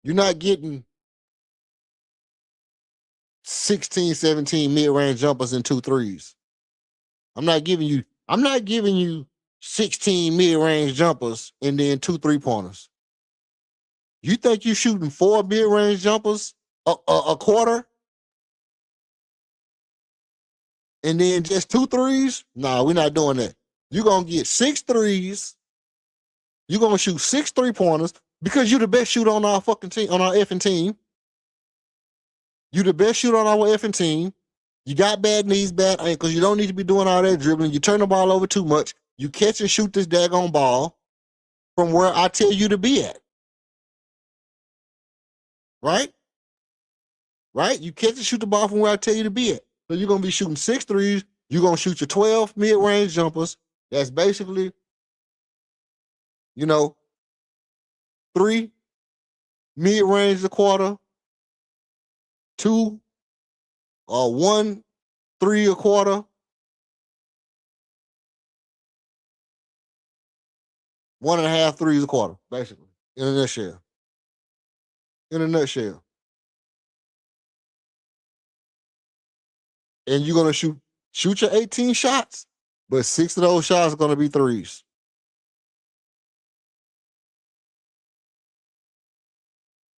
You're not getting 16, 17 mid-range jumpers and 2 threes. I'm not giving you 16 mid-range jumpers and then 2 3-pointers. You think you're shooting 4 mid-range jumpers a quarter? And then just 2 threes? No, we're not doing that. You're going to get 6 threes. You're going to shoot 6 3-pointers because you're the best shooter on our fucking team, on our effing team. You're the best shooter on our effing team. You got bad knees, bad ankles. You don't need to be doing all that dribbling. You turn the ball over too much. You catch and shoot this daggone ball from where I tell you to be at. Right? Right? You catch and shoot the ball from where I tell you to be at. So you're going to be shooting 6 threes. You're going to shoot your 12 mid-range jumpers. That's basically, 3 mid-range a quarter, 2 or 1 3 a quarter, 1.5 threes a quarter, basically, in a nutshell. And you're going to shoot your 18 shots, but 6 of those shots are going to be threes.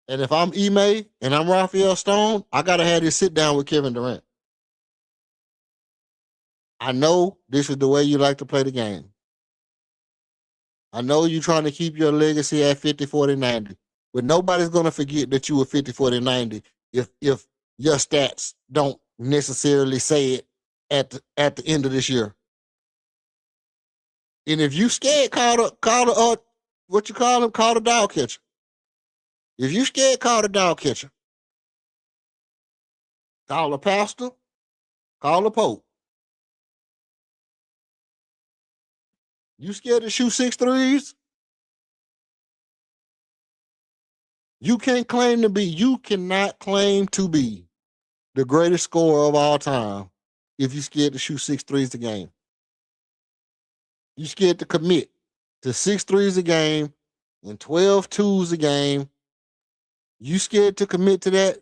And if I'm Ime and I'm Raphael Stone, I got to have this sit down with Kevin Durant. I know this is the way you like to play the game. I know you're trying to keep your legacy at 50, 40, 90. But nobody's going to forget that you were 50, 40, 90 if your stats don't necessarily say it at the end of this year. And if you scared, call the dog catcher. If you scared, call the dog catcher. Call the pastor. Call the pope. You scared to shoot 6 threes? You cannot claim to be the greatest scorer of all time if you're scared to shoot 6 threes a game. You scared to commit to 6 threes a game and 12 twos a game. You scared to commit to that?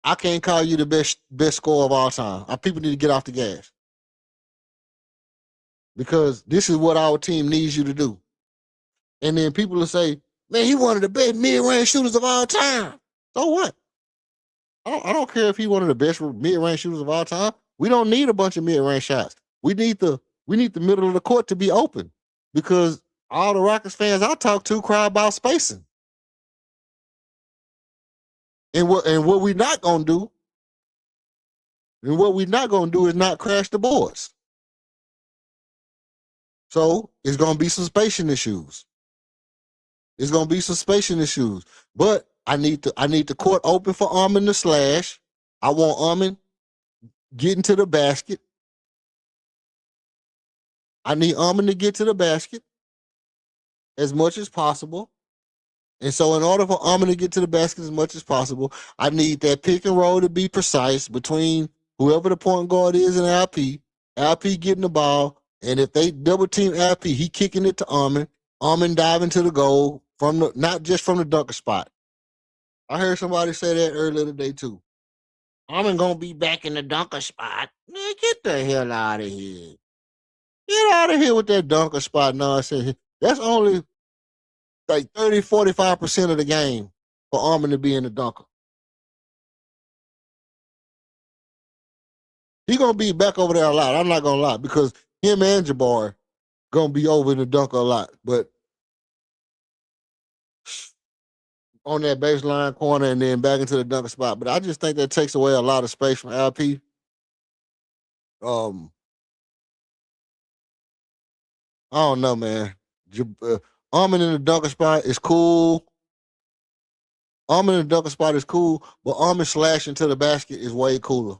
I can't call you the best scorer of all time. Our people need to get off the gas. Because this is what our team needs you to do. And then people will say, man, he one of the best mid-range shooters of all time. So what? I don't care if he's one of the best mid-range shooters of all time. We don't need a bunch of mid-range shots. We need the middle of the court to be open because all the Rockets fans I talk to cry about spacing. And what we're not gonna do, is not crash the boards. So it's gonna be some spacing issues. But I need the court open for Armin to slash. I want Armin getting to the basket. I need Armin to get to the basket as much as possible. And so in order for Armin to get to the basket as much as possible, I need that pick and roll to be precise between whoever the point guard is and LP getting the ball. And if they double team LP, he kicking it to Armin diving to the goal not just from the dunker spot. I heard somebody say that earlier today too. Armin gonna be back in the dunker spot. Man, get the hell out of here. Get out of here with that dunker spot nonsense. That's only like 30, 45% of the game for Armin to be in the dunker. He gonna be back over there a lot. I'm not gonna lie, because him and Jabbar gonna be over in the dunker a lot. But on that baseline corner and then back into the dunker spot. But I just think that takes away a lot of space from LP. I don't know, man. Armin in the dunker spot is cool. Armin in the dunker spot is cool, but Armin slashing to the basket is way cooler.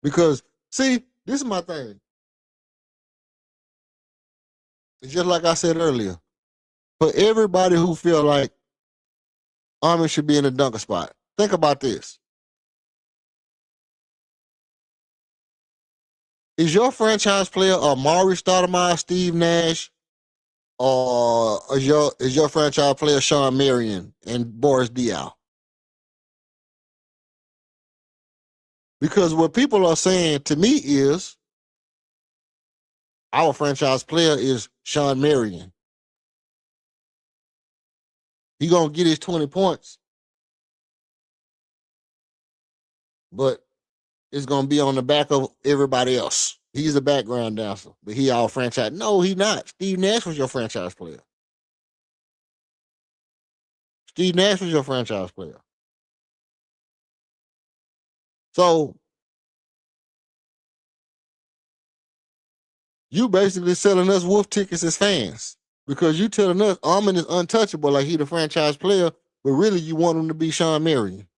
Because, see, this is my thing. It's just like I said earlier. For everybody who feel like Armin should be in the dunker spot, think about this. Is your franchise player Amari Stoudemire, Steve Nash, or is your franchise player Sean Marion and Boris Diaw? Because what people are saying to me is our franchise player is Sean Marion. He gonna get his 20 points, but it's gonna be on the back of everybody else. He's a background dancer, but he our franchise. No, he not. Steve Nash was your franchise player. Steve Nash was your franchise player. So you basically selling us wolf tickets as fans, because you telling us Armin is untouchable, like he the franchise player, but really you want him to be Sean Marion.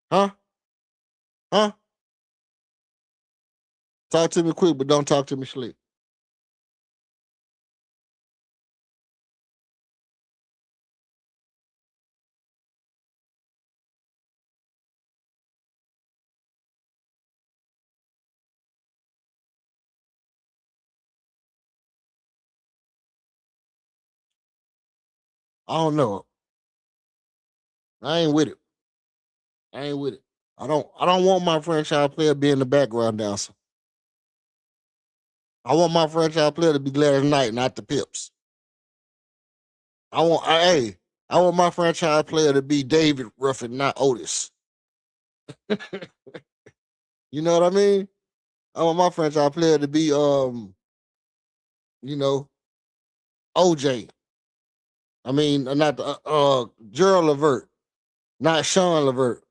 Huh? Huh? Talk to me quick, but don't talk to me slick. I don't know. I ain't with it. I ain't with it. I don't want my franchise player being the background dancer. I want my franchise player to be Gladys Knight, not the Pips. I want my franchise player to be David Ruffin, not Otis. You know what I mean? I want my franchise player to be OJ. I mean, not the Gerald Levert, not Sean Levert.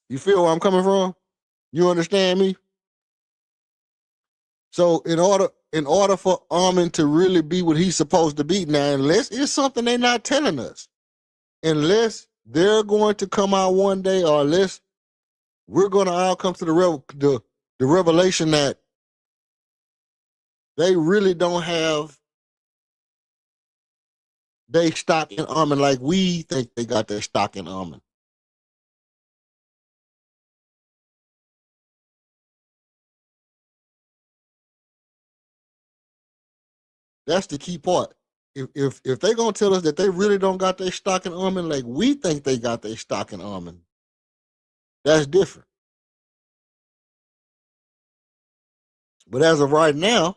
You feel where I'm coming from? You understand me? So in order for Armin to really be what he's supposed to be now, unless it's something they're not telling us, unless they're going to come out one day, or unless we're going to all come to the revelation that they really don't have their stock in Armin like we think they got their stock in Armin. That's the key part. If they're gonna tell us that they really don't got their stock in Armin like we think they got their stock in Armin, that's different. But as of right now,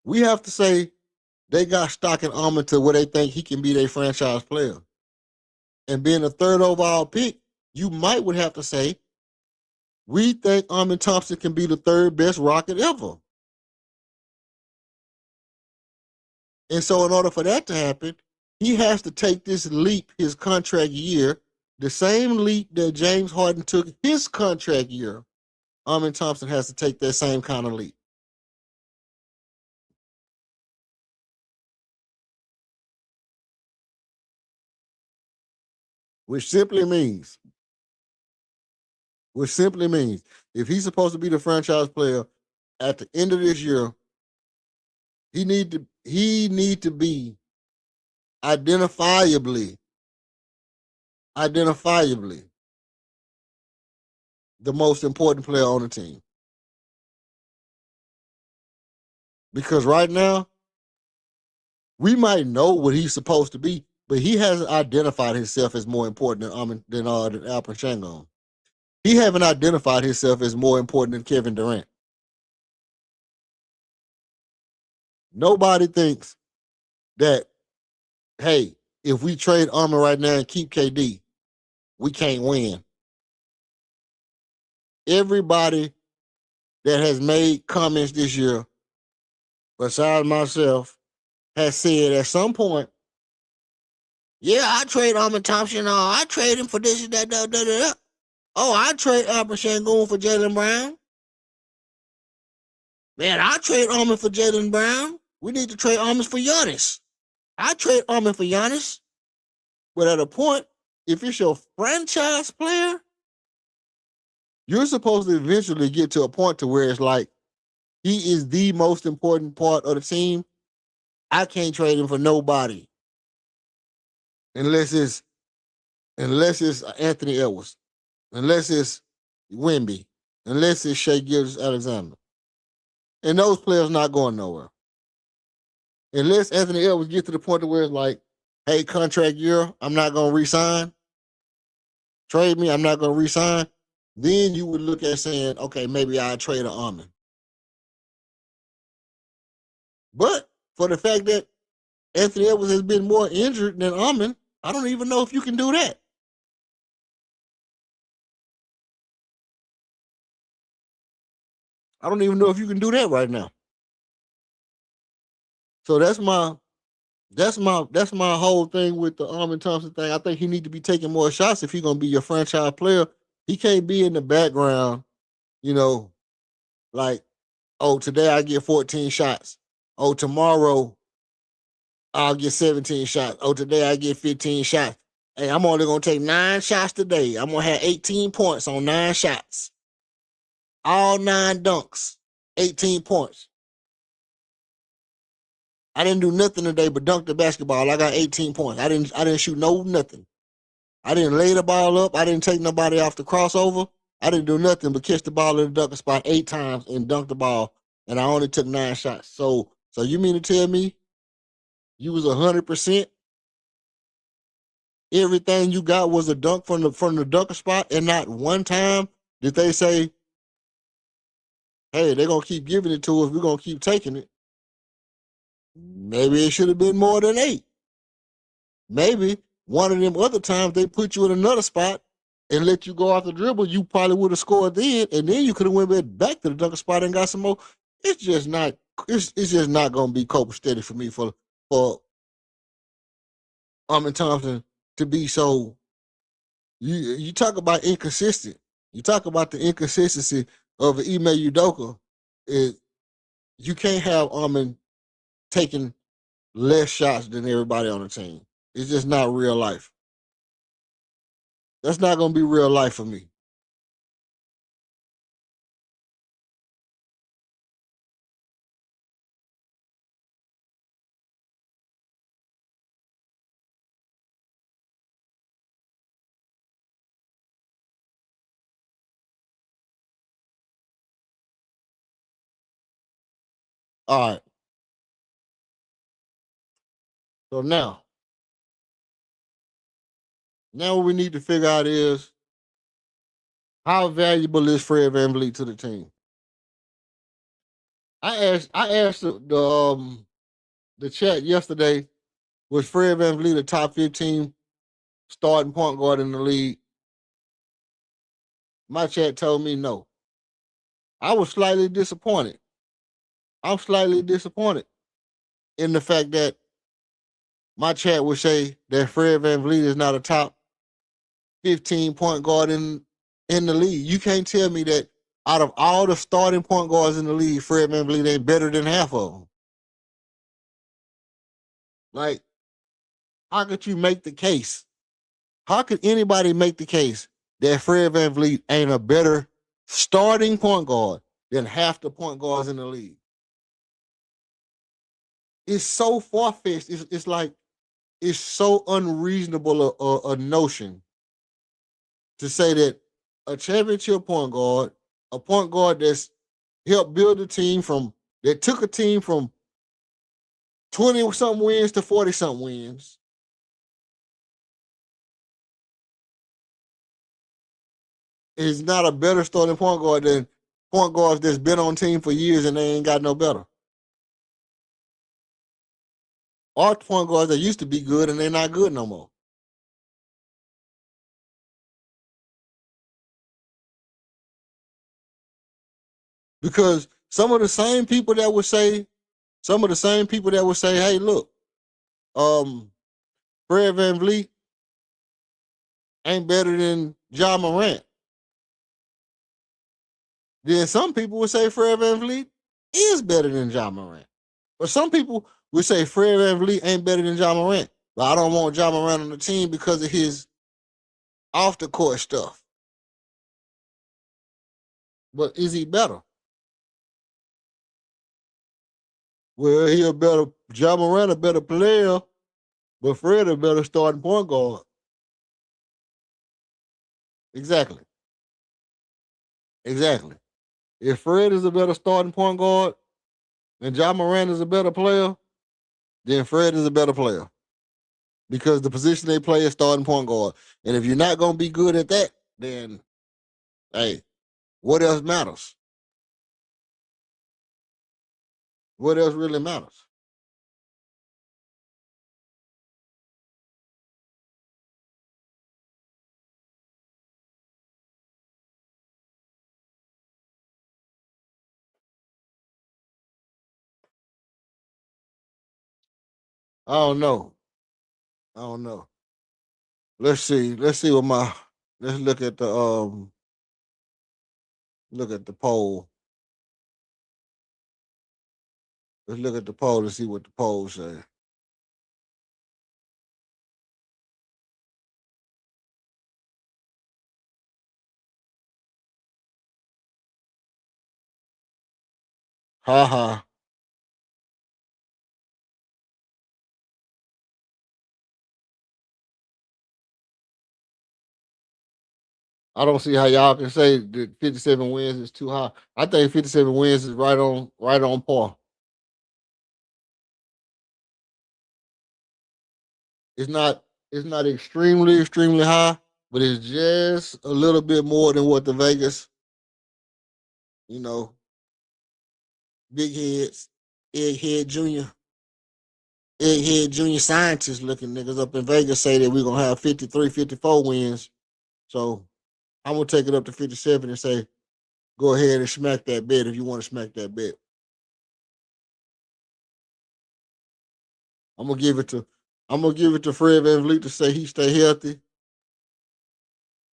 we have to say they got stock in Armin to where they think he can be their franchise player. And being a third overall pick, you would have to say, we think Armin Thompson can be the third best Rocket ever. And so in order for that to happen, he has to take this leap his contract year, the same leap that James Harden took his contract year. Armin Thompson has to take that same kind of leap. Which simply means if he's supposed to be the franchise player at the end of this year, he need to be identifiably the most important player on the team. Because right now, we might know what he's supposed to be, but he hasn't identified himself as more important than Alperen Sengun. He haven't identified himself as more important than Kevin Durant. Nobody thinks that, hey, if we trade Armin right now and keep KD, we can't win. Everybody that has made comments this year, besides myself, has said at some point, yeah, I trade Armin Thompson, or I trade him for this and that, da, da, da, da. Oh, I trade Alperen Sengun for Jaylen Brown. Man, I trade Armin for Jaylen Brown. We need to trade Armin for Giannis. I trade Armin for Giannis. But at a point, if it's your franchise player, you're supposed to eventually get to a point to where it's like, he is the most important part of the team. I can't trade him for nobody. Unless it's Anthony Edwards. Unless it's Wemby. Unless it's Shai Gilgeous-Alexander. And those players not going nowhere. Unless Anthony Edwards gets to the point where it's like, hey, contract year, I'm not going to re-sign. Trade me, I'm not going to re-sign. Then you would look at saying, okay, maybe I'll trade an Armin. But for the fact that Anthony Edwards has been more injured than Armin, I don't even know if you can do that. I don't even know if you can do that right now. So that's my whole thing with the Armin Thompson thing. I think he need to be taking more shots if he's gonna be your franchise player. He can't be in the background, like, oh, today I get 14 shots. Oh, tomorrow I'll get 17 shots. Oh, today I get 15 shots. Hey, I'm only gonna take 9 shots today. I'm gonna have 18 points on 9 shots. All 9 dunks, 18 points. I didn't do nothing today but dunk the basketball. I got 18 points. I didn't shoot nothing. I didn't lay the ball up. I didn't take nobody off the crossover. I didn't do nothing but catch the ball in the dunker spot 8 times and dunk the ball, and I only took 9 shots. So you mean to tell me you was 100%? Everything you got was a dunk from the dunker spot, and not one time did they say, hey, they're going to keep giving it to us. We're going to keep taking it. Maybe it should have been more than 8. Maybe one of them other times they put you in another spot and let you go off the dribble, you probably would have scored then, and then you could have went back to the dunker spot and got some more. It's just not going to be copacetic for me for Armin Thompson to be so. You talk about inconsistent. You talk about the inconsistency of Ime Udoka. You can't have Armin taking less shots than everybody on the team. It's just not real life. That's not going to be real life for me. All right. So now what we need to figure out is, how valuable is Fred VanVleet to the team? I asked the chat yesterday, was Fred VanVleet a top 15 starting point guard in the league? My chat told me no. I was slightly disappointed. I'm slightly disappointed in the fact that my chat would say that Fred VanVleet is not a top 15 point guard in the league. You can't tell me that out of all the starting point guards in the league, Fred VanVleet ain't better than half of them. Like, how could you make the case? How could anybody make the case that Fred VanVleet ain't a better starting point guard than half the point guards in the league? It's so far-fetched. It's like, it's so unreasonable a notion to say that a championship point guard, a point guard that's helped build a team that took a team from 20-something wins to 40-something wins, is not a better starting point guard than point guards that's been on team for years and they ain't got no better. Or point guards that used to be good and they're not good no more. Because some of the same people that would say, hey, look, Fred VanVleet ain't better than Ja Morant. Then some people would say Fred VanVleet is better than Ja Morant. But some people would say Fred VanVleet ain't better than Ja Morant. But I don't want Ja Morant on the team because of his off the court stuff. But is he better? Well, Ja Morant a better player, but Fred a better starting point guard. Exactly. If Fred is a better starting point guard and Ja Morant is a better player, then Fred is a better player. Because the position they play is starting point guard. And if you're not going to be good at that, then, hey, what else matters? What else really matters? I don't know. Let's see what let's look at the poll. Let's look at the poll to see what the poll say. Ha ha. I don't see how y'all can say that 57 wins is too high. I think 57 wins is right on par. It's not extremely high, but it's just a little bit more than what the Vegas, you know, big heads, egghead junior scientists looking niggas up in Vegas say that we're gonna have 53, 54 wins. So I'm gonna take it up to 57 and say, go ahead and smack that bet if you want to smack that bet. I'm gonna give it to Fred VanVleet to say he stay healthy.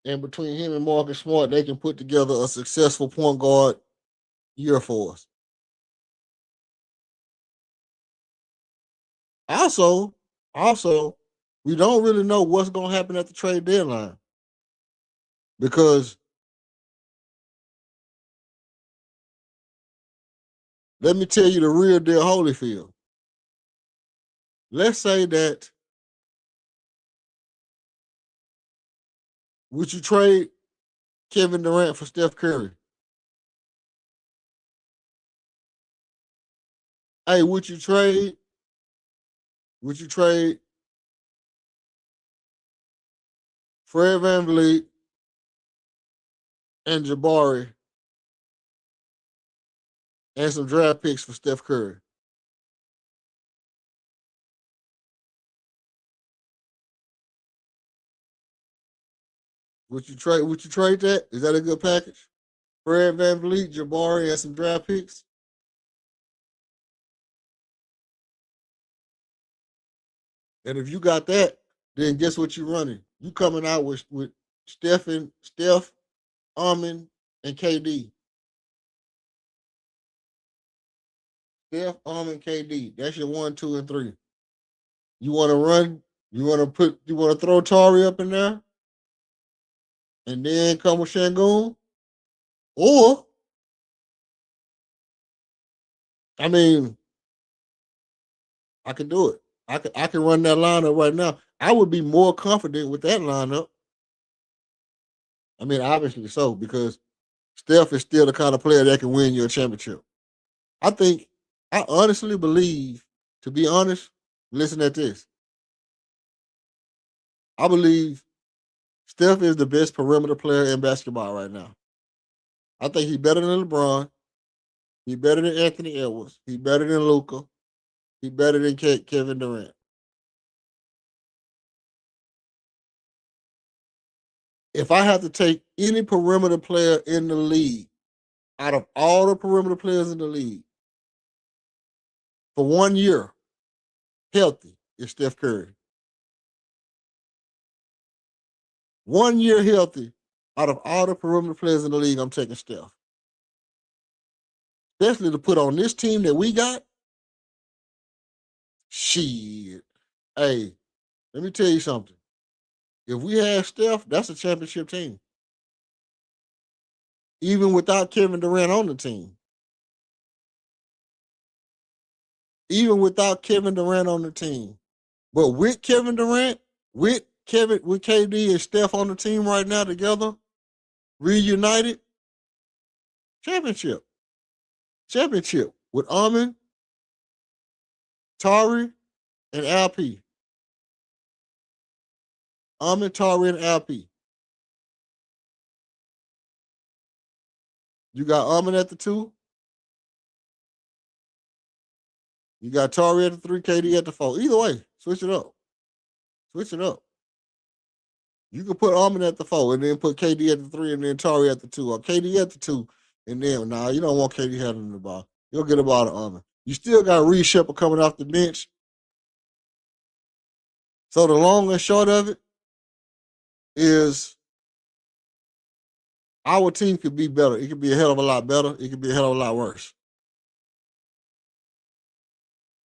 And between him and Marcus Smart, they can put together a successful point guard year for us. Also, we don't really know what's gonna happen at the trade deadline. Because let me tell you the real deal Holyfield. Let's say that would you trade Kevin Durrant for Steph Curry? Hey, would you trade Fred VanVleet and Jabari and some draft picks for Steph Curry? Would you trade that? Is that a good package? Fred VanVleet, Jabari, and some draft picks? And if you got that, then guess what you're running? You coming out with Steph, Armin, and KD. Steph, Armin, KD. That's your 1, 2, and 3. You want to run? You want to throw Tari up in there, and then come with Shangoon? Or, I mean, I can do it. I can run that lineup right now. I would be more confident with that lineup. I mean, obviously so, because Steph is still the kind of player that can win you a championship. I honestly believe, to be honest, listen at this. I believe Steph is the best perimeter player in basketball right now. I think he's better than LeBron. He's better than Anthony Edwards. He's better than Luka. He's better than Kevin Durant. If I have to take any perimeter player in the league, out of all the perimeter players in the league, for 1 year, healthy, is Steph Curry. 1 year healthy, out of all the perimeter players in the league, I'm taking Steph. Especially to put on this team that we got. Shit. Hey, let me tell you something. If we had Steph, that's a championship team. Even without Kevin Durant on the team. Even without Kevin Durant on the team. But with Kevin Durant, with KD and Steph on the team right now together, reunited, championship. Championship with Armin, Tari, and LP. Armin, Tari, and LP. You got Armin at the 2. You got Tari at the 3, KD at the 4. Either way, switch it up. Switch it up. You can put Armin at the 4 and then put KD at the 3 and then Tari at the 2, or KD at the 2 and then you don't want KD handling the ball. You'll get a ball to Armin. You still got Reed Shepard coming off the bench. So the long and short of it is our team could be better. It could be a hell of a lot better. It could be a hell of a lot worse.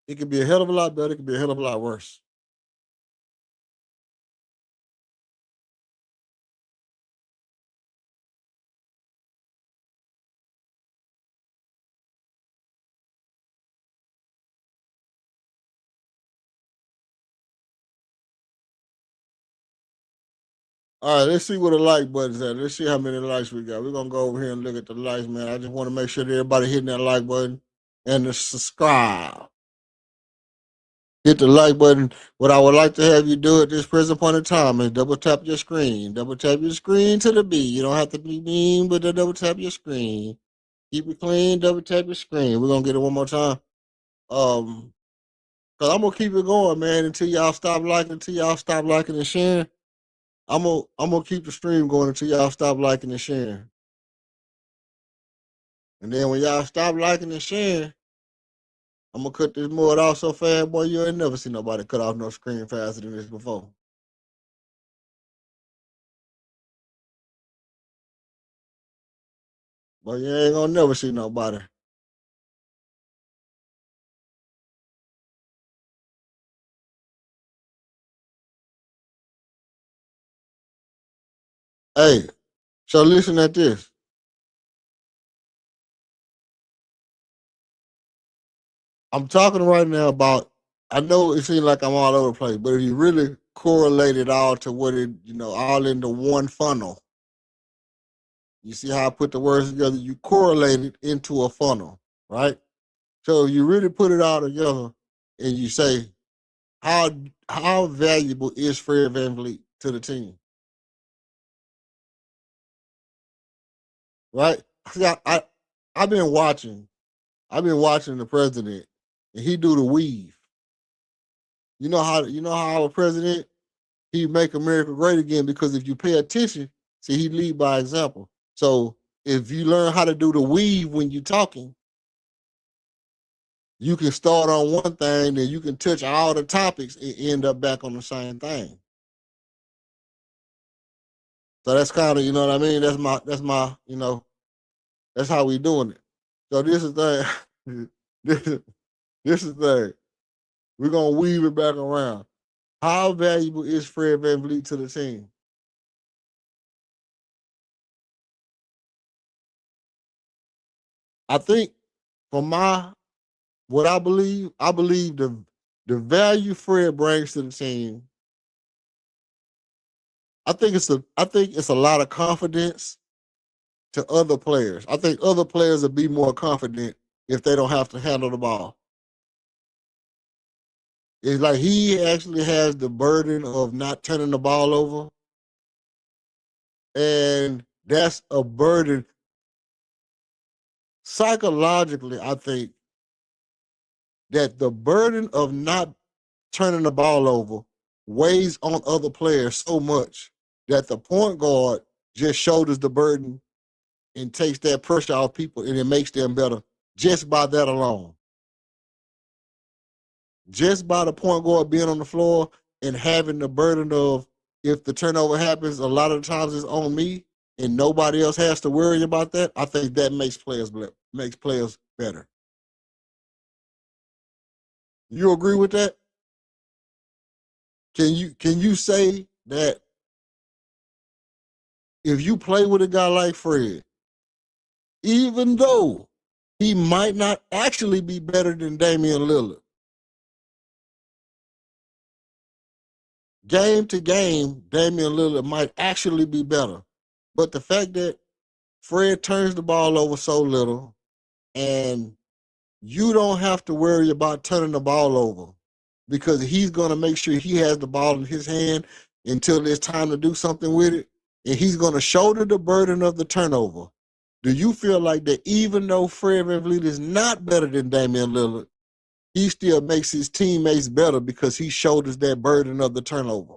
It could be a hell of a lot better. It could be a hell of a lot worse. All right, let's see what the like button's at. Let's see how many likes we got. We're going to go over here and look at the likes, man. I just want to make sure that everybody hitting that like button and the subscribe. Hit the like button. What I would like to have you do at this present point in time is double tap your screen. Double tap your screen to the B. You don't have to be mean, but double tap your screen. Keep it clean, double tap your screen. We're going to get it one more time. Because I'm going to keep it going, man, until y'all stop liking and sharing. I'm gonna keep the stream going until y'all stop liking and sharing. And then when y'all stop liking and sharing, I'm gonna cut this mud off so fast, boy, you ain't never seen nobody cut off no screen faster than this before. But you ain't gonna never see nobody. Hey, so listen at this. I'm talking right now about, I know it seems like I'm all over the place, but if you really correlate it all to what it, all into one funnel, you see how I put the words together? You correlate it into a funnel, right? So if you really put it all together and you say, how valuable is Fred VanVleet to the team? Right? See, I've been watching the president, and he do the weave. You know how our president, he make America great again, because if you pay attention, see, he lead by example. So if you learn how to do the weave when you're talking, you can start on one thing, and you can touch all the topics and end up back on the same thing. So that's kind of, you know what I mean? That's my, that's how we doing it. So this is the thing. this is the thing. We're gonna weave it back around. How valuable is Fred VanVleet to the team? I think what I believe the value Fred brings to the team. I think it's a lot of confidence to other players. I think other players will be more confident if they don't have to handle the ball. It's like he actually has the burden of not turning the ball over. And that's a burden. Psychologically, I think that the burden of not turning the ball over weighs on other players so much that the point guard just shoulders the burden and takes that pressure off people, and it makes them better just by that alone. Just by the point guard being on the floor and having the burden of, if the turnover happens, a lot of the times it's on me and nobody else has to worry about that, I think that makes players better. You agree with that? Can you say that if you play with a guy like Fred, even though he might not actually be better than Damian Lillard, game to game, Damian Lillard might actually be better. But the fact that Fred turns the ball over so little and you don't have to worry about turning the ball over because he's going to make sure he has the ball in his hand until it's time to do something with it, and he's going to shoulder the burden of the turnover. Do you feel like that even though Fred VanVleet is not better than Damian Lillard, he still makes his teammates better because he shoulders that burden of the turnover?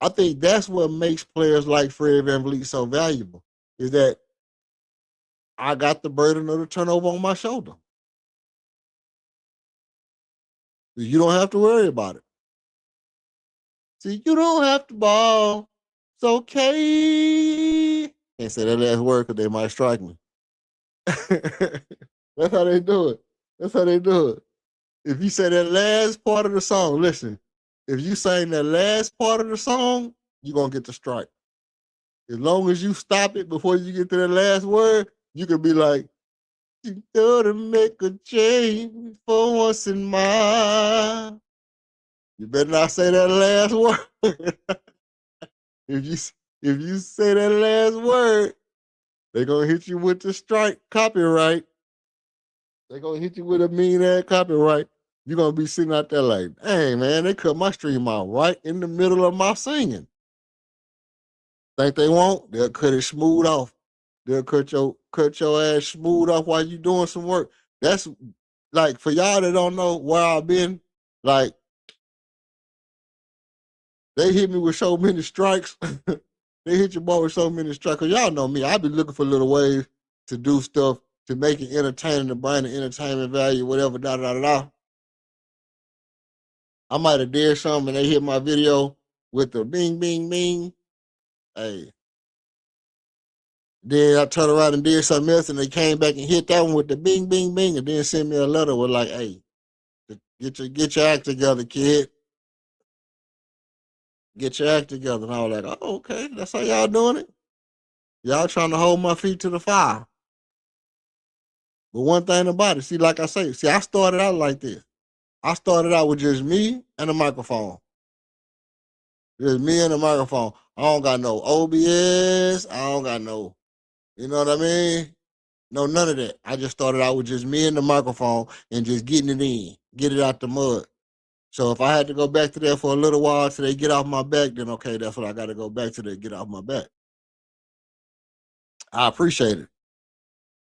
I think that's what makes players like Fred VanVleet so valuable, is that I got the burden of the turnover on my shoulder. You don't have to worry about it. See, you don't have to ball. It's okay. Can't say that last word because they might strike me. That's how they do it. That's how they do it. If you say that last part of the song, listen, if you sing that last part of the song, you're going to get the strike. As long as you stop it before you get to the last word, you can be like, you gotta make a change for once in my. You better not say that last word. if you say that last word, they're gonna hit you with the strike copyright. They're gonna hit you with a mean ass copyright. You're gonna be sitting out there like, hey man, they cut my stream out right in the middle of my singing. Think they won't? They'll cut it smooth off. They'll cut your ass smooth off while you doing some work. That's like, for y'all that don't know where I've been, like, they hit me with so many strikes. They hit your boy with so many strikes. Cause y'all know me. I be looking for little ways to do stuff to make it entertaining, to bring the entertainment value, whatever, da da da da. I might have did something and they hit my video with the bing, bing, bing. Hey. Then I turned around and did something else and they came back and hit that one with the bing, bing, bing, and then sent me a letter with like, hey, get your act together, kid. Get your act together. And I was like, oh, okay, that's how y'all doing it? Y'all trying to hold my feet to the fire. But one thing about it, see, like I say, I started out like this. I started out with just me and a microphone. Just me and a microphone. I don't got no OBS. I don't got no, you know what I mean? No, none of that. I just started out with just me and the microphone and just getting it in, get it out the mud. So if I had to go back to that for a little while till they get off my back, then okay, that's what I got to go back to, to get off my back. I appreciate it.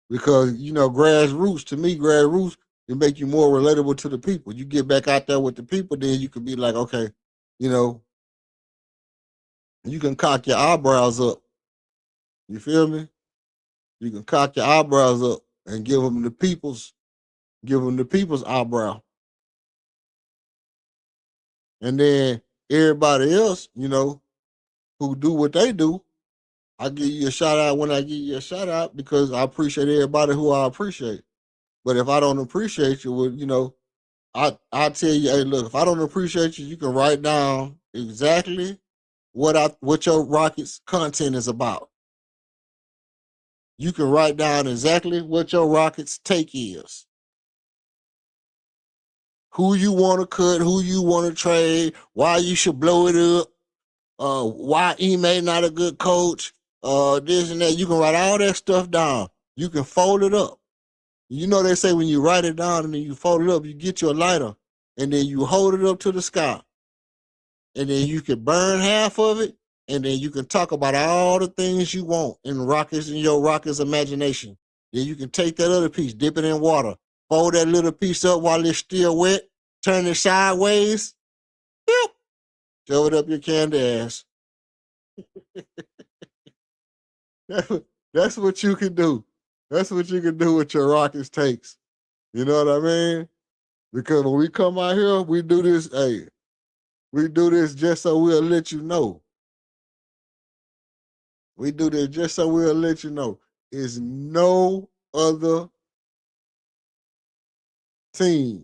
Because, you know, grassroots, to me, grassroots, it make you more relatable to the people. You get back out there with the people, then you can be like, okay, you know, you can cock your eyebrows up. You feel me? You can cock your eyebrows up and give them the people's eyebrow. And then everybody else, you know, who do what they do, I give you a shout out when I give you a shout out because I appreciate everybody who I appreciate. But if I don't appreciate you, well, you know, I tell you, hey, look, if I don't appreciate you, you can write down exactly what your Rockets content is about. You can write down exactly what your Rockets take is. Who you want to cut, who you want to trade, why you should blow it up, why Ime not a good coach, this and that. You can write all that stuff down. You can fold it up. You know they say when you write it down and then you fold it up, you get your lighter and then you hold it up to the sky and then you can burn half of it, and then you can talk about all the things you want in your Rockets imagination. Then you can take that other piece, dip it in water, fold that little piece up while it's still wet, turn it sideways, yep, shove it up your candy ass. That's what you can do. That's what you can do with your Rockets takes. You know what I mean? Because when we come out here, we do this, we do this just so we'll let you know. We do this just so we'll let you know. Is no other team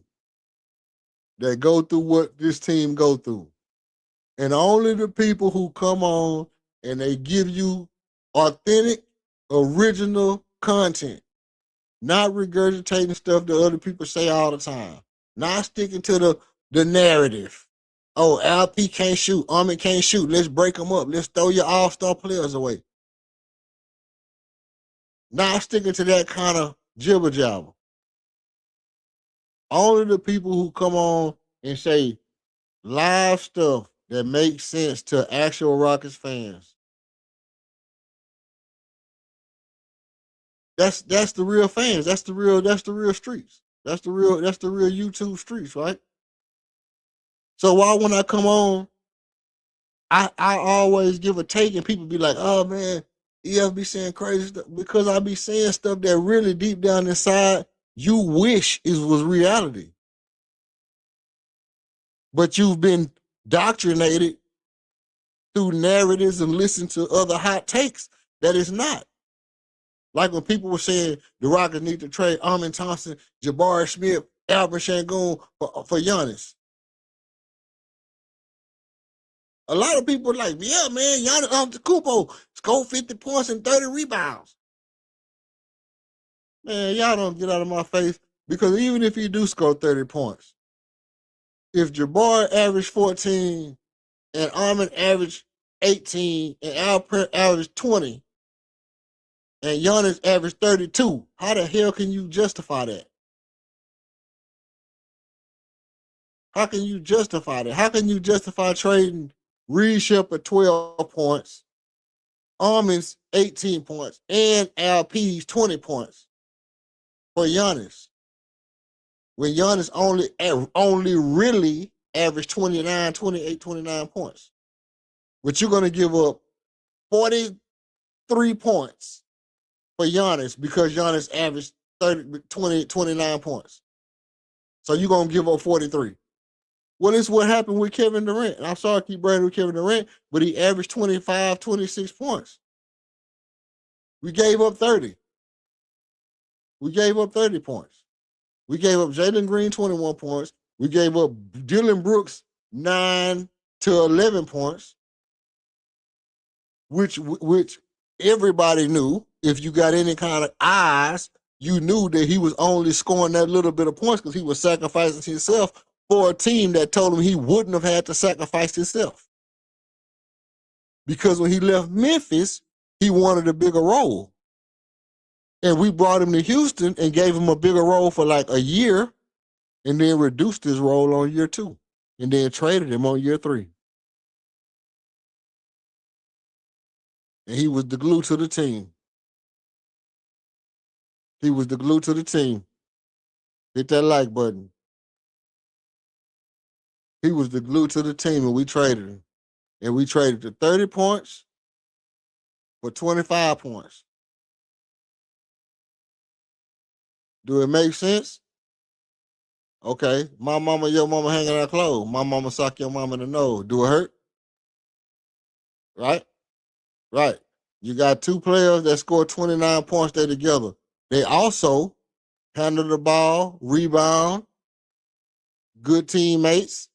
that go through what this team go through. And only the people who come on and they give you authentic, original content, not regurgitating stuff that other people say all the time, not sticking to the narrative. Oh, LP can't shoot, Armin can't shoot. Let's break them up. Let's throw your all-star players away. Not sticking to that kind of jibber jabber. Only the people who come on and say live stuff that makes sense to actual Rockets fans. That's the real fans. That's the real streets. That's the real YouTube streets, right? So why when I come on, I always give a take and people be like, oh man, EF be saying crazy stuff, because I be saying stuff that really deep down inside you wish was reality. But you've been doctrinated through narratives and listen to other hot takes that is not. Like when people were saying the Rockets need to trade Amin Thompson, Jabari Smith, Albert Shangoon for Giannis. A lot of people are like, yeah, man, Giannis Antetokounmpo scored 50 points and 30 rebounds. Man, y'all don't get out of my face, because even if you do score 30 points, if Jabari averaged 14 and Armin averaged 18 and Alpert averaged 20 and Giannis averaged 32, how the hell can you justify that? How can you justify that? How can you justify trading Reed Shepard 12 points, Armin's 18 points, and LP's 20 points for Giannis, when Giannis only really averaged 28, 29 points? But you're going to give up 43 points for Giannis because Giannis averaged 29 points. So you're going to give up 43. Well, it's what happened with Kevin Durrant. And I'm sorry to keep bragging with Kevin Durant, but he averaged 25, 26 points. We gave up 30. We gave up 30 points. We gave up Jalen Green 21 points. We gave up Dylan Brooks 9 to 11 points, which everybody knew. If you got any kind of eyes, you knew that he was only scoring that little bit of points because he was sacrificing himself for a team that told him he wouldn't have had to sacrifice himself. Because when he left Memphis, he wanted a bigger role. And we brought him to Houston and gave him a bigger role for like a year, and then reduced his role on year 2, and then traded him on year 3. And he was the glue to the team. He was the glue to the team. Hit that like button. He was the glue to the team, and we traded him. And we traded to 30 points for 25 points. Do it make sense? Okay. My mama, your mama hanging out clothes. My mama sock your mama in the nose. Do it hurt? Right? Right. You got 2 players that scored 29 points there together. They also handle the ball, rebound, good teammates,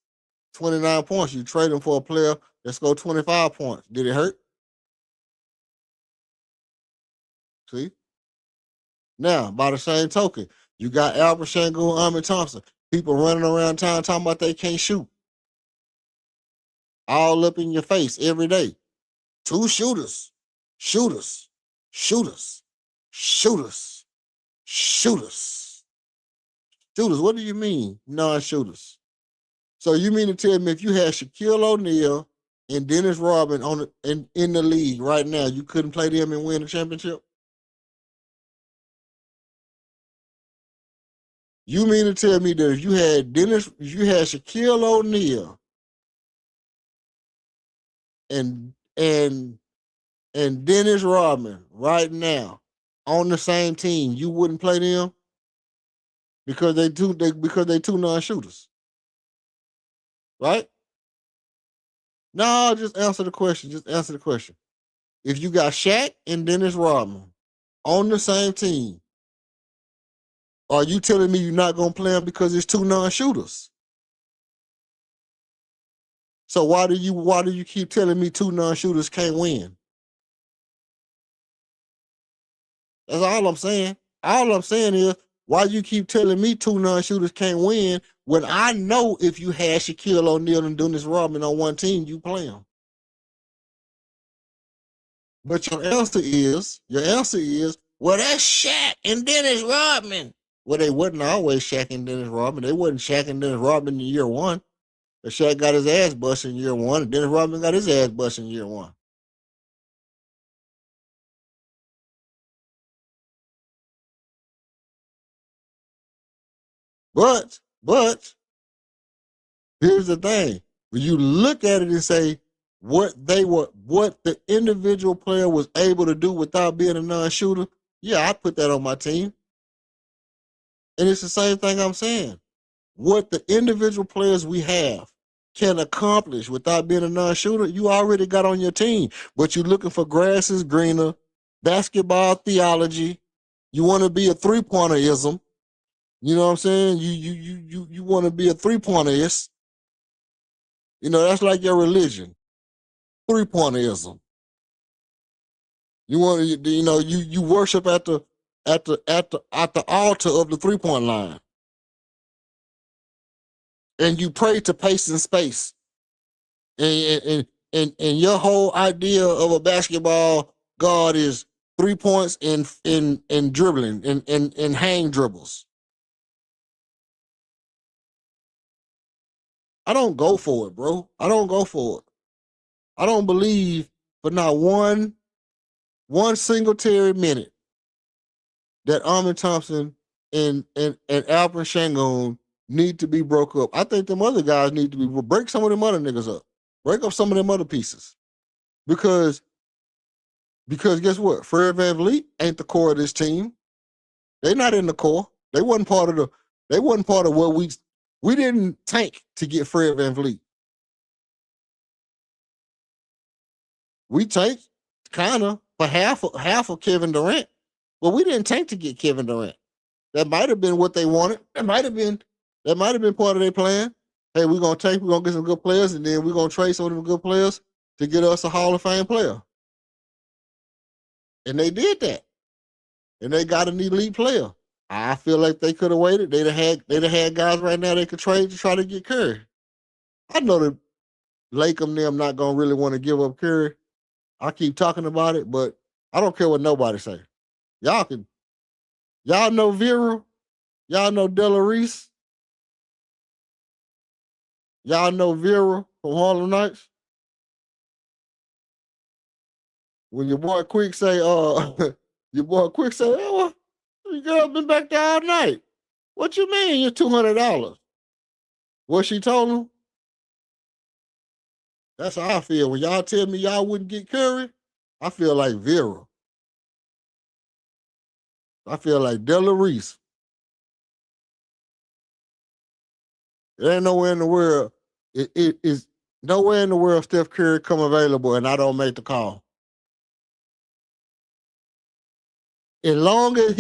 29 points. You trade them for a player that scored 25 points. Did it hurt? See? Now, by the same token, you got Albert Shangoon, Amin Thompson. People running around town talking about they can't shoot. All up in your face every day. 2 shooters. Shooters. Shooters. Shooters. Shooters. Shooters, what do you mean, non-shooters? So you mean to tell me if you had Shaquille O'Neal and Dennis Rodman in the league right now, you couldn't play them and win a championship? You mean to tell me that if you had Shaquille O'Neal and Dennis Rodman right now on the same team, you wouldn't play them because they two non-shooters, right? No, just answer the question. Just answer the question. If you got Shaq and Dennis Rodman on the same team, are you telling me you're not gonna play them because it's two non-shooters? So why do you keep telling me two non-shooters can't win? That's all I'm saying. All I'm saying is why you keep telling me two non-shooters can't win when I know if you had Shaquille O'Neal and Dennis Rodman on one team, you play them. But your answer is, well, that's Shaq and Dennis Rodman. Well, they wasn't always Shaq and Dennis Rodman. They wasn't Shaq and Dennis Rodman in year one. But Shaq got his ass busted in year one, and Dennis Rodman got his ass busted in year one. But here's the thing. When you look at it and say what the individual player was able to do without being a non-shooter, yeah, I put that on my team. And it's the same thing I'm saying. What the individual players we have can accomplish without being a non-shooter, you already got on your team. But you're looking for grass is greener, basketball theology. You want to be a three-pointerism. You know what I'm saying? You want to be a three-pointerist. You know, that's like your religion. Three-pointerism. You want to, you worship at the altar of the three-point line. And you pray to pace and space. And your whole idea of a basketball guard is 3 points and dribbling and hang dribbles. I don't go for it, bro. I don't go for it. I don't believe for not one Singletary minute that Armin Thompson and Alperen Sengun need to be broke up. I think them other guys need to be break some of them other niggas up. Break up some of them other pieces. Because guess what? Fred VanVleet ain't the core of this team. They're not in the core. They wasn't part of what we didn't tank to get Fred VanVleet. We tanked kind of for half of Kevin Durrant, but we didn't tank to get Kevin Durant. That might have been what they wanted. That might have been part of their plan. Hey, we're gonna get some good players, and then we're gonna trade some of them good players to get us a Hall of Fame player. And they did that. And they got an elite player. I feel like they could have waited. They'd have had guys right now they could trade to try to get Curry. I know that Lakem them not gonna really want to give up Curry. I keep talking about it, but I don't care what nobody say. Y'all know Vera, y'all know Della Reese, y'all know Vera from Harlem Nights. When your boy Quick say, oh, your girl been back there all night. What you mean you're $200? What she told him? That's how I feel. When y'all tell me y'all wouldn't get Curry, I feel like Vera. I feel like Della Reese. There ain't nowhere in the world. It is nowhere in the world Steph Curry come available and I don't make the call. As long as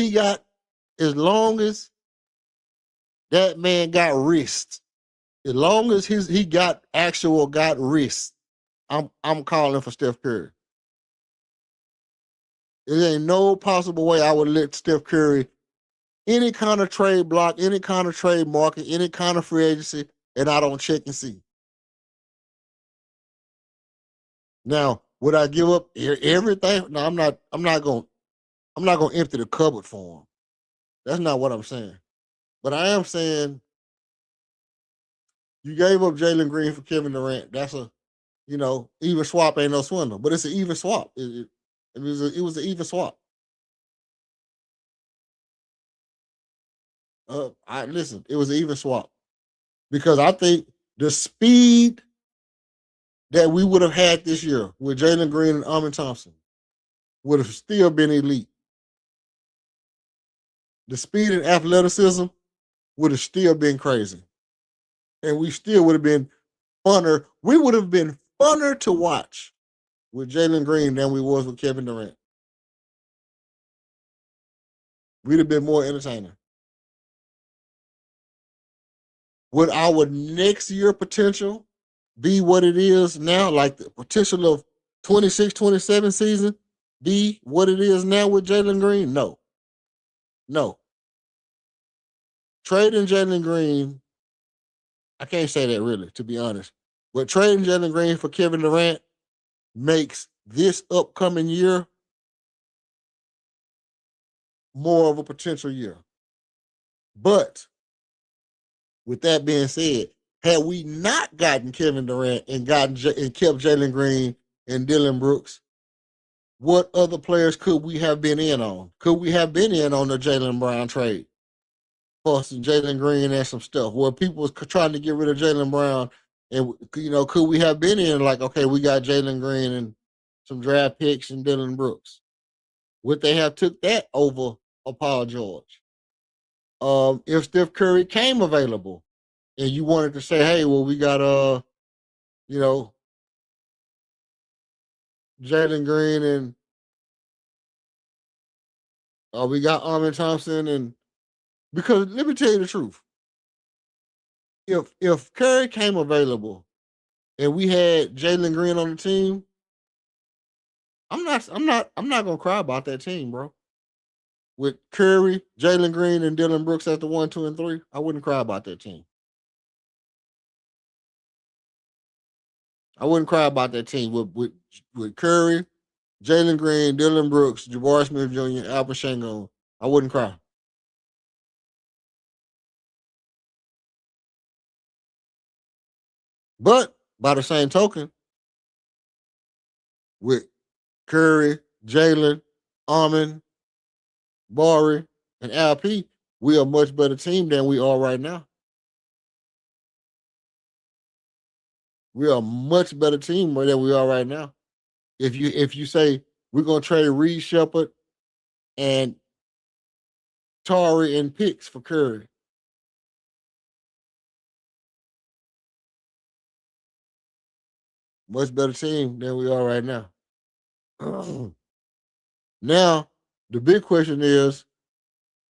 that man got wrist, as long as he got wrist, I'm calling for Steph Curry. There ain't no possible way I would let Steph Curry any kind of trade block, any kind of trade market, any kind of free agency, and I don't check and see. Now, would I give up everything? No, I'm not gonna empty the cupboard for him. That's not what I'm saying. But I am saying You gave up Jalen Green for Kevin Durant. That's a, even swap ain't no swindle, but it's an even swap. It was an even swap. I listen. It was an even swap because I think the speed that we would have had this year with Jalen Green and Amin Thompson would have still been elite. The speed and athleticism would have still been crazy, and we still would have been funner. We would have been funner to watch with Jalen Green than we was with Kevin Durant. We'd have been more entertaining. Would our next year potential be what it is now? Like the potential of 26-27 season be what it is now with Jalen Green? No. No. Trading Jalen Green, I can't say that really, to be honest. But trading Jalen Green for Kevin Durant makes this upcoming year more of a potential year. But with that being said, had we not gotten Kevin Durant and kept Jalen Green and Dylan Brooks, what other players could we have been in on? Could we have been in on the Jaylen Brown trade for some Jalen Green and some stuff where people was trying to get rid of Jaylen Brown? And, could we have been in like, okay, we got Jalen Green and some draft picks and Dylan Brooks? Would they have took that over a Paul George? If Steph Curry came available and you wanted to say, hey, well, we got, Jalen Green and we got Amin Thompson, and because let me tell you the truth. If Curry came available and we had Jalen Green on the team, I'm not gonna cry about that team, bro. With Curry, Jalen Green, and Dylan Brooks at the 1, 2, and 3, I wouldn't cry about that team. I wouldn't cry about that team with Curry, Jalen Green, Dylan Brooks, Jabari Smith Jr., Alvin Sengun. I wouldn't cry. But by the same token, with Curry, Jalen, Amin, Bari, and LP, we are a much better team than we are right now. We are a much better team than we are right now. If you say we're gonna trade Reed Shepard and Tari and picks for Curry, much better team than we are right now. Now, the big question is,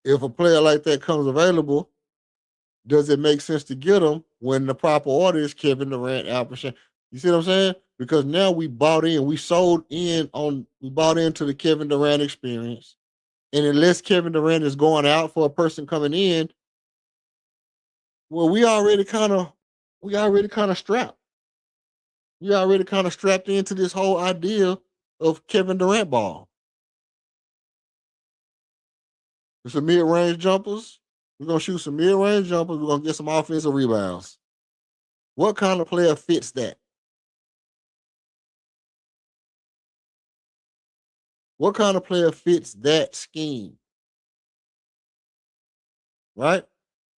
if a player like that comes available, does it make sense to get him when the proper order is Kevin Durant, Alvin Sengun? You see what I'm saying? Because now we bought into the Kevin Durant experience. And unless Kevin Durant is going out for a person coming in, well, we already kind of strapped. We already kind of strapped into this whole idea of Kevin Durant ball. It's some mid-range jumpers. We're gonna shoot some mid-range jumpers. We're gonna get some offensive rebounds. What kind of player fits that? What kind of player fits that scheme? Right?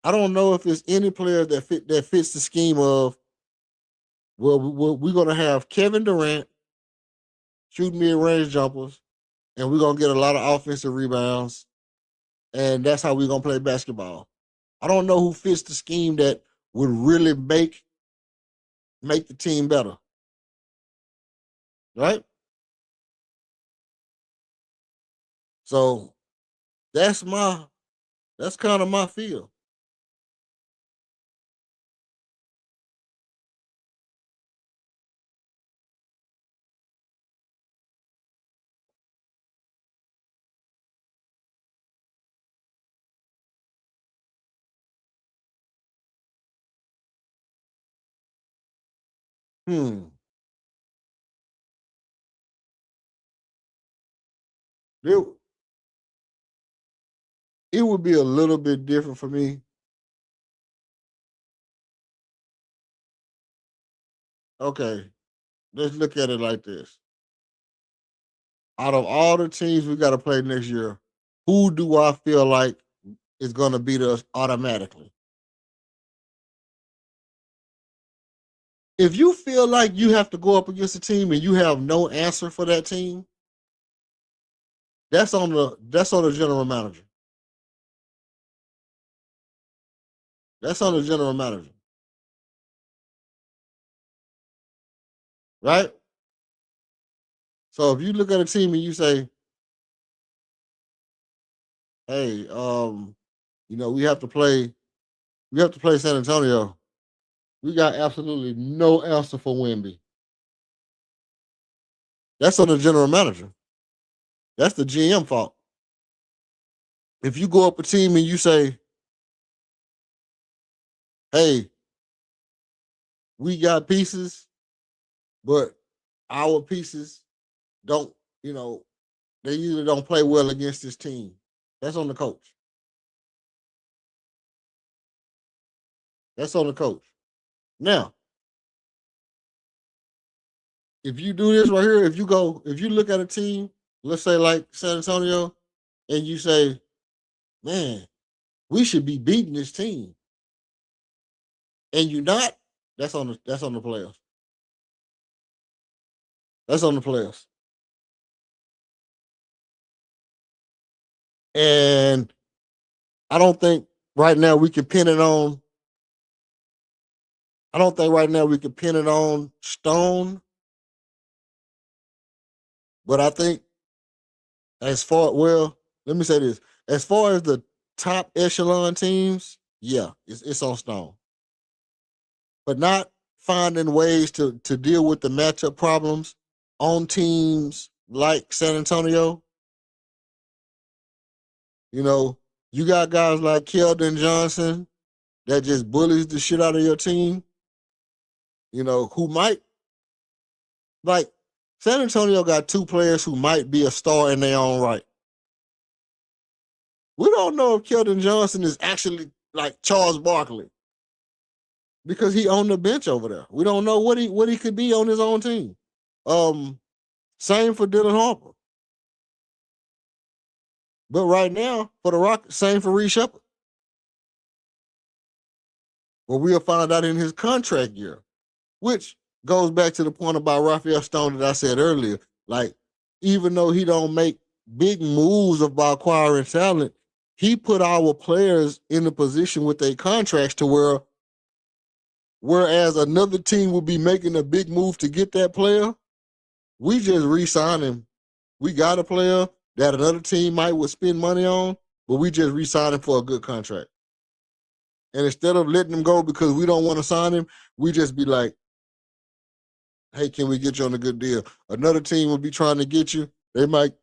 I don't know if there's any player that fits the scheme of, well, we're gonna have Kevin Durant shooting mid-range jumpers, and we're gonna get a lot of offensive rebounds, and that's how we're gonna play basketball. I don't know who fits the scheme that would really make the team better. Right? So that's kind of my feel. Hmm. It, it would be a little bit different for me okay, let's look at it like this. Out of all the teams we got to play next year, who do I feel like is going to beat us automatically? If you feel like you have to go up against a team and you have no answer for that team, that's on the general manager. That's on the general manager. Right? So if you look at a team and you say, hey, we have to play San Antonio. We got absolutely no answer for Wemby. That's on the general manager. That's the GM fault. If you go up a team and you say, hey, we got pieces, but our pieces don't, they usually don't play well against this team. That's on the coach. That's on the coach. Now, if you do this right here, if you look at a team, let's say like San Antonio, and you say, man, we should be beating this team, and you're not, that's on the players. That's on the players. And I don't think right now we can pin it on. I don't think right now we can pin it on Stone. But I think let me say this. As far as the top echelon teams, yeah, it's on Stone. But not finding ways to deal with the matchup problems on teams like San Antonio. You got guys like Keldon Johnson that just bullies the shit out of your team. Who might, like, San Antonio got two players who might be a star in their own right. We don't know if Keldon Johnson is actually like Charles Barkley because he on the bench over there. We don't know what he could be on his own team. Same for Dylan Harper. But right now, for the Rockets, same for Reed Shepard. Well, we'll find out in his contract year, which goes back to the point about Raphael Stone that I said earlier. Like, even though he don't make big moves about acquiring talent, he put our players in a position with their contracts to whereas another team would be making a big move to get that player, we just re-sign him. We got a player that another team would spend money on, but we just re-sign him for a good contract. And instead of letting him go because we don't want to sign him, we just be like, hey, can we get you on a good deal? Another team will be trying to get you. They might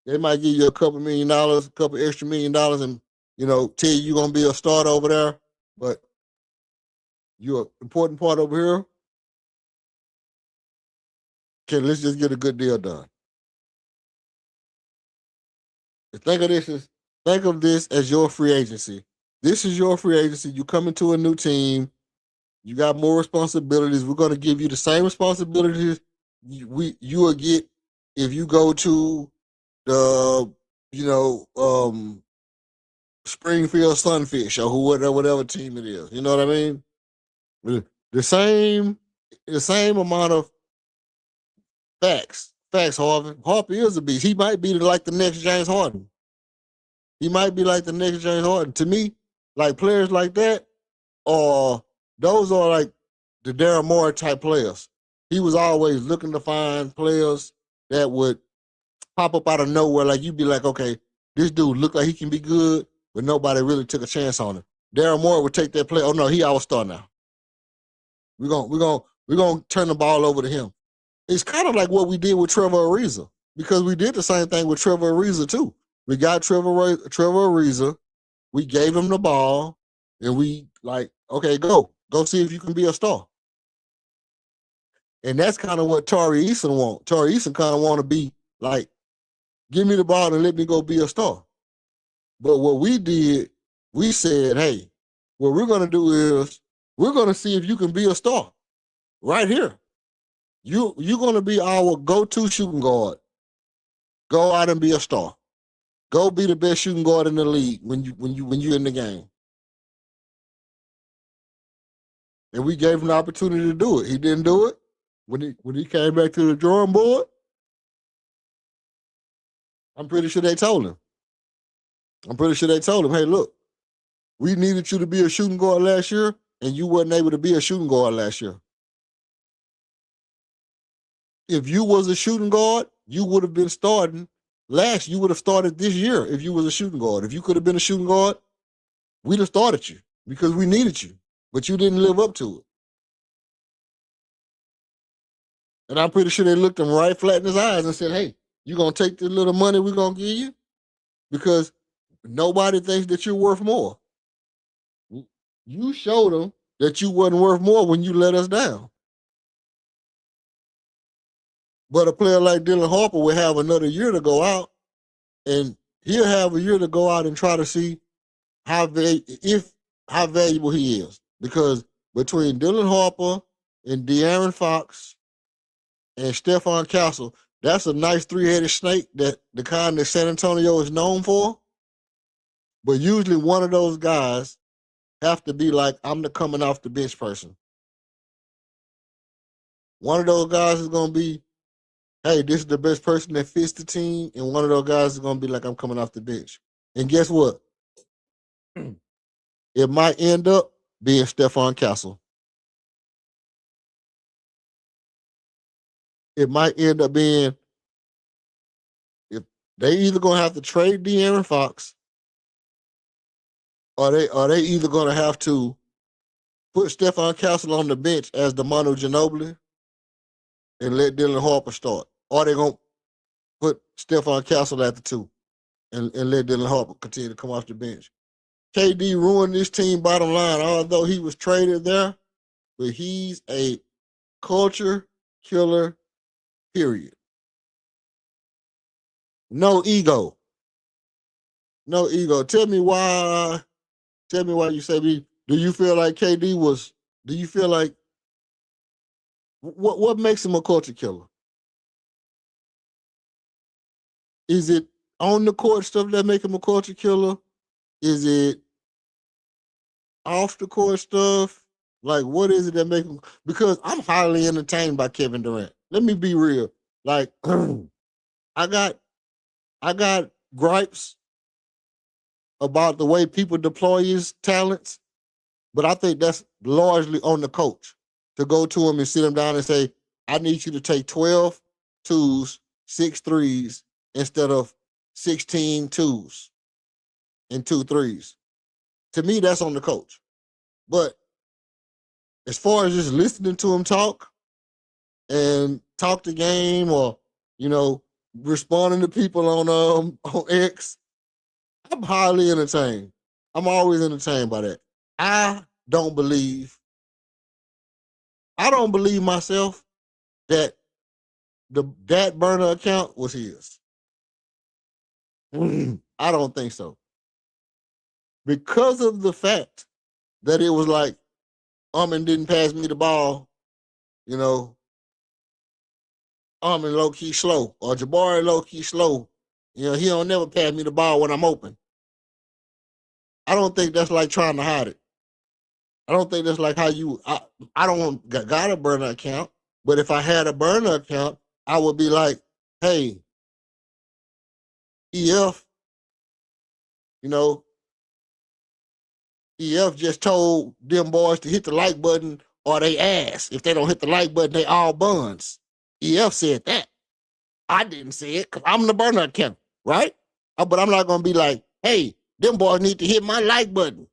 give you a couple $1 million, a couple extra $1 million, and tell you you're gonna be a starter over there, but you're an important part over here. Okay, let's just get a good deal done. Think of this as your free agency. This is your free agency. You come into a new team. You got more responsibilities. We're going to give you the same responsibilities you will get if you go to the Springfield Sunfish or whatever team it is. You know what I mean? The same amount of facts, Harvey. Harper is a beast. He might be like the next James Harden. To me, like players like that, those are like the Daryl Morey type players. He was always looking to find players that would pop up out of nowhere. Like you'd be like, okay, this dude looked like he can be good, but nobody really took a chance on him. Daryl Morey would take that play. Oh no, he our star now. We're gonna turn the ball over to him. It's kind of like what we did with Trevor Ariza, because we did the same thing with Trevor Ariza too. We got Trevor Ariza, we gave him the ball, and we like, okay, go see if you can be a star. And that's kind of what Tari Eason wants. Tari Eason kind of want to be like, give me the ball and let me go be a star. But what we did, we said, hey, what we're going to do is we're going to see if you can be a star right here. You're gonna be our go-to shooting guard. Go out and be a star. Go be the best shooting guard in the league when you're in the game. And we gave him the opportunity to do it. He didn't do it. When he came back to the drawing board, I'm pretty sure they told him. Hey, look, we needed you to be a shooting guard last year, and you wasn't able to be a shooting guard last year. If you was a shooting guard, you would have been starting you would have started this year if you was a shooting guard. If you could have been a shooting guard, we'd have started you because we needed you, but you didn't live up to it. And I'm pretty sure they looked him right flat in his eyes and said, hey, you going to take this little money we're going to give you? Because nobody thinks that you're worth more. You showed them that you wasn't worth more when you let us down. But a player like Dylan Harper will have another year to go out, and he'll have a year to go out and try to see how valuable he is. Because between Dylan Harper and De'Aaron Fox and Stephon Castle, that's a nice three-headed snake, that the kind that San Antonio is known for. But usually one of those guys have to be like, I'm the coming off the bench person. One of those guys is going to be, hey, this is the best person that fits the team. And one of those guys is going to be like, I'm coming off the bench. And guess what? It might end up being Stephon Castle. It might end up being, if they either going to have to trade De'Aaron Fox, or they either going to have to put Stephon Castle on the bench as the Manu Ginobili and let Dylan Harper start. Or they're going to put Stephon Castle at the 2 and let Dylan Harper continue to come off the bench. KD ruined this team bottom line, although he was traded there, but he's a culture killer, period. No ego. No ego. Tell me why you say me. Do you feel like KD was, do you feel like, what makes him a culture killer? Is it on the court stuff that make him a culture killer? Is it off the court stuff? Like, what is it that make him? Because I'm highly entertained by Kevin Durant. Let me be real. Like, I got gripes about the way people deploy his talents, but I think that's largely on the coach to go to him and sit him down and say, I need you to take 12 twos, 6 threes, instead of 16 twos and 2 threes. To me, that's on the coach. But as far as just listening to him talk and talk the game, or, responding to people on X, I'm highly entertained. I'm always entertained by that. I don't believe myself that that burner account was his. I don't think so. Because of the fact that it was like, didn't pass me the ball, low-key slow, or Jabari low-key slow. He don't never pass me the ball when I'm open. I don't think that's like trying to hide it. I don't think that's like how I don't got a burner account, but if I had a burner account, I would be like, hey, EF, EF just told them boys to hit the like button or they ass. If they don't hit the like button, they all buns. EF said that. I didn't say it because I'm the burner account, right? But I'm not going to be like, hey, them boys need to hit my like button. ...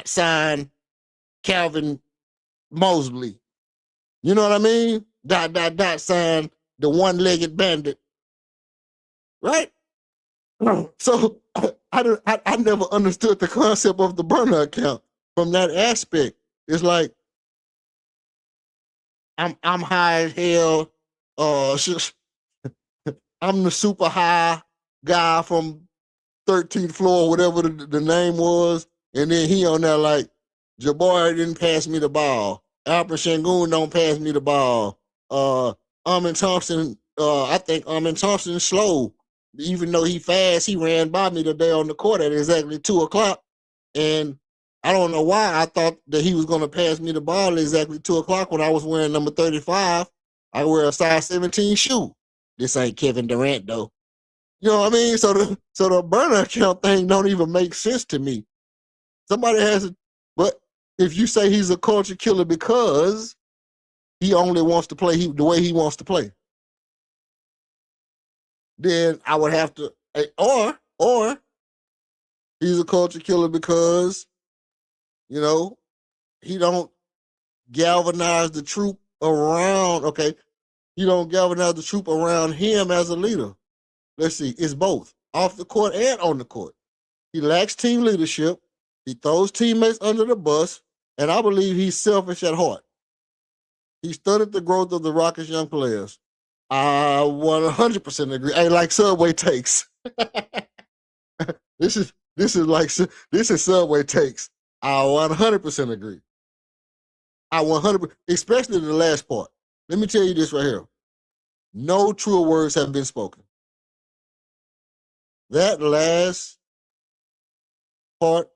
sign Calvin Mosley. You know what I mean? ... sign the one-legged bandit. Right? So I never understood the concept of the burner account from that aspect. It's like, I'm high as hell. I'm the super high guy from 13th floor, whatever the name was. And then he on there like, Jabari didn't pass me the ball. Alfred Şengün don't pass me the ball. Armin Thompson, I think Armin Thompson is slow. Even though he fast, he ran by me today on the court at exactly 2:00. And I don't know why I thought that he was going to pass me the ball at exactly 2:00 when I was wearing number 35. I wear a size 17 shoe. This ain't Kevin Durrant though. You know what I mean? So the burner account thing don't even make sense to me. Somebody has it, but if you say he's a culture killer because he only wants to play the way he wants to play, then I would have to, or he's a culture killer because, you know, he don't galvanize the troop around, okay, he don't galvanize the troop around him as a leader. Let's see, it's both, off the court and on the court. He lacks team leadership, he throws teammates under the bus, and I believe he's selfish at heart. He studied the growth of the Rockets' young players. I 100% agree. Hey, like Subway takes. This is Subway takes. I 100% agree. I 100%, especially the last part. Let me tell you this right here. No truer words have been spoken. That last part,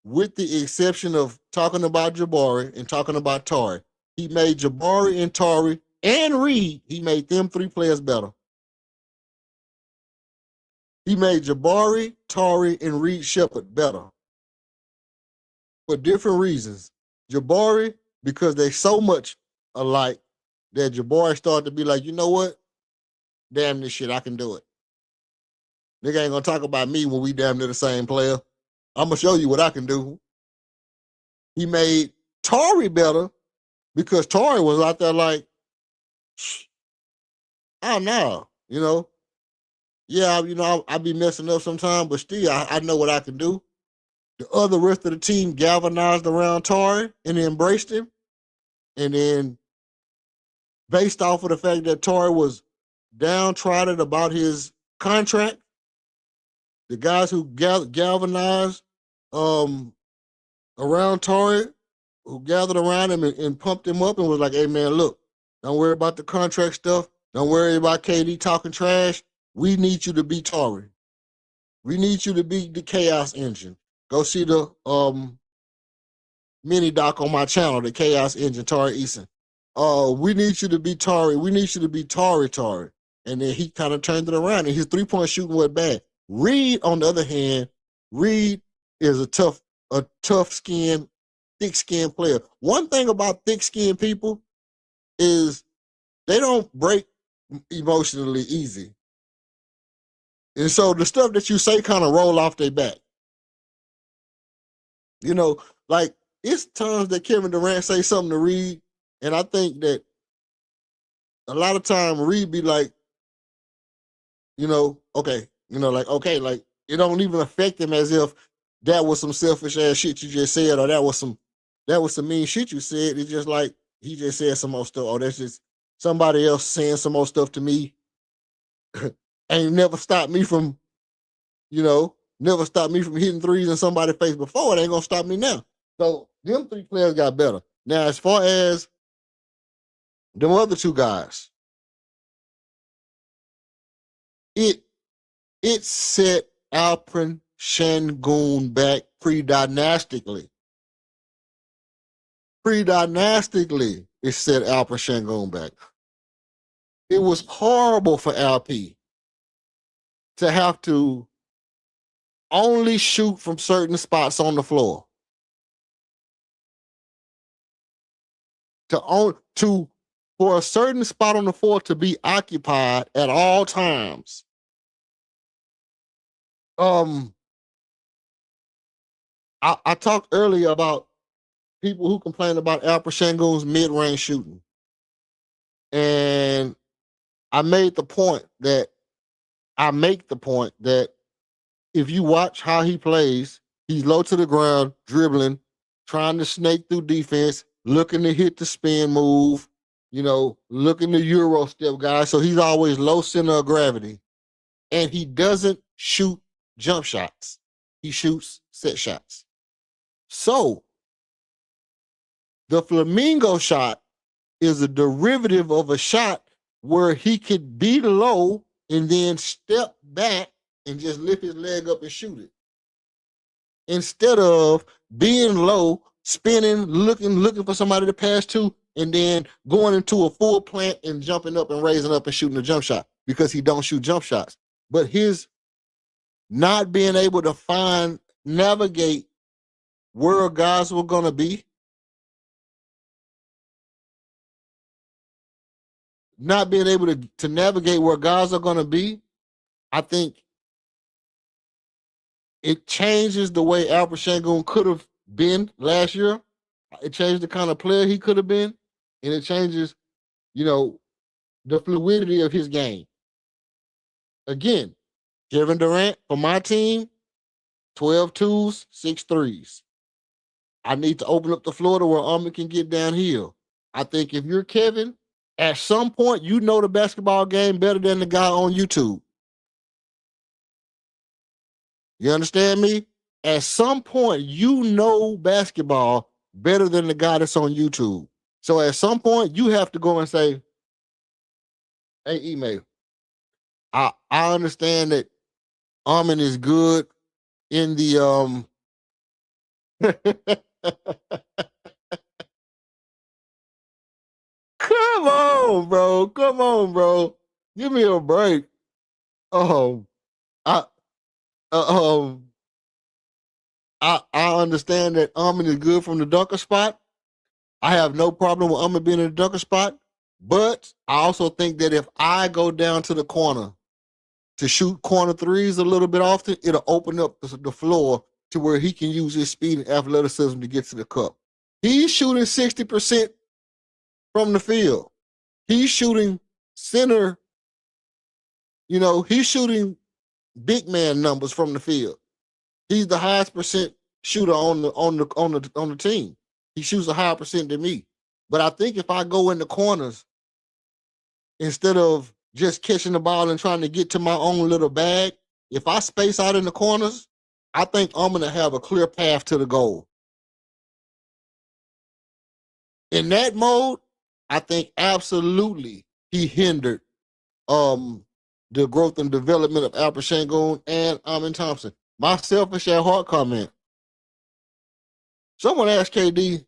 with the exception of talking about Jabari and talking about Tari, he made Jabari and Tari and Reed, he made them three players better. He made Jabari, Tari, and Reed Shepherd better. For different reasons. Jabari, because they so much alike that Jabari started to be like, you know what? Damn this shit, I can do it. Nigga ain't gonna talk about me when we damn near the same player. I'm gonna show you what I can do. He made Tari better because Tari was out there like, oh no, you know. Yeah, you know, I be messing up sometimes, but still, I know what I can do. The rest of the team galvanized around Tari and embraced him. And then, based off of the fact that Tari was downtrodden about his contract, the guys who galvanized around Tari, who gathered around him and pumped him up and was like, hey, man, look, don't worry about the contract stuff. Don't worry about KD talking trash. We need you to be Tari. We need you to be the Chaos Engine. Go see the mini doc on my channel, the Chaos Engine, Tari Eason. We need you to be Tari. We need you to be Tari. And then he kind of turned it around, and his three-point shooting was bad. Reed, on the other hand, Reed is a tough-skinned, thick-skinned player. One thing about thick-skinned people is they don't break emotionally easy. And so the stuff that you say kind of roll off their back. You know, like, it's times that Kevin Durant say something to Reed, and I think that a lot of time Reed be like, you know, okay, like it don't even affect him as if that was some selfish ass shit you just said, or that was some mean shit you said. It's just like he just said some more stuff, or that's just somebody else saying some more stuff to me. Ain't never stopped me from, never stopped me from hitting threes in somebody's face before. It ain't gonna stop me now. So them three players got better. Now, as far as them other two guys, it set Alperen Şengün back pre-dynastically. Pre-dynastically, it set Alperen Şengün back. It was horrible for LP to have to only shoot from certain spots on the floor. For a certain spot on the floor to be occupied at all times. I talked earlier about people who complain about Alperen Şengün's mid-range shooting. And I make the point that if you watch how he plays, he's low to the ground, dribbling, trying to snake through defense, looking to hit the spin move, looking to Euro step guy. So he's always low center of gravity. And he doesn't shoot jump shots. He shoots set shots. So The flamingo shot is a derivative of a shot where he could be low and then step back and just lift his leg up and shoot it. Instead of being low, spinning, looking for somebody to pass to, and then going into a full plant and jumping up and raising up and shooting a jump shot, because he don't shoot jump shots. But his not being able to navigate where guys were going to be, not being able to navigate where guys are going to be, I think it changes the way Alperen Sengun could have been last year. It changed the kind of player he could have been, and it changes, the fluidity of his game. Again, Kevin Durrant for my team, 12 twos, 6 threes. I need to open up the floor to where Ahmed can get downhill. I think if you're Kevin, at some point you know the basketball game better than the guy on YouTube. You understand me? At some point you know basketball better than the guy that's on YouTube. So at some point you have to go and say, hey, email. I understand that Ahmed is good in the Come on, bro. Come on, bro. Give me a break. I understand that Ahmed is good from the dunker spot. I have no problem with Ahmed being in the dunker spot, but I also think that if I go down to the corner to shoot corner threes a little bit often, it'll open up the floor to where he can use his speed and athleticism to get to the cup. He's shooting 60% from the field. He's shooting center, he's shooting big man numbers from the field. He's the highest percent shooter on the team. He shoots a higher percent than me. But I think if I go in the corners instead of just catching the ball and trying to get to my own little bag, if I space out in the corners, I think I'm going to have a clear path to the goal. In that mode, I think absolutely he hindered the growth and development of Alperen Sengun and Amin Thompson. My selfish at heart comment. Someone asked KD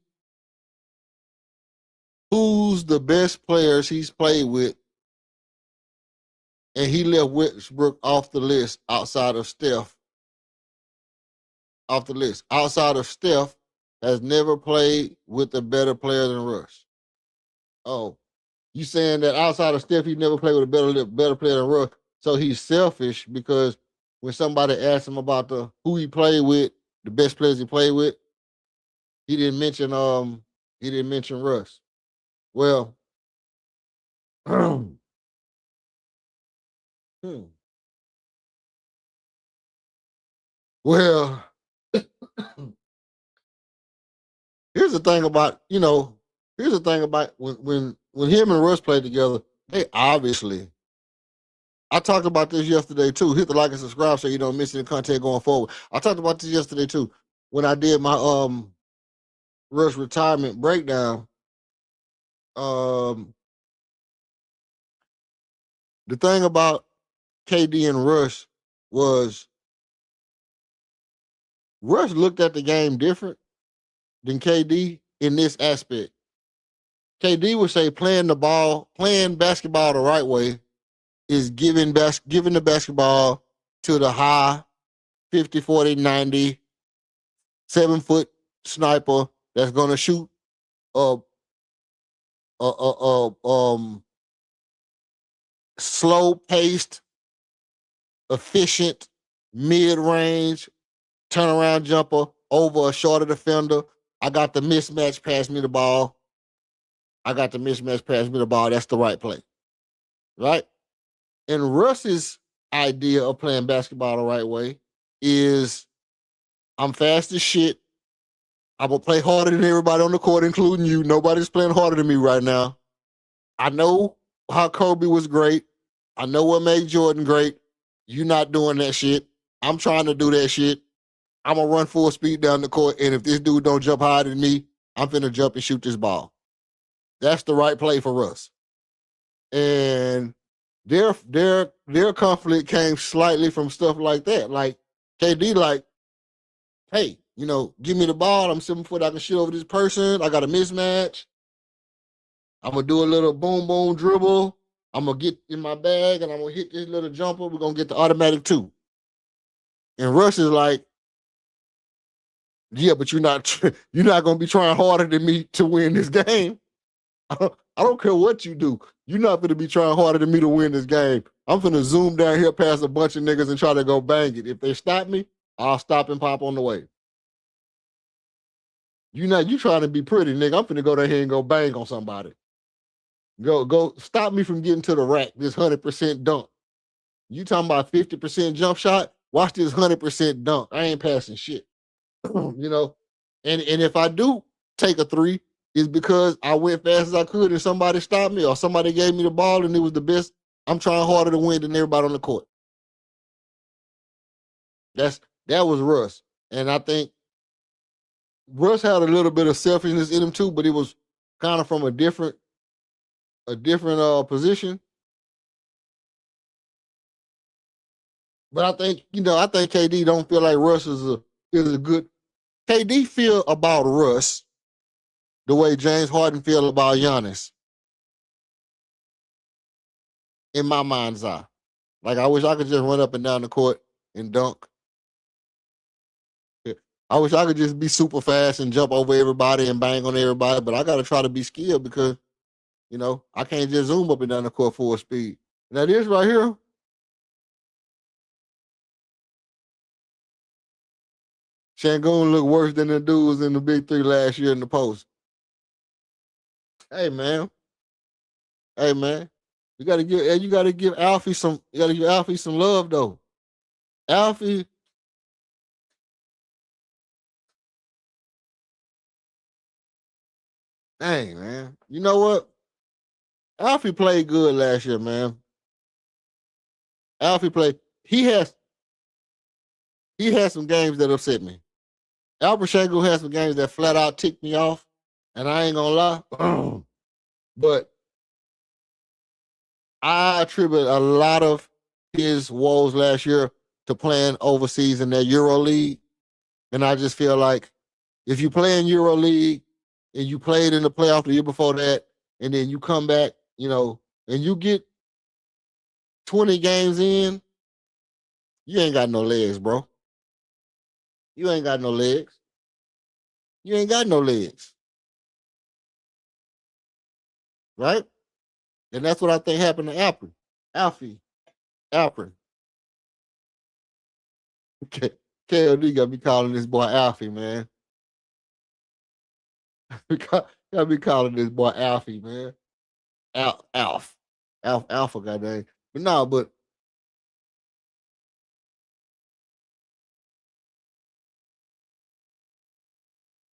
who's the best players he's played with, and he left Westbrook off the list outside of Steph. Off the list. Outside of Steph, has never played with a better player than Russ. Oh, you saying that outside of Steph, he never played with a better player than Russ, so he's selfish because when somebody asked him about who he played with, the best players he played with, he didn't mention Russ. Well, well, here's the thing about when him and Russ played together, they obviously, I talked about this yesterday too. Hit the like and subscribe so you don't miss any content going forward. I talked about this yesterday too when I did my Russ retirement breakdown. The thing about KD and Russ was Russ looked at the game different than KD in this aspect. KD would say playing basketball the right way is giving the basketball to the high 50, 40, 90, 7-foot sniper that's going to shoot slow-paced, efficient, mid-range, turnaround jumper over a shorter defender. I got the mismatch, pass me the ball. That's the right play. Right? And Russ's idea of playing basketball the right way is I'm fast as shit. I'm going to play harder than everybody on the court, including you. Nobody's playing harder than me right now. I know how Kobe was great. I know what made Jordan great. You're not doing that shit. I'm trying to do that shit. I'm going to run full speed down the court, and if this dude don't jump higher than me, I'm finna jump and shoot this ball. That's the right play for Russ. And their conflict came slightly from stuff like that. Like KD, like, hey, give me the ball. I'm 7 foot. I can shoot over this person. I got a mismatch. I'm gonna do a little boom boom dribble. I'm gonna get in my bag and I'm gonna hit this little jumper. We're gonna get the automatic 2. And Russ is like, yeah, but you're not gonna be trying harder than me to win this game. I don't care what you do. You're not gonna be trying harder than me to win this game. I'm gonna zoom down here past a bunch of niggas and try to go bang it. If they stop me, I'll stop and pop on the way. You trying to be pretty, nigga. I'm finna go down here and go bang on somebody. Go stop me from getting to the rack, this 100% dunk. You talking about 50% jump shot? Watch this 100% dunk. I ain't passing shit. And if I do take a 3, it's because I went fast as I could and somebody stopped me or somebody gave me the ball and it was the best. I'm trying harder to win than everybody on the court. That was Russ. And I think Russ had a little bit of selfishness in him too, but it was kind of from a different position. But I think KD don't feel like Russ is a good. KD feel about Russ the way James Harden feel about Giannis. In my mind's eye. Like, I wish I could just run up and down the court and dunk. I wish I could just be super fast and jump over everybody and bang on everybody, but I got to try to be skilled because, I can't just zoom up and down the court full speed. Now, this right here, Şengün looked worse than the dudes in the Big 3 last year in the post. Hey, man. You gotta give Alfie some love though. Alfie, dang, man. You know what? Alfie played good last year, man. Alfie played. He has some games that upset me. Alfred Şengün has some games that flat out ticked me off, and I ain't gonna lie. But I attribute a lot of his woes last year to playing overseas in that Euro League. And I just feel like if you play in Euro League and you played in the playoff the year before that, and then you come back, and you get 20 games in, you ain't got no legs, bro. You ain't got no legs. You ain't got no legs. Right? And that's what I think happened to Alfie. KLD got me calling this boy Alfie, man. Got me calling this boy Alfie, man. Alpha, goddamn. But no, but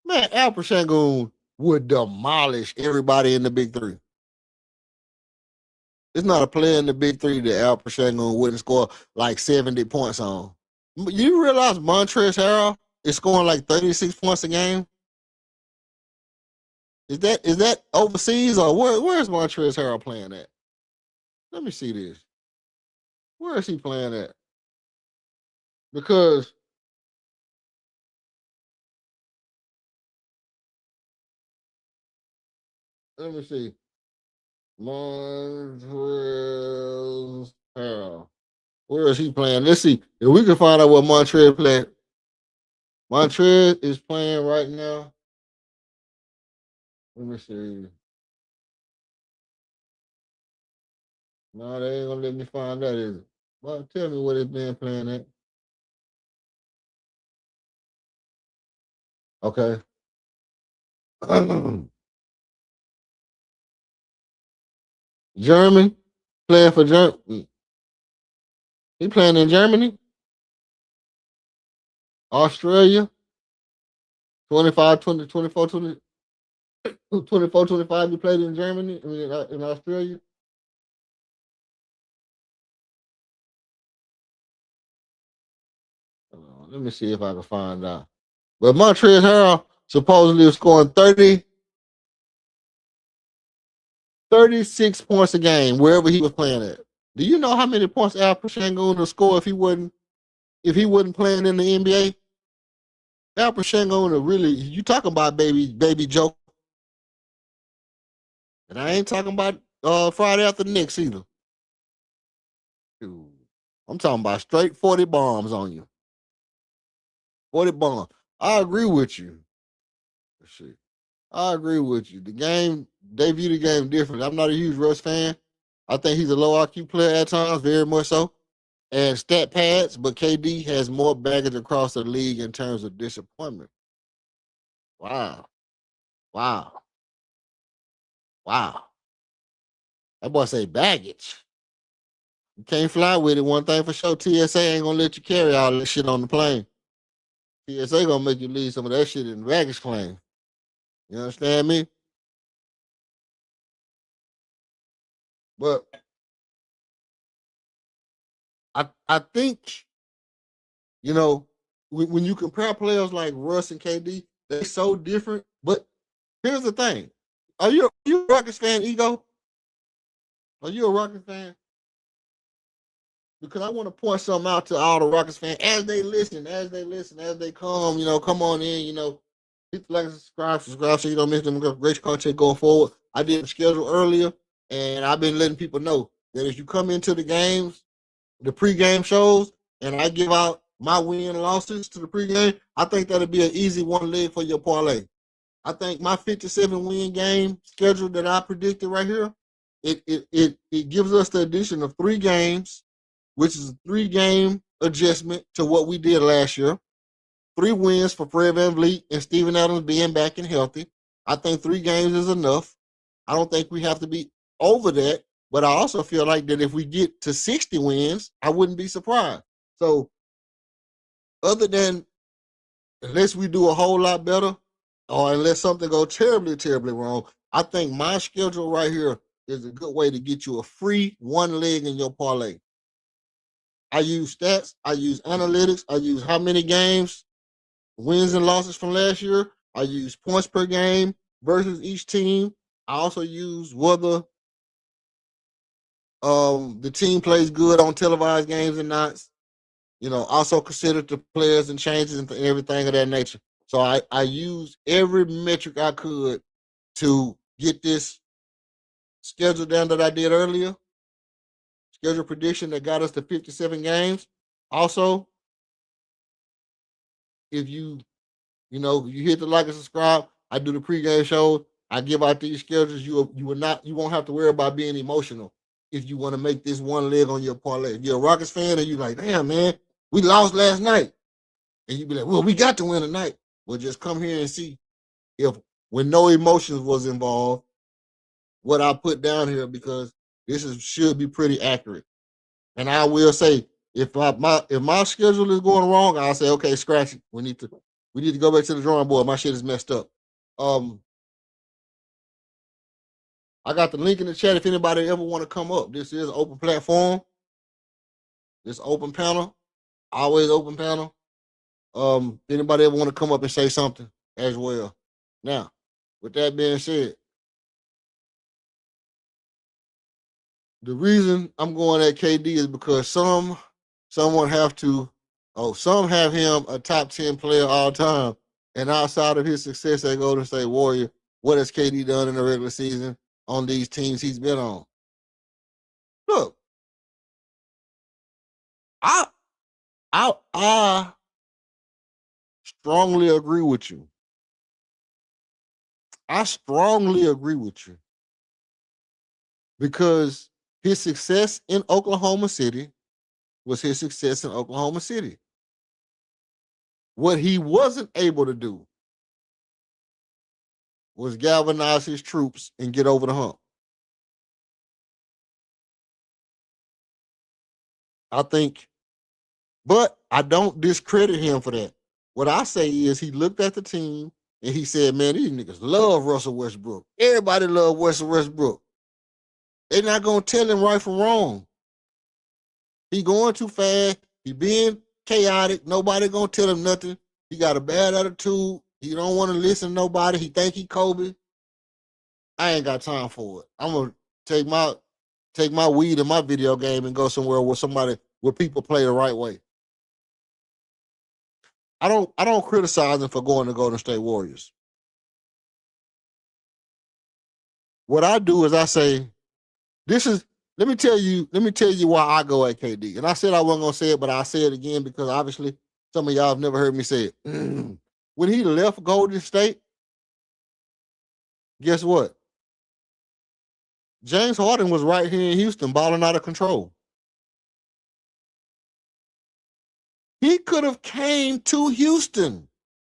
man, Alfred Şengün would demolish everybody in the Big 3. It's not a player in the Big 3 that Alfred Şengün wouldn't score like 70 points on. You realize Montrezl Harrell is scoring like 36 points a game? Is that overseas or where's Montrezl Harrell playing at? Let me see this. Where is he playing at? Because let me see. Montrezl Harrell. Where is he playing? Let's see. If we can find out what Montrezl playing. Montrezl is playing right now. Let me see. No, they ain't gonna let me find that, is it? Well, tell me what it's been playing at. Okay. German playing for Germany. He playing in Germany, Australia, 25, 20, 24, 20, 24, 25. He played in Germany, I mean, in Australia. Let me see if I can find out. But Montrezl Harrell supposedly was scoring 36 points a game wherever he was playing at. Do you know how many points Al Pachinko would score if he wasn't playing in the NBA? Al Pachinko really, you talking about baby Joe. And I ain't talking about Friday after Knicks either. Dude, I'm talking about straight 40 bombs on you. 40 bombs. I agree with you. Shit. I agree with you. The game, they view the game differently. I'm not a huge Russ fan. I think he's a low IQ player at times, very much so. And stat pads, but KD has more baggage across the league in terms of disappointment. Wow. Wow. Wow. That boy say baggage. You can't fly with it. One thing for sure, TSA ain't gonna let you carry all that shit on the plane. TSA gonna make you leave some of that shit in the baggage claim. You understand me? But I think, you know, when you compare players like Russ and KD, they're so different. But here's the thing. Are you a Rockets fan, Ego? Are you a Rockets fan? Because I want to point something out to all the Rockets fans as they listen, as they come, come on in, hit the like, subscribe so you don't miss them great content going forward. I did the schedule earlier, and I've been letting people know that if you come into the games, the pregame shows, and I give out my win and losses to the pregame, I think that'll be an easy one leg for your parlay. I think my 57 win game schedule that I predicted right here, it gives us the addition of 3 games, which is a 3-game adjustment to what we did last year. 3 wins for Fred VanVleet and Steven Adams being back and healthy. I think 3 games is enough. I don't think we have to be over that, but I also feel like that if we get to 60 wins, I wouldn't be surprised. So other than, unless we do a whole lot better, or unless something goes terribly, terribly wrong, I think my schedule right here is a good way to get you a free one leg in your parlay. I use stats, I use analytics, I use how many games, wins and losses from last year. I use points per game versus each team. I also use whether the team plays good on televised games or not. Also consider the players and changes and everything of that nature. So I used every metric I could to get this schedule down that I did earlier. Schedule prediction that got us to 57 games. Also, if you hit the like and subscribe, I do the pregame show. I give out these schedules. You won't have to worry about being emotional if you want to make this one leg on your parlay. If you're a Rockets fan and you're like, damn man, we lost last night. And you be like, well, we got to win tonight. Well, just come here and see if, when no emotions was involved, what I put down here, because this should be pretty accurate. And I will say, if my schedule is going wrong, I'll say, okay, scratch it. We need to go back to the drawing board. My shit is messed up. I got the link in the chat if anybody ever want to come up. This is an open platform. This open panel, always open panel. Anybody ever want to come up and say something as well? Now, with that being said, the reason I'm going at KD is because some have him a top 10 player all time, and outside of his success at Golden State Warrior, what has KD done in the regular season on these teams he's been on? Look, I strongly agree with you. I strongly agree with you because his success in Oklahoma City was his success in Oklahoma City. What he wasn't able to do was galvanize his troops and get over the hump. I think, but I don't discredit him for that. What I say is he looked at the team and he said, man, these niggas love Russell Westbrook. Everybody love Russell Westbrook. They're not going to tell him right from wrong. He going too fast. He being chaotic. Nobody going to tell him nothing. He got a bad attitude. He don't want to listen to nobody. He think he Kobe. I ain't got time for it. I'm gonna take my weed and my video game and go somewhere where people play the right way. I don't criticize him for going to Golden State Warriors. What I do is I say, let me tell you why I go at KD. And I said I wasn't gonna say it, but I'll say it again because obviously some of y'all have never heard me say it. When he left Golden State, guess what? James Harden was right here in Houston balling out of control. He could have came to Houston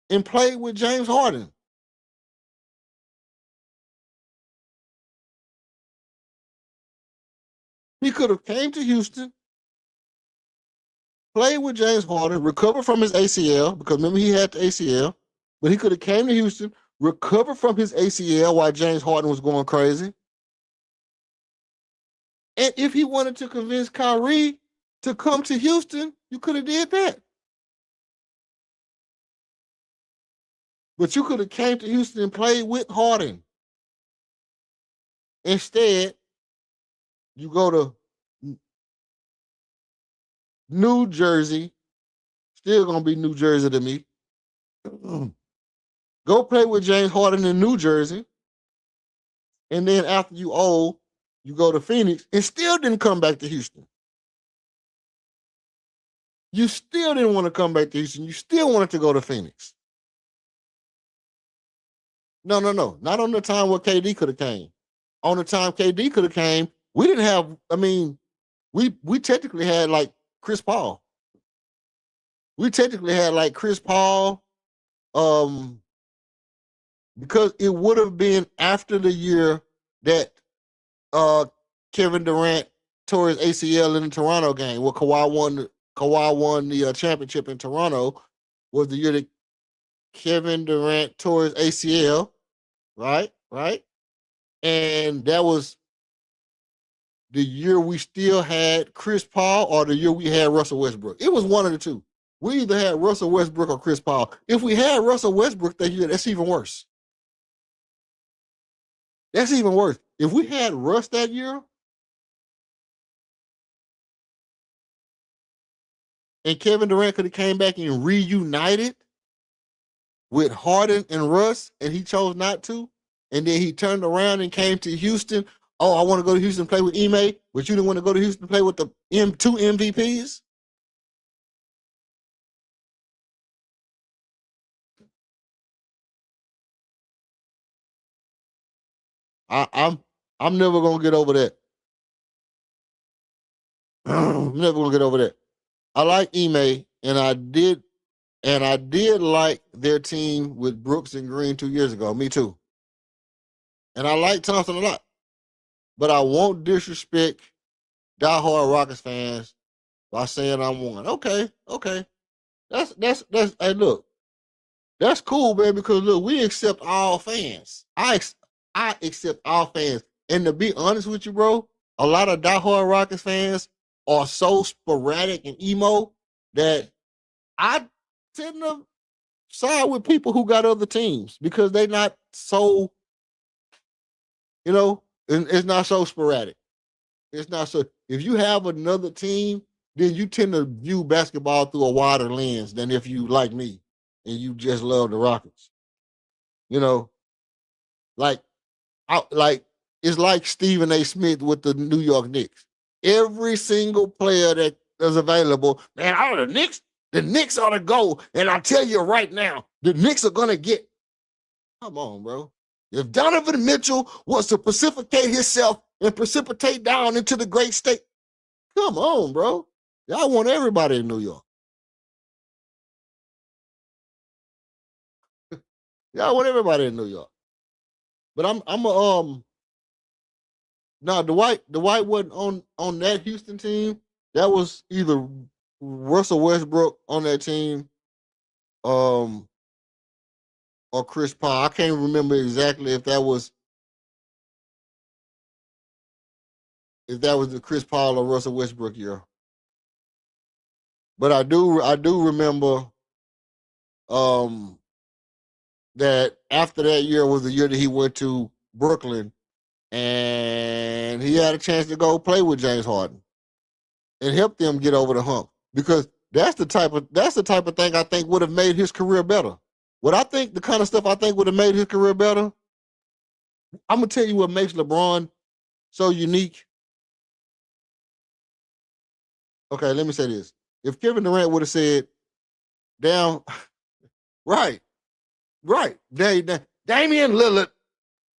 and played with James Harden. He could have came to Houston, played with James Harden, recovered from his ACL, because remember he had the ACL, but he could have came to Houston, recovered from his ACL while James Harden was going crazy. And if he wanted to convince Kyrie to come to Houston, you could have did that. But you could have came to Houston and played with Harden. Instead, you go to New Jersey, still gonna be New Jersey to me. Go play with James Harden in New Jersey, and then after you old, you go to Phoenix and still didn't come back to Houston. You still didn't want to come back to Houston. You still wanted to go to Phoenix. No. Not on the time where KD could have came. On the time KD could have came, we didn't have, we technically had like Chris Paul. We technically had like Chris Paul, because it would have been after the year that Kevin Durrant tore his ACL in the Toronto game, where Kawhi won the championship in Toronto, was the year that Kevin Durant tore his ACL, right? And that was the year we still had Chris Paul or the year we had Russell Westbrook. It was one of the two. We either had Russell Westbrook or Chris Paul. If we had Russell Westbrook that year, that's even worse. That's even worse. If we had Russ that year, and Kevin Durant could have came back and reunited with Harden and Russ, and he chose not to, and then he turned around and came to Houston. Oh, I want to go to Houston and play with Ime, but you didn't want to go to Houston and play with the two MVPs? I'm never gonna get over that. I'm never gonna get over that. I like Ime, and I did like their team with Brooks and Green 2 years ago. Me too. And I like Thompson a lot. But I won't disrespect diehard Rockets fans by saying I'm one. Okay. That's hey, look. That's cool, man, because look, we accept all fans. I accept all fans. And to be honest with you, bro, a lot of diehard Rockets fans are so sporadic and emo that I tend to side with people who got other teams because they not so, it's not so sporadic. It's not so. If you have another team, then you tend to view basketball through a wider lens than if you like me and you just love the Rockets. Like it's like Stephen A. Smith with the New York Knicks. Every single player that is available, man, out of the Knicks ought to go. And I'll tell you right now, the Knicks are gonna get. Come on, bro. If Donovan Mitchell wants to precipitate himself and precipitate down into the great state, come on, bro. Y'all want everybody in New York. Y'all want everybody in New York. But Dwight wasn't on that Houston team. That was either Russell Westbrook on that team, or Chris Paul. I can't remember exactly if that was the Chris Paul or Russell Westbrook year. But I do remember that after that year was the year that he went to Brooklyn and he had a chance to go play with James Harden and help them get over the hump, because that's the type of thing I think would have made his career better. The kind of stuff I think would have made his career better. I'm gonna tell you what makes LeBron so unique. Okay, let me say this. If Kevin Durant would have said, down, right, Damian Lillard,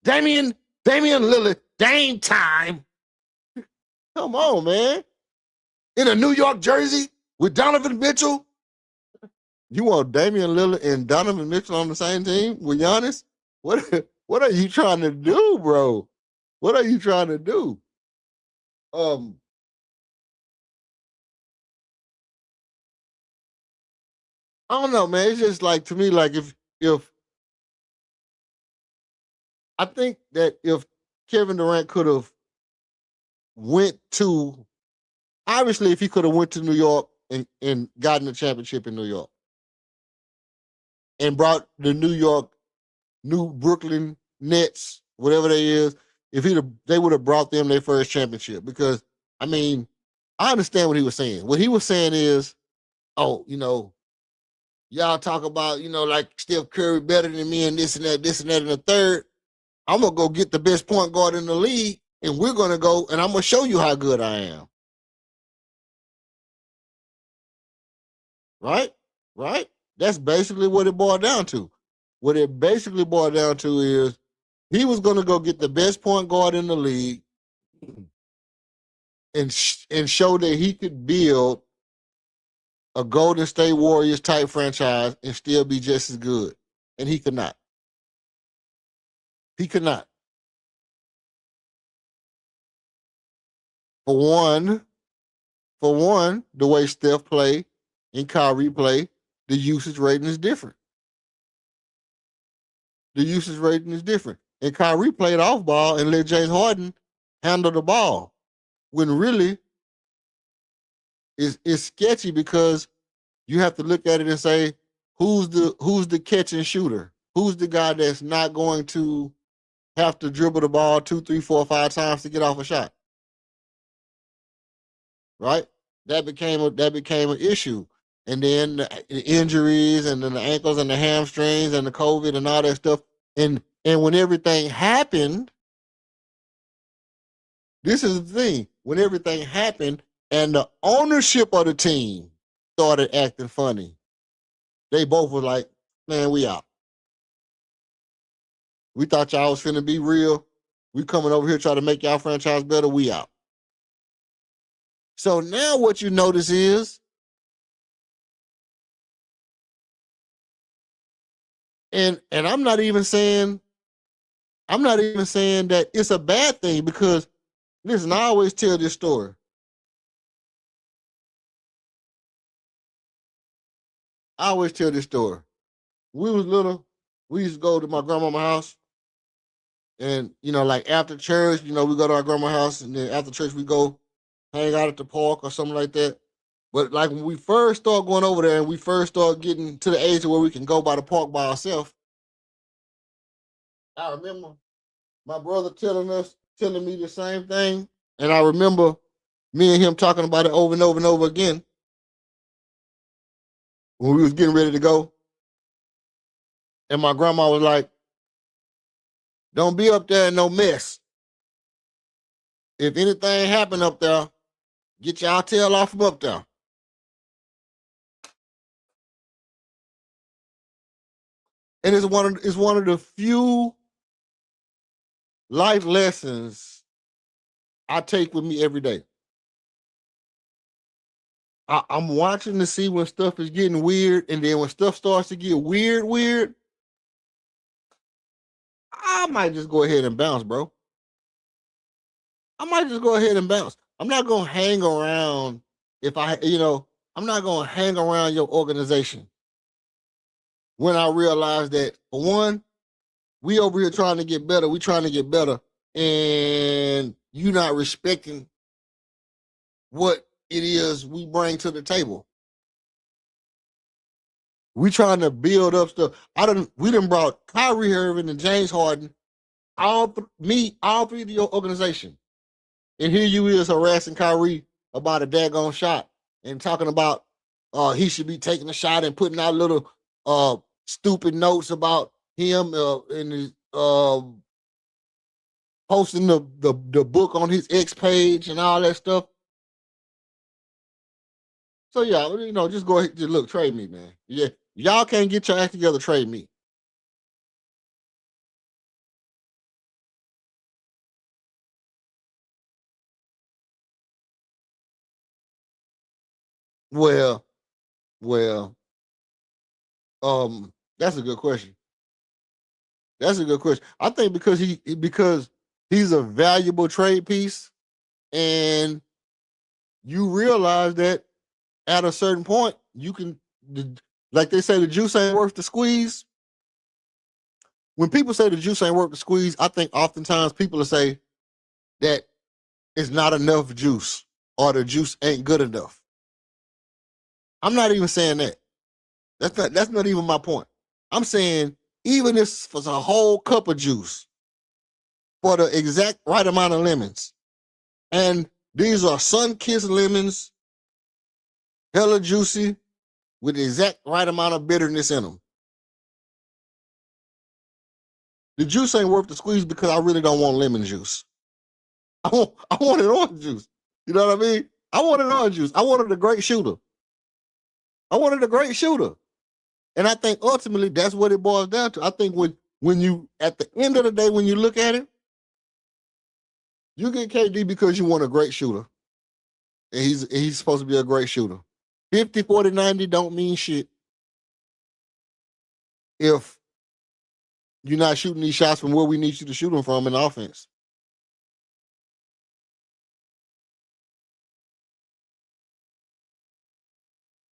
Damian Lillard, Dame time. Come on, man. In a New York jersey with Donovan Mitchell. You want Damian Lillard and Donovan Mitchell on the same team with Giannis? What are you trying to do, bro? What are you trying to do? I don't know, man. It's just like, to me, like if I think that if Kevin Durant could have went to, obviously if he could have went to New York and gotten the championship in New York and brought the New Brooklyn Nets, whatever they is, they would have brought them their first championship. Because, I mean, I understand what he was saying. What he was saying is, oh, y'all talk about, like Steph Curry better than me and this and that and the third. I'm going to go get the best point guard in the league, and we're going to go, and I'm going to show you how good I am. Right? Right? That's basically what it boiled down to. What it basically boiled down to is he was going to go get the best point guard in the league and show that he could build a Golden State Warriors type franchise and still be just as good. And he could not. He could not. For one, the way Steph play and Kyrie play, the usage rating is different. The usage rating is different. And Kyrie played off ball and let James Harden handle the ball. When really it's sketchy, because you have to look at it and say, who's the catch and shooter? Who's the guy that's not going to have to dribble the ball 2, 3, 4, 5 times to get off a shot? Right? That became an issue. And then the injuries and then the ankles and the hamstrings and the COVID and all that stuff. And when everything happened, this is the thing. When everything happened and the ownership of the team started acting funny, they both were like, man, we out. We thought y'all was finna be real. We coming over here trying to make y'all franchise better. We out. So now what you notice is, and I'm not even saying that it's a bad thing, because listen, I always tell this story. We was little, we used to go to my grandmama's house, and like after church, we go to our grandma's house, and then after church we go hang out at the park or something like that. But like when we first start going over there and we first start getting to the age where we can go by the park by ourselves, I remember my brother telling me the same thing. And I remember me and him talking about it over and over and over again when we was getting ready to go. And my grandma was like, don't be up there in no mess. If anything happen up there, get y'all tail off from up there. And it's one of the few life lessons I take with me every day. I'm watching to see when stuff is getting weird, and then when stuff starts to get weird, I might just go ahead and bounce, bro. I might just go ahead and bounce. I'm not gonna hang around I'm not gonna hang around your organization when I realize that, for one, we over here trying to get better. We trying to get better, and you not respecting what it is we bring to the table. We trying to build up stuff. We done brought Kyrie Irving and James Harden, all three to your organization. And here you is harassing Kyrie about a daggone shot and talking about he should be taking a shot and putting out little stupid notes about him and his, posting the book on his X page and all that stuff. So yeah, just go ahead, just look, trade me, man. Yeah, y'all can't get your act together, trade me. Well, that's a good question. That's a good question. I think because he's a valuable trade piece, and you realize that at a certain point you can, like they say, the juice ain't worth the squeeze. When people say the juice ain't worth the squeeze, I think oftentimes people will say that it's not enough juice or the juice ain't good enough. I'm not even saying that. That's not even my point. I'm saying even if it's a whole cup of juice for the exact right amount of lemons, and these are sun-kissed lemons, hella juicy, with the exact right amount of bitterness in them. The juice ain't worth the squeeze because I really don't want lemon juice. I wanted orange juice. You know what I mean? I wanted orange juice. I wanted a great shooter. And I think ultimately that's what it boils down to. I think when you, at the end of the day, when you look at it, you get KD because you want a great shooter. And he's supposed to be a great shooter. 50, 40, 90 don't mean shit if you're not shooting these shots from where we need you to shoot them from in offense.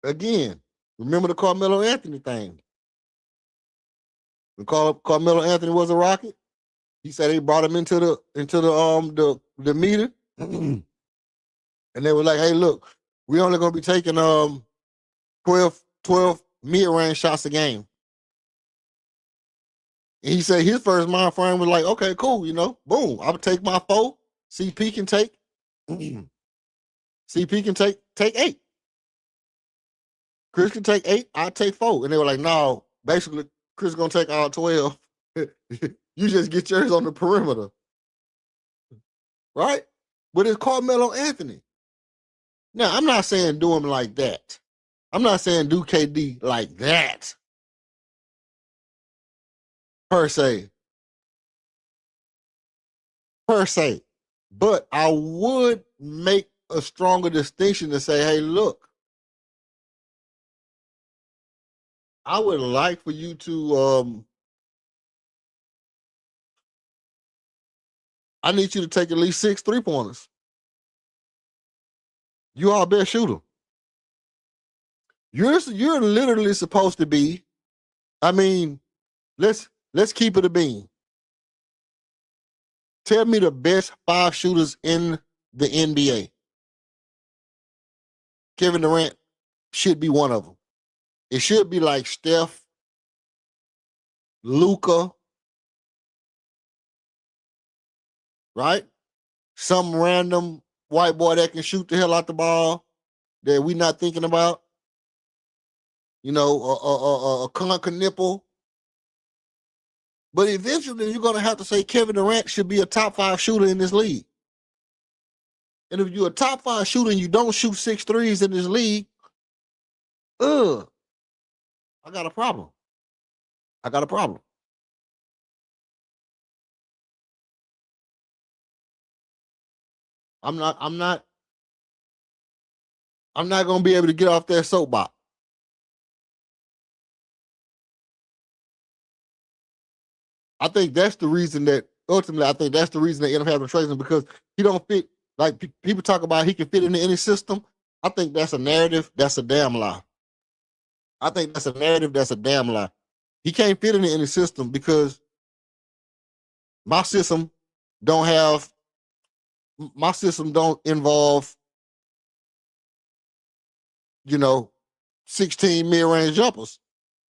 Again, remember the Carmelo Anthony thing. When Carmelo Anthony was a Rocket, he said they brought him into the meeting, and they were like, "Hey, look, we only gonna be taking 12 mid-range shots a game." And he said his first mind frame was like, "Okay, cool, boom, I'll take my 4. CP can take CP can take 8. Chris can take 8. I'll take 4." And they were like, "No, basically, Chris is gonna take all 12. You just get yours on the perimeter." Right? But it's Carmelo Anthony. Now, I'm not saying do him like that. I'm not saying do KD like that, per se. But I would make a stronger distinction to say, hey, look, I would like for you to, I need you to take at least 6 3-pointers. You are our best shooter. You're literally supposed to be, I mean, let's keep it a bean. Tell me the best 5 shooters in the NBA. Kevin Durrant should be one of them. It should be like Steph, Luka, right? Some random white boy that can shoot the hell out the ball that we not thinking about. A Conker nipple. But eventually you're going to have to say Kevin Durant should be a top 5 shooter in this league. And if you're a top 5 shooter and you don't shoot 6 threes in this league, I got a problem. I'm not going to be able to get off that soapbox. I think that's the reason that ultimately, they end up having to trade him, because he don't fit. Like people talk about he can fit into any system. I think that's a narrative. That's a damn lie. I think that's a narrative. That's a damn lie. He can't fit into any system because my system don't involve 16 mid-range jumpers.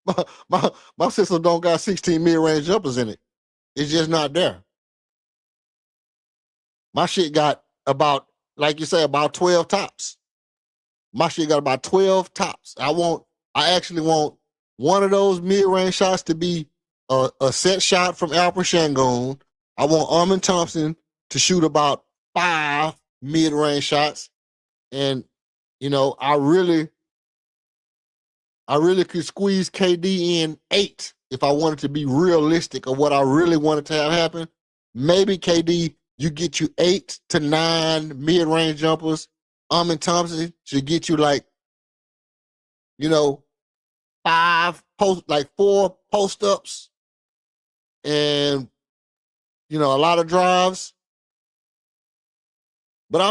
My system don't got 16 mid-range jumpers in it. It's just not there. My shit got about, like you say, about 12 tops. My shit got about 12 tops. I actually want one of those mid-range shots to be a set shot from Alper Shangoon. I want Armin Thompson to shoot about 5 mid-range shots. And, I really could squeeze KD in 8 if I wanted to be realistic of what I really wanted to have happen. Maybe KD, you get you 8 to 9 mid-range jumpers. Armin Thompson should get you 4 post-ups and, a lot of drives. But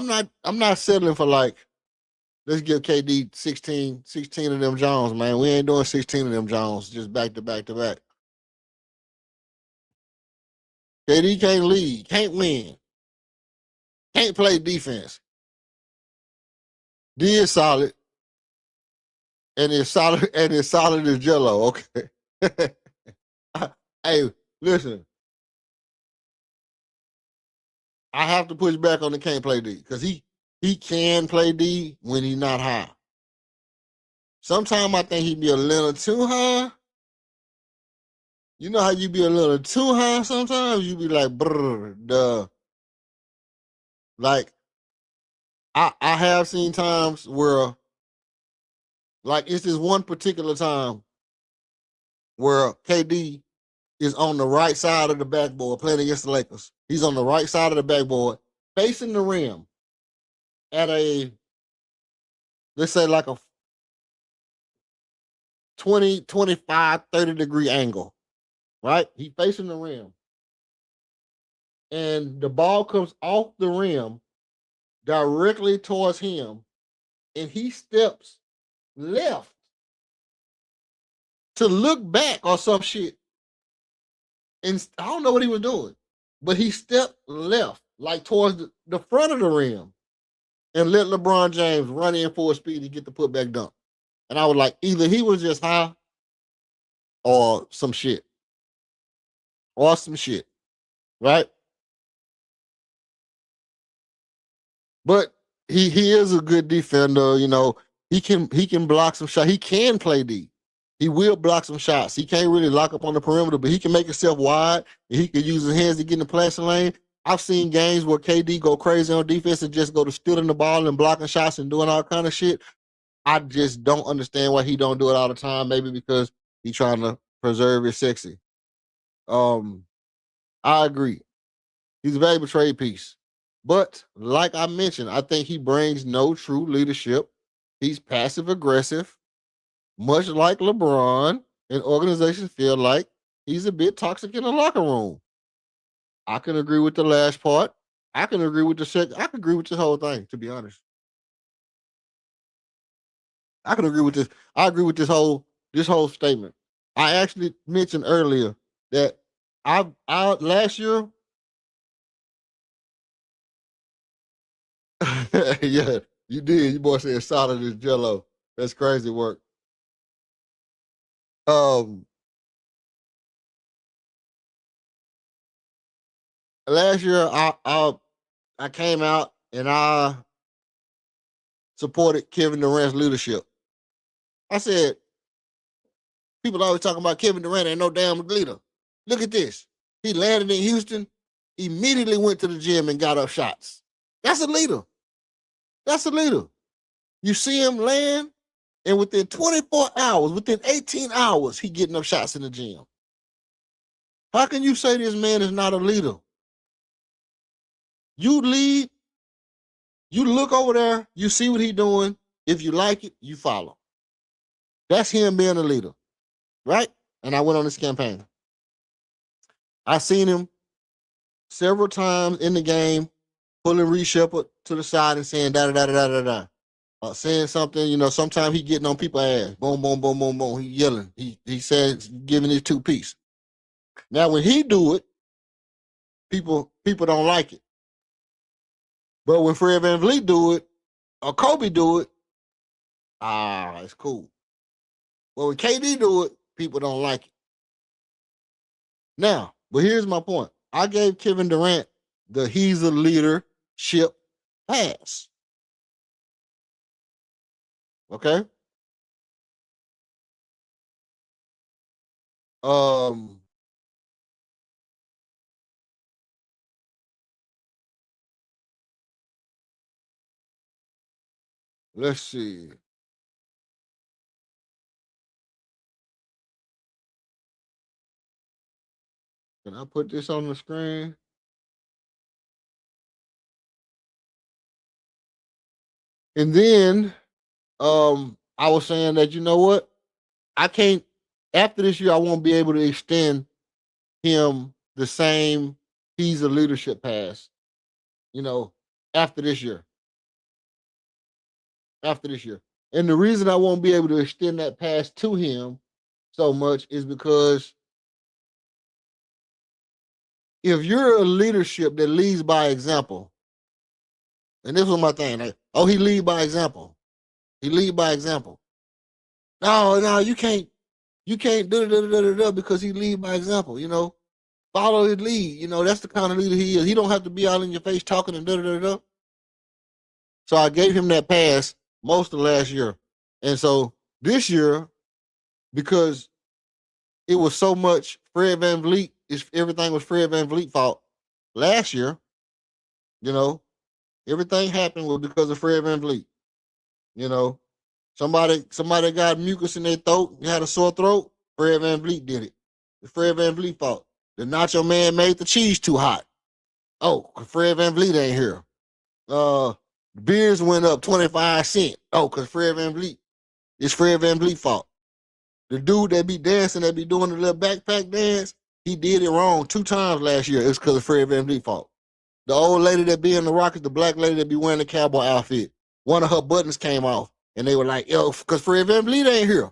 I'm not settling for let's give KD 16 of them Jones, man. We ain't doing 16 of them Jones just back to back to back. KD can't lead, can't win, can't play defense. D is solid, and it's solid as Jello. Okay. Hey, listen. I have to push back on the can't play D because he can play D when he's not high. Sometimes I think he'd be a little too high. You know how you be a little too high sometimes? You be like, brr, duh. Like, I have seen times where, it's this one particular time where KD is on the right side of the backboard playing against the Lakers. He's on the right side of the backboard, facing the rim at let's say a 20, 25, 30 degree angle, right? He facing the rim. And the ball comes off the rim directly towards him, and he steps left to look back or some shit. And I don't know what he was doing, but he stepped left, towards the front of the rim, and let LeBron James run in full speed to get the putback dunk. And I was like, either he was just high or some shit. Right? But he is a good defender, he can block some shots. He can play D. He will block some shots. He can't really lock up on the perimeter, but he can make himself wide, and he can use his hands to get in the passing lane. I've seen games where KD go crazy on defense and just go to stealing the ball and blocking shots and doing all kind of shit. I just don't understand why he don't do it all the time. Maybe because he's trying to preserve his sexy. I agree. He's a valuable trade piece. But like I mentioned, I think he brings no true leadership. He's passive aggressive, much like LeBron, and organizations feel like he's a bit toxic in the locker room. I can agree with the last part. I can agree with the second. I can agree with this whole thing, to be honest. I can agree with this. I agree with this whole statement. I actually mentioned earlier that I last year. Yeah, you did. You boy said solid as Jello. That's crazy work. Last year I came out and I supported Kevin Durant's leadership. I said, people always talking about Kevin Durant ain't no damn leader. Look at this. He landed in Houston, immediately went to the gym and got up shots. That's a leader. That's a leader. You see him land, and within 24 hours, within 18 hours, he getting up shots in the gym. How can you say this man is not a leader? You lead, you look over there, you see what he's doing. If you like it, you follow. That's him being a leader, right? And I went on this campaign. I seen him several times in the game, pulling Reed Shepard to the side and saying da-da-da-da-da-da-da. Saying something, sometimes he getting on people's ass. Boom, boom, boom, boom, boom. He yelling. He says, giving his 2-piece. Now, when he do it, people don't like it. But when Fred VanVleet do it, or Kobe do it, it's cool. But when KD do it, People don't like it. Now, but here's my point. I gave Kevin Durant the he's a leadership pass. Okay. Let's see. Can I put this on the screen? And then I was saying that, you know what? I can't, after this year, I won't be able to extend him the same he's a leadership pass, you know, after this year. After this year. And the reason I won't be able to extend that pass to him so much is because if you're a leadership that leads by example, and this was my thing, like, oh, he lead by example. He lead by example. No, you can't do because he lead by example, you know. Follow his lead. You know, that's the kind of leader he is. He don't have to be all in your face talking and da. So I gave him that pass most of last year. And so this year, because it was so much Fred VanVleet, everything was Fred VanVleet's fault. Last year, you know, everything happened was because of Fred VanVleet. You know, somebody got mucus in their throat, had a sore throat, Fred VanVleet did it. It's Fred VanVleet's fault. The nacho man made the cheese too hot. Oh, Fred VanVleet ain't here. Beers went up 25 cents. Oh, because Fred VanVleet. It's Fred VanVleet's fault. The dude that be dancing, that be doing the little backpack dance, he did it wrong 2 times last year. It's because of Fred VanVleet's fault. The old lady that be in the Rockets, the black lady that be wearing the cowboy outfit, one of her buttons came off, and they were like, yo, because Fred VanVleet ain't here.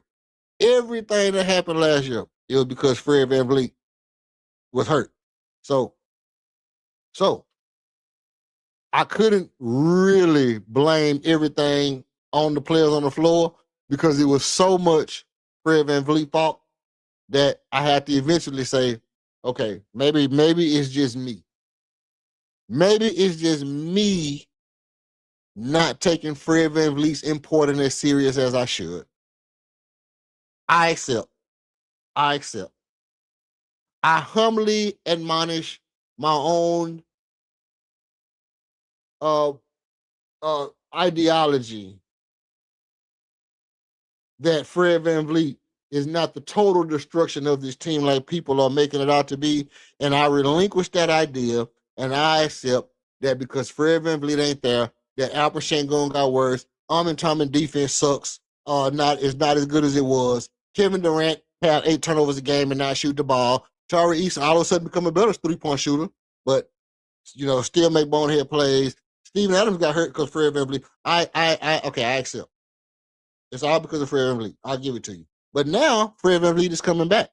Everything that happened last year, it was because Fred VanVleet was hurt. So I couldn't really blame everything on the players on the floor because it was so much Fred VanVleet's fault that I had to eventually say, okay, maybe it's just me. Maybe it's just me not taking Fred VanVleet's important as serious as I should. I accept. I humbly admonish my own ideology that Fred VanVleet is not the total destruction of this team like people are making it out to be. And I relinquish that idea, and I accept that because Fred VanVleet ain't there, that Alperen Sengun got worse. Armin Thomas defense sucks. Not as good as it was. Kevin Durant had 8 turnovers a game and not shoot the ball. Tari Eason all of a sudden become a better 3-point shooter, but you know, still make bonehead plays. Steven Adams got hurt because Fred VanVleet. I accept. It's all because of Fred VanVleet. I'll give it to you. But now Fred VanVleet is coming back.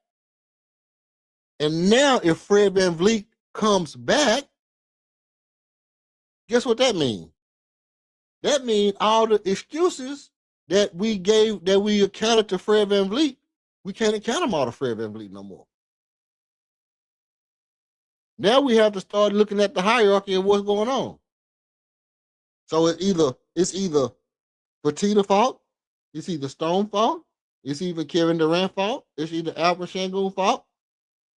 And now if Fred VanVleet comes back, guess what that means? That means all the excuses that we accounted to Fred VanVleet, we can't account them all to Fred VanVleet no more. Now we have to start looking at the hierarchy of what's going on. So it's either Fertitta fault, it's either Stone fault, it's either Kevin Durant fault, it's either Alperen Sengun fault,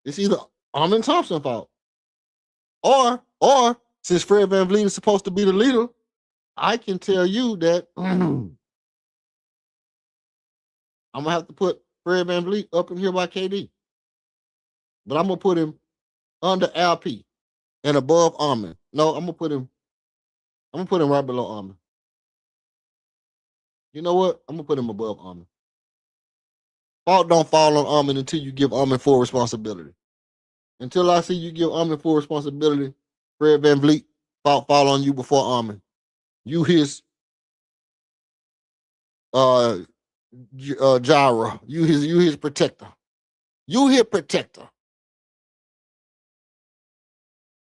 it's either Armin Thompson fault. Or since Fred VanVleet is supposed to be the leader, I can tell you that I'm gonna have to put Fred VanVleet up in here by KD. But I'm gonna put him under LP and above Armin. No, I'm gonna put him right below Armin. You know what? I'm gonna put him above Armin. Fault don't fall on Armin until you give Armin full responsibility. Until I see you give Armin full responsibility, Fred VanVleet, fault fall on you before Armin. You his gyra. You his protector. You his protector.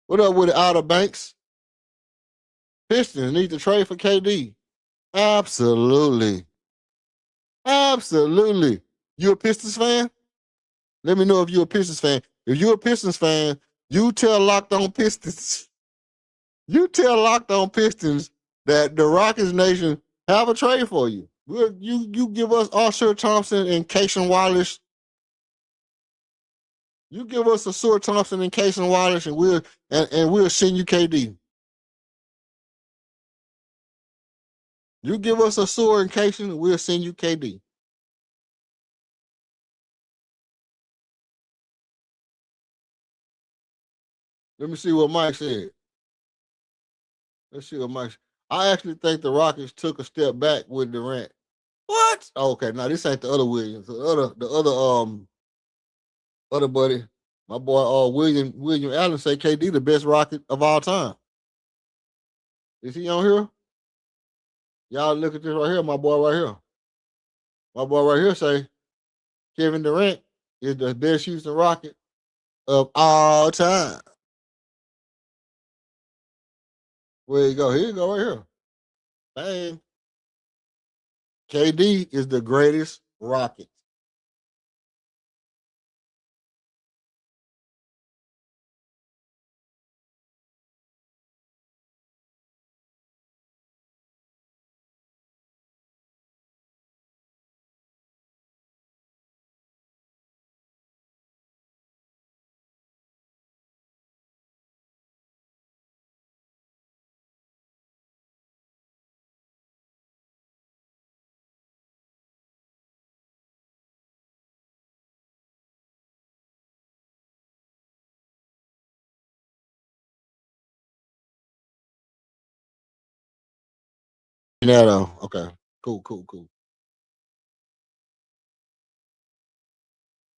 What up with the Outer Banks? Pistons need to trade for KD. Absolutely. You a Pistons fan? Let me know if you're a Pistons fan. If you're a Pistons fan, you tell Locked On Pistons. You tell Locked On Pistons that the Rockets Nation have a trade for you. You give us Usher Thompson and Cason Wallace. You give us a Seward Thompson and Cason Wallace, and we'll send you KD. You give us a Seward and Cason, and we'll send you KD. Let me see what Mike said. Let's see what Mike. I actually think the Rockets took a step back with Durant. What? Okay, now this ain't the other Williams. The other buddy, my boy William Allen say KD the best Rocket of all time. Is he on here? Y'all look at this right here, my boy right here. My boy right here say Kevin Durant is the best Houston Rocket of all time. Where you go? Here you go right here. Bang. KD is the greatest Rocket. Neto. Okay. Cool.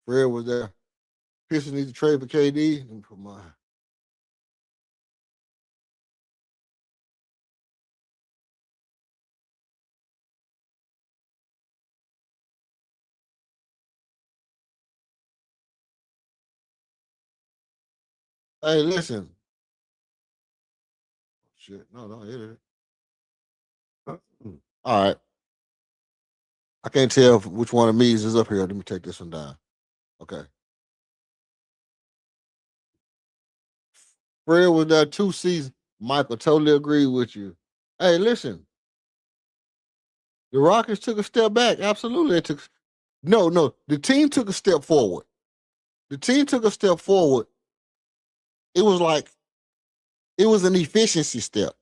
Fred was there. Pistons need to trade for KD. Let me put my. Hey, listen. Shit. No, don't hit it. All right. I can't tell which one of me is up here. Let me take this one down. Okay. Fred was there 2 seasons. Michael, totally agree with you. Hey, listen. The Rockets took a step back. Absolutely. They took no. The team took a step forward. The team took a step forward. It was an efficiency step.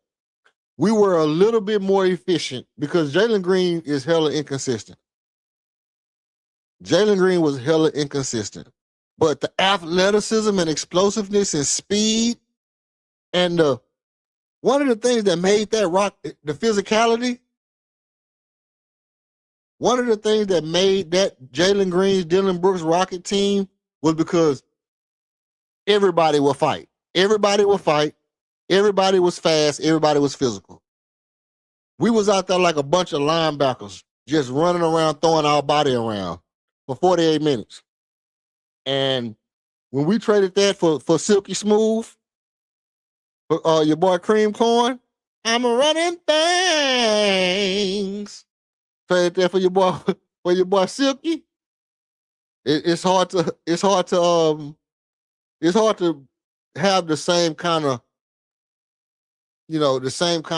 We were a little bit more efficient because Jalen Green is hella inconsistent. Jalen Green was hella inconsistent. But the athleticism and explosiveness and speed and one of the things that made that the physicality, one of the things that made that Jalen Green's Dylan Brooks Rocket team was because everybody would fight. Everybody would fight. Everybody was fast. Everybody was physical. We was out there like a bunch of linebackers just running around, throwing our body around for 48 minutes. And when we traded that for Silky Smooth, for your boy Cream Corn, I'm running things. Traded that for your boy Silky. It's hard to have the same kind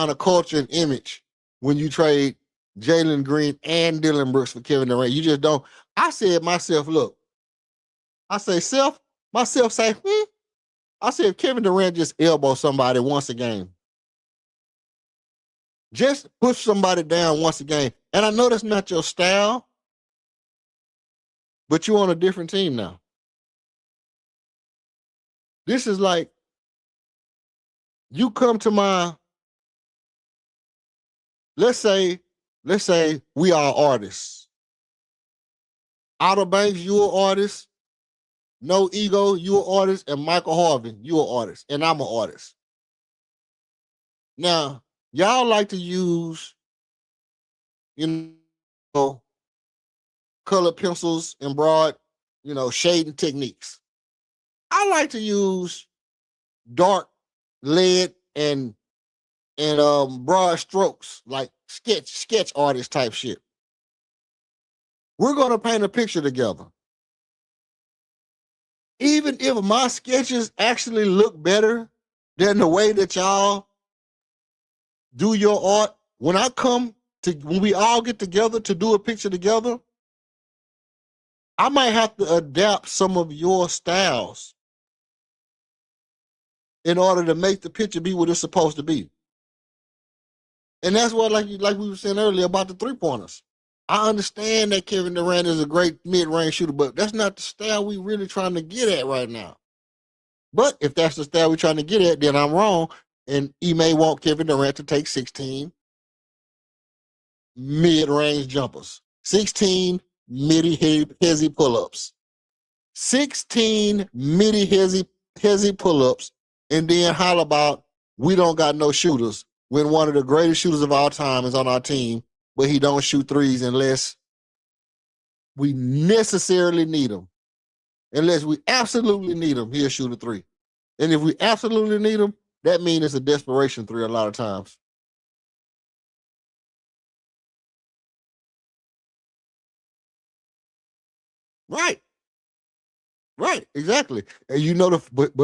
of culture and image when you trade Jalen Green and Dylan Brooks for Kevin Durant. You just don't. I said myself, look, myself say, I said if Kevin Durant just elbow somebody once a game, just push somebody down once a game. And I know that's not your style, but you're on a different team now. This is like, you come to my, let's say we are artists. Outer Banks, you an artist. No Ego, you an artist. And Michael Harvey, you an artist. And I'm an artist. Now, y'all like to use, colored pencils and broad, shading techniques. I like to use dark lead and broad strokes, like sketch artist type shit. We're gonna paint a picture together. even if my sketches actually look better than the way that y'all do your art, when we all get together to do a picture together, I might have to adapt some of your styles in order to make the picture be what it's supposed to be. And that's what, like we were saying earlier about the 3-pointers. I understand that Kevin Durrant is a great mid-range shooter, but that's not the style we really trying to get at right now. But if that's the style we're trying to get at, then I'm wrong. And he may want Kevin Durrant to take 16 mid-range jumpers, 16 midi-hezzy pull-ups, 16 midi-hezzy pull-ups, and then holler about we don't got no shooters when one of the greatest shooters of all time is on our team, but he don't shoot threes unless we necessarily need him. Unless we absolutely need him, he'll shoot a 3. And if we absolutely need him, that means it's a desperation 3 a lot of times. Right. Right, exactly. And you know but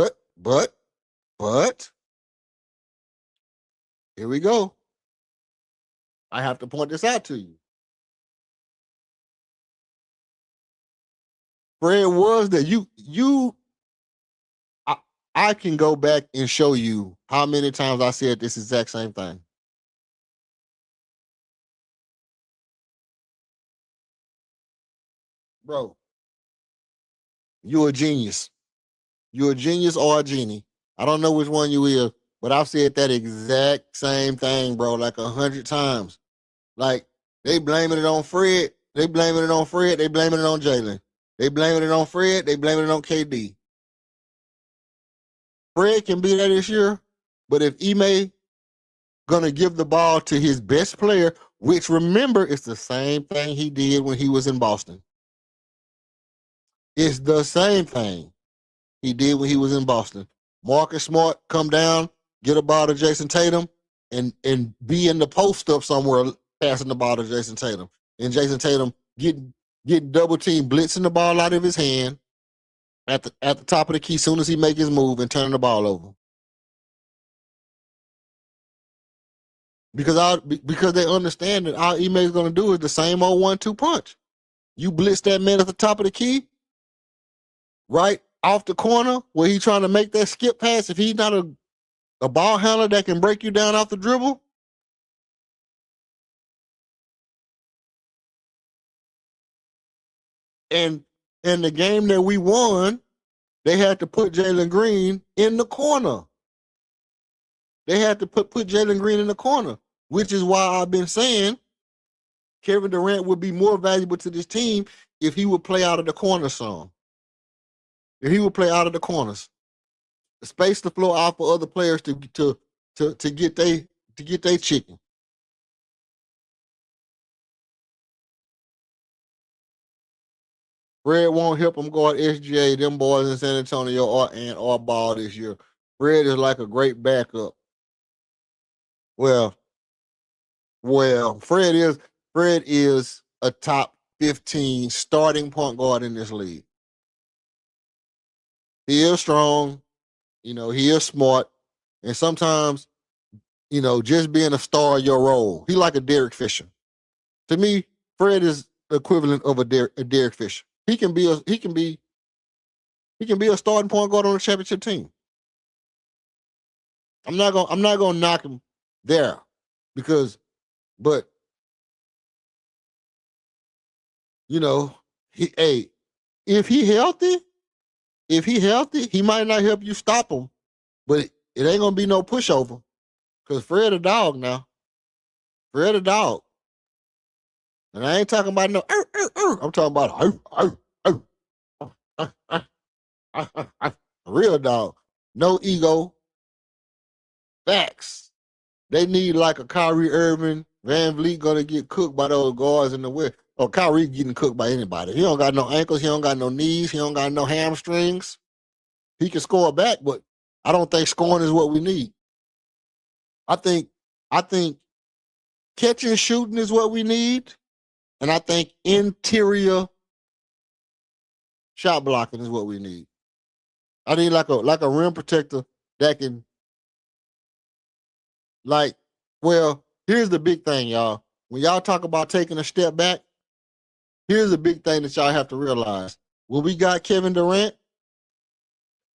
here we go. I have to point this out to you. Fred was that I can go back and show you how many times I said this exact same thing. Bro, you're a genius. You're a genius or a genie. I don't know which one you is, but I've said that exact same thing, bro, like 100 times. Like, they blaming it on Fred. They blaming it on Fred. They blaming it on Jalen. They blaming it on Fred. They blaming it on KD. Fred can be there this year, but if Ime gonna give the ball to his best player, which remember, it's the same thing he did when he was in Boston. It's the same thing he did when he was in Boston. Marcus Smart come down, get a ball to Jason Tatum, and be in the post up somewhere passing the ball to Jason Tatum. And Jason Tatum get double team, blitzing the ball out of his hand at the top of the key as soon as he make his move and turning the ball over. Because they understand that all Ime is going to do is the same old 1-2 punch. You blitz that man at the top of the key, right off the corner where he's trying to make that skip pass. If he's not a ball handler that can break you down off the dribble, and in the game that we won, they had to put Jalen Green in the corner. They had to put Jalen Green in the corner, which is why I've been saying Kevin Durant would be more valuable to this team if he would play out of the corner some. If he would play out of the corners, space the floor out for other players to get they chicken. Fred won't help him guard SGA. Them boys in San Antonio are ball this year. Fred is like a great backup. Well, Fred is a top 15 starting point guard in this league. He is strong, he is smart, and sometimes, just being a star of your role. He like a Derek Fisher. To me, Fred is the equivalent of a Derek Fisher. He can be a starting point guard on a championship team. I'm not gonna knock him there but if he healthy, he might not help you stop him, but it ain't gonna be no pushover. Cause Fred a dog now. Fred a dog. And I ain't talking about no I'm talking about real dog. No ego. Facts. They need like a Kyrie Irving. Van Vliet gonna get cooked by those guards in the West. Oh, Kyrie getting cooked by anybody. He don't got no ankles. He don't got no knees. He don't got no hamstrings. He can score back, but I don't think scoring is what we need. I think catching and shooting is what we need. And I think interior shot blocking is what we need. I need like a rim protector that can well, here's the big thing, y'all. When y'all talk about taking a step back, here's the big thing that y'all have to realize. When we got Kevin Durant,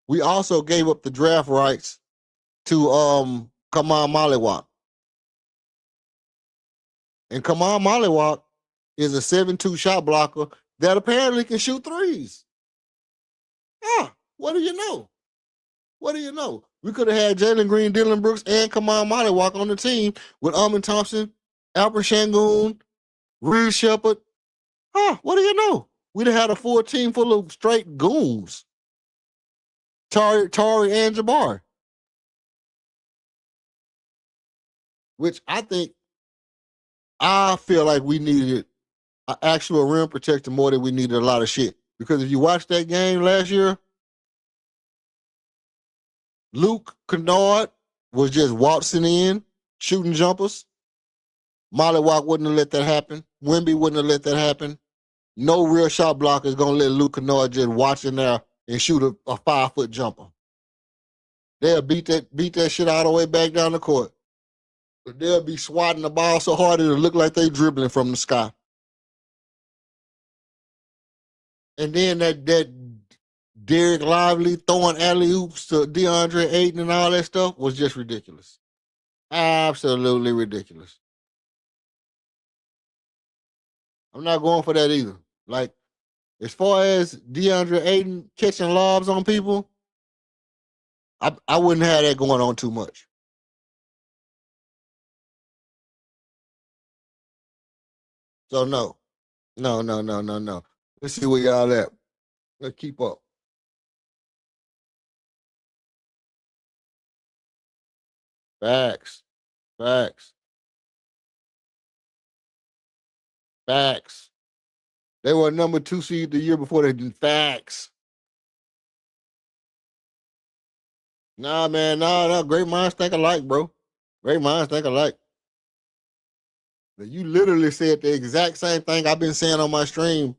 we also gave up the draft rights to Kamal Maliwak. And Kamal Maliwak is a 7'2" shot blocker that apparently can shoot threes. What do you know? What do you know? We could have had Jalen Green, Dylan Brooks, and Kamal Maliwak on the team with Almond Thompson, Alfred Şengün, Reed Shepard. What do you know? We'd have had a full team full of straight goons. Tari and Jabbar. Which I feel like we needed an actual rim protector more than we needed a lot of shit. Because if you watched that game last year, Luke Kennard was just waltzing in, shooting jumpers. Maliwak wouldn't have let that happen. Wemby wouldn't have let that happen. No real shot blocker is going to let Luke Kennard just watch in there and shoot a 5-foot jumper. They'll beat that shit all the way back down the court. But they'll be swatting the ball so hard it'll look like they dribbling from the sky. And then that Derek Lively throwing alley-oops to DeAndre Ayton and all that stuff was just ridiculous. Absolutely ridiculous. I'm not going for that either. Like, as far as DeAndre Ayton catching lobs on people, I wouldn't have that going on too much. So no. Let's see where y'all at. Let's keep up. Facts. They were number 2 seed the year before they did. Facts. Nah, man, nah. Great minds think alike, bro. Great minds think alike. You literally said the exact same thing I've been saying on my stream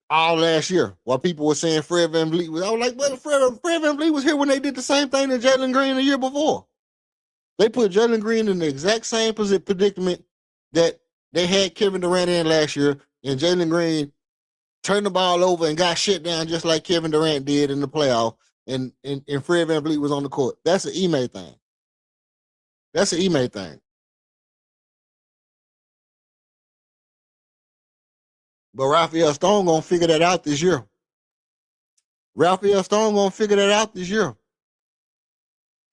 all last year. While people were saying Fred VanVleet was, I was like, well, Fred VanVleet was here when they did the same thing to Jalen Green the year before. They put Jalen Green in the exact same predicament that they had Kevin Durant in last year, and Jalen Green turned the ball over and got shit down just like Kevin Durant did in the playoff, and Fred VanVleet was on the court. That's an Ime thing. But Raphael Stone gonna figure that out this year.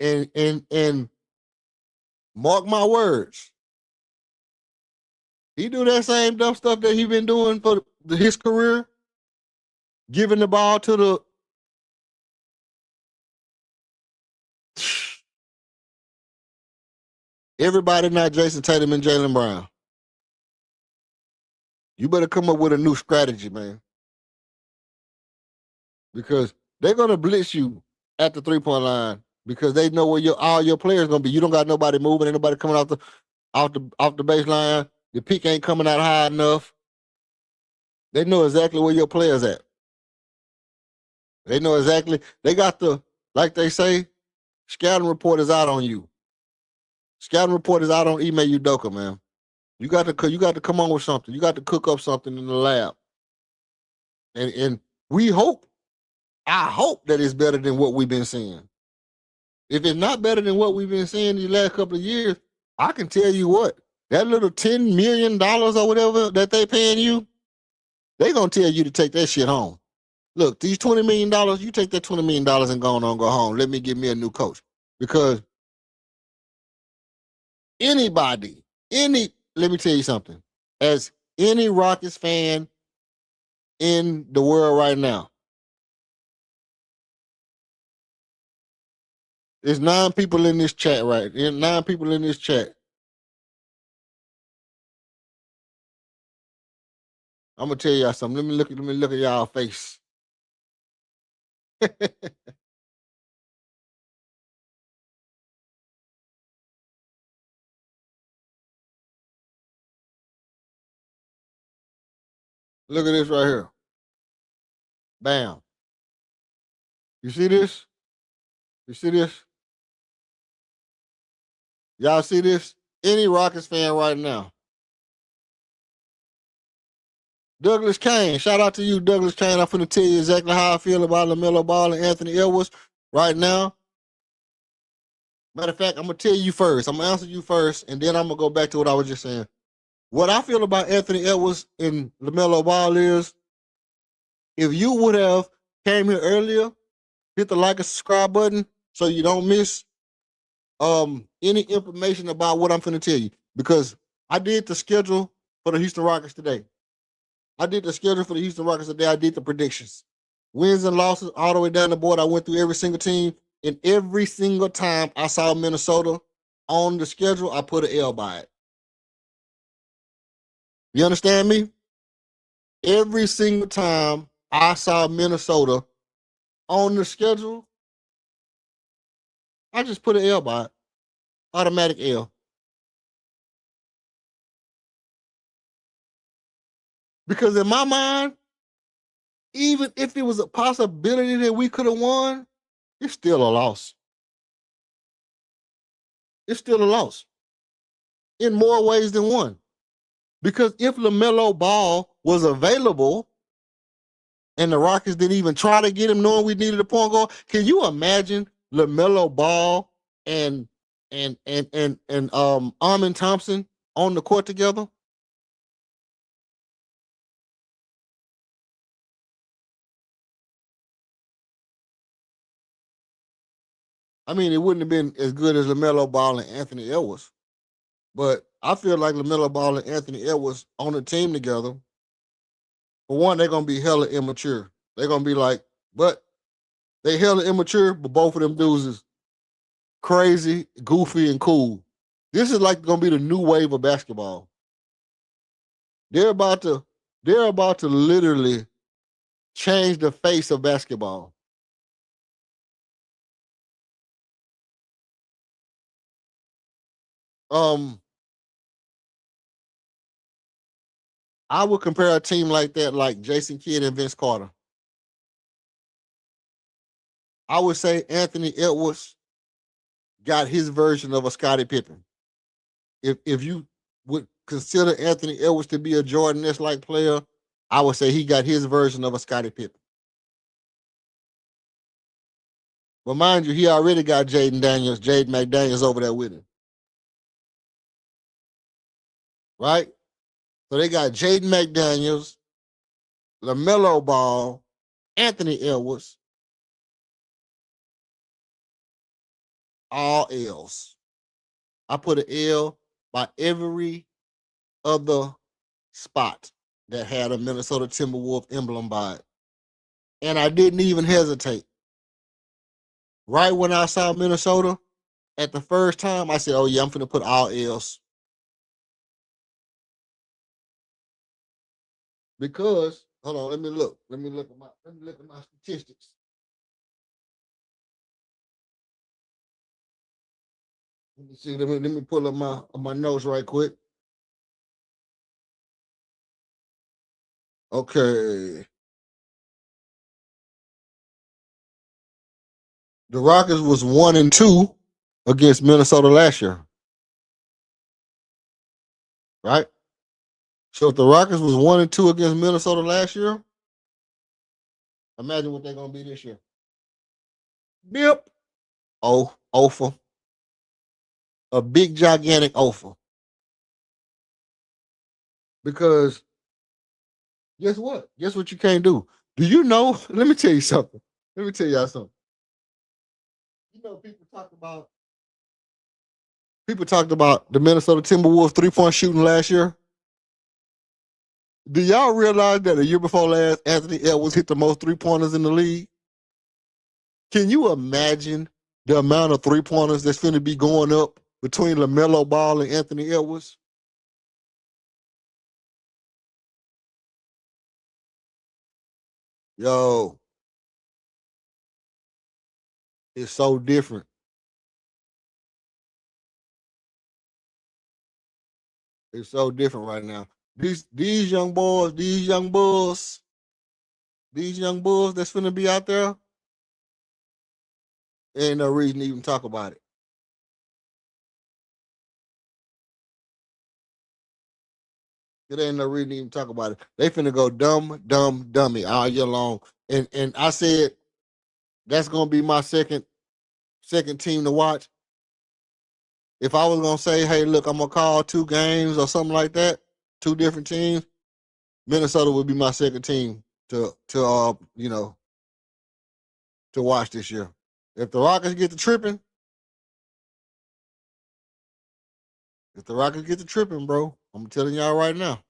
And mark my words, he do that same dumb stuff that he been doing for his career, giving the ball to the everybody, not Jason Tatum and Jaylen Brown. You better come up with a new strategy, man. Because they're gonna blitz you at the 3-point line because they know where all your players gonna be. You don't got nobody moving, ain't nobody coming off the baseline. The pick ain't coming out high enough. They know exactly where your players at. They know exactly. They got like they say, scouting report is out on you. Scouting report is out on Ime Udoka, man. You got to come on with something. You got to cook up something in the lab. And I hope that it's better than what we've been seeing. If it's not better than what we've been seeing these last couple of years, I can tell you what, that little $10 million or whatever that they paying you, they gonna tell you to take that shit home. Look, these $20 million, you take that $20 million and go home. Let me get me a new coach. Because let me tell you something. As any Rockets fan in the world right now, there's 9 people in this chat, right? There's 9 people in this chat. I'm gonna tell y'all something. Let me look at y'all face. Look at this right here. Bam. You see this? You see this? Y'all see this? Any Rockets fan right now? Douglas Kane, shout out to you, Douglas Kane. I'm finna tell you exactly how I feel about LaMelo Ball and Anthony Edwards right now. Matter of fact, I'm gonna tell you first. I'm gonna answer you first, and then I'm gonna go back to what I was just saying. What I feel about Anthony Edwards and LaMelo Ball is, if you would have came here earlier, hit the like and subscribe button so you don't miss any information about what I'm finna tell you. Because I did the schedule for the Houston Rockets today. I did the predictions. Wins and losses all the way down the board. I went through every single team, and every single time I saw Minnesota on the schedule, I put an L by it. You understand me? Every single time I saw Minnesota on the schedule, I just put an L by it. Automatic L. Because in my mind, even if it was a possibility that we could have won, it's still a loss. It's still a loss in more ways than one. Because if LaMelo Ball was available and the Rockets didn't even try to get him knowing we needed a point guard, can you imagine LaMelo Ball and Amin Thompson on the court together? I mean, it wouldn't have been as good as LaMelo Ball and Anthony Edwards. But I feel like LaMelo Ball and Anthony Edwards on the team together, for one, they're going to be hella immature. They're going to be like, but they hella immature, but both of them dudes is crazy, goofy, and cool. This is like going to be the new wave of basketball. They're about to literally change the face of basketball. I would compare a team like that, like Jason Kidd and Vince Carter. I would say Anthony Edwards got his version of a Scottie Pippen. If you would consider Anthony Edwards to be a Jordan-esque player, I would say he got his version of a Scottie Pippen. But mind you, he already got Jaden McDaniels over there with him. Right? So they got Jaden McDaniels, LaMelo Ball, Anthony Edwards, all L's. I put an L by every other spot that had a Minnesota Timberwolf emblem by it. And I didn't even hesitate. Right when I saw Minnesota at the first time, I said, oh yeah, I'm finna put all L's. Because, hold on, let me look at my statistics. Let me see, let me pull up my notes right quick. Okay. The Rockets was 1-2 against Minnesota last year. Right? So if the Rockets was 1-2 against Minnesota last year, imagine what they're gonna be this year. Yep. Oh, offer. A big gigantic offer. Because guess what? Guess what you can't do? Do you know? Let me tell you something. Let me tell y'all something. You know, people talked about the Minnesota Timberwolves 3-point shooting last year. Do y'all realize that the year before last, Anthony Edwards hit the most 3-pointers in the league? Can you imagine the amount of 3-pointers that's going to be going up between LaMelo Ball and Anthony Edwards? Yo, it's so different. It's so different right now. These young bulls that's finna be out there, Ain't no reason to even talk about it. It ain't no reason to even talk about it. They finna go dummy all year long. And I said that's gonna be my second team to watch. If I was gonna say, hey, look, I'm gonna call 2 games or something like that, 2 different teams, Minnesota would be my second team to watch this year. If the Rockets get to tripping, bro, I'm telling y'all right now.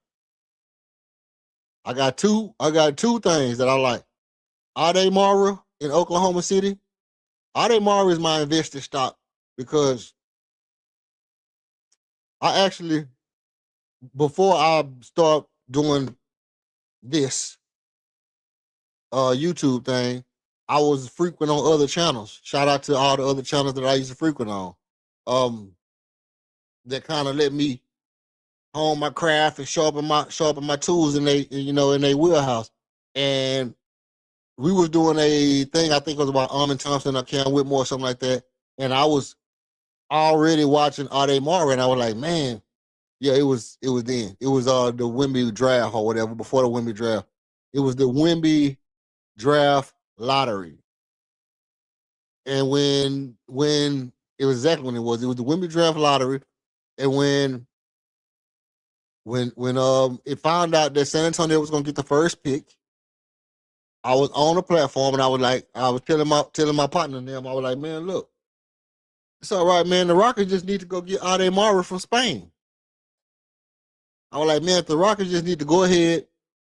I got two things that I like. Ade Mara in Oklahoma City. Ade Mara is my invested stock because I actually, before I start doing this YouTube thing, I was frequent on other channels. Shout out to all the other channels that I used to frequent on. That kind of let me hone my craft and sharpen my tools in their wheelhouse. And we was doing a thing, I think it was about Armin Thompson or Cam Whitmore or something like that. And I was already watching Ade Mara, and I was like, man, yeah, it was then. It was the Wemby draft or whatever, before the Wemby draft. It was the Wemby draft lottery. And when it was exactly when it was the Wemby draft lottery, and when it found out that San Antonio was gonna get the first pick, I was on the platform and I was telling my partner and them, I was like, man, look, it's all right, man. The Rockets just need to go get Ade Mara from Spain. I was like, man, the Rockets just need to go ahead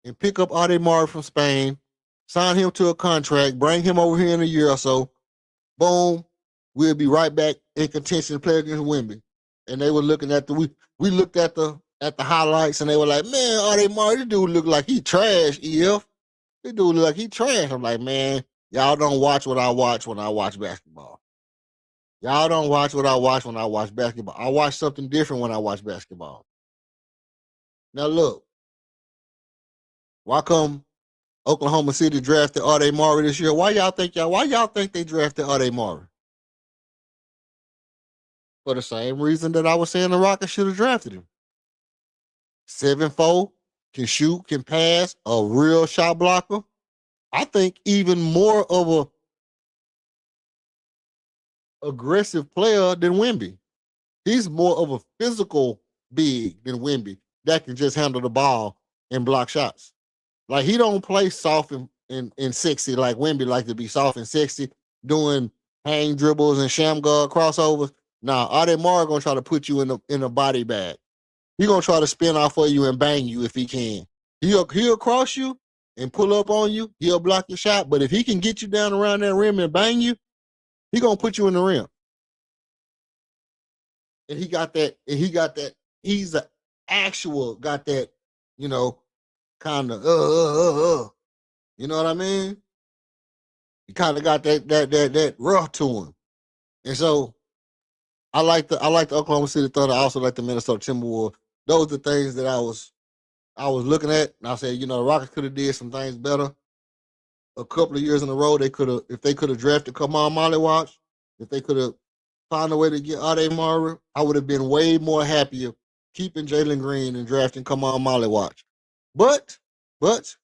and pick up Ade Mara from Spain, sign him to a contract, bring him over here in a year or so. Boom, we'll be right back in contention to play against Wemby. And they were looking at we looked at the highlights and they were like, man, Ade Mara, this dude look like he trash, EF. This dude look like he trash. I'm like, man, y'all don't watch what I watch when I watch basketball. Y'all don't watch what I watch when I watch basketball. I watch something different when I watch basketball. Now look, why come Oklahoma City drafted Ade Mara this year? Why y'all think they drafted Ade Mara? For the same reason that I was saying the Rockets should have drafted him. 7'4", can shoot, can pass, a real shot blocker. I think even more of a aggressive player than Wemby. He's more of a physical big than Wemby that can just handle the ball and block shots. Like, he don't play soft and sexy like Wemby like to be soft and sexy, doing hang dribbles and sham guard crossovers. Nah, Ade Mara gonna try to put you in a body bag. He gonna try to spin off for you and bang you if he can. He'll cross you and pull up on you. He'll block your shot, but if he can get you down around that rim and bang you, he gonna put you in the rim. And he got that. He's an actual got that. Kind of You know what I mean? He kind of got that rough to him, and so I like the Oklahoma City Thunder. I also like the Minnesota Timberwolves. Those are the things that I was looking at, and I said, the Rockets could have did some things better. A couple of years in a row, if they could have drafted Kamal Mollywatch, if they could have found a way to get Ade Mara, I would have been way more happier keeping Jalen Green and drafting Kamal Mollywatch. But there's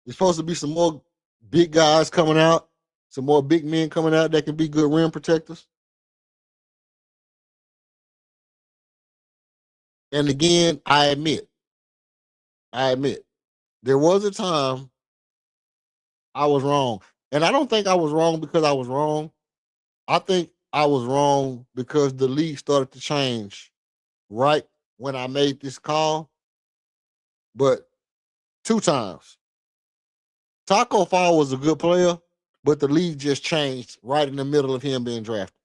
supposed to be some more big guys coming out, some more big men coming out that can be good rim protectors. And again, I admit, there was a time I was wrong. And I don't think I was wrong because I was wrong. I think I was wrong because the league started to change right when I made this call. But 2 times. Taco Fall was a good player, but the league just changed right in the middle of him being drafted.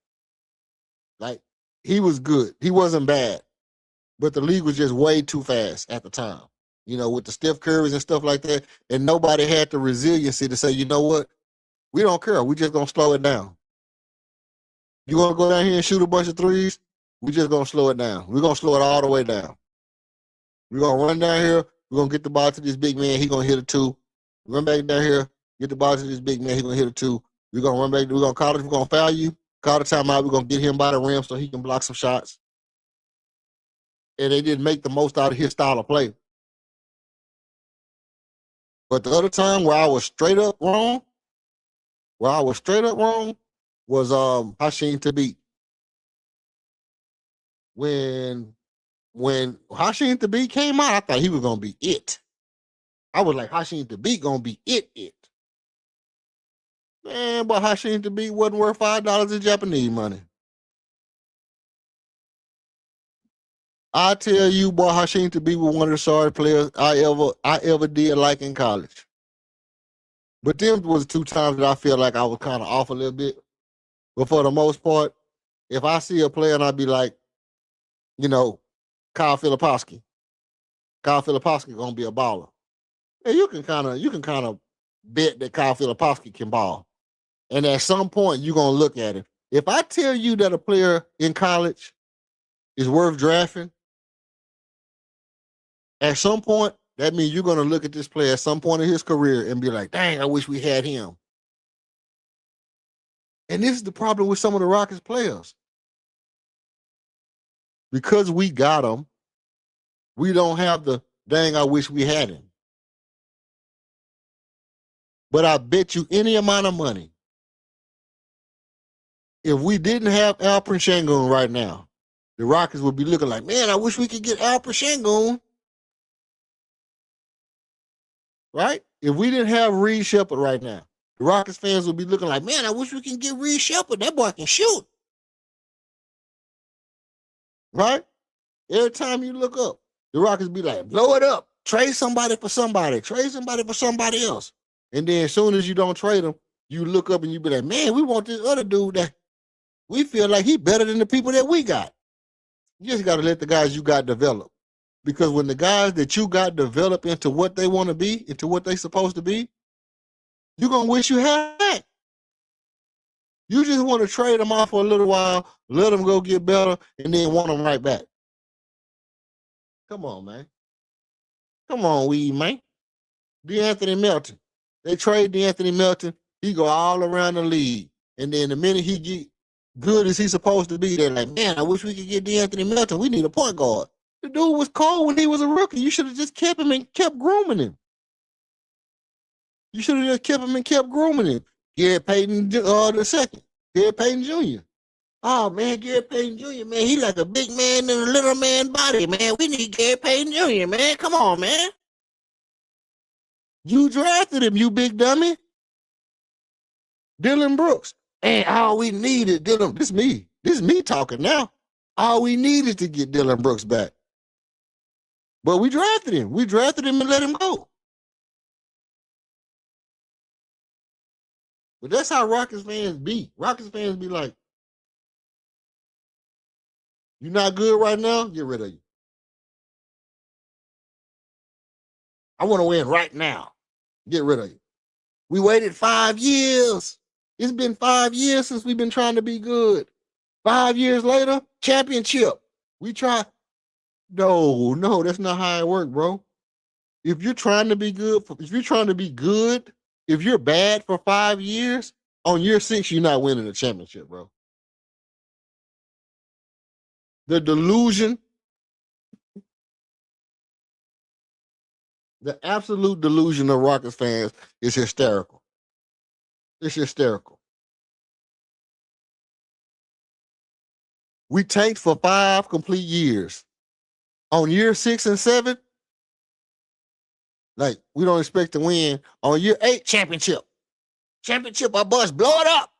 Like, he was good. He wasn't bad. But the league was just way too fast at the time, with the Steph Currys and stuff like that. And nobody had the resiliency to say, you know what? We don't care. We just going to slow it down. You want to go down here and shoot a bunch of threes? We just going to slow it down. We're going to slow it all the way down. We're going to run down here. We're going to get the ball to this big man. He going to hit a 2. Run back down here, get the ball to this big man. He's gonna hit it too. We're gonna run back. We're gonna call it. We're gonna foul you. Call the timeout. We're gonna get him by the rim so he can block some shots. And they didn't make the most out of his style of play. But the other time where I was straight up wrong, was Hashim Thabit. When Hashim Thabit came out, I thought he was gonna be it. I was like, Hashim Thabit gonna be it. Man, but Hashim Thabit wasn't worth $5 in Japanese money. I tell you, boy, Hashim Thabit was one of the sorry players I ever did like in college. But them was 2 times that I feel like I was kind of off a little bit. But for the most part, if I see a player and I be like, Kyle Filipowski gonna be a baller. And you can kind of bet that Kyle Filipowski can ball. And at some point you're gonna look at it. If I tell you that a player in college is worth drafting, at some point, that means you're gonna look at this player at some point in his career and be like, dang, I wish we had him. And this is the problem with some of the Rockets players. Because we got him, we don't have the dang, I wish we had him. But I bet you any amount of money, if we didn't have Alperen Sengun right now, the Rockets would be looking like, man, I wish we could get Alperen Sengun. Right? If we didn't have Reed Shepard right now, the Rockets fans would be looking like, man, I wish we can get Reed Shepard. That boy can shoot. Right? Every time you look up, the Rockets be like, blow it up. Trade somebody for somebody. Trade somebody for somebody else. And then as soon as you don't trade them, you look up and you be like, man, we want this other dude that we feel like he better than the people that we got. You just got to let the guys you got develop. Because when the guys that you got develop into what they want to be, into what they supposed to be, you're going to wish you had that. You just want to trade them off for a little while, let them go get better, and then want them right back. Come on, man. Come on, Weed, man. D'Anthony Melton. They trade D'Anthony Melton. He go all around the league. And then the minute he get good as he's supposed to be, they're like, man, I wish we could get D'Anthony Melton. We need a point guard. The dude was cold when he was a rookie. You should have just kept him and kept grooming him. You should have just kept him and kept grooming him. Garrett Payton the second. Garrett Payton Jr. Oh, man, Garrett Payton Jr., man, he like a big man in a little man body, man. We need Garrett Payton Jr., man. Come on, man. You drafted him, you big dummy. Dylan Brooks. And all we needed, Dylan, this is me talking now. All we needed to get Dylan Brooks back. But we drafted him. We drafted him and let him go. But that's how Rockets fans be. Rockets fans be like, you're not good right now? Get rid of you. I want to win right now. Get rid of you. We waited 5 years. It's been 5 years since we've been trying to be good. 5 years later, championship. We try. No, that's not how it works, bro. If you're trying to be good, if you're bad for 5 years, on year 6, you're not winning the championship, bro. The delusion, the absolute delusion of Rockets fans is hysterical. It's hysterical. We tanked for 5 complete years. On year 6 and 7, like, we don't expect to win. On year 8, championship. Championship or bust. Blow it up.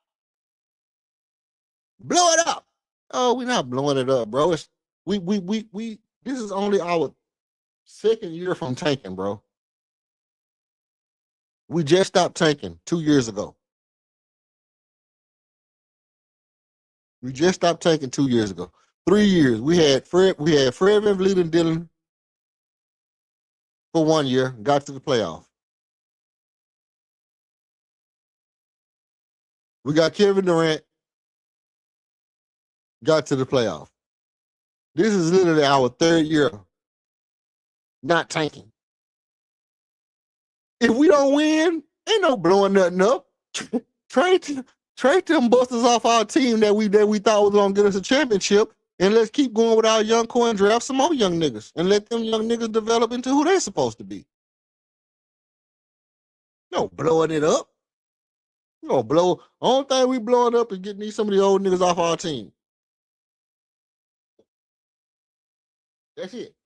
Blow it up. Oh, we're not blowing it up, bro. It's, we this is only our 2nd year from tanking, bro. We just stopped tanking 2 years ago. We just stopped tanking 2 years ago. 3 years. We had Fred VanVleet and Dylan for 1 year, got to the playoff. We got Kevin Durrant, got to the playoff. This is literally our 3rd year not tanking. If we don't win, ain't no blowing nothing up. Trade them busters off our team that we thought was gonna get us a championship, and let's keep going with our young core and draft some more young niggas and let them young niggas develop into who they're supposed to be. No blowing it up. You gonna blow? Only thing we blowing up is getting some of the old niggas off our team. That's it.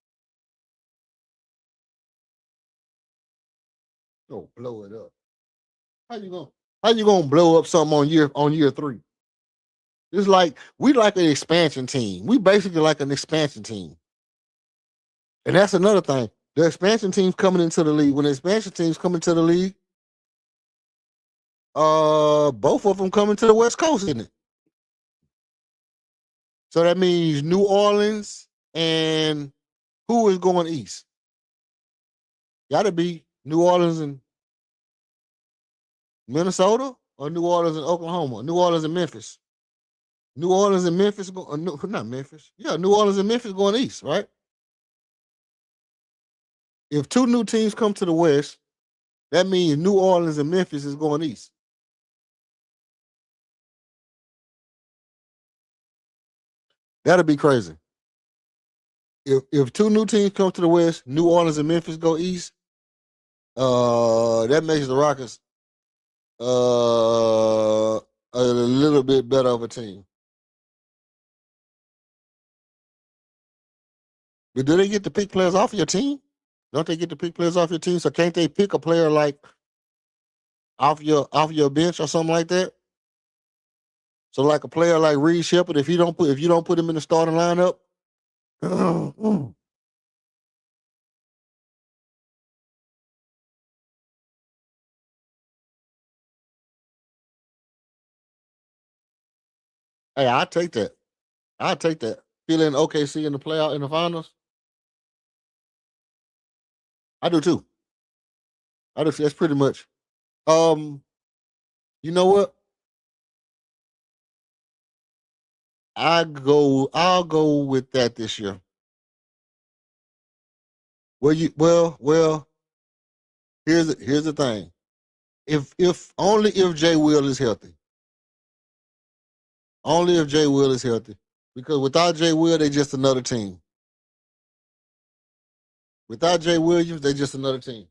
Don't blow it up. How you gonna blow up something on year 3? It's like we like an expansion team. We basically like an expansion team. And that's another thing. The expansion teams coming into the league. When the expansion teams come into the league, both of them coming to the West Coast, isn't it? So that means New Orleans and who is going east? Gotta be New Orleans and Minnesota or New Orleans and Oklahoma, New Orleans and Memphis. New Orleans and Memphis, not Memphis. Yeah, New Orleans and Memphis going east, right? If 2 new teams come to the West, that means New Orleans and Memphis is going east. That'll be crazy. If 2 new teams come to the West, New Orleans and Memphis go east, that makes the Rockets a little bit better of a team. But do they get to pick players off your team? Don't they get to pick players off your team? So can't they pick a player like off your bench or something like that? So like a player like Reed Shepard, if you don't put him in the starting lineup, hey, I'll take that. Feeling OKC in the playoff in the finals. I do too. That's pretty much. You know what? I'll go with that this year. Well, here's the thing. If only if Jay Will is healthy. Only if Jay Will is healthy. Because without Jay Will, they're just another team. Without Jay Williams, they're just another team.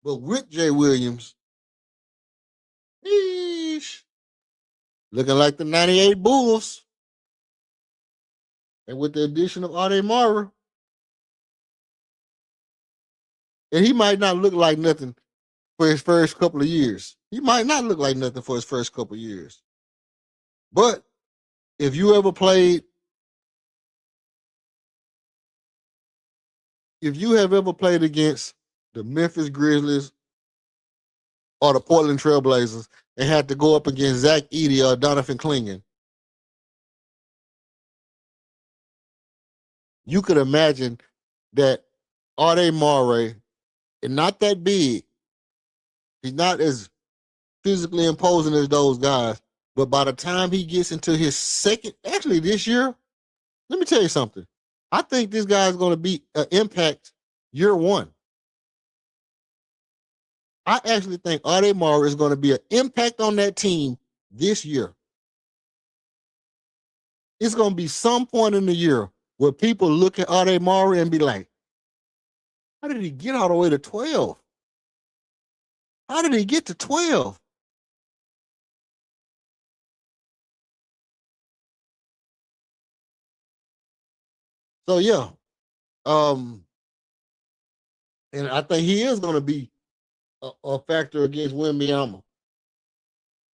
But with Jay Williams, looking like the 98 Bulls. And with the addition of Adebayo, and he might not look like nothing for his first couple of years. But if you have ever played against the Memphis Grizzlies or the Portland Trailblazers and had to go up against Zach Edey or Donovan Clingan, you could imagine that Adebayo is not that big. He's not as physically imposing as those guys. But by the time he gets into his this year, let me tell you something. I think this guy is going to be an impact year 1. I actually think Adebayo is going to be an impact on that team this year. It's going to be some point in the year where people look at Adebayo and be like, how did he get all the way to 12? How did he get to 12? So yeah, and I think he is going to be a factor against Wembanyama.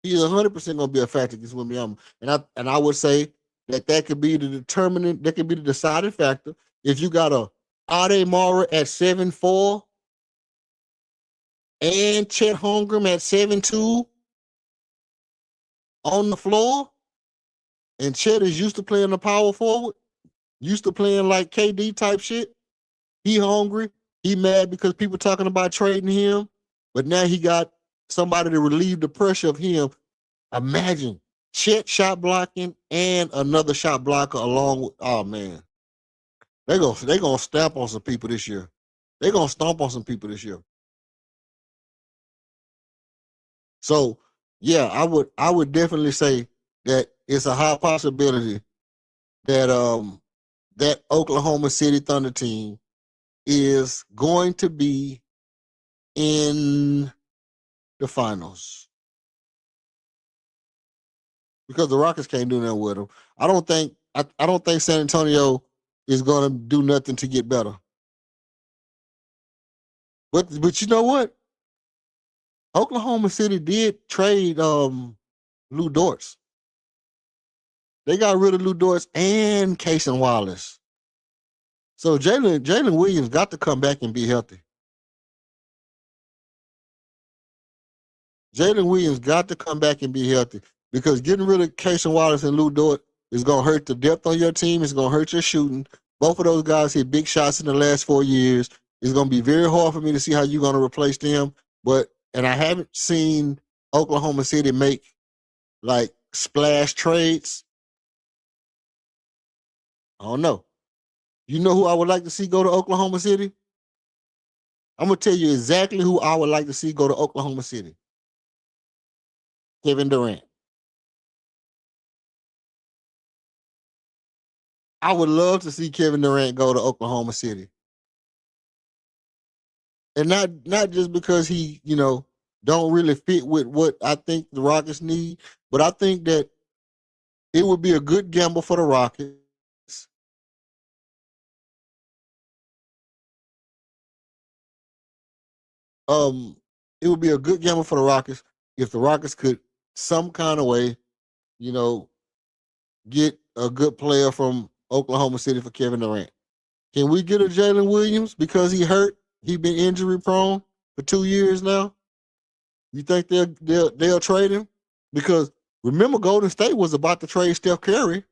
He is 100% going to be a factor against Wembanyama, and I would say that could be the deciding factor. If you got a Adebayo at 7'4" and Chet Holmgren at 7'2" on the floor, and Chet is used to playing the power forward, used to playing like KD type shit. He hungry. He mad because people talking about trading him, but now he got somebody to relieve the pressure of him. Imagine Chet shot blocking and another shot blocker along with, oh man. They're gonna stamp on some people this year. They're gonna stomp on some people this year. So yeah, I would definitely say that it's a high possibility that that Oklahoma City Thunder team is going to be in the finals because the Rockets can't do nothing with them. I don't think San Antonio is going to do nothing to get better. But you know what? Oklahoma City did trade Lou Dortz. They got rid of Lou Dortz and Casey Wallace. So Jalen Williams got to come back and be healthy. Jalen Williams got to come back and be healthy because getting rid of Casey Wallace and Lou Dort is going to hurt the depth on your team. It's going to hurt your shooting. Both of those guys hit big shots in the last 4 years. It's going to be very hard for me to see how you're going to replace them. And I haven't seen Oklahoma City make like splash trades. I don't know. You know who I would like to see go to Oklahoma City? I'm going to tell you exactly who I would like to see go to Oklahoma City. Kevin Durrant. I would love to see Kevin Durant go to Oklahoma City. And not just because he, don't really fit with what I think the Rockets need, but I think that it would be a good gamble for the Rockets. It would be a good gamble for the Rockets if the Rockets could some kind of way, get a good player from Oklahoma City for Kevin Durant. Can we get a Jalen Williams because he hurt? He been injury prone for 2 years now. You think they'll trade him? Because remember, Golden State was about to trade Steph Curry.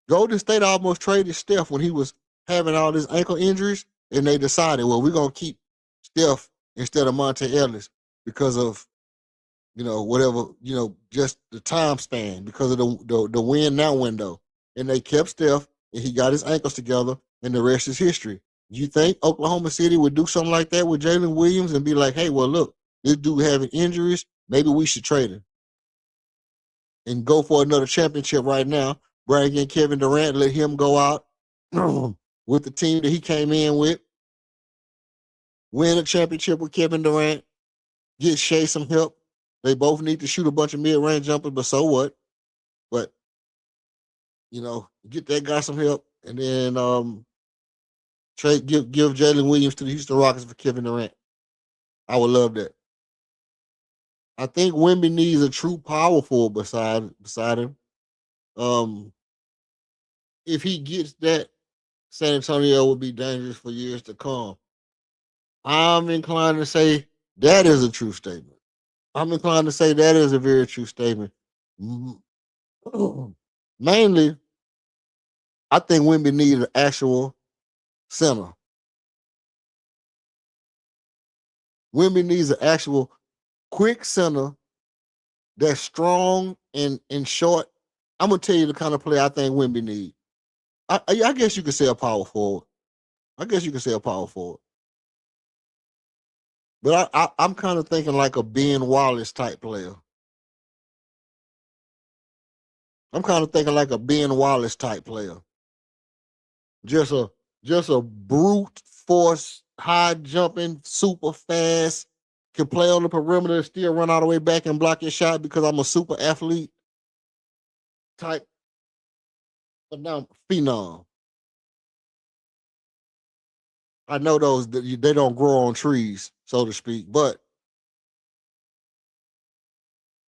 Golden State almost traded Steph when he was having all his ankle injuries, and they decided, well, we're gonna keep Steph instead of Monte Ellis because of whatever, just the time span, because of the win now window. And they kept Steph, and he got his ankles together, and the rest is history. You think Oklahoma City would do something like that with Jalen Williams and be like, hey, well, look, this dude having injuries, maybe we should trade him and go for another championship right now, bring in Kevin Durant, let him go out with the team that he came in with, win a championship with Kevin Durant, get Shea some help. They both need to shoot a bunch of mid-range jumpers, but so what? But, get that guy some help, and then give Jalen Williams to the Houston Rockets for Kevin Durant. I would love that. I think Wemby needs a true power forward beside him. If he gets that, San Antonio will be dangerous for years to come. I'm inclined to say that is a true statement. I'm inclined to say that is a very true statement. Mainly, I think Wemby needs an actual center. Wemby needs an actual quick center that's strong and short. I'm gonna tell you the kind of player I think Wemby needs. I guess you could say a power forward. But I'm kind of thinking like a Ben Wallace type player. Just a brute force, high jumping, super fast, can play on the perimeter, still run all the way back and block your shot because I'm a super athlete type phenom. I know those they don't grow on trees, so to speak. But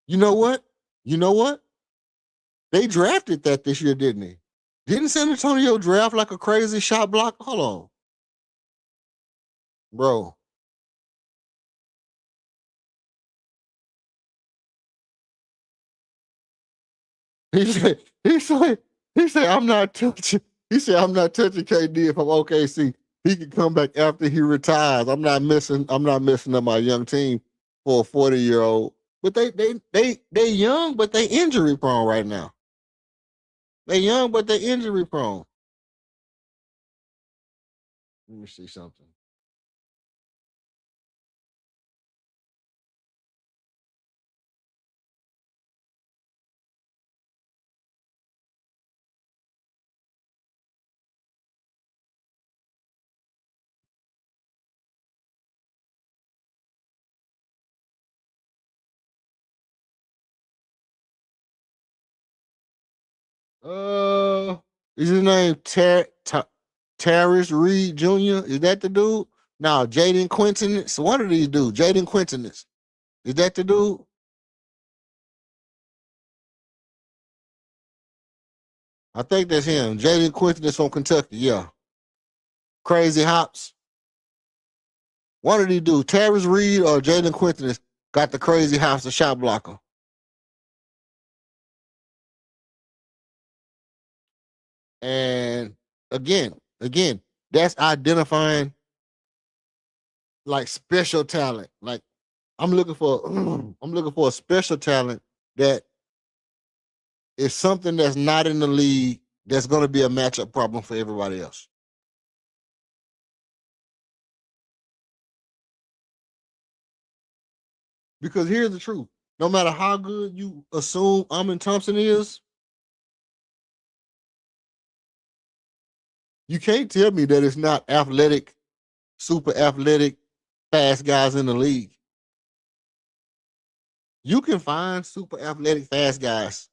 you know what? They drafted that this year, didn't they? Didn't San Antonio draft like a crazy shot block? Hold on, bro. He said, I'm not touching. He said, I'm not touching KD if I'm OKC. He can come back after he retires. I'm not missing up my young team for a 40-year-old. But they young, but they injury prone right now. They young, but they injury prone. Let me see something. Is his name Terrence Reed Jr.? Is that the dude? No, Jaden Quinton. So one of these dudes, Jaden Quinton. Is that the dude? I think that's him. Jaden Quinton is from Kentucky. Yeah. Crazy Hops. One of these dudes, Terrence Reed or Jaden Quinton, got the crazy house, the shot blocker. And again, that's identifying like special talent. Like I'm looking for a special talent that is something that's not in the league that's going to be a matchup problem for everybody else. Because here's the truth. No matter how good you assume Amin Thompson is, you can't tell me that it's not athletic, super athletic, fast guys in the league. You can find super athletic, fast guys.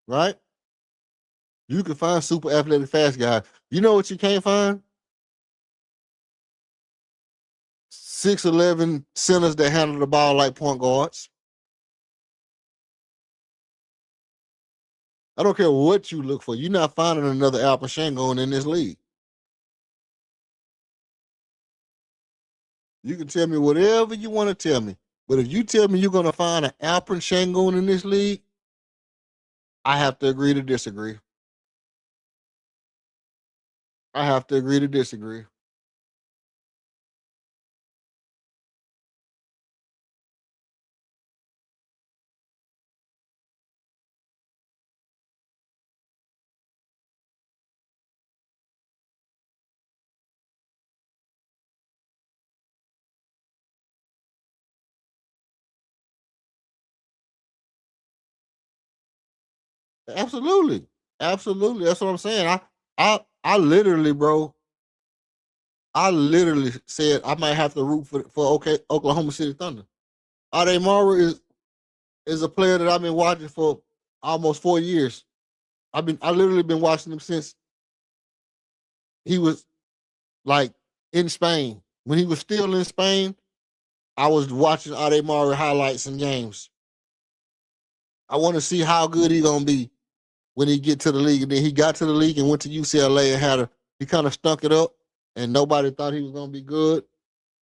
Right? You can find super athletic, fast guys. You know what you can't find? 6'11" centers that handle the ball like point guards. I don't care what you look for. You're not finding another Alpha Shangon in this league. You can tell me whatever you want to tell me. But if you tell me you're going to find an Alpha Shangon in this league, I have to agree to disagree. I have to agree to disagree. Absolutely. Absolutely. That's what I'm saying. I literally, bro, I literally said I might have to root for Oklahoma City Thunder. Ademar is a player that I've been watching for almost 4 years. I literally been watching him since he was like in Spain. When he was still in Spain, I was watching Ademar highlights and games. I want to see how good he's gonna be when he get to the league. And then he got to the league and went to UCLA and he kind of stunk it up, and nobody thought he was gonna be good.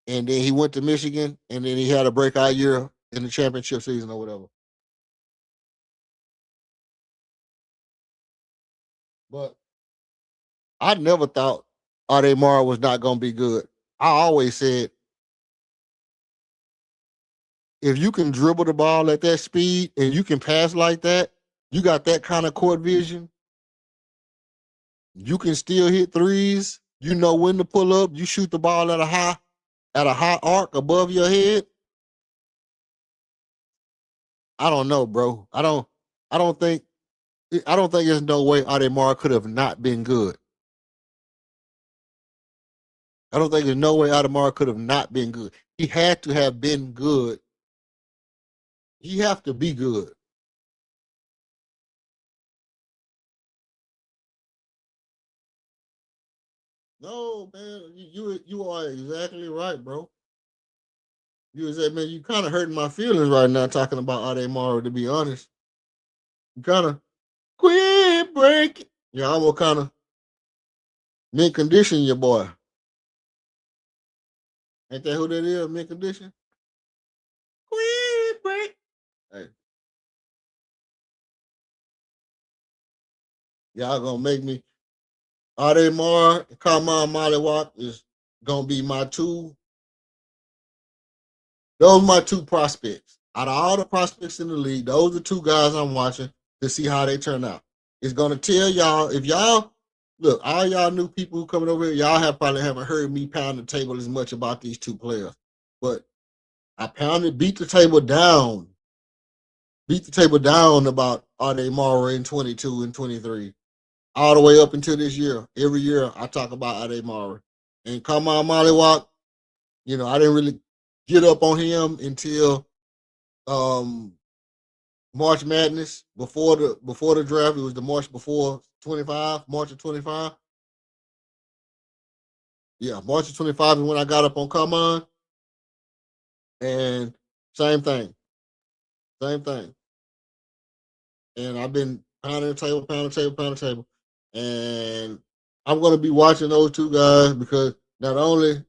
And then he went to Michigan, and then he had a breakout year in the championship season or whatever. But I never thought Ademar was not gonna be good. I always said, if you can dribble the ball at that speed and you can pass like that, you got that kind of court vision. You can still hit threes. You know when to pull up. You shoot the ball at a high arc above your head. I don't know, bro. I don't think there's no way Ademar could have not been good. I don't think there's no way Ademar could have not been good. He had to have been good. He have to be good. No, man, you are exactly right, bro. You kind of hurting my feelings right now talking about Ademar, to be honest. You kind of quit break. Yeah, I'm gonna kind of mint condition your boy. Ain't that who that is? Mint condition. Quit break. Hey, y'all gonna make me. Ademar, Kaman Maliwak is gonna be my two. Those are my two prospects. Out of all the prospects in the league, those are two guys I'm watching to see how they turn out. It's gonna tell y'all, if y'all look, all y'all new people who coming over here, y'all probably haven't heard me pound the table as much about these two players. But I beat the table down about Ademar in 22 and 23. All the way up until this year. Every year I talk about Ademar. And Kaman Maliwak, I didn't really get up on him until March Madness before the draft. It was the March before 25, March of 25. Yeah, March of 25 is when I got up on Common, and same thing, same thing. And I've been pounding the table, pounding the table, pounding the table, and I'm gonna be watching those two guys because not only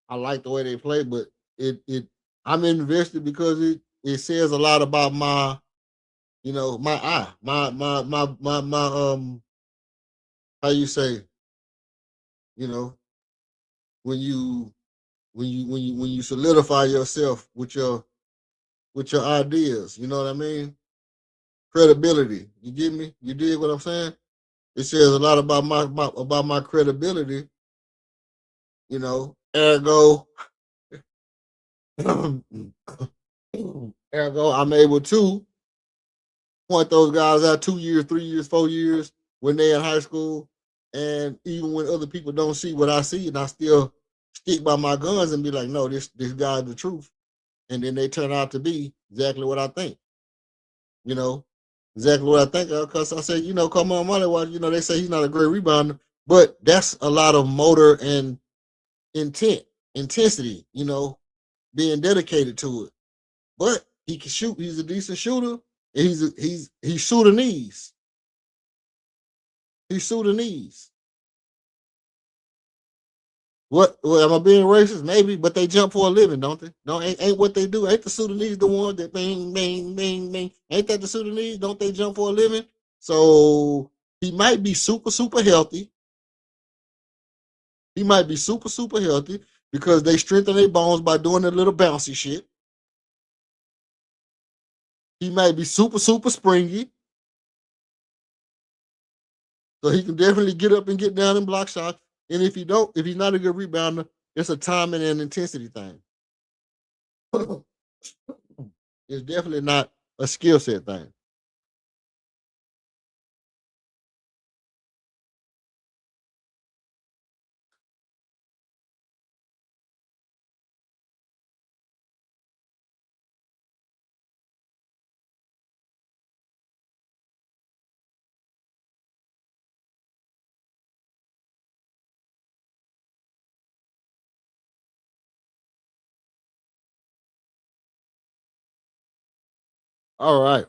I like the way they play, but it I'm invested because it says a lot about my my eye, my how you say, you know, when you when you solidify yourself with your ideas, you know what I mean? Credibility. You get me? You dig what I'm saying? It says a lot about my credibility, ergo ergo I'm able to point those guys out 2 years, 3 years, 4 years when they're in high school. And even when other people don't see what I see, and I still stick by my guns and be like, no, this guy's the truth. And then they turn out to be exactly what I think. You know, exactly what I think. Because I say, come on, money watch. They say he's not a great rebounder, but that's a lot of motor and intensity. Being dedicated to it. But he can shoot. He's a decent shooter. And he's Sudanese. He's Sudanese. What? Well, am I being racist? Maybe, but they jump for a living, don't they? No, ain't what they do. Ain't the Sudanese the one that bang, bang, bang, bang? Ain't that the Sudanese? Don't they jump for a living? So he might be super, super healthy. He might be super, super healthy because they strengthen their bones by doing a little bouncy shit. He might be super, super springy. So he can definitely get up and get down and block shots. And if he's not a good rebounder, it's a timing and intensity thing. It's definitely not a skill set thing. All right.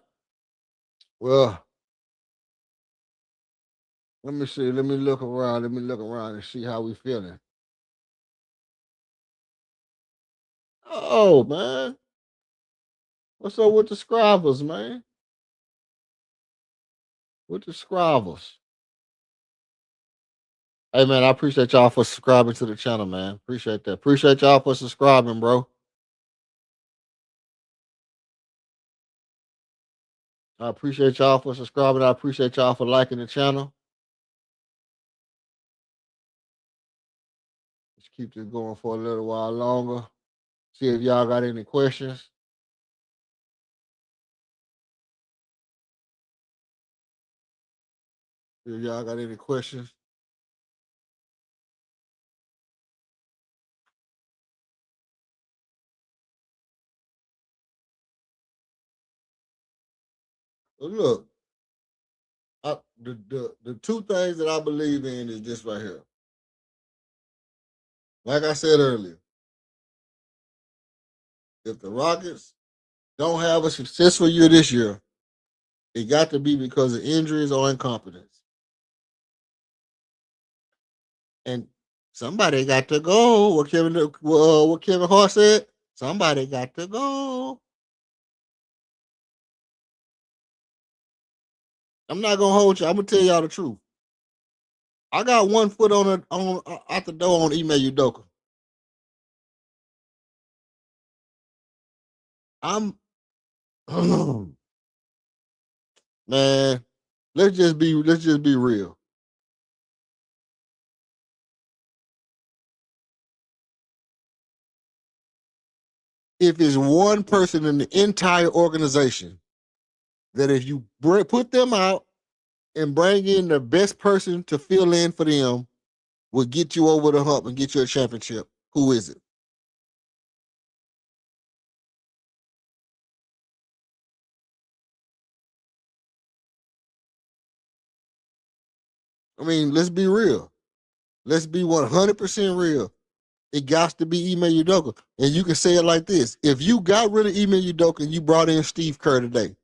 Well, let me see. Let me look around. Let me look around and see how we feeling. Oh man, what's up with the scribbles, man? With the scribbles. Hey man, I appreciate y'all for subscribing to the channel, man. Appreciate that. Appreciate y'all for subscribing, bro. I appreciate y'all for subscribing. I appreciate y'all for liking the channel. Let's keep this going for a little while longer. See if y'all got any questions. See if y'all got any questions. But look, the two things that I believe in is this right here. Like I said earlier, if the Rockets don't have a successful year this year, it got to be because of injuries or incompetence. And somebody got to go. What Kevin Hart said, somebody got to go. I'm not gonna hold you. I'm gonna tell y'all the truth. I got one foot on out the door on email Udoka. I'm man. Let's just be real. If it's one person in the entire organization that if you put them out and bring in the best person to fill in for them will get you over the hump and get you a championship, who is it? I mean, let's be real. Let's be 100% real. It got to be Ime Udoka. And you can say it like this. If you got rid of Ime Udoka and you brought in Steve Kerr today,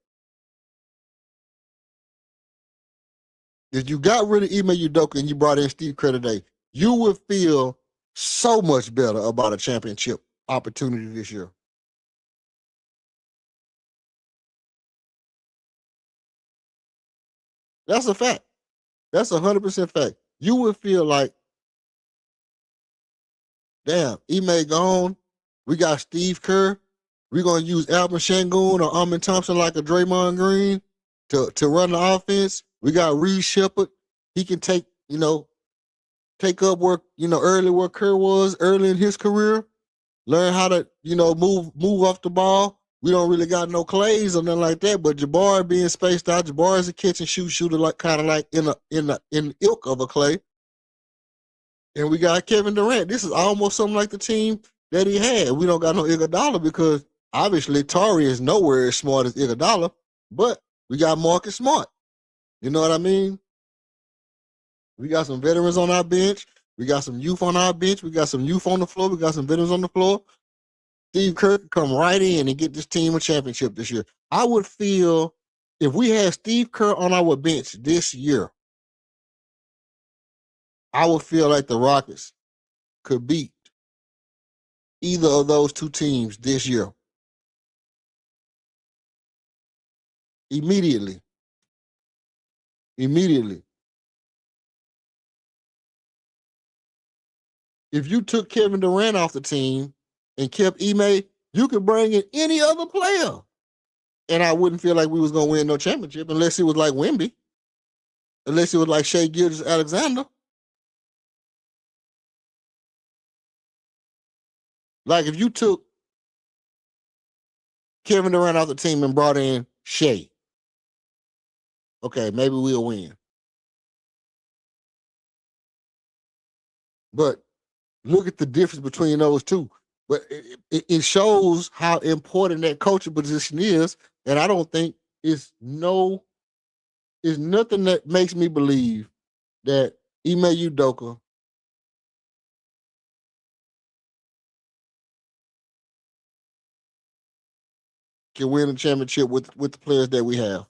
if you got rid of Ime Udoka and you brought in Steve Kerr today, you would feel so much better about a championship opportunity this year. That's a fact. That's 100% fact. You would feel like, damn, Ime gone. We got Steve Kerr. We're going to use Alvin Sengun or Amin Thompson like a Draymond Green to run the offense. We got Reed Shepard. He can take up where, early where Kerr was early in his career. Learn how to, move off the ball. We don't really got no Clays or nothing like that, but Jabari being spaced out, Jabari is a catch and shoot shooter, like kind of like in the ilk of a Clay. And we got Kevin Durrant. This is almost something like the team that he had. We don't got no Iguodala because obviously Tari is nowhere as smart as Iguodala, but we got Marcus Smart. You know what I mean? We got some veterans on our bench. We got some youth on our bench. We got some youth on the floor. We got some veterans on the floor. Steve Kerr can come right in and get this team a championship this year. I would feel if we had Steve Kerr on our bench this year, I would feel like the Rockets could beat either of those two teams this year. Immediately. If you took Kevin Durant off the team and kept Ime, you could bring in any other player. And I wouldn't feel like we was going to win no championship unless it was like Wemby. Unless it was like Shai Gilgeous-Alexander. Like if you took Kevin Durant off the team and brought in Shai, okay, maybe we'll win. But look at the difference between those two. But it shows how important that coaching position is. And I don't think it's nothing that makes me believe that Ime Udoka can win a championship with the players that we have.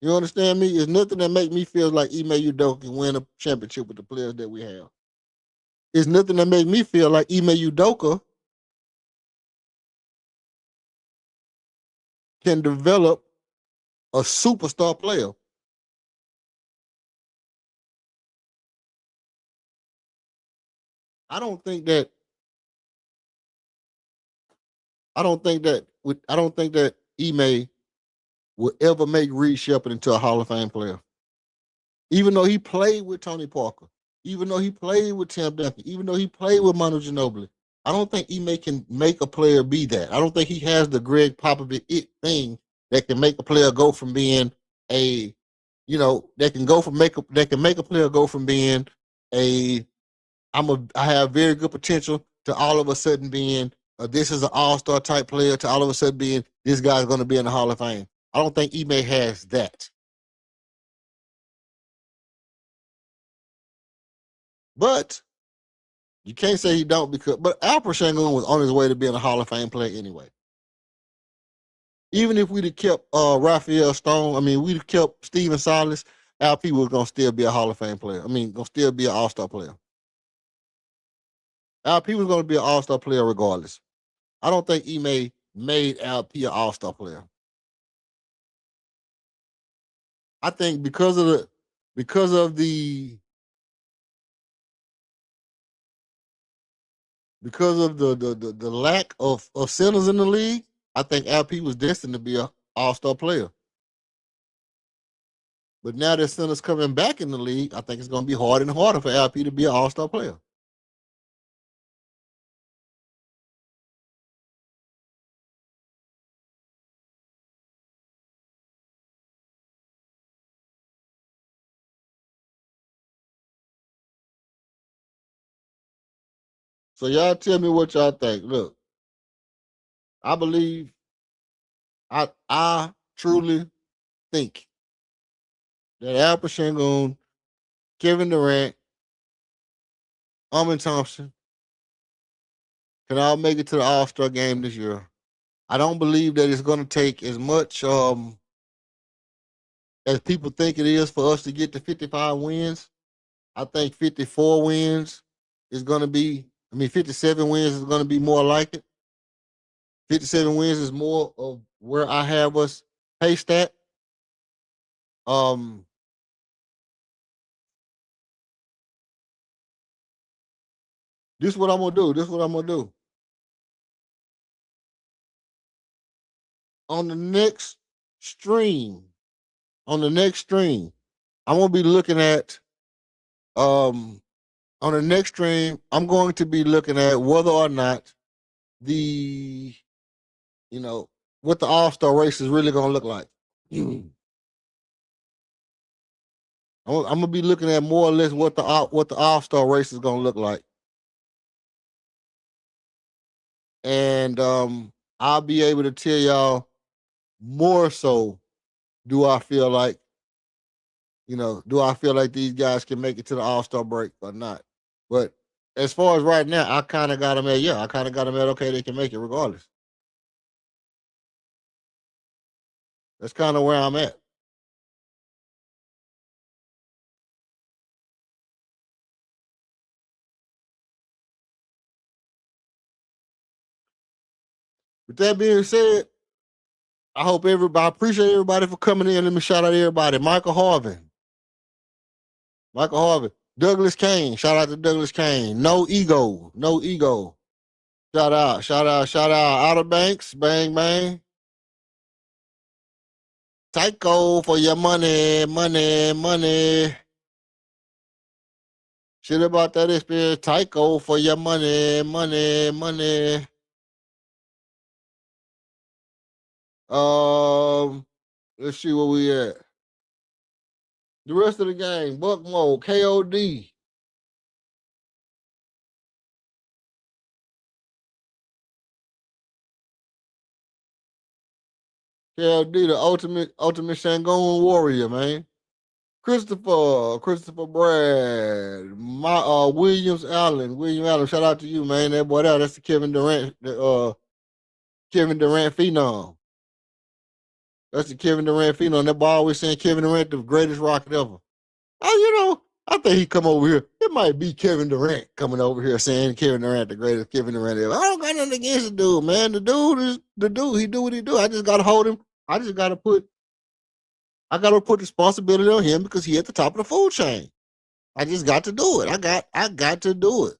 You understand me? It's nothing that make me feel like Ime Udoka can win a championship with the players that we have. It's nothing that make me feel like Ime Udoka can develop a superstar player. I don't think that Ime will ever make Reed Shepard into a Hall of Fame player. Even though he played with Tony Parker, even though he played with Tim Duncan, even though he played with Manu Ginobili, I don't think Ime can make a player be that. I don't think he has the Greg Popovich it thing that can make a player go from being that can make a player go from being I have very good potential to all of a sudden being this is an all-star type player to all of a sudden being this guy's going to be in the Hall of Fame. I don't think Ime has that. But you can't say he don't but Alper Sengun was on his way to being a Hall of Fame player anyway. Even if we'd have kept Raphael Stone, we'd have kept Steven Silas, LP was going to still be a Hall of Fame player. Going to still be an all-star player. LP was going to be an all-star player regardless. I don't think Ime made LP an all-star player. I think because of the lack of centers in the league, I think LP was destined to be an all-star player. But now that centers coming back in the league, I think it's going to be harder and harder for LP to be an all-star player. So y'all tell me what y'all think. Look, I believe I truly think that Alperen Sengun, Kevin Durant, Amin Thompson can all make it to the All-Star game this year. I don't believe that it's going to take as much as people think it is for us to get to 55 wins. I think 54 wins is going to be, 57 wins is going to be more like it. 57 wins is more of where I have us paced at. This is what I'm gonna do. On the next stream, I'm gonna be looking at on the next stream, I'm going to be looking at whether or not the what the All-Star race is really gonna look like. I'm gonna be looking at more or less what the All-Star race is gonna look like. And I'll be able to tell y'all more so, do I feel like these guys can make it to the All-Star break or not? But as far as right now, I kind of got them at, okay, they can make it regardless. That's kind of where I'm at. With that being said, I appreciate everybody for coming in. Let me shout out everybody. Michael Harvey. Douglas Kane. Shout out to Douglas Kane. No ego. Shout out. Outer Banks. Bang, bang. Tycho for your money. Shit about that experience. Tycho for your money. Let's see where we at. The rest of the game, Buck Mode, KOD. KOD, the ultimate Shangon warrior, man. Christopher Brad, William Allen, shout out to you, man. That boy that's the Kevin Durant phenom. That's the Kevin Durant phenom. That boy always saying Kevin Durant the greatest rocket ever. I think he come over here. It might be Kevin Durant coming over here saying Kevin Durant the greatest Kevin Durant ever. I don't got nothing against the dude, man. The dude is the dude. He do what he do. I just gotta hold him. I gotta put responsibility on him because he at the top of the food chain. I just got to do it. I got to do it.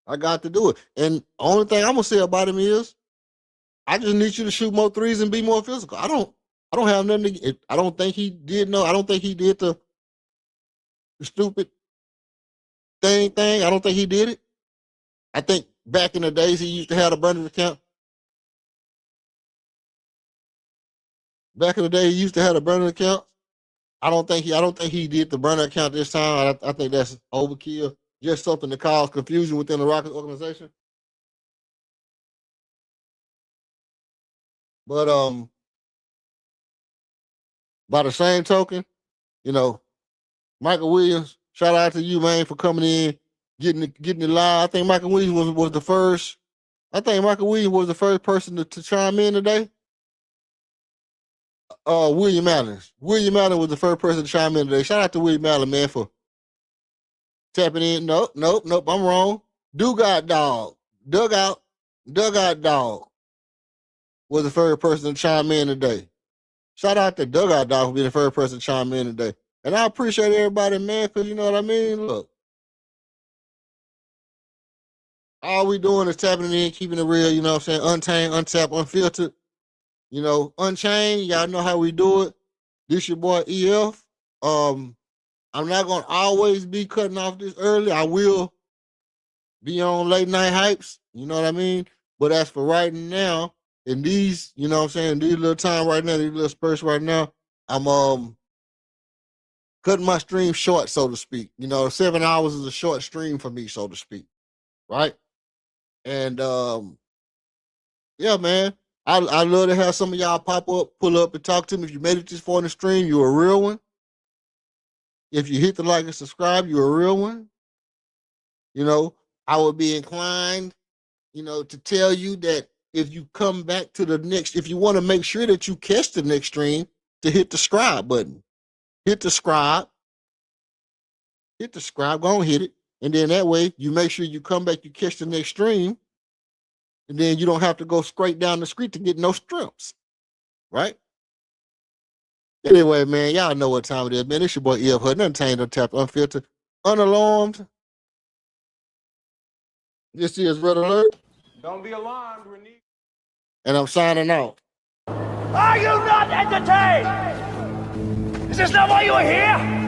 I got to do it. And only thing I'm gonna say about him is I just need you to shoot more threes and be more physical. I don't have nothing to, I don't think he did the stupid thing. I don't think he did it. I think back in the days he used to have a burner account. I don't think he did the burner account this time. I think that's overkill. Just something to cause confusion within the Rockets organization. But by the same token, Michael Williams, shout out to you, man, for coming in, getting it live. I think Michael Williams was the first. I think Michael Williams was the first person to chime in today. William Allen. William Allen was the first person to chime in today. Shout out to William Allen, man, for tapping in. Nope. I'm wrong. Dugout Dog was the first person to chime in today. Shout out to Dugout Dog for being the first person to chime in today. And I appreciate everybody, man, because you know what I mean? Look, all we doing is tapping in, keeping it real, you know what I'm saying? Untamed, untapped, unfiltered. Unchained, y'all know how we do it. This your boy EF. I'm not gonna always be cutting off this early. I will be on late night hypes, you know what I mean? But as for right now, in these, you know what I'm saying, these little time right now, these little spurts right now, I'm cutting my stream short, so to speak. 7 hours is a short stream for me, so to speak. Right? And yeah, man. I love to have some of y'all pop up, pull up, and talk to me. If you made it this far in the stream, you're a real one. If you hit the like and subscribe, you're a real one. You know, I would be inclined, you know, to tell you that if you come back to the next, if you want to make sure that you catch the next stream, to hit the subscribe button. Hit the subscribe. Hit the subscribe. Go on, hit it. And then that way you make sure you come back, you catch the next stream. And then you don't have to go straight down the street to get no strips. Right? Anyway, man, y'all know what time it is, man. It's your boy EF Hud, untamed, untapped, unfiltered, unalarmed. This is Red Alert. Don't be alarmed, Renee. And I'm signing out. Are you not entertained? Is this not why you are here?